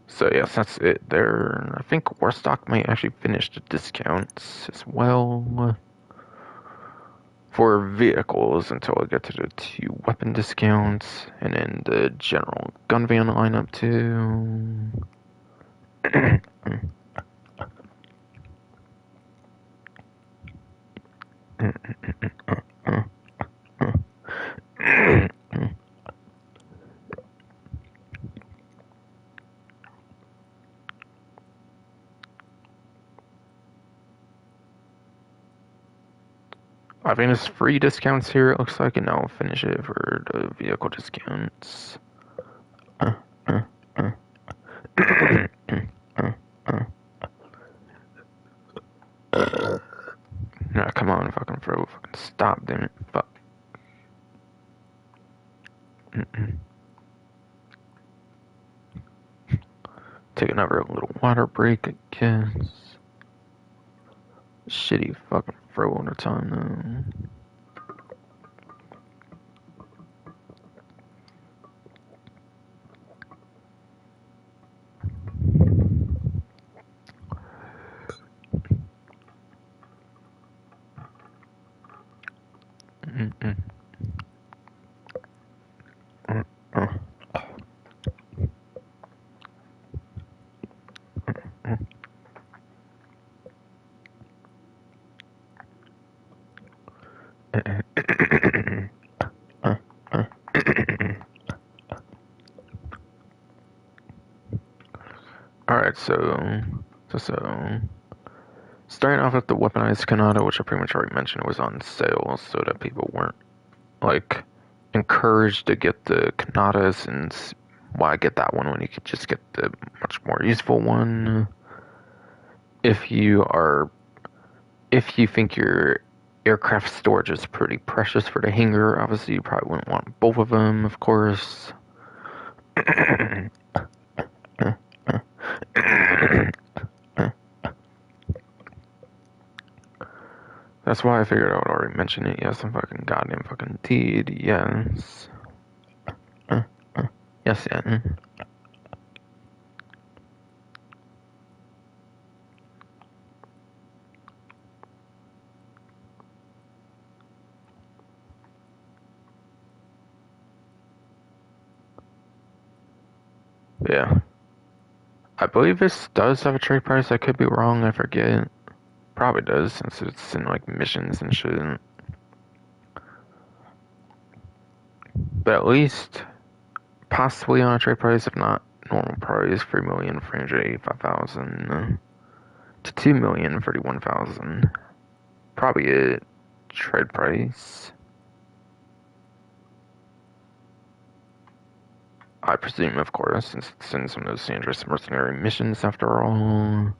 So yes, that's it there. I think Warstock might actually finish the discounts as well for vehicles until I get to the 2 weapon discounts and then the general gun van lineup too. I think there's free discounts here, it looks like, and now I'll finish it for the vehicle discounts. Nah, come on, fucking throw, fucking stop, damn it, fuck. Take another little water break, I guess. Shitty fucking throw all the time, though. Alright, so starting off with the weaponized Kanata, which I pretty much already mentioned, was on sale, so that people weren't like encouraged to get the Kanatas and why get that one when you could just get the much more useful one? If you think your aircraft storage is pretty precious for the hangar, obviously you probably wouldn't want both of them, of course. That's why I figured I would already mention it. Yes, I'm fucking goddamn fucking deed. Yes. Yes, yeah. Yeah. I believe this does have a trade price. I could be wrong. I forget. Probably does, since it's in like missions and shit. But at least possibly on a trade price, if not normal price, 3,385,000 to 2,031,000. Probably a trade price. I presume, of course, since it's in some of those dangerous mercenary missions after all.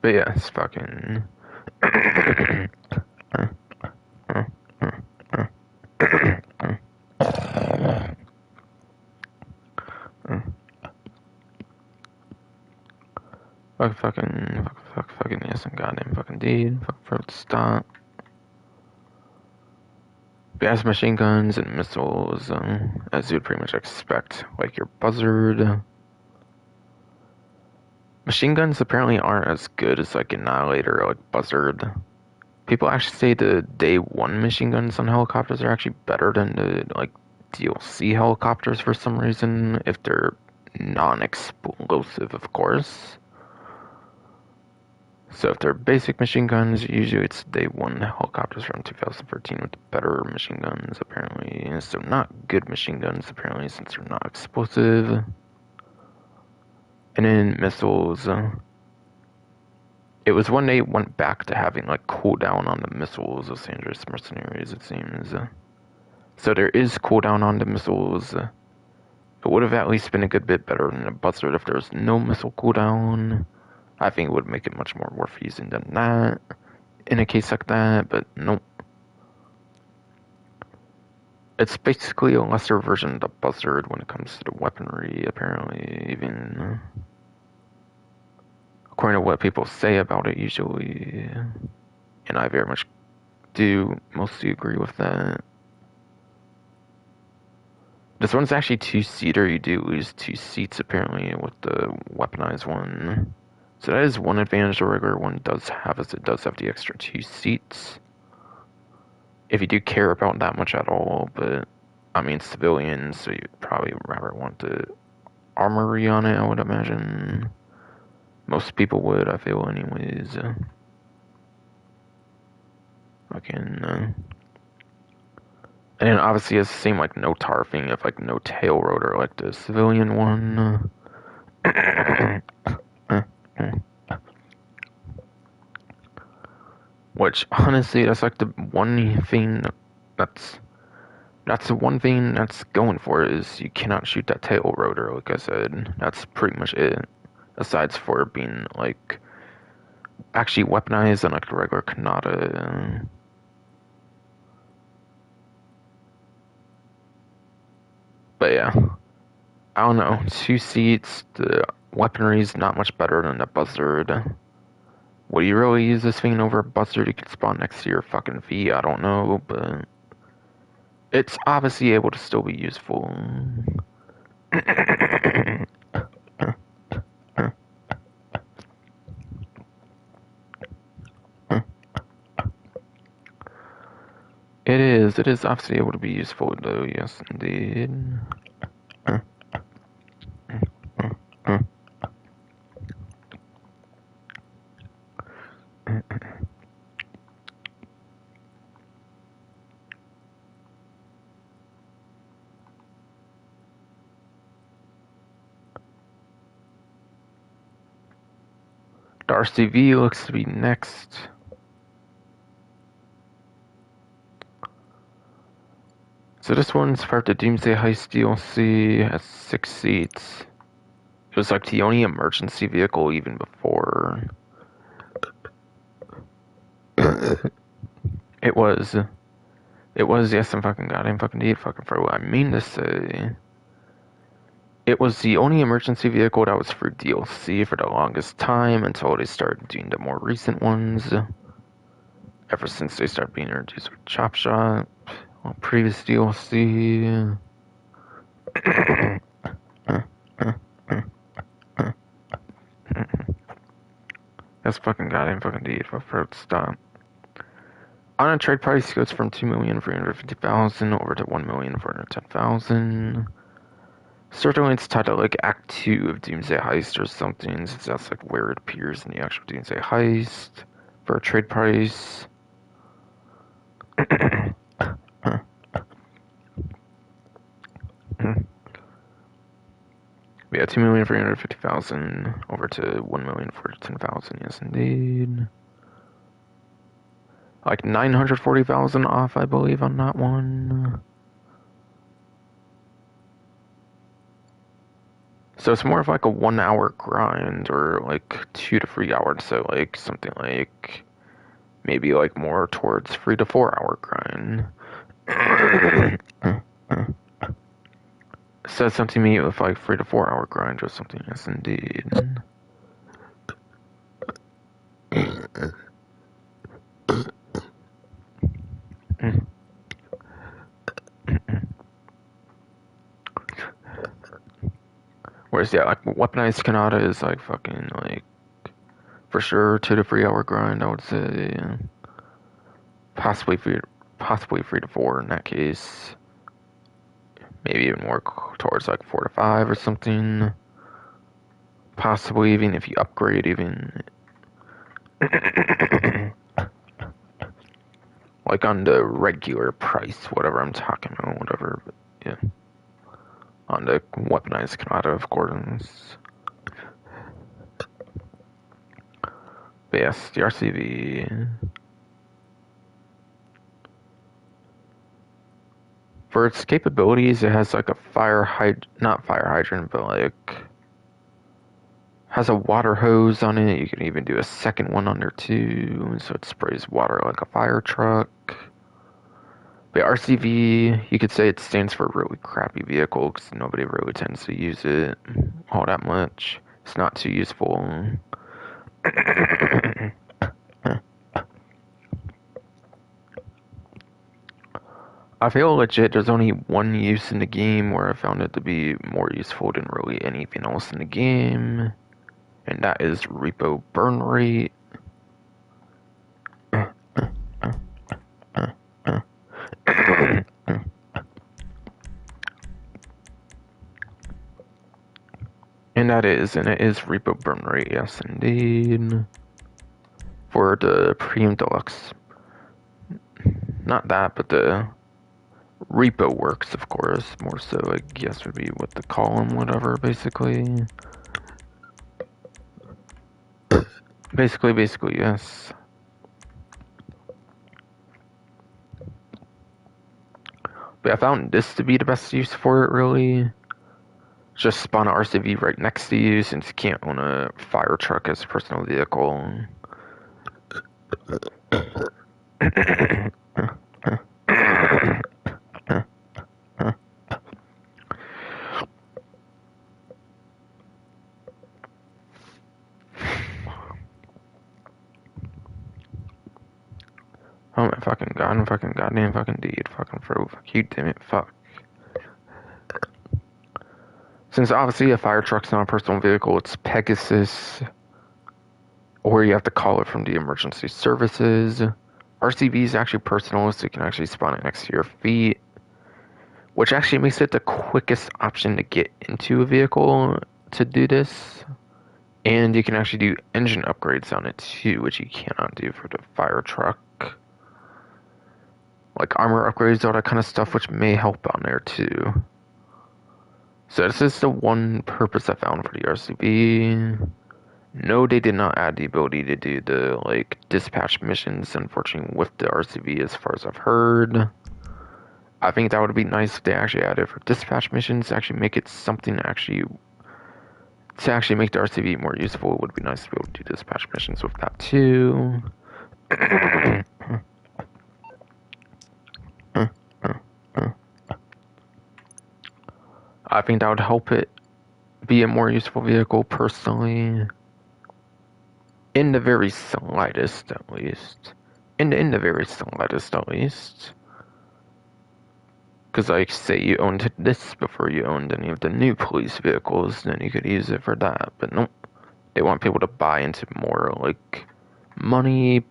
But yeah, it's fucking. Fucking, yes, and goddamn fucking deed. Fuck, stop. Gas machine guns and missiles, as you'd pretty much expect, like your buzzard. Machine guns apparently aren't as good as like Annihilator or like Buzzard. People actually say the day one machine guns on helicopters are actually better than the like DLC helicopters for some reason, if they're non-explosive, of course. So if they're basic machine guns, usually it's day one helicopters from 2013 with better machine guns, apparently. So not good machine guns, apparently, since they're not explosive. And then missiles. It was when they went back to having like cooldown on the missiles of dangerous mercenaries, it seems. So there is cooldown on the missiles. It would have at least been a good bit better than a buzzard if there was no missile cooldown. I think it would make it much more worth using than that in a case like that, but nope. It's basically a lesser version of the buzzard when it comes to the weaponry, apparently, even according to what people say about it usually. And I very much do mostly agree with that. This one's actually two-seater. You do lose 2 seats, apparently, with the weaponized one. So that is one advantage the regular one does have, is it does have the extra 2 seats. If you do care about that much at all, but, I mean, civilians, so you'd probably rather want the armory on it, I would imagine. Most people would, I feel, anyways. And then obviously it's the same like no tar thing of like no tail rotor like the civilian one. Which honestly that's like the one thing that's the one thing that's going for it is you cannot shoot that tail rotor, like I said. That's pretty much it. Aside for being like actually weaponized and like the regular Kanata. But yeah. I don't know, 2 seats, the weaponry's not much better than a buzzard. Would you really use this thing over a buzzard? You could spawn next to your fucking feet, I don't know, but it's obviously able to still be useful. It is obviously able to be useful though, yes indeed. The RCV looks to be next. So this one's part of the Doomsday Heist DLC, has 6 seats. It was like the only emergency vehicle even before. It was, yes, I'm fucking goddamn fucking idiot fucking for what I mean to say. It was the only emergency vehicle that was for DLC for the longest time until they started doing the more recent ones. Ever since they started being introduced with Chop Shop, previous DLC. That's fucking goddamn fucking idiot for it to stop. On a trade price goes from 2,350,000 over to 1,410,000. Certainly it's titled like Act 2 of Doomsday Heist or something, since that's like where it appears in the actual Doomsday Heist for a trade price. Yeah, 2,350,000 over to 1,410,000, yes indeed. Like 940,000 off, I believe, on that one. So it's more of like a 1 hour grind, or like 2 to 3 hours, so like something like maybe like more towards 3 to 4 hour grind. Says something to me with like 3 to 4 hour grind or something, yes indeed. Whereas yeah, like weaponized Kanata is like fucking like for sure 2 to 3 hour grind, I would say. Possibly 3 to 4 in that case. Maybe even more towards like 4 to 5 or something. Possibly even if you upgrade even like on the regular price, whatever I'm talking about, whatever, but yeah. On the weaponized Kanata, of course. But yes, the RCV. For its capabilities, it has like a not fire hydrant, but like has a water hose on it. You can even do a second one under too, so it sprays water like a fire truck. But RCV, you could say it stands for really crappy vehicle because nobody really tends to use it all that much. It's not too useful. I feel legit there's only one use in the game where I found it to be more useful than really anything else in the game, and that is repo burn rate. And it is repo burn rate, yes indeed. For the Premium Deluxe. Not that, but the repo works, of course. More so, I guess, would be what the column, whatever, basically. Basically, yes. But I found this to be the best use for it, really. Just spawn an RCV right next to you, since you can't own a fire truck as a personal vehicle. Oh my fucking god, fucking goddamn fucking deed, fucking fro, fuck you, damn it, fuck. Since obviously a fire truck's not a personal vehicle, it's Pegasus, or you have to call it from the emergency services. RCV is actually personal, so you can actually spawn it next to your feet, which actually makes it the quickest option to get into a vehicle to do this. And you can actually do engine upgrades on it too, which you cannot do for the fire truck. Like armor upgrades, all that kind of stuff, which may help on there too. So this is the one purpose I found for the RCV. No, they did not add the ability to do the like dispatch missions, unfortunately, with the RCV as far as I've heard. I think that would be nice if they actually added for dispatch missions, actually make it something to actually make the RCV more useful. It would be nice to be able to do dispatch missions with that too. I think that would help it be a more useful vehicle personally. In the very slightest, at least. In the very slightest, at least. Because, like, say you owned this before you owned any of the new police vehicles, then you could use it for that. But nope. They want people to buy into more, like, money,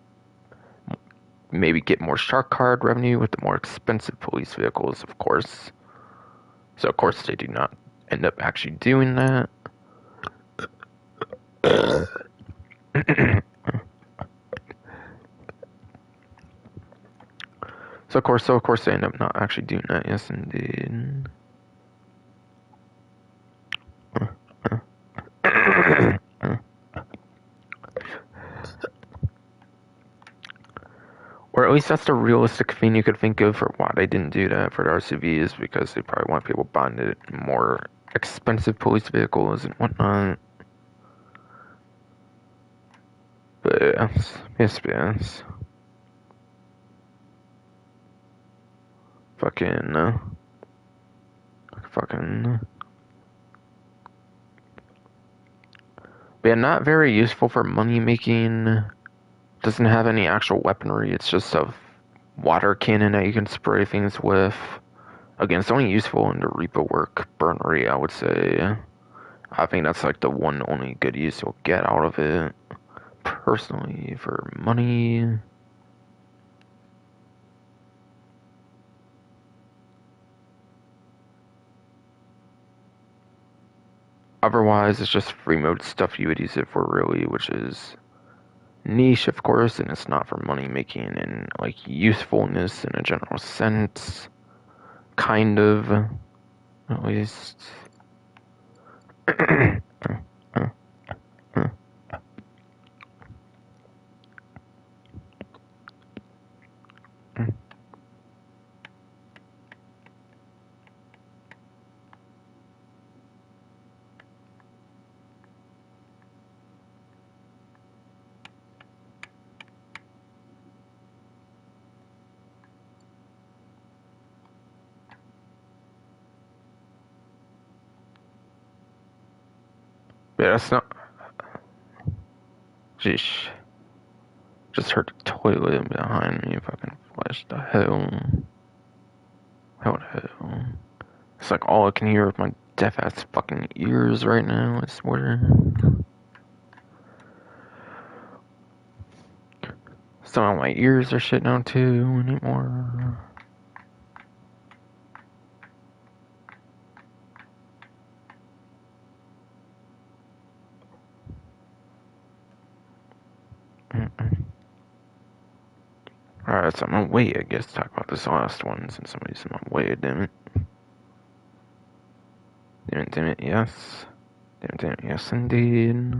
maybe get more shark card revenue with the more expensive police vehicles, of course. So, of course, they do not end up actually doing that. So of course they end up not actually doing that. Yes, indeed. Or at least that's the realistic thing you could think of for why they didn't do that for the RCVs, because they probably want people buying the more expensive police vehicles and whatnot. But yes. Fucking. But yeah, not very useful for money making. Doesn't have any actual weaponry. It's just a water cannon that you can spray things with. Again, it's only useful in the repo work burnery, I would say. I think that's like the one only good use you'll get out of it. Personally, for money. Otherwise, it's just free mode stuff you would use it for, really, which is niche, of course, and it's not for money making and like usefulness in a general sense. Kind of, at least. Yeah, that's not. Jeez. Just heard the toilet behind me. Fucking flash the hell. How the hell? It's like all I can hear with my deaf ass fucking ears right now, I swear. Some of my ears are shit now too anymore. Alright, so I'm gonna wait, I guess, to talk about this last one since somebody's in my way, damn it. Damn it, yes. Damn it, yes, indeed.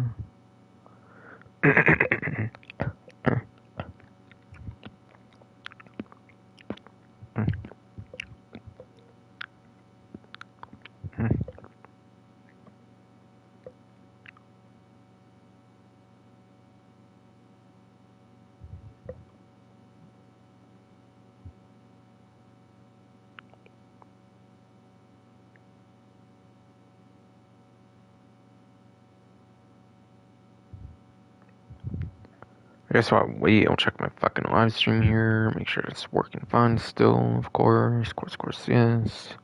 I guess while I wait, I'll check my fucking live stream here, make sure it's working fine still, of course, yes.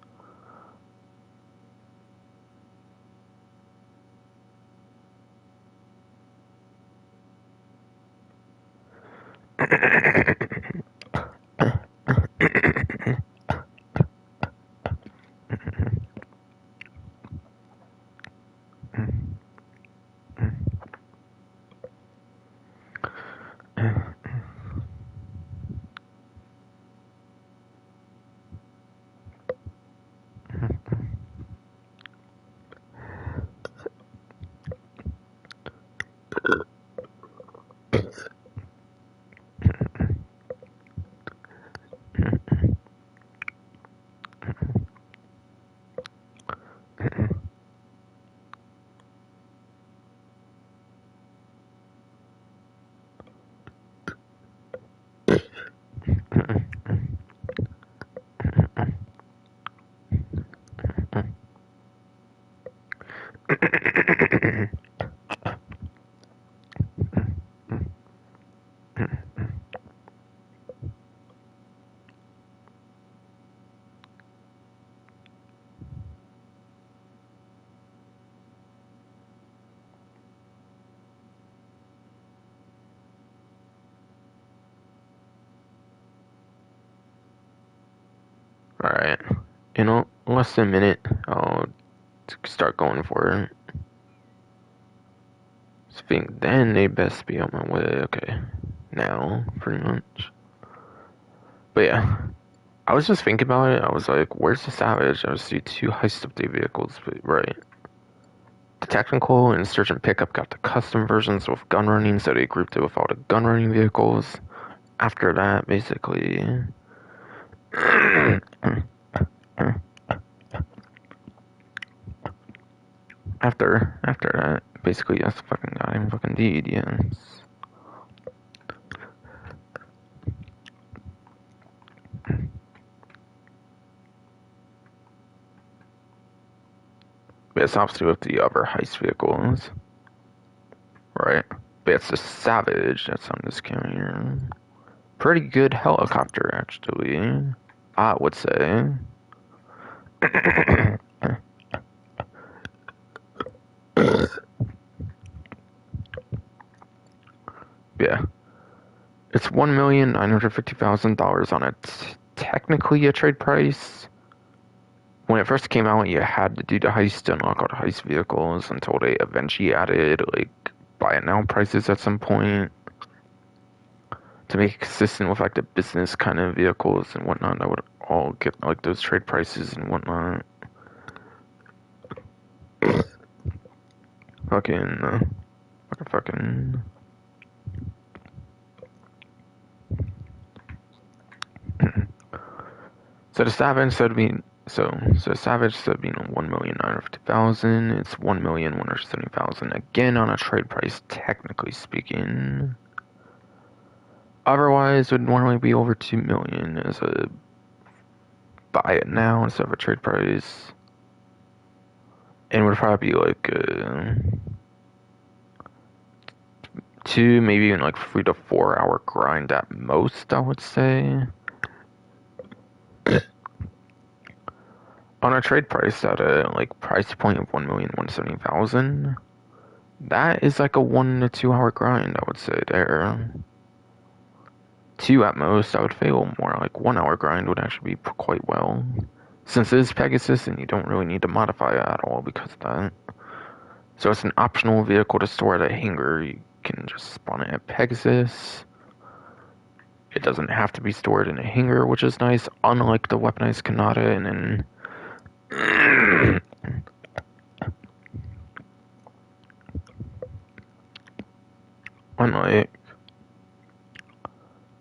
Alright. In less than a minute, I'll start going for it. I think then they best be on my way. Okay. Now, pretty much. But yeah. I was just thinking about it. I was like, where's the Savage? I see two heist update vehicles, but right. The technical and search and pickup got the custom versions with gun running, so they grouped it with all the gun running vehicles. After that, basically. after that, basically, yes, fucking got him, fucking indeed, yes. But it's obviously with the other heist vehicles. Right? But it's the Savage that's on this camera. Pretty good helicopter, actually. I would say. Yeah. It's $1,950,000 on it. Technically a trade price. When it first came out, you had to do the heist to unlock all the heist vehicles until they eventually added, like, buy it now prices at some point. To make it consistent with, like, the business kind of vehicles and whatnot, that would all get, like, those trade prices and whatnot. Fucking. So the Savage instead of being Savage instead of being 1,950,000, it's 1,170,000 again on a trade price, technically speaking. Otherwise, it would normally be over 2 million as a buy it now instead of a trade price, and it would probably be like 2, maybe even like 3 to 4 hour grind at most, I would say. On a trade price at a like price point of 1,170,000, that is like a 1 to 2 hour grind, I would say there. 2 at most, I would fail more. Like 1 hour grind would actually be quite well, since it is Pegasus and you don't really need to modify it at all because of that. So it's an optional vehicle to store at a hangar. You can just spawn it at Pegasus. It doesn't have to be stored in a hangar, which is nice, unlike the weaponized Kanata and then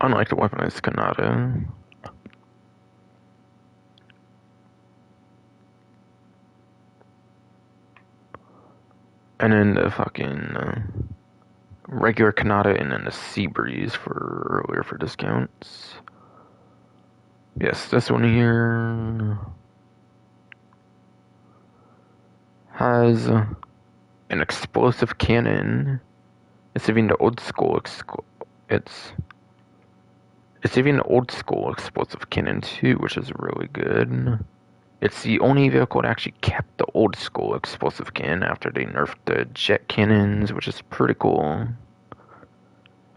unlike the weaponized Kanata. And then the fucking regular Kanata and then the Sea Breeze for earlier for discounts. Yes, this one here has an explosive cannon. It's even the old school it's even the old school explosive cannon too, which is really good. It's the only vehicle that actually kept the old school explosive cannon after they nerfed the jet cannons, which is pretty cool.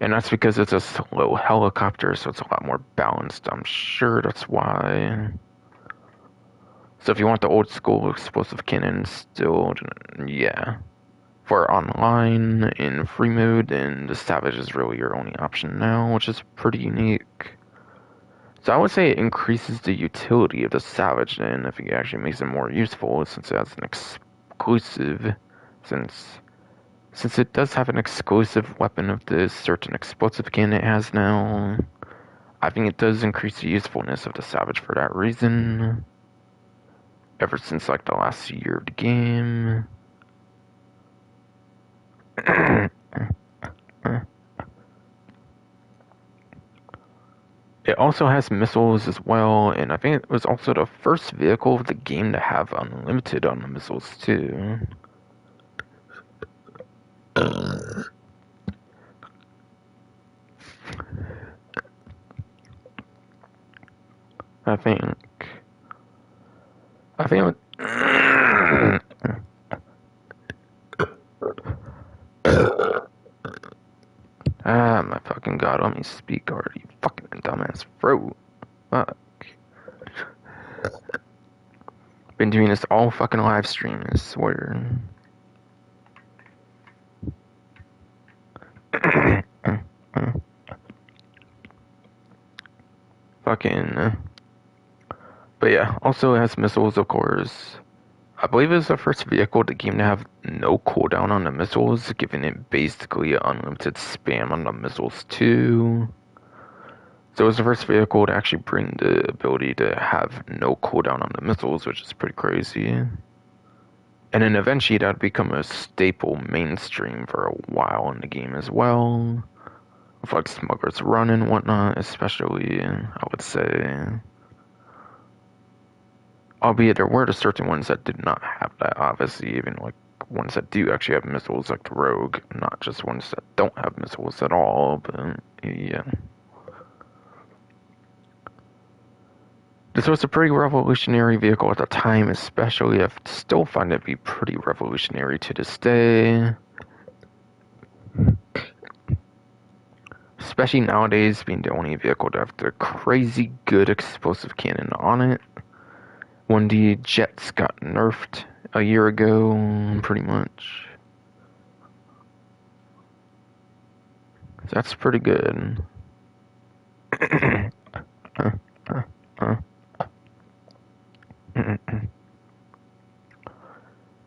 And that's because it's a slow helicopter, so it's a lot more balanced. I'm sure that's why. So if you want the old school explosive cannon still, yeah. For online in free mode, then the Savage is really your only option now, which is pretty unique. So I would say it increases the utility of the Savage then, if it actually makes it more useful, since it has an exclusive, since it does have an exclusive weapon of the certain explosive cannon it has now. I think it does increase the usefulness of the Savage for that reason. Ever since like the last year of the game. It also has missiles as well, and I think it was also the first vehicle of the game to have unlimited on the missiles too. I think ah, my fucking god, let me speak already, fucking dumbass throat. Fuck. Been doing this all fucking live stream, I swear. Fucking. But yeah, also it has missiles, of course. I believe it's the first vehicle in the game to have no cooldown on the missiles, giving it basically unlimited spam on the missiles too. So it's the first vehicle to actually bring the ability to have no cooldown on the missiles, which is pretty crazy. And then eventually that'd become a staple mainstream for a while in the game as well. With like Smuggler's Run and whatnot, especially, I would say. Albeit there were certain ones that did not have that, obviously, even like ones that do actually have missiles, like the Rogue, not just ones that don't have missiles at all, but yeah. This was a pretty revolutionary vehicle at the time, especially. I still find it to be pretty revolutionary to this day. Especially nowadays, being the only vehicle to have the crazy good explosive cannon on it. When the jets got nerfed a year ago, pretty much. That's pretty good.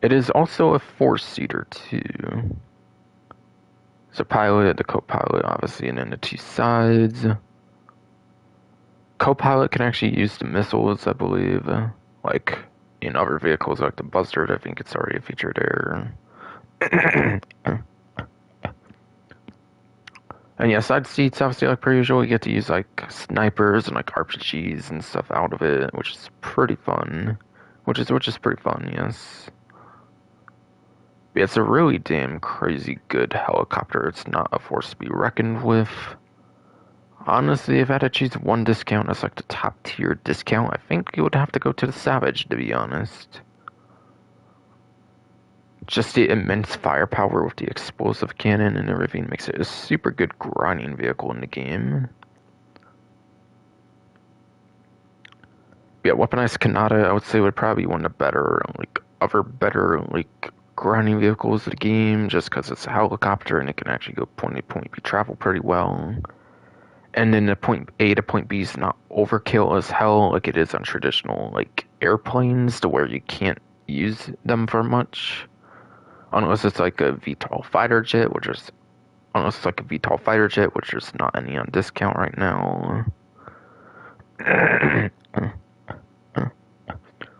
It is also a four-seater too. So pilot, the co-pilot, obviously, and then the two sides. Co-pilot can actually use the missiles, I believe. Like in other vehicles, like the Buzzard, I think it's already a feature there. And yeah, side seats, obviously, like per usual, you get to use like snipers and like RPGs and stuff out of it, which is pretty fun. Which is pretty fun, yes. But yeah, it's a really damn crazy good helicopter. It's not a force to be reckoned with. Honestly, if I had to choose one discount as like the top tier discount, I think you would have to go to the Savage, to be honest. Just the immense firepower with the explosive cannon and everything makes it a super good grinding vehicle in the game. Yeah, weaponized Kanata, I would say, would probably be one of the better, grinding vehicles of the game, just because it's a helicopter and it can actually go point A to point B travel pretty well. And then the point A to point B is not overkill as hell like it is on traditional like airplanes, to where you can't use them for much. Unless it's like a VTOL fighter jet, which is not any on discount right now.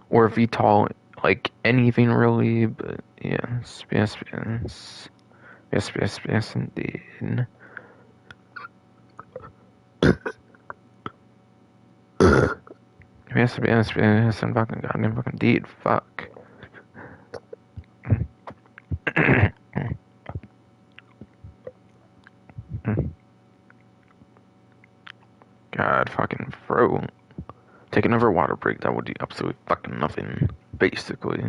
Or VTOL, like anything really, but yes, indeed. Yes, and fucking goddamn fucking indeed, fuck. God fucking fro. Take another water break, that would do absolutely fucking nothing, basically.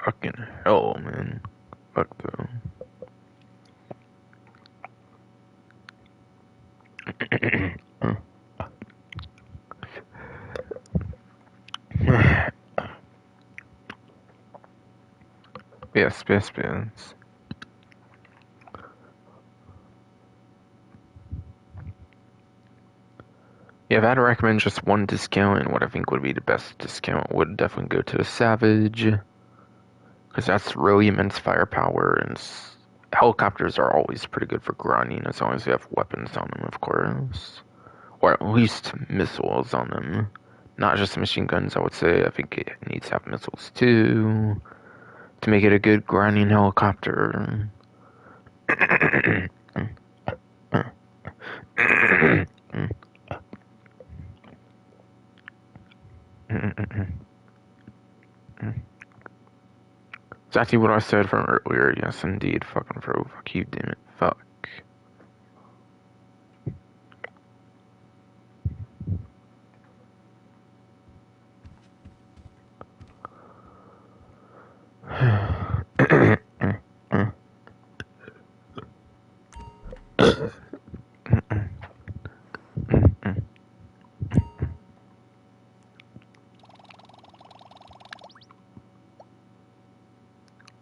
Fucking hell, man. Fuck though. Yes. Yeah, if I had to recommend just one discount, and what I think would be the best discount would definitely go to the Savage. Because that's really immense firepower, and helicopters are always pretty good for grinding, as long as you have weapons on them, of course. Or at least missiles on them. not just machine guns, I would say. I think it needs to have missiles too, to make it a good grinding helicopter. Exactly what I said from earlier. Yes, indeed. Fucking bro. Fuck you, damn it. Fuck.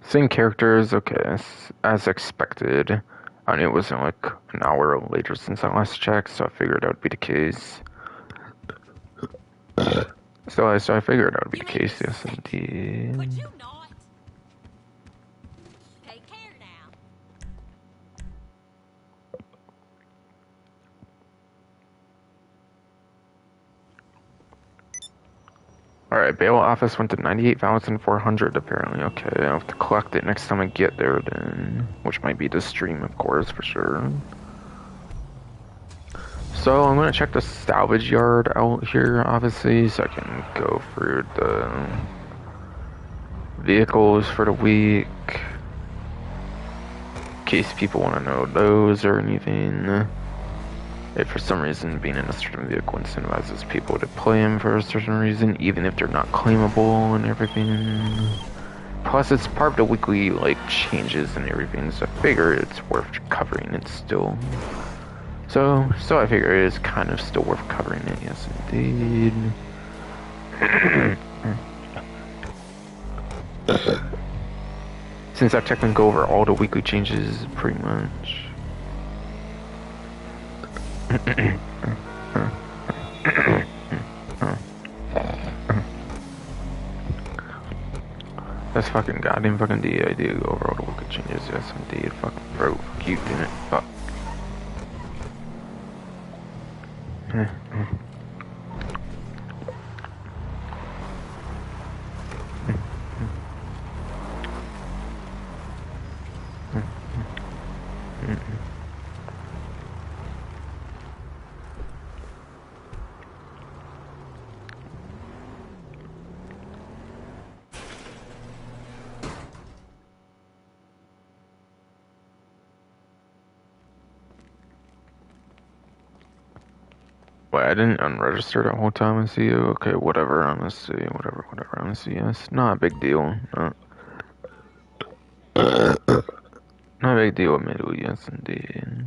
Same characters, okay, as expected. I knew it wasn't like an hour later since I last checked, so I figured that would be the case. So I figured that would be You the made me case, yes sick. indeed. Could you not? Take care now. Alright, bail office went to 98,400 apparently. Okay, I'll have to collect it next time I get there then. Which might be the stream, of course, for sure. So I'm gonna check the salvage yard out here, obviously, so I can go through the vehicles for the week. In case people want to know those or anything. If for some reason being in a certain vehicle incentivizes people to play them for a certain reason, even if they're not claimable and everything. Plus, it's part of the weekly, like, changes and everything, so I figure it's worth covering it still. So I figure it is kind of still worth covering it, yes indeed. Since I've technically go over all the weekly changes, pretty much. That's fucking goddamn fucking D. I do go over all the weekly changes, yes indeed. Fucking bro, fuck you, damn it, fuck. Wait, I didn't unregister that whole time I see you? Okay, whatever, honestly, whatever, honestly, yes. Not a big deal. Not a big deal, admittedly, yes, indeed.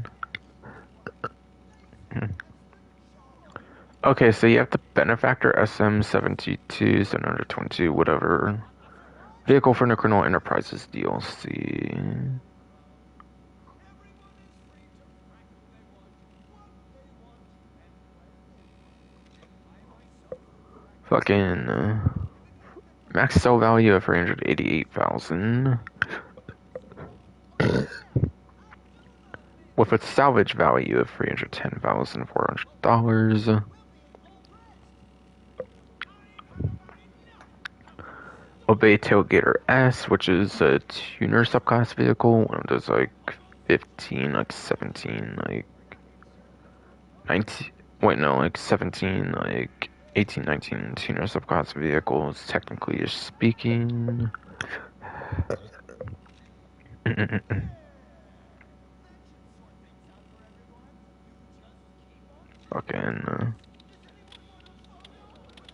Okay, so you have the Benefactor SM72, 722, whatever. Vehicle for the Criminal Enterprises DLC. Fucking max sell value of 388,000. With a salvage value of $310,400. Obey Tailgater S, which is a tuner subclass vehicle. One of those like 15, like 17, like 19. Wait, no, like 17, like 18, 19 tuner subclass vehicles, technically speaking. Fucking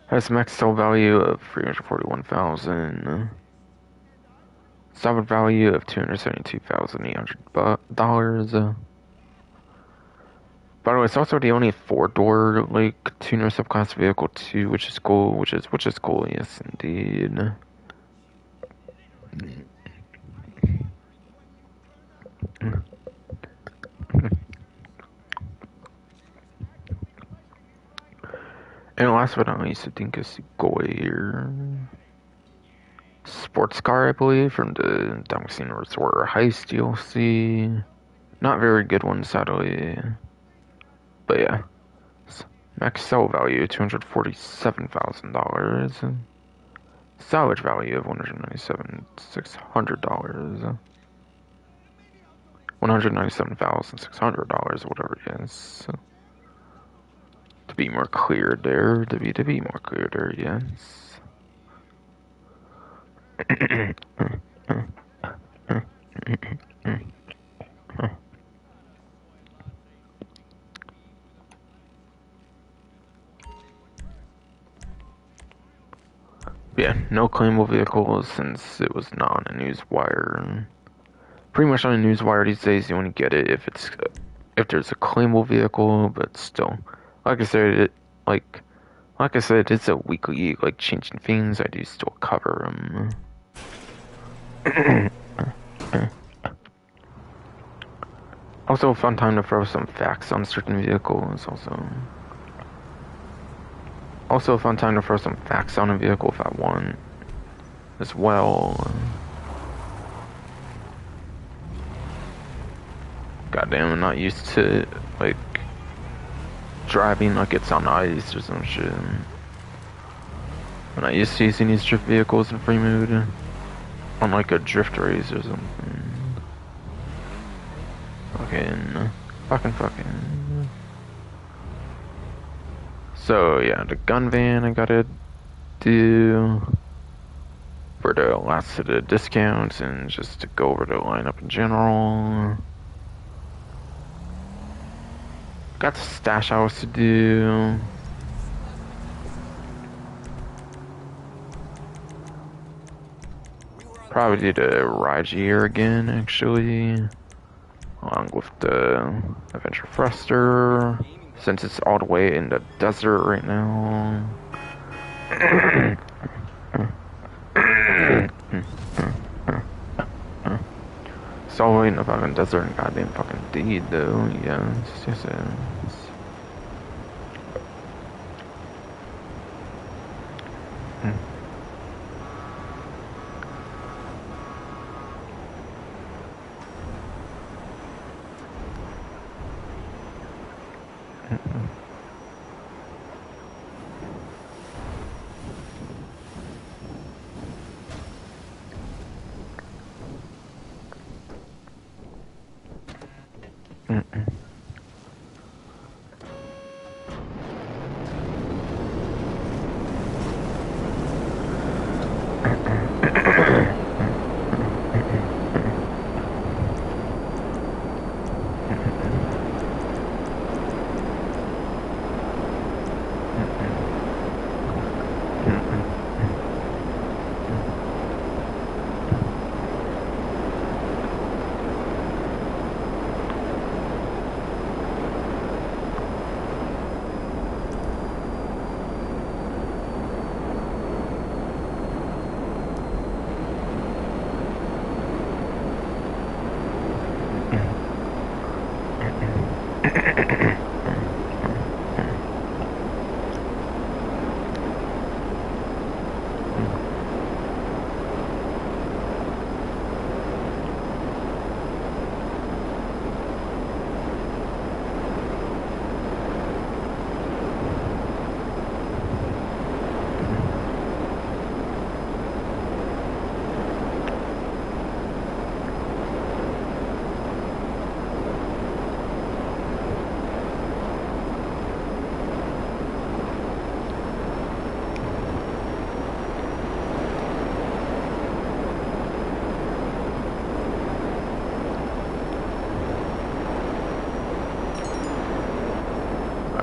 has max sell value of 341,000. Salvage value of $272,800. By the way, it's also the only four-door like tuner subclass vehicle too, which is cool. Which is cool. Yes, indeed. And last but not least, I think is Goyer sports car, I believe, from the Damascene Resort Heist DLC. Not very good one, sadly. But yeah. Max sell value $247,000. Salvage value of $197,600. $197,600, whatever it is. To be more clear there, to be more clear there, yes. Yeah, no claimable vehicles since it was not on a news wire. Pretty much on a news wire these days, you only get it if there's a claimable vehicle, but still, like I said, it's a weekly changing things. I do still cover them. Also, a fun time to throw some facts on certain vehicles. Also a fun time to throw some facts on a vehicle if I want, as well. Goddamn, I'm not used to driving like it's on ice or some shit. I'm not used to using these drift vehicles in free mode on a drift race or something. Fucking. So yeah, the gun van I gotta do for the last of the discounts and just to go over the lineup in general. Got the stash house to do. Probably do the ride year again, actually. Along with the Adventure Thruster, since it's all the way in the desert right now. It's all the way in the fucking desert and goddamn fucking deed, though. Yes.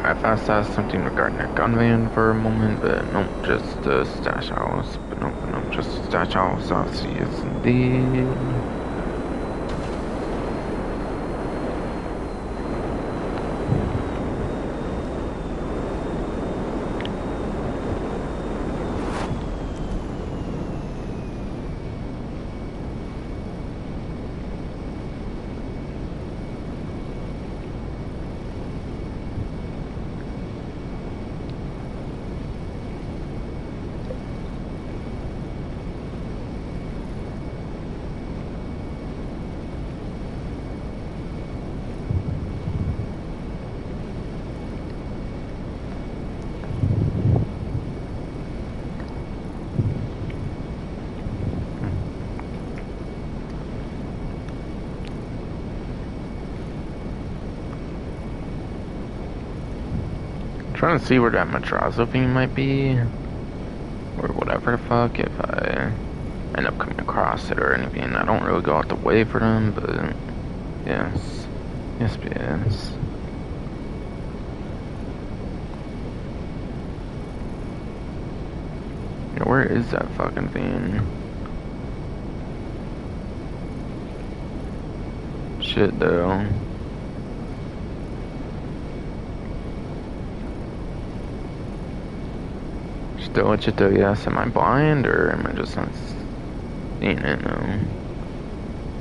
I fast asked something regarding a gun van for a moment, but no, just a stash house. But no, just a stash house. I see, yes, indeed. trying to see where that Madrazo thing might be. Or whatever the fuck, if I end up coming across it or anything. I don't really go out the way for them, but yes. Yes, yes. Yeah, where is that fucking thing? Shit, though. Still legit though, yes. Am I blind or am I just not seeing it? No.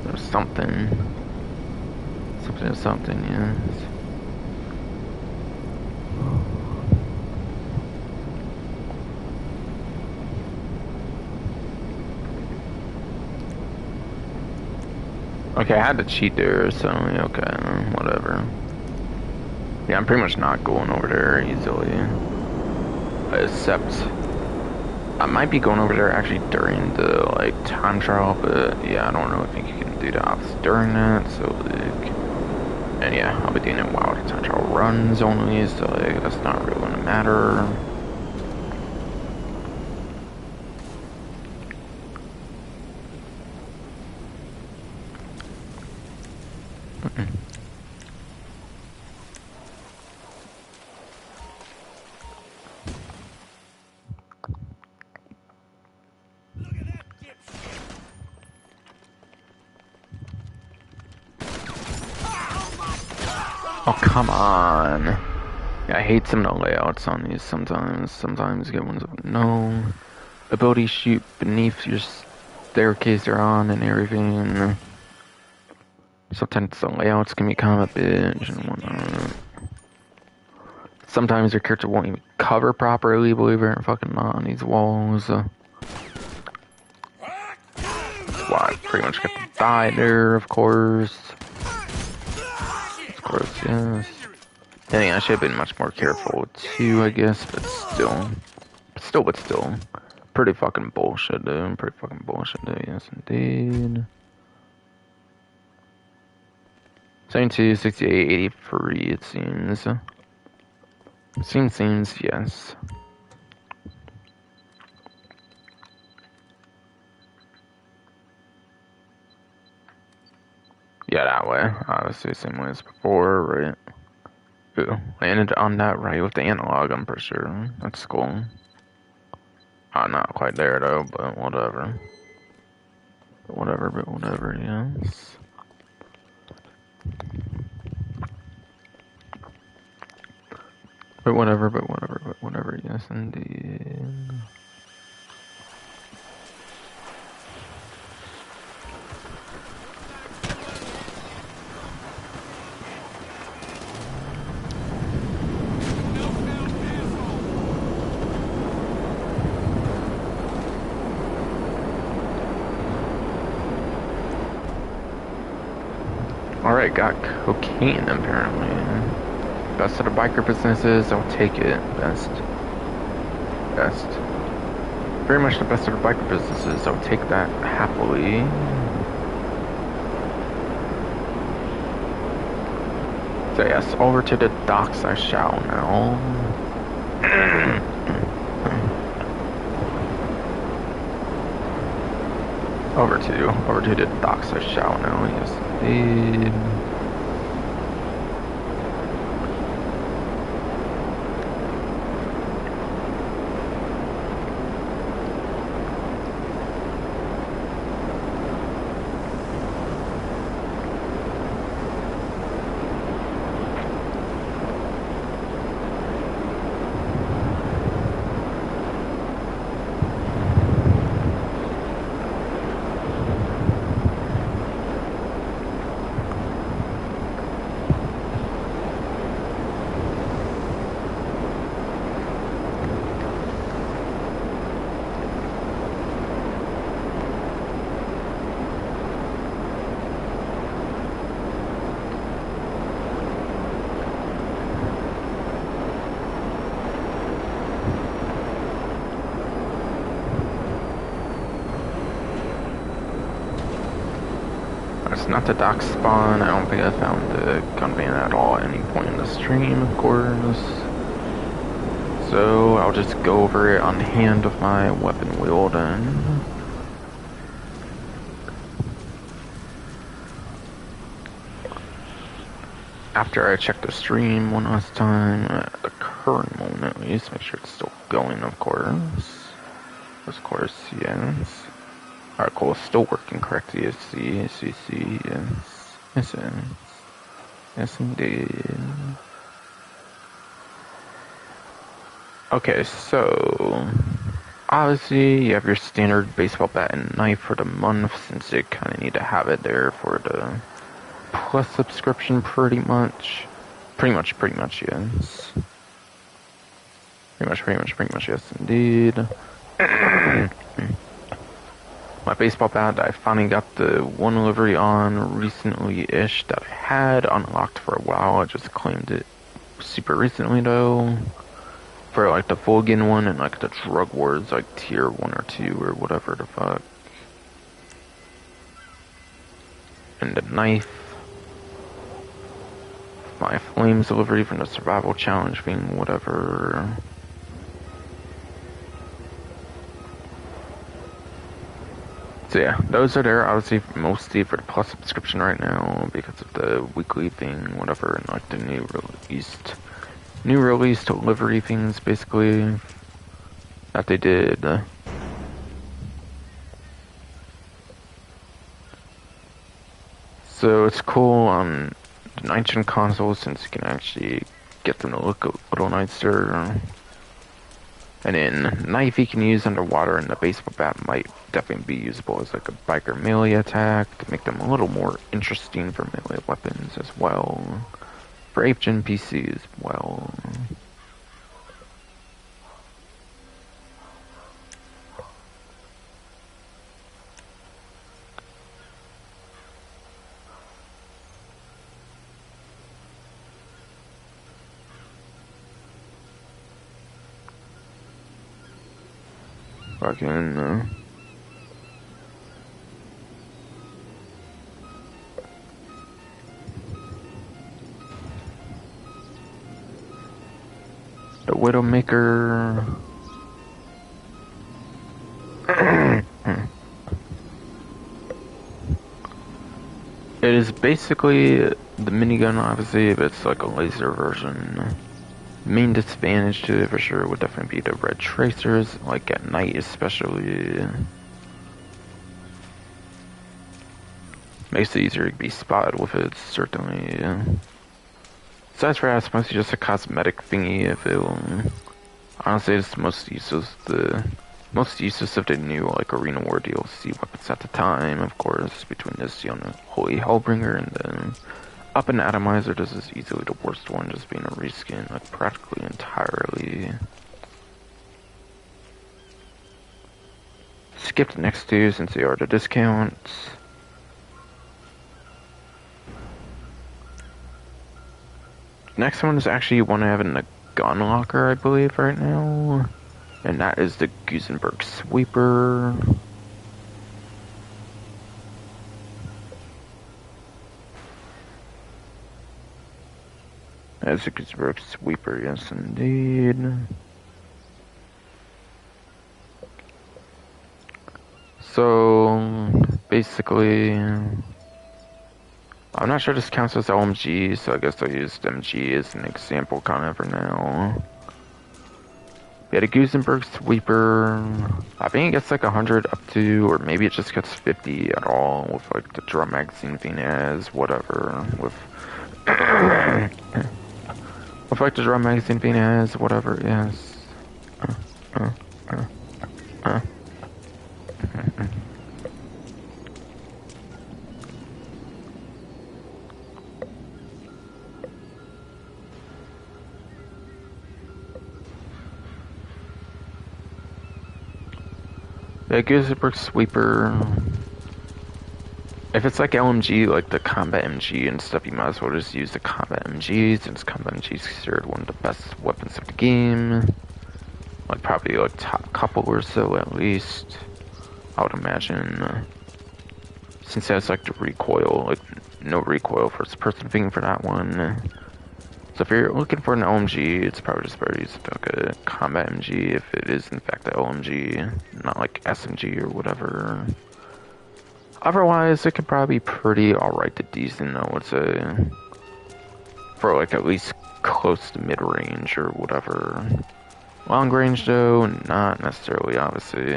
There's something. Something, yes. Okay, I had to cheat there, so okay, whatever. Yeah, I'm pretty much not going over there easily. Except I might be going over there actually during the like time trial, but yeah, I don't really think you can do the ops during that, so like, and yeah, I'll be doing it while the time trial runs only, so like, that's not really gonna matter. Oh, come on. Yeah, I hate some of the layouts on these sometimes. Sometimes you get ones with no ability to shoot beneath your staircase you're on and everything. Sometimes the layouts can be kind of a bitch and whatnot. Sometimes your character won't even cover properly, believe it or fucking not, on these walls. That's why I pretty much get to die there, of course. Of course, yes. And yeah, I should have been much more careful too, I guess, but still. Pretty fucking bullshit, dude. Pretty fucking bullshit, dude. Yes, indeed. 72, 68, 83, it seems. Seems, yes. Yeah, that way. Obviously, same way as before, right? Ooh, landed on that right with the analog, I'm pretty sure. That's cool. Not quite there, though, but whatever. Whatever, yes. But whatever, yes, indeed. Alright, got cocaine apparently. Best of the biker businesses, I'll take it. Best. Very much the best of the biker businesses, I'll take that happily. So yes, over to the docks I shall now. Over to the docks I shall now, yes indeed. It's not the dock spawn. I don't think I found the gunman at all at any point in the stream, of course. So I'll just go over it on hand with my weapon wielding. After I check the stream one last time, at the current moment at least, make sure it's still going, of course. Of course, yes. Alright, cool, still working correctly, yes, yes, yes, indeed. Okay, so obviously you have your standard baseball bat and knife for the month, since you kind of need to have it there for the plus subscription, pretty much, yes. Pretty much, yes, indeed. My baseball bat, I finally got the one livery on recently-ish that I had unlocked for a while. I just claimed it super recently, though. For, like, the Volgan one and, like, the Drug Wars, like, tier 1 or 2 or whatever the fuck. And the knife. My Flames delivery from the Survival Challenge being whatever. So yeah, those are there, obviously, mostly for the plus subscription right now, because of the weekly thing, whatever, and, like, the new released delivery things, basically, that they did. So it's cool on the 9th-gen consoles, since you can actually get them to look a little nicer. And then knife you can use underwater, and the baseball bat might definitely be usable as like a biker melee attack to make them a little more interesting for melee weapons as well. For 8th-gen PC as well. Fucking, the Widowmaker. It is basically the minigun, obviously, but it's like a laser version. Main disadvantage to it for sure would definitely be the red tracers, like at night especially. Makes it easier to be spotted with it, certainly. Besides for that, it's mostly just a cosmetic thingy. If it will, honestly, it's the most useless of the new like Arena War DLC weapons at the time. Of course, between this, Holy Hellbringer and then Up and Atomizer, this is easily the worst one, just being a reskin, like practically entirely. Skip the next two since they are the discounts. Next one is actually one I have in the gun locker, I believe, right now. And that is the Gusenberg Sweeper. That's a Gusenberg Sweeper, yes indeed. So, basically, I'm not sure this counts as LMG, so I guess I'll use MG as an example kind of for now. We had a Gusenberg Sweeper. I think it gets like 100 up to, or maybe it just gets 50 at all, with like the drum magazine thing as, whatever, with like the drum magazine thing as, whatever, yes. The Gusenberg Sweeper. If it's like LMG, like the Combat MG and stuff, you might as well just use the Combat MG, since Combat MG is considered one of the best weapons of the game. Like probably like top couple or so at least, I would imagine. Since it has like the recoil, like no recoil first person thing for that one. So if you're looking for an LMG, it's probably just better to use like a combat MG if it is in fact the LMG, not like SMG or whatever. Otherwise, it could probably be pretty alright to decent, I would say. For like at least close to mid-range or whatever. Long range though, not necessarily, obviously.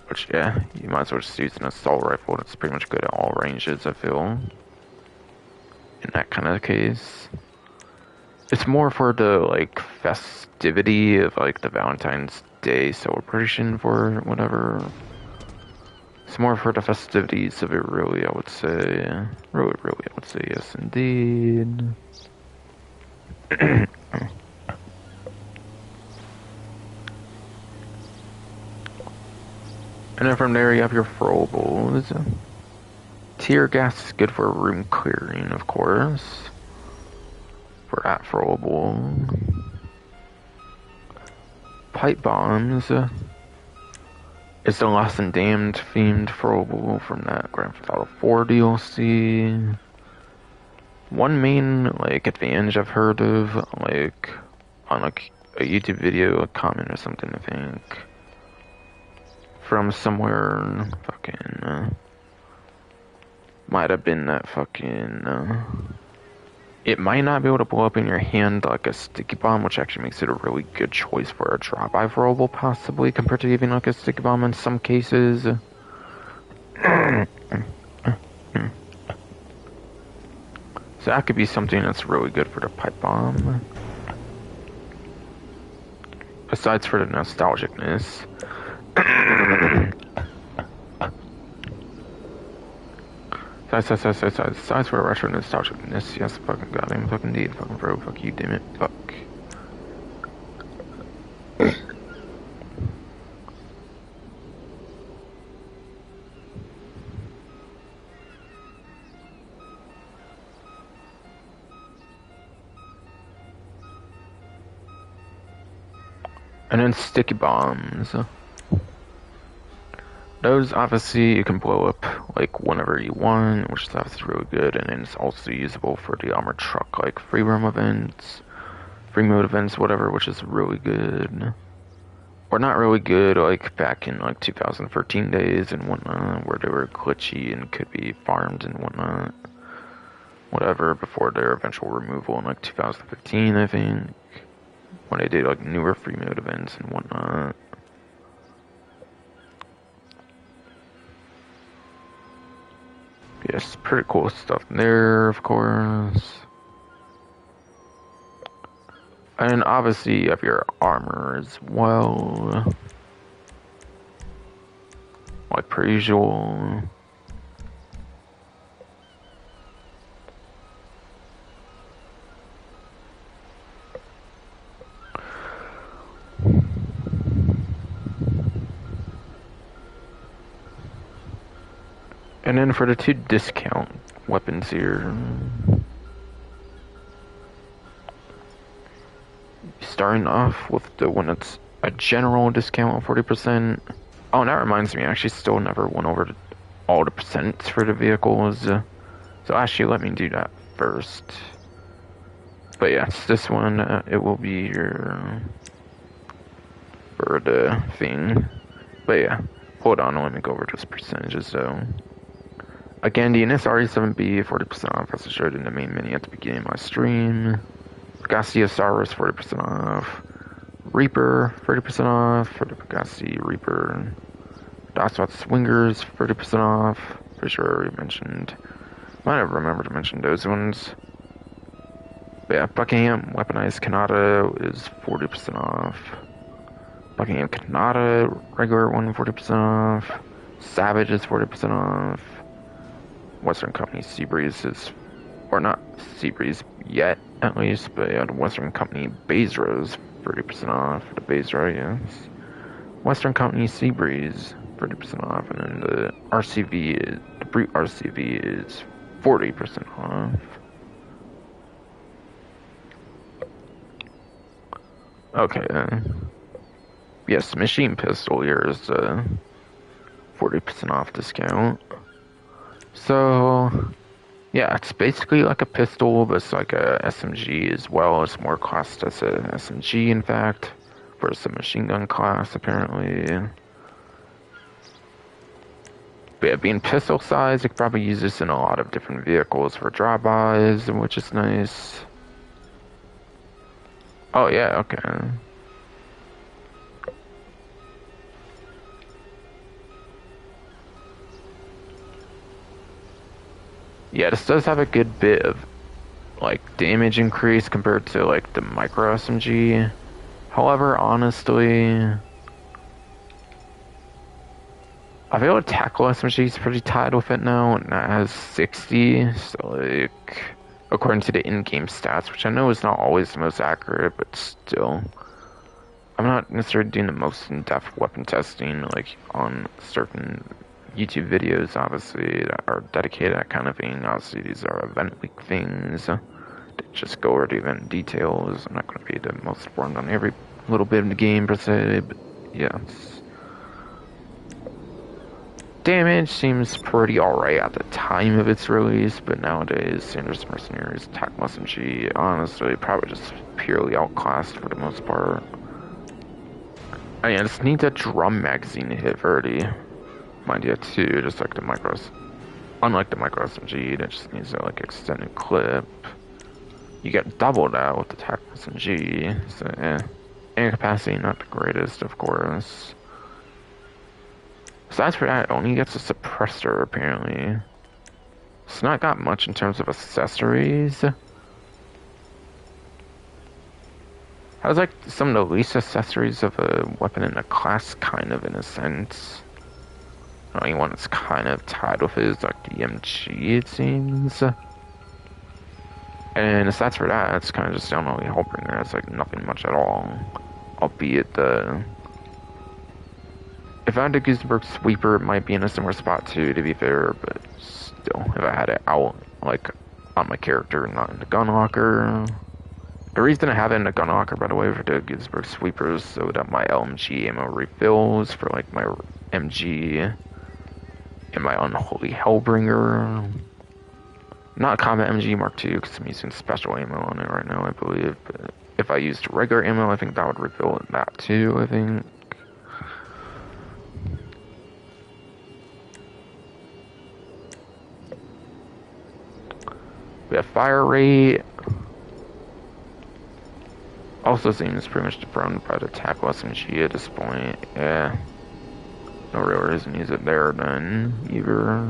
Which, yeah, you might as well just use an assault rifle. That's pretty much good at all ranges, I feel. In that kind of case. It's more for the, like, festivity of, like, the Valentine's Day celebration for whatever. It's more for the festivities of it, really, I would say. Really, I would say yes, indeed. And then from there you have your throwables. Tear gas is good for room clearing, of course. For at throwable. Pipe bombs is the Lost and Damned themed throwable from that Grand Theft Auto 4 DLC. One main like advantage I've heard of, like on like a YouTube video, a comment or something, I think. From somewhere, fucking, might have been that fucking, it might not be able to blow up in your hand like a sticky bomb, which actually makes it a really good choice for a drop-by throwable, possibly, compared to even like a sticky bomb in some cases. So that could be something that's really good for the pipe bomb. Besides for the nostalgicness. Size for a retro nostalgicness, yes, fucking goddamn, fucking indeed, fucking bro, fuck you, damn it, fuck. And then sticky bombs. Those, obviously, you can blow up, like, whenever you want, which is obviously really good, and then it's also usable for the armored truck, like, free roam events, free mode events, whatever, which is really good. Or not really good, like, back in, like, 2013 days and whatnot, where they were glitchy and could be farmed and whatnot. Whatever, before their eventual removal in, like, 2015, I think. When they did, like, newer free mode events and whatnot. Yes, pretty cool stuff there, of course. And obviously you have your armor as well. Like per usual. And then for the 2 discount weapons here. Starting off with the one that's a general discount of 40%. Oh, and that reminds me, I actually still never went over all the percents for the vehicles. So actually, let me do that first. But yes, this one, it will be your... for the thing. But yeah, hold on, let me go over those percentages though. Again, the NSRE7B, 40% off, as I showed in the main menu at the beginning of my stream. Pegasi Osiris, 40% off. Reaper, 30% off for the Pegasi Reaper. Doswat Swingers, 30% off. Pretty sure I already mentioned. Might have remembered to mention those ones. But yeah, Buckingham Weaponized Kanata is 40% off. Buckingham Kanata, regular one, 40% off. Savage is 40% off. Western Company Seabreeze is, or not Seabreeze yet, at least, but yeah, the Western Company Basra is 30% off. The Basra, yes. Western Company Seabreeze, 30% off, and then the RCV is, the Brute RCV is 40% off. Okay, yes, Machine Pistol here is 40% off discount. So, Yeah, it's basically like a pistol, but it's like a SMG as well. It's more cost as a SMG, in fact, versus a machine gun class, apparently. But yeah, being pistol size, you could probably use this in a lot of different vehicles for drive-bys, which is nice. Oh yeah, okay. Yeah, this does have a good bit of like damage increase compared to like the micro SMG. However, honestly, I feel like tackle SMG is pretty tied with it now, and that has 60. So like, according to the in-game stats, which I know is not always the most accurate, but still, I'm not necessarily doing the most in-depth weapon testing like on certain YouTube videos, obviously, that are dedicated to that kind of thing. Obviously, these are event week things. That just go over the event details. I'm not going to be the most informed on every little bit of the game per se, but yeah. Damage seems pretty alright at the time of its release, but nowadays, Sanders Mercenaries, Attack SMG, honestly, probably just purely outclassed for the most part. I mean, I just need that drum magazine to hit Verdi. Mind you, too, just like the micros. Unlike the micro SMG, that just needs a like extended clip. You get double that with the Attack SMG, so eh. And capacity, not the greatest, of course. Besides for that, it only gets a suppressor, apparently. It's not got much in terms of accessories. Has like some of the least accessories of a weapon in a class, kind of, in a sense. The only one that's kind of tied with it is like the MG, it seems. And aside for that, it's kind of just the only Hellbringer. It's like nothing much at all. Albeit the... If I had a Gutenberg Sweeper, it might be in a similar spot too, to be fair, but still, if I had it out, like, on my character, not in the gun locker. The reason I have it in the gun locker, by the way, for the Gutenberg Sweeper is so that my LMG ammo refills for, like, my MG and my Unholy Hellbringer. Not Combat MG Mark II, because I'm using special ammo on it right now, I believe, but if I used regular ammo, I think that would refill that too, I think. We have fire rate. Also seems pretty much dethroned by the tackle SMG at this point. Yeah. No real reason to use it there then, either.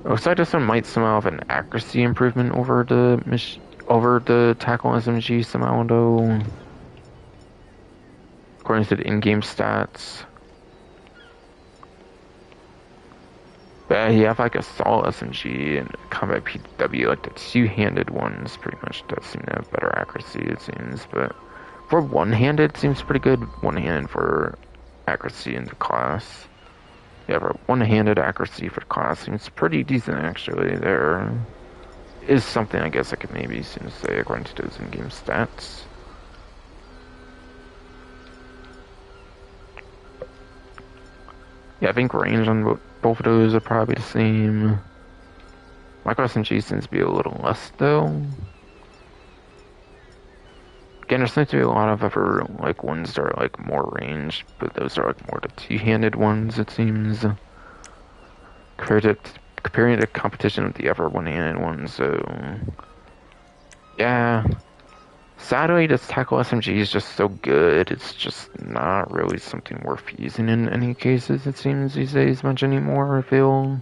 Looks like this one might somehow have an accuracy improvement over the tackle SMG somehow though. According to the in-game stats. But you have like assault SMG and combat PW, like the two-handed ones pretty much does seem to have better accuracy, it seems. But for one-handed, it seems pretty good. One-handed for accuracy in the class. Yeah, for one-handed accuracy for the class seems pretty decent actually. There is something I guess I could maybe seem to say according to those in-game stats. Yeah, I think range on both of those are probably the same. Micro SMG seems to be a little less though. Again, there seems to be a lot of other like ones that are like more ranged, but those are like more the two-handed ones, it seems. Comparing the competition with the other one-handed ones, so yeah. Sadly, this tackle SMG is just so good, it's just not really something worth using in any cases, it seems, these days much anymore, I feel.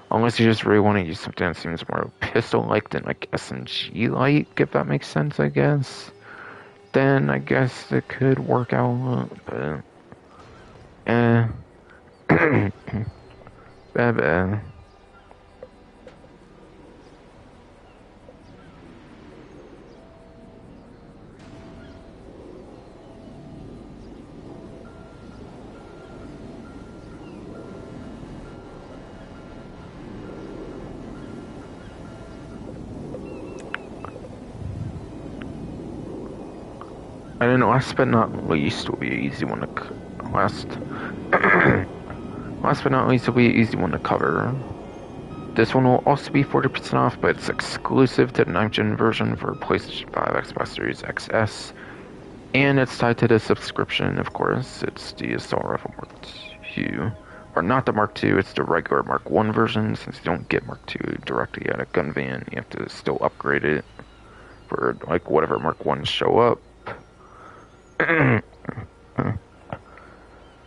Unless you just really want to use something that seems more pistol-like than, like, SMG-like, if that makes sense, I guess. Then I guess it could work out, but... bad. And then last but not least will be an easy one to last. Last but not least, will be an easy one to cover. This one will also be 40% off, but it's exclusive to the 9th gen version for PlayStation 5, Xbox Series XS, and it's tied to the subscription, of course. It's the Assault Rifle Mark II. Or not the Mark II, it's the regular Mark 1 version. Since you don't get Mark II directly at a gun van, you have to still upgrade it for like whatever Mark 1s show up.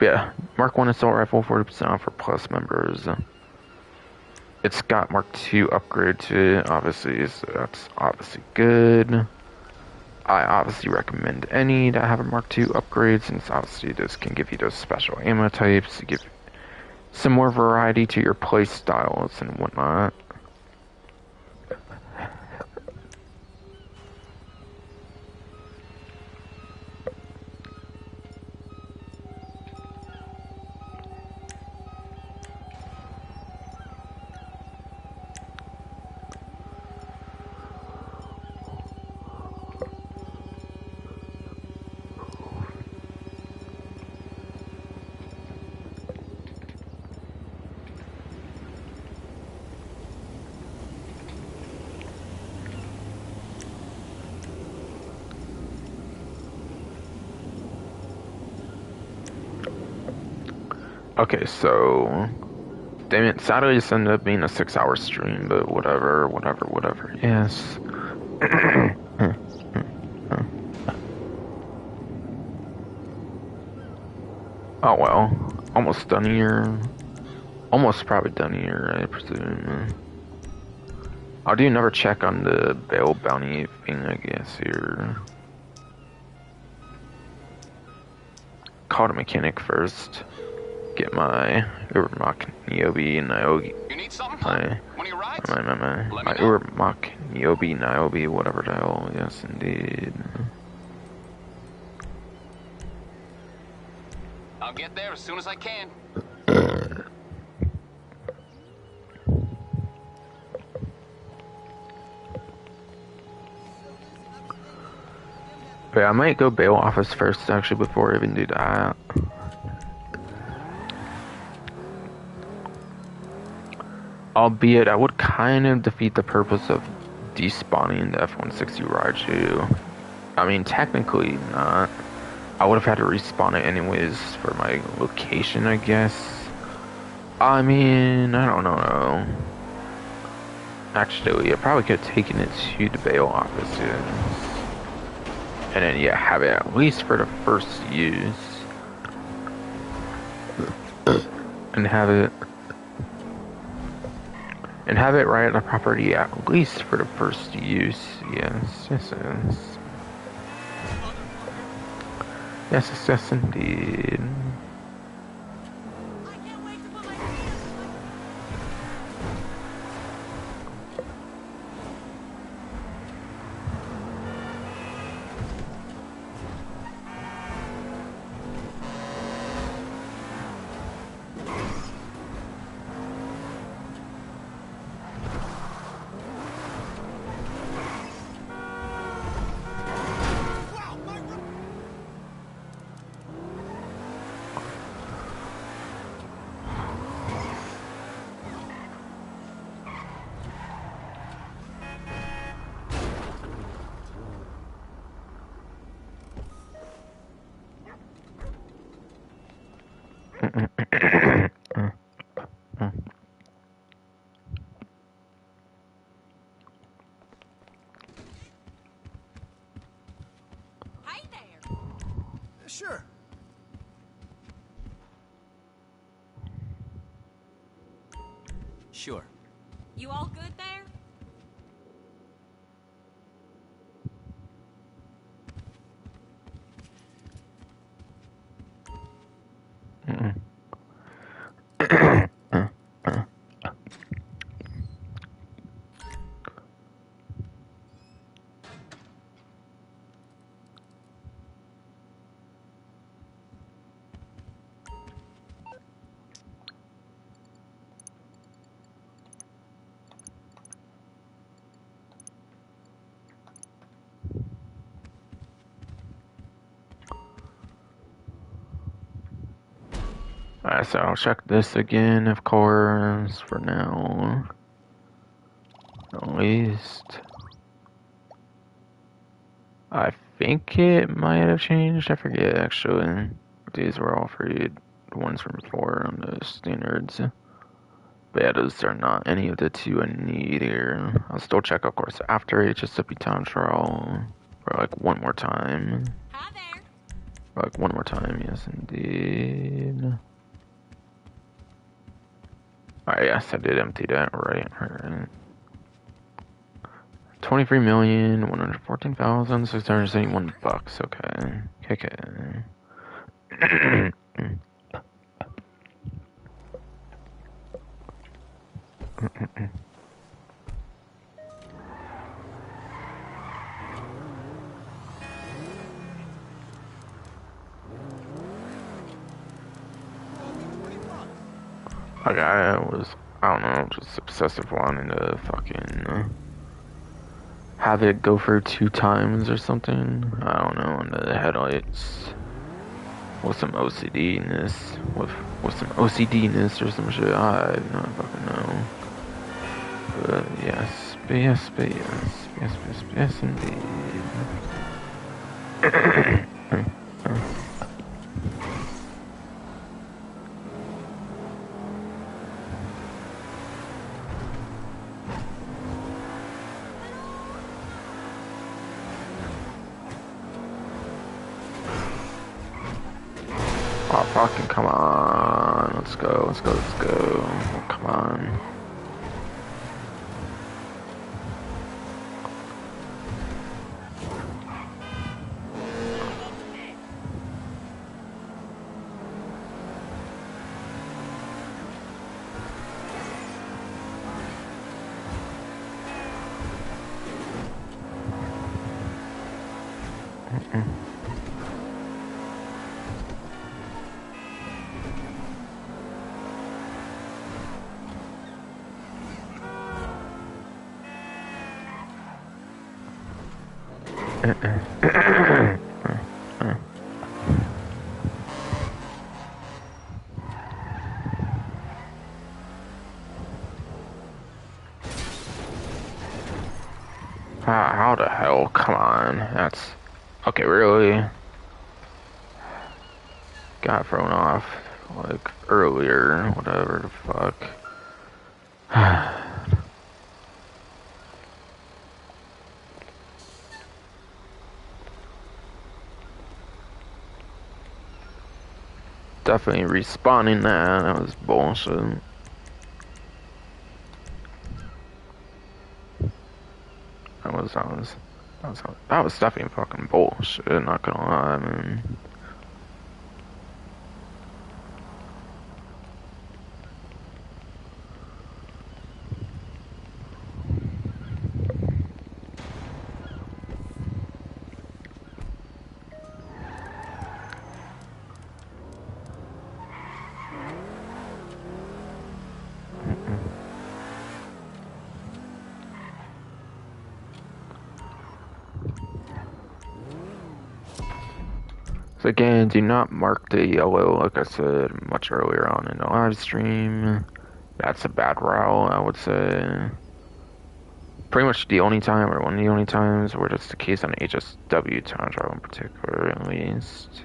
Yeah, Mark 1 Assault Rifle, 40% off for Plus members. It's got Mark II upgrade to it, obviously, so that's obviously good. I obviously recommend any that have a Mark II upgrade, since obviously this can give you those special ammo types, to give some more variety to your play styles and whatnot. Okay, so damn it, sadly this ended up being a 6-hour stream, but whatever. Yes. Oh well. Almost done here. Almost probably done here, I presume. I'll do another check on the bail bounty thing, I guess, here. Call the mechanic first. Get my Urmach Niobe. You need something? One of your rides? My Urmach Niobe, whatever the hell. Yes, indeed. I'll get there as soon as I can. But I might go bail office first, actually, before I even do that. Albeit, I would kind of defeat the purpose of despawning the F-160 Raiju. I mean, technically not. I would have had to respawn it anyways for my location, I guess. I mean, I don't know. Actually, I probably could have taken it to the bail office, yeah. And then, yeah, have it at least for the first use. And have it right at the property at least for the first use. Yes. Yes, indeed. Hey there. Sure. Sure. You all good there? Alright, so I'll check this again, of course, for now. At least. I think it might have changed. I forget, actually. These were all free. The ones from before on the standards. But yeah, those are not any of the two I need here. I'll still check, of course, after HSW Town Trial. For like one more time. Hi there. For like one more time, yes indeed. Alright, yes, I did empty that, right. 23,114,671 bucks, okay. Okay. Like I was, I don't know, just obsessive wanting to fucking have it go for 2 times or something. I don't know, on the headlights. With some OCD-ness. With some OCD-ness or some shit. I do not fucking know. But yes, but yes, but yes. Yes, yes, yes, indeed. Oh, fucking come on. Let's go, let's go, let's go. Oh, come on. How the hell? Come on. That's... Okay, really? Got thrown off, like, earlier. Whatever the fuck. Definitely respawning that. That was bullshit. That was definitely fucking bullshit, not gonna lie, man. So again, do not mark the yellow, like I said much earlier on in the live stream. That's a bad route, I would say. Pretty much the only time, or one of the only times, where that's the case on HSW Town Trial in particular, at least.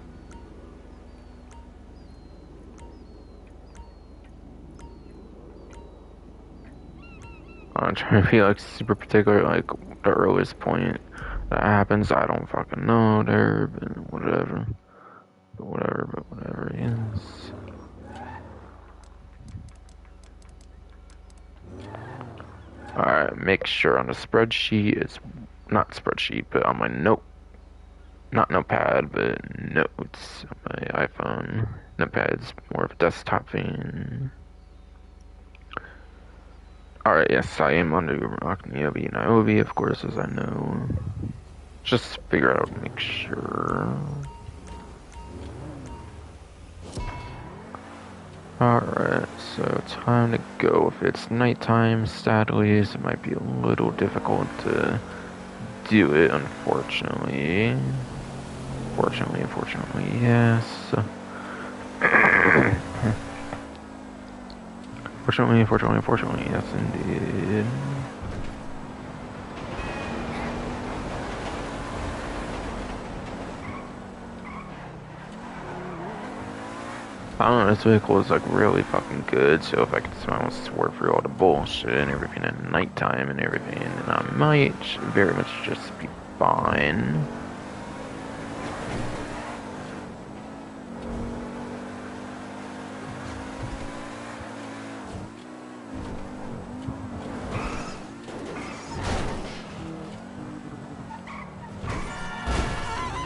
I'm trying to be like super particular, like the earliest point that happens, I don't fucking know there, but whatever. But whatever, yes. Alright, make sure on the spreadsheet, it's not spreadsheet, but on my not notepad, but notes on my iPhone. Notepad's more of a desktop thing. Alright, yes, I am under Rock Niobe and Iobe, of course, as I know. Just figure out, make sure. Alright, so time to go. If it's nighttime, sadly, so it might be a little difficult to do it, unfortunately. Unfortunately, yes. Fortunately, yes indeed. I don't know, this vehicle is like really fucking good, so if I could somehow swerve through all the bullshit and everything at nighttime and everything, then I might very much just be fine.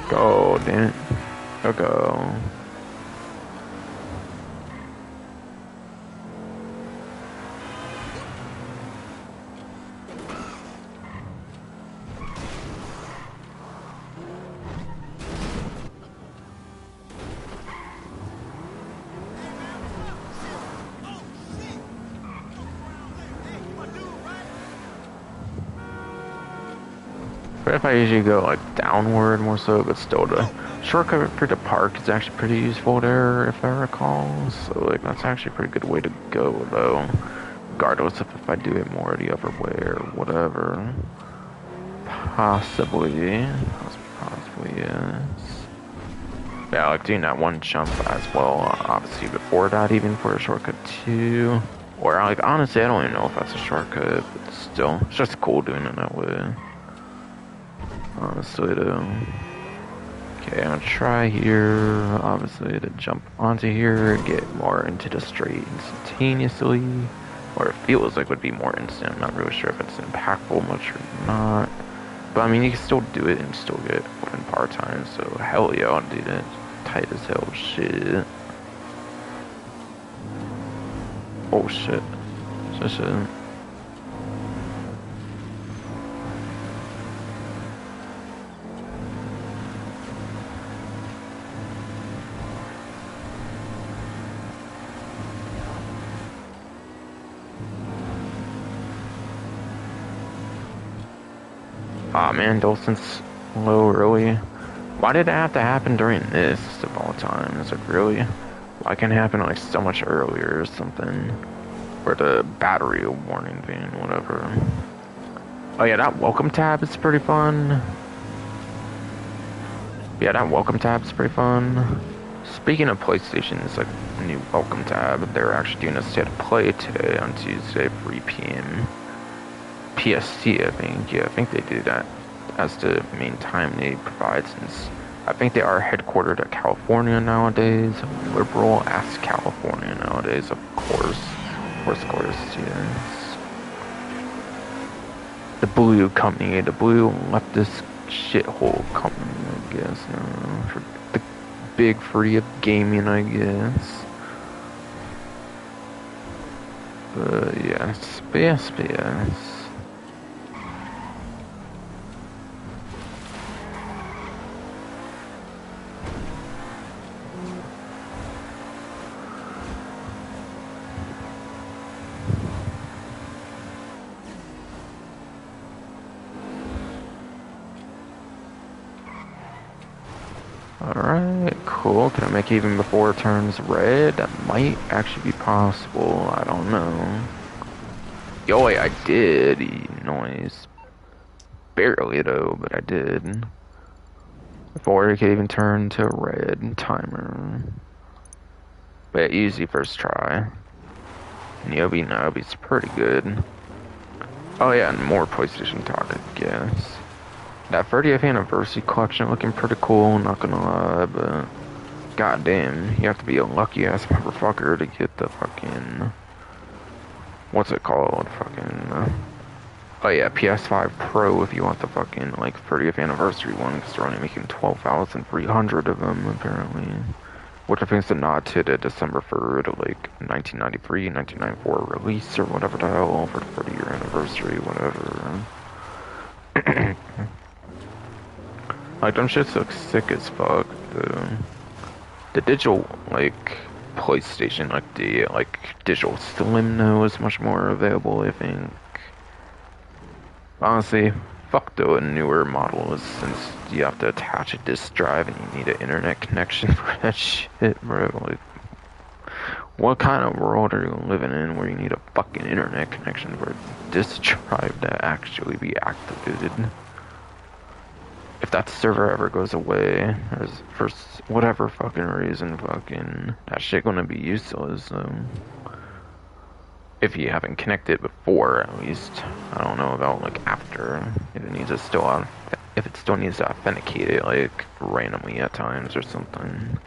Go, damn it. Go. But if I usually go like downward more so, but still the shortcut for the park is actually pretty useful there if I recall. So like that's actually a pretty good way to go though. Regardless of if I do it more the other way or whatever. Possibly, yes. Yeah, like doing that one jump as well, obviously before that even for a shortcut too. Or like honestly I don't even know if that's a shortcut, but still, it's just cool doing it that way. Honestly though. Okay, I'm gonna try here, obviously, to jump onto here, get more into the straight instantaneously. Or it feels like would be more instant. I'm not really sure if it's impactful much or not. But I mean, you can still do it and still get within par time, so hell yeah, I'll do that. Tight as hell shit. Oh shit. Shit. Aw man, Dawson's low early. Why did it have to happen during this of all time? Is it really? Why can't it happen like so much earlier or something? Or the battery warning thing, whatever. Oh yeah, that welcome tab is pretty fun. Yeah, that welcome tab is pretty fun. Speaking of PlayStation's like new welcome tab, they're actually doing a state of play today on Tuesday, 3 p.m. PST, I think. Yeah, I think they do that as the main time they provide since I think they are headquartered at California nowadays. Liberal ass California nowadays, of course. Of course, yes. The blue company, the blue leftist shithole company, I guess. For the big free of gaming, I guess. But yes. Alright, cool. Can I make it even before it turns red? That might actually be possible. I don't know. Yo, wait, I did. Noise. Barely, though, but I did. Before it could even turn to red timer. But easy first try. Niobe Nobby's pretty good. Oh yeah, and more PlayStation talk, I guess. That 30th anniversary collection looking pretty cool, not gonna lie, but goddamn, you have to be a lucky ass motherfucker to get the fucking, what's it called, fucking, oh yeah, PS5 Pro if you want the fucking, like, 30th anniversary one, because they're only making 12,300 of them, apparently. Which I think is a nod to the December 3rd, like, 1993, 1994 release, or whatever the hell, for the 30-year anniversary, whatever. Like, them shits look sick as fuck, the digital, like, PlayStation, like, the, like, digital Slim now is much more available, I think. Honestly, fuck the newer models, since you have to attach a disk drive and you need an internet connection for that shit, bro. Like, What kind of world are you living in where you need a fucking internet connection for this drive to actually be activated? If that server ever goes away, for whatever fucking reason, fucking that shit gonna be useless. So, if you haven't connected before, at least, I don't know about like after. If it needs to still, if it still needs to authenticate it like randomly at times or something.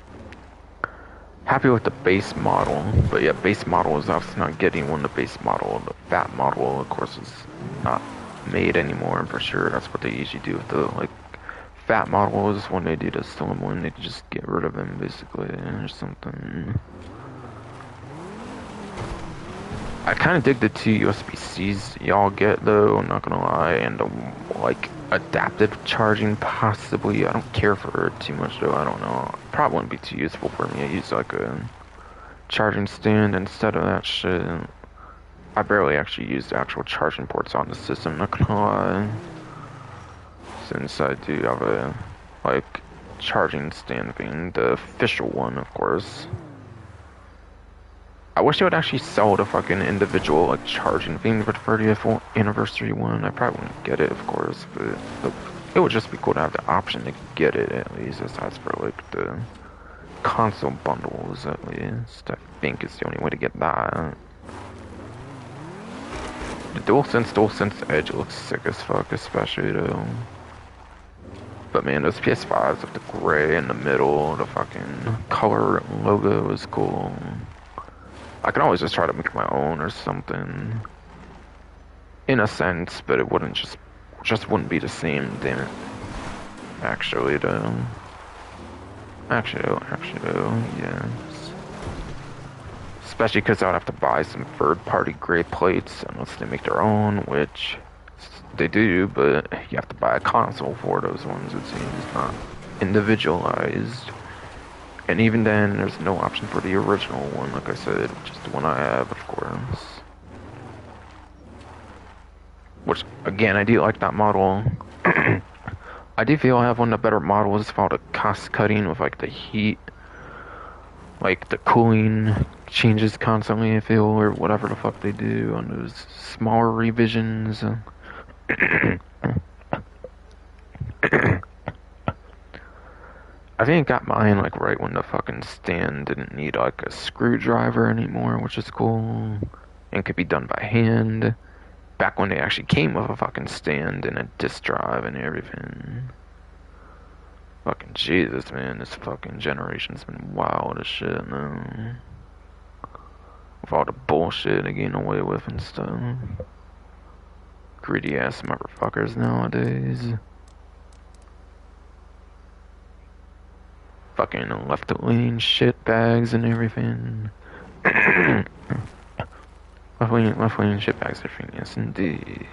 Happy with the base model, but yeah, base model is obviously not getting one. The base model, the fat model, of course, is not made anymore. And for sure, that's what they usually do with the like fat models. When they do the slim one, they just get rid of him basically or something. I kind of dig the 2 USB-Cs y'all get though. I'm not gonna lie, and the like adaptive charging possibly. I don't care for it too much though. I don't know. Probably wouldn't be too useful for me. I use like a charging stand instead of that shit. I barely actually use the actual charging ports on the system. Not gonna lie. Since I do have a like charging stand thing, the official one, of course. I wish they would actually sell the fucking individual like charging thing for the 30th anniversary one. I probably wouldn't get it, of course, but it would just be cool to have the option to get it at least, aside for like the console bundles at least. I think is the only way to get that. The DualSense Edge looks sick as fuck, especially though. But man, those PS5s with the gray in the middle, the fucking color logo is cool. I can always just try to make my own or something. In a sense, but it wouldn't just wouldn't be the same, damn it. Actually though. Actually though, yes. Especially because I would have to buy some third-party gray plates unless they make their own, which they do, but you have to buy a console for those ones, it seems, not individualized. And even then, there's no option for the original one, like I said, which is the one I have, of course. Which, again, I do like that model. I do feel I have one of the better models for all the cost cutting with, like, the heat. Like, the cooling changes constantly, I feel, or whatever the fuck they do on those smaller revisions. I think I got mine like right when the fucking stand didn't need like a screwdriver anymore, which is cool. And could be done by hand. Back when they actually came with a fucking stand and a disk drive and everything. Fucking Jesus, man, this fucking generation's been wild as shit now. With all the bullshit they getting away with and stuff. Greedy ass motherfuckers nowadays. Fucking left-wing shit bags and everything. left-wing shit bags and everything, yes indeed.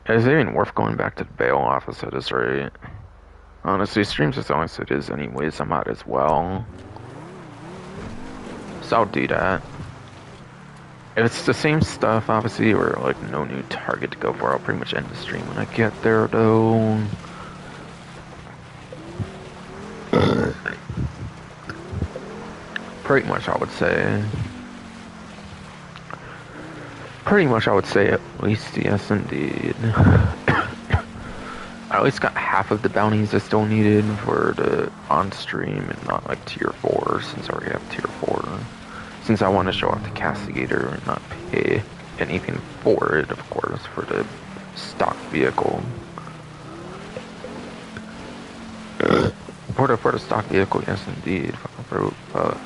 Is it even worth going back to the bail office at this rate? Honestly, streams as long as it is anyways, I might as well. So I'll do that. If it's the same stuff, obviously, or like no new target to go for, I'll pretty much end the stream when I get there, though. Pretty much, I would say. Pretty much, I would say at least, yes, indeed. I at least got half of the bounties I still needed for the on-stream and not like tier 4, since I already have tier 4. Since I want to show off the Castigator and not pay anything for it, of course, for the stock vehicle. For the stock vehicle, yes indeed. Fuck.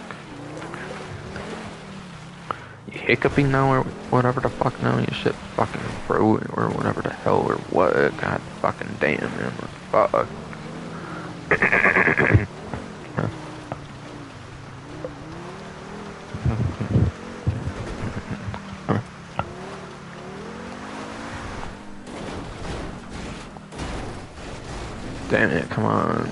You hiccuping now or whatever the fuck now, you shit fucking throat or whatever the hell or what. God fucking damn, man. Fuck. Damn it, come on.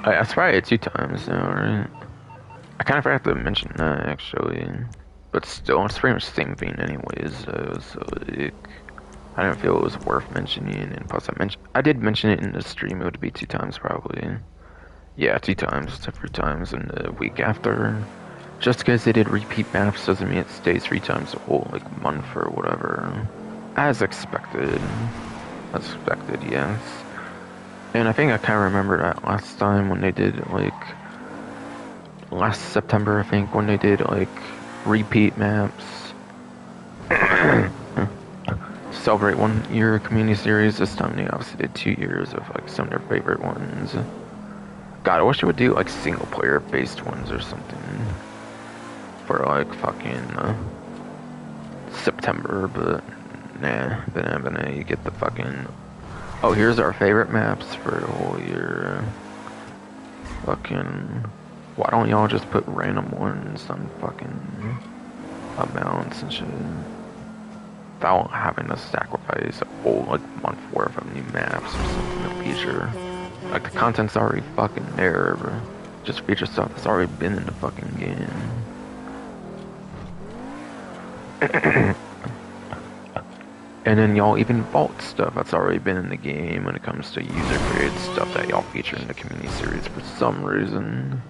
That's right, 2 times now, right? I kind of forgot to mention that actually, but still, it's pretty much the same vein, anyways. So like, I didn't feel it was worth mentioning, and plus, I did mention it in the stream. It would be 2 times probably. Yeah, 2 times to 3 times in the week after. Just because they did repeat maps doesn't mean it stays 3 times a whole like month or whatever. As expected. As expected, yes. And I think I kind of remember that last time when they did like last September, I think, when they did like repeat maps. Celebrate 1 year community series. This time they obviously did 2 years of like some of their favorite ones. God, I wish they would do like single player based ones or something for like fucking September, but nah, banana, you get the fucking. Oh, here's our favorite maps for the whole year. Fucking. Why don't y'all just put random ones on fucking amounts and shit? Without having to sacrifice a whole like month worth of new maps or something to feature. Like the content's already fucking there, bro. Just feature stuff that's already been in the fucking game. And then y'all even vault stuff that's already been in the game when it comes to user created stuff that y'all feature in the community series for some reason.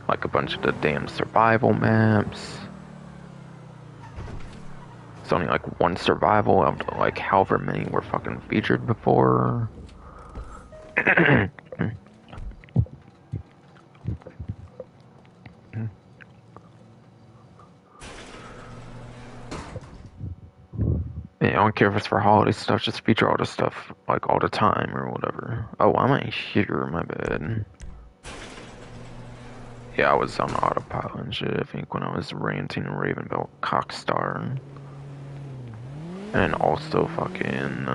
Like a bunch of the damn survival maps. It's only like one survival out of like however many were fucking featured before. Yeah, I don't care if it's for holiday stuff, just feature all the stuff like all the time or whatever. Oh, I'm not here, my bad. Yeah, I was on autopilot and shit, I think, when I was ranting and raving about Cockstar. And then also fucking,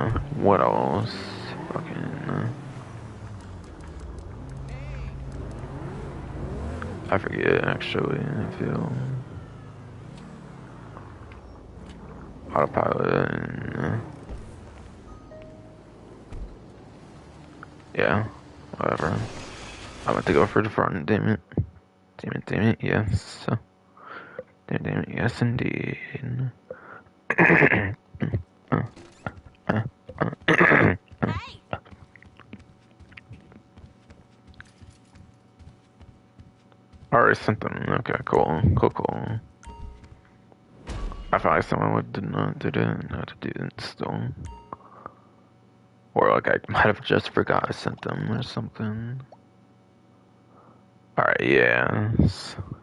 what else? Fucking, I forget actually, I feel. Autopilot and, yeah, whatever. I'm about to go for the front, damn it. Damn it, yes. Damn it, yes indeed. Hey! Alright, something. Okay, cool. Cool. I thought someone didn't know to do it still. Or like I might have just forgot I sent them or something. Alright, yeah.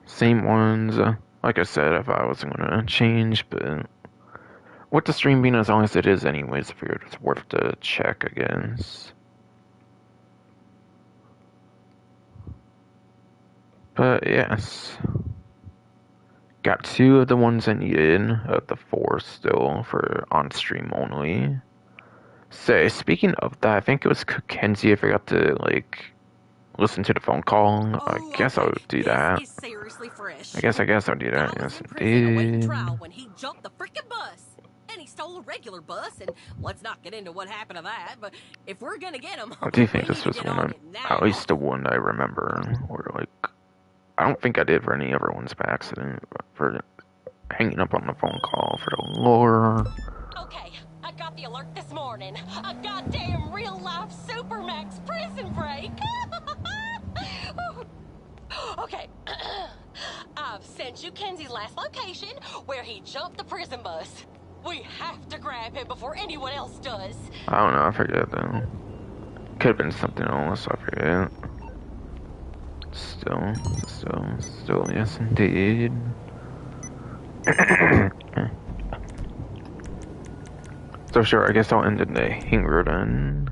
Same ones. Like I said, if I wasn't gonna change, but with the stream being as long as it is anyways, I figured it's worth the check, I guess. But yes. Got 2 of the ones I needed, of the 4 still, for on-stream only. So, speaking of that, I think it was Kenzie I forgot to, like, listen to the phone call. I guess Okay. I'll do that. This is seriously fresh. I guess I'll do that, I was yes in prison awaiting indeed. trial when he jumped the freaking bus. And he stole a regular bus, and let's not get into what happened to that, but if we're gonna get him, I do think we this need was to the get one, on it now. at least the one I remember, where, like, I don't think I did for any other ones by accident, but for hanging up on the phone call for the lore. Okay, I got the alert this morning. A goddamn real-life Supermax prison break. Okay, I've sent you Kenzie's last location where he jumped the prison bus. We have to grab him before anyone else does. I don't know, I forget though. Could have been something else, I forget. Still, yes indeed. So sure, I guess I'll end in the hangar then.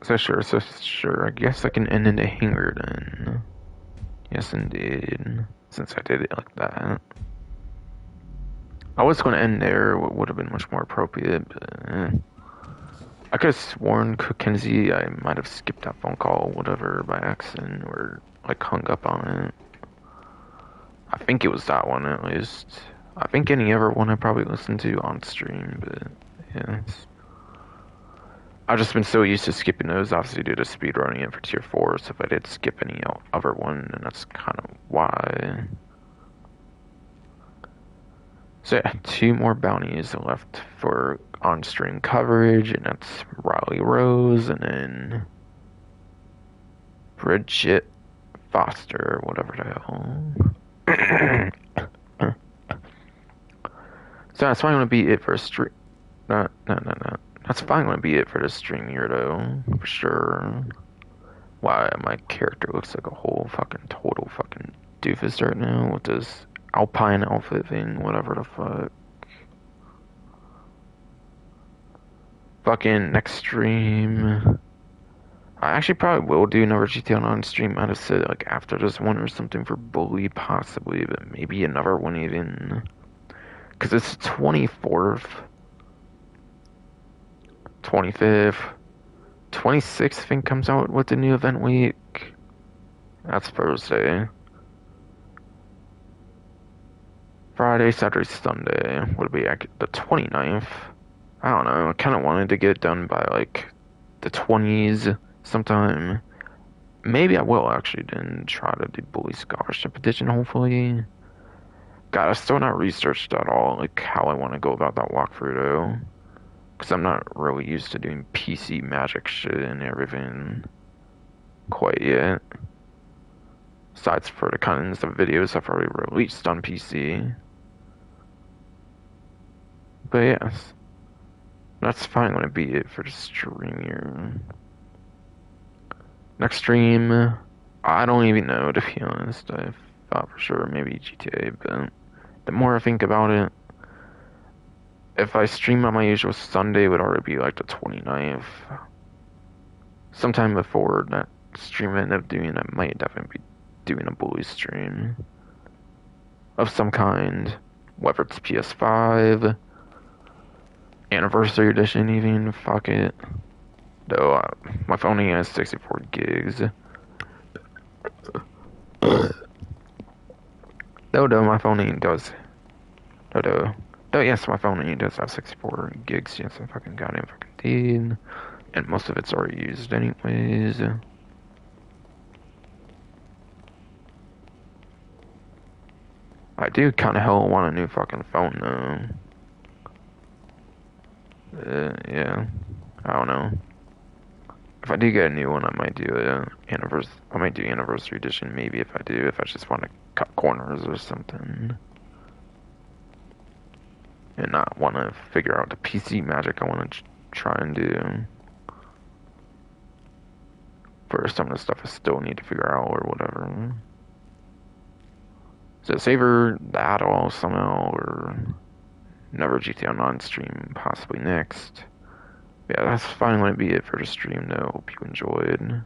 So sure, I guess I can end in the hangar then. Yes indeed. Since I did it like that. I was going to end there, what would have been much more appropriate, but I could have sworn Kenzie, I might have skipped that phone call, whatever, by accident, or like hung up on it. I think it was that one at least. I think any other one I probably listened to on stream, but yeah. I've just been so used to skipping those, obviously due to speedrunning it for tier 4, so if I did skip any other one, then that's kind of why. So yeah, 2 more bounties left for on-stream coverage, and that's Riley Rose, and then Bridget Foster, whatever the hell. So that's finally gonna be it for a stream. No. That's finally gonna be it for this stream here, though, for sure. Why my character looks like a whole fucking total fucking doofus right now with this alpine outfit thing, whatever the fuck. Fucking next stream. I actually probably will do another GTA on stream. I'd have said like after this one or something for Bully, possibly, but maybe another one even. Cause it's 24th, 25th, 26th I think comes out with the new event week. That's Thursday. Friday, Saturday, Sunday would be the 29th. I don't know. I kind of wanted to get it done by like the 20s sometime. Maybe I will actually then try to do Bully Scholarship Edition, hopefully. God, I still not researched at all like how I want to go about that walkthrough though. Because I'm not really used to doing PC magic shit and everything quite yet. Besides for the kinds of videos I've already released on PC. But yes, that's finally going to be it for the stream here. Next stream, I don't even know, to be honest. I thought for sure maybe GTA, but the more I think about it, if I stream on my usual Sunday, it would already be like the 29th. Sometime before that stream I end up doing, I might definitely be doing a Bully stream of some kind, whether it's PS5, Anniversary Edition even, fuck it. Though, my phone only has 64 gigs. Though my phone only does. Though, yes, my phone only does have 64 gigs. Yes, I fucking goddamn fucking did. And most of it's already used anyways. I do kinda hell want a new fucking phone though. Yeah. I don't know. If I do get a new one, I might do I might do Anniversary Edition maybe if I do, if I just want to cut corners or something. And not want to figure out the PC magic I want to try and do. For some of the stuff I still need to figure out or whatever. So savor that all somehow or another GTA Online stream possibly next. Yeah, that's finally gonna be it for the stream though. Hope you enjoyed.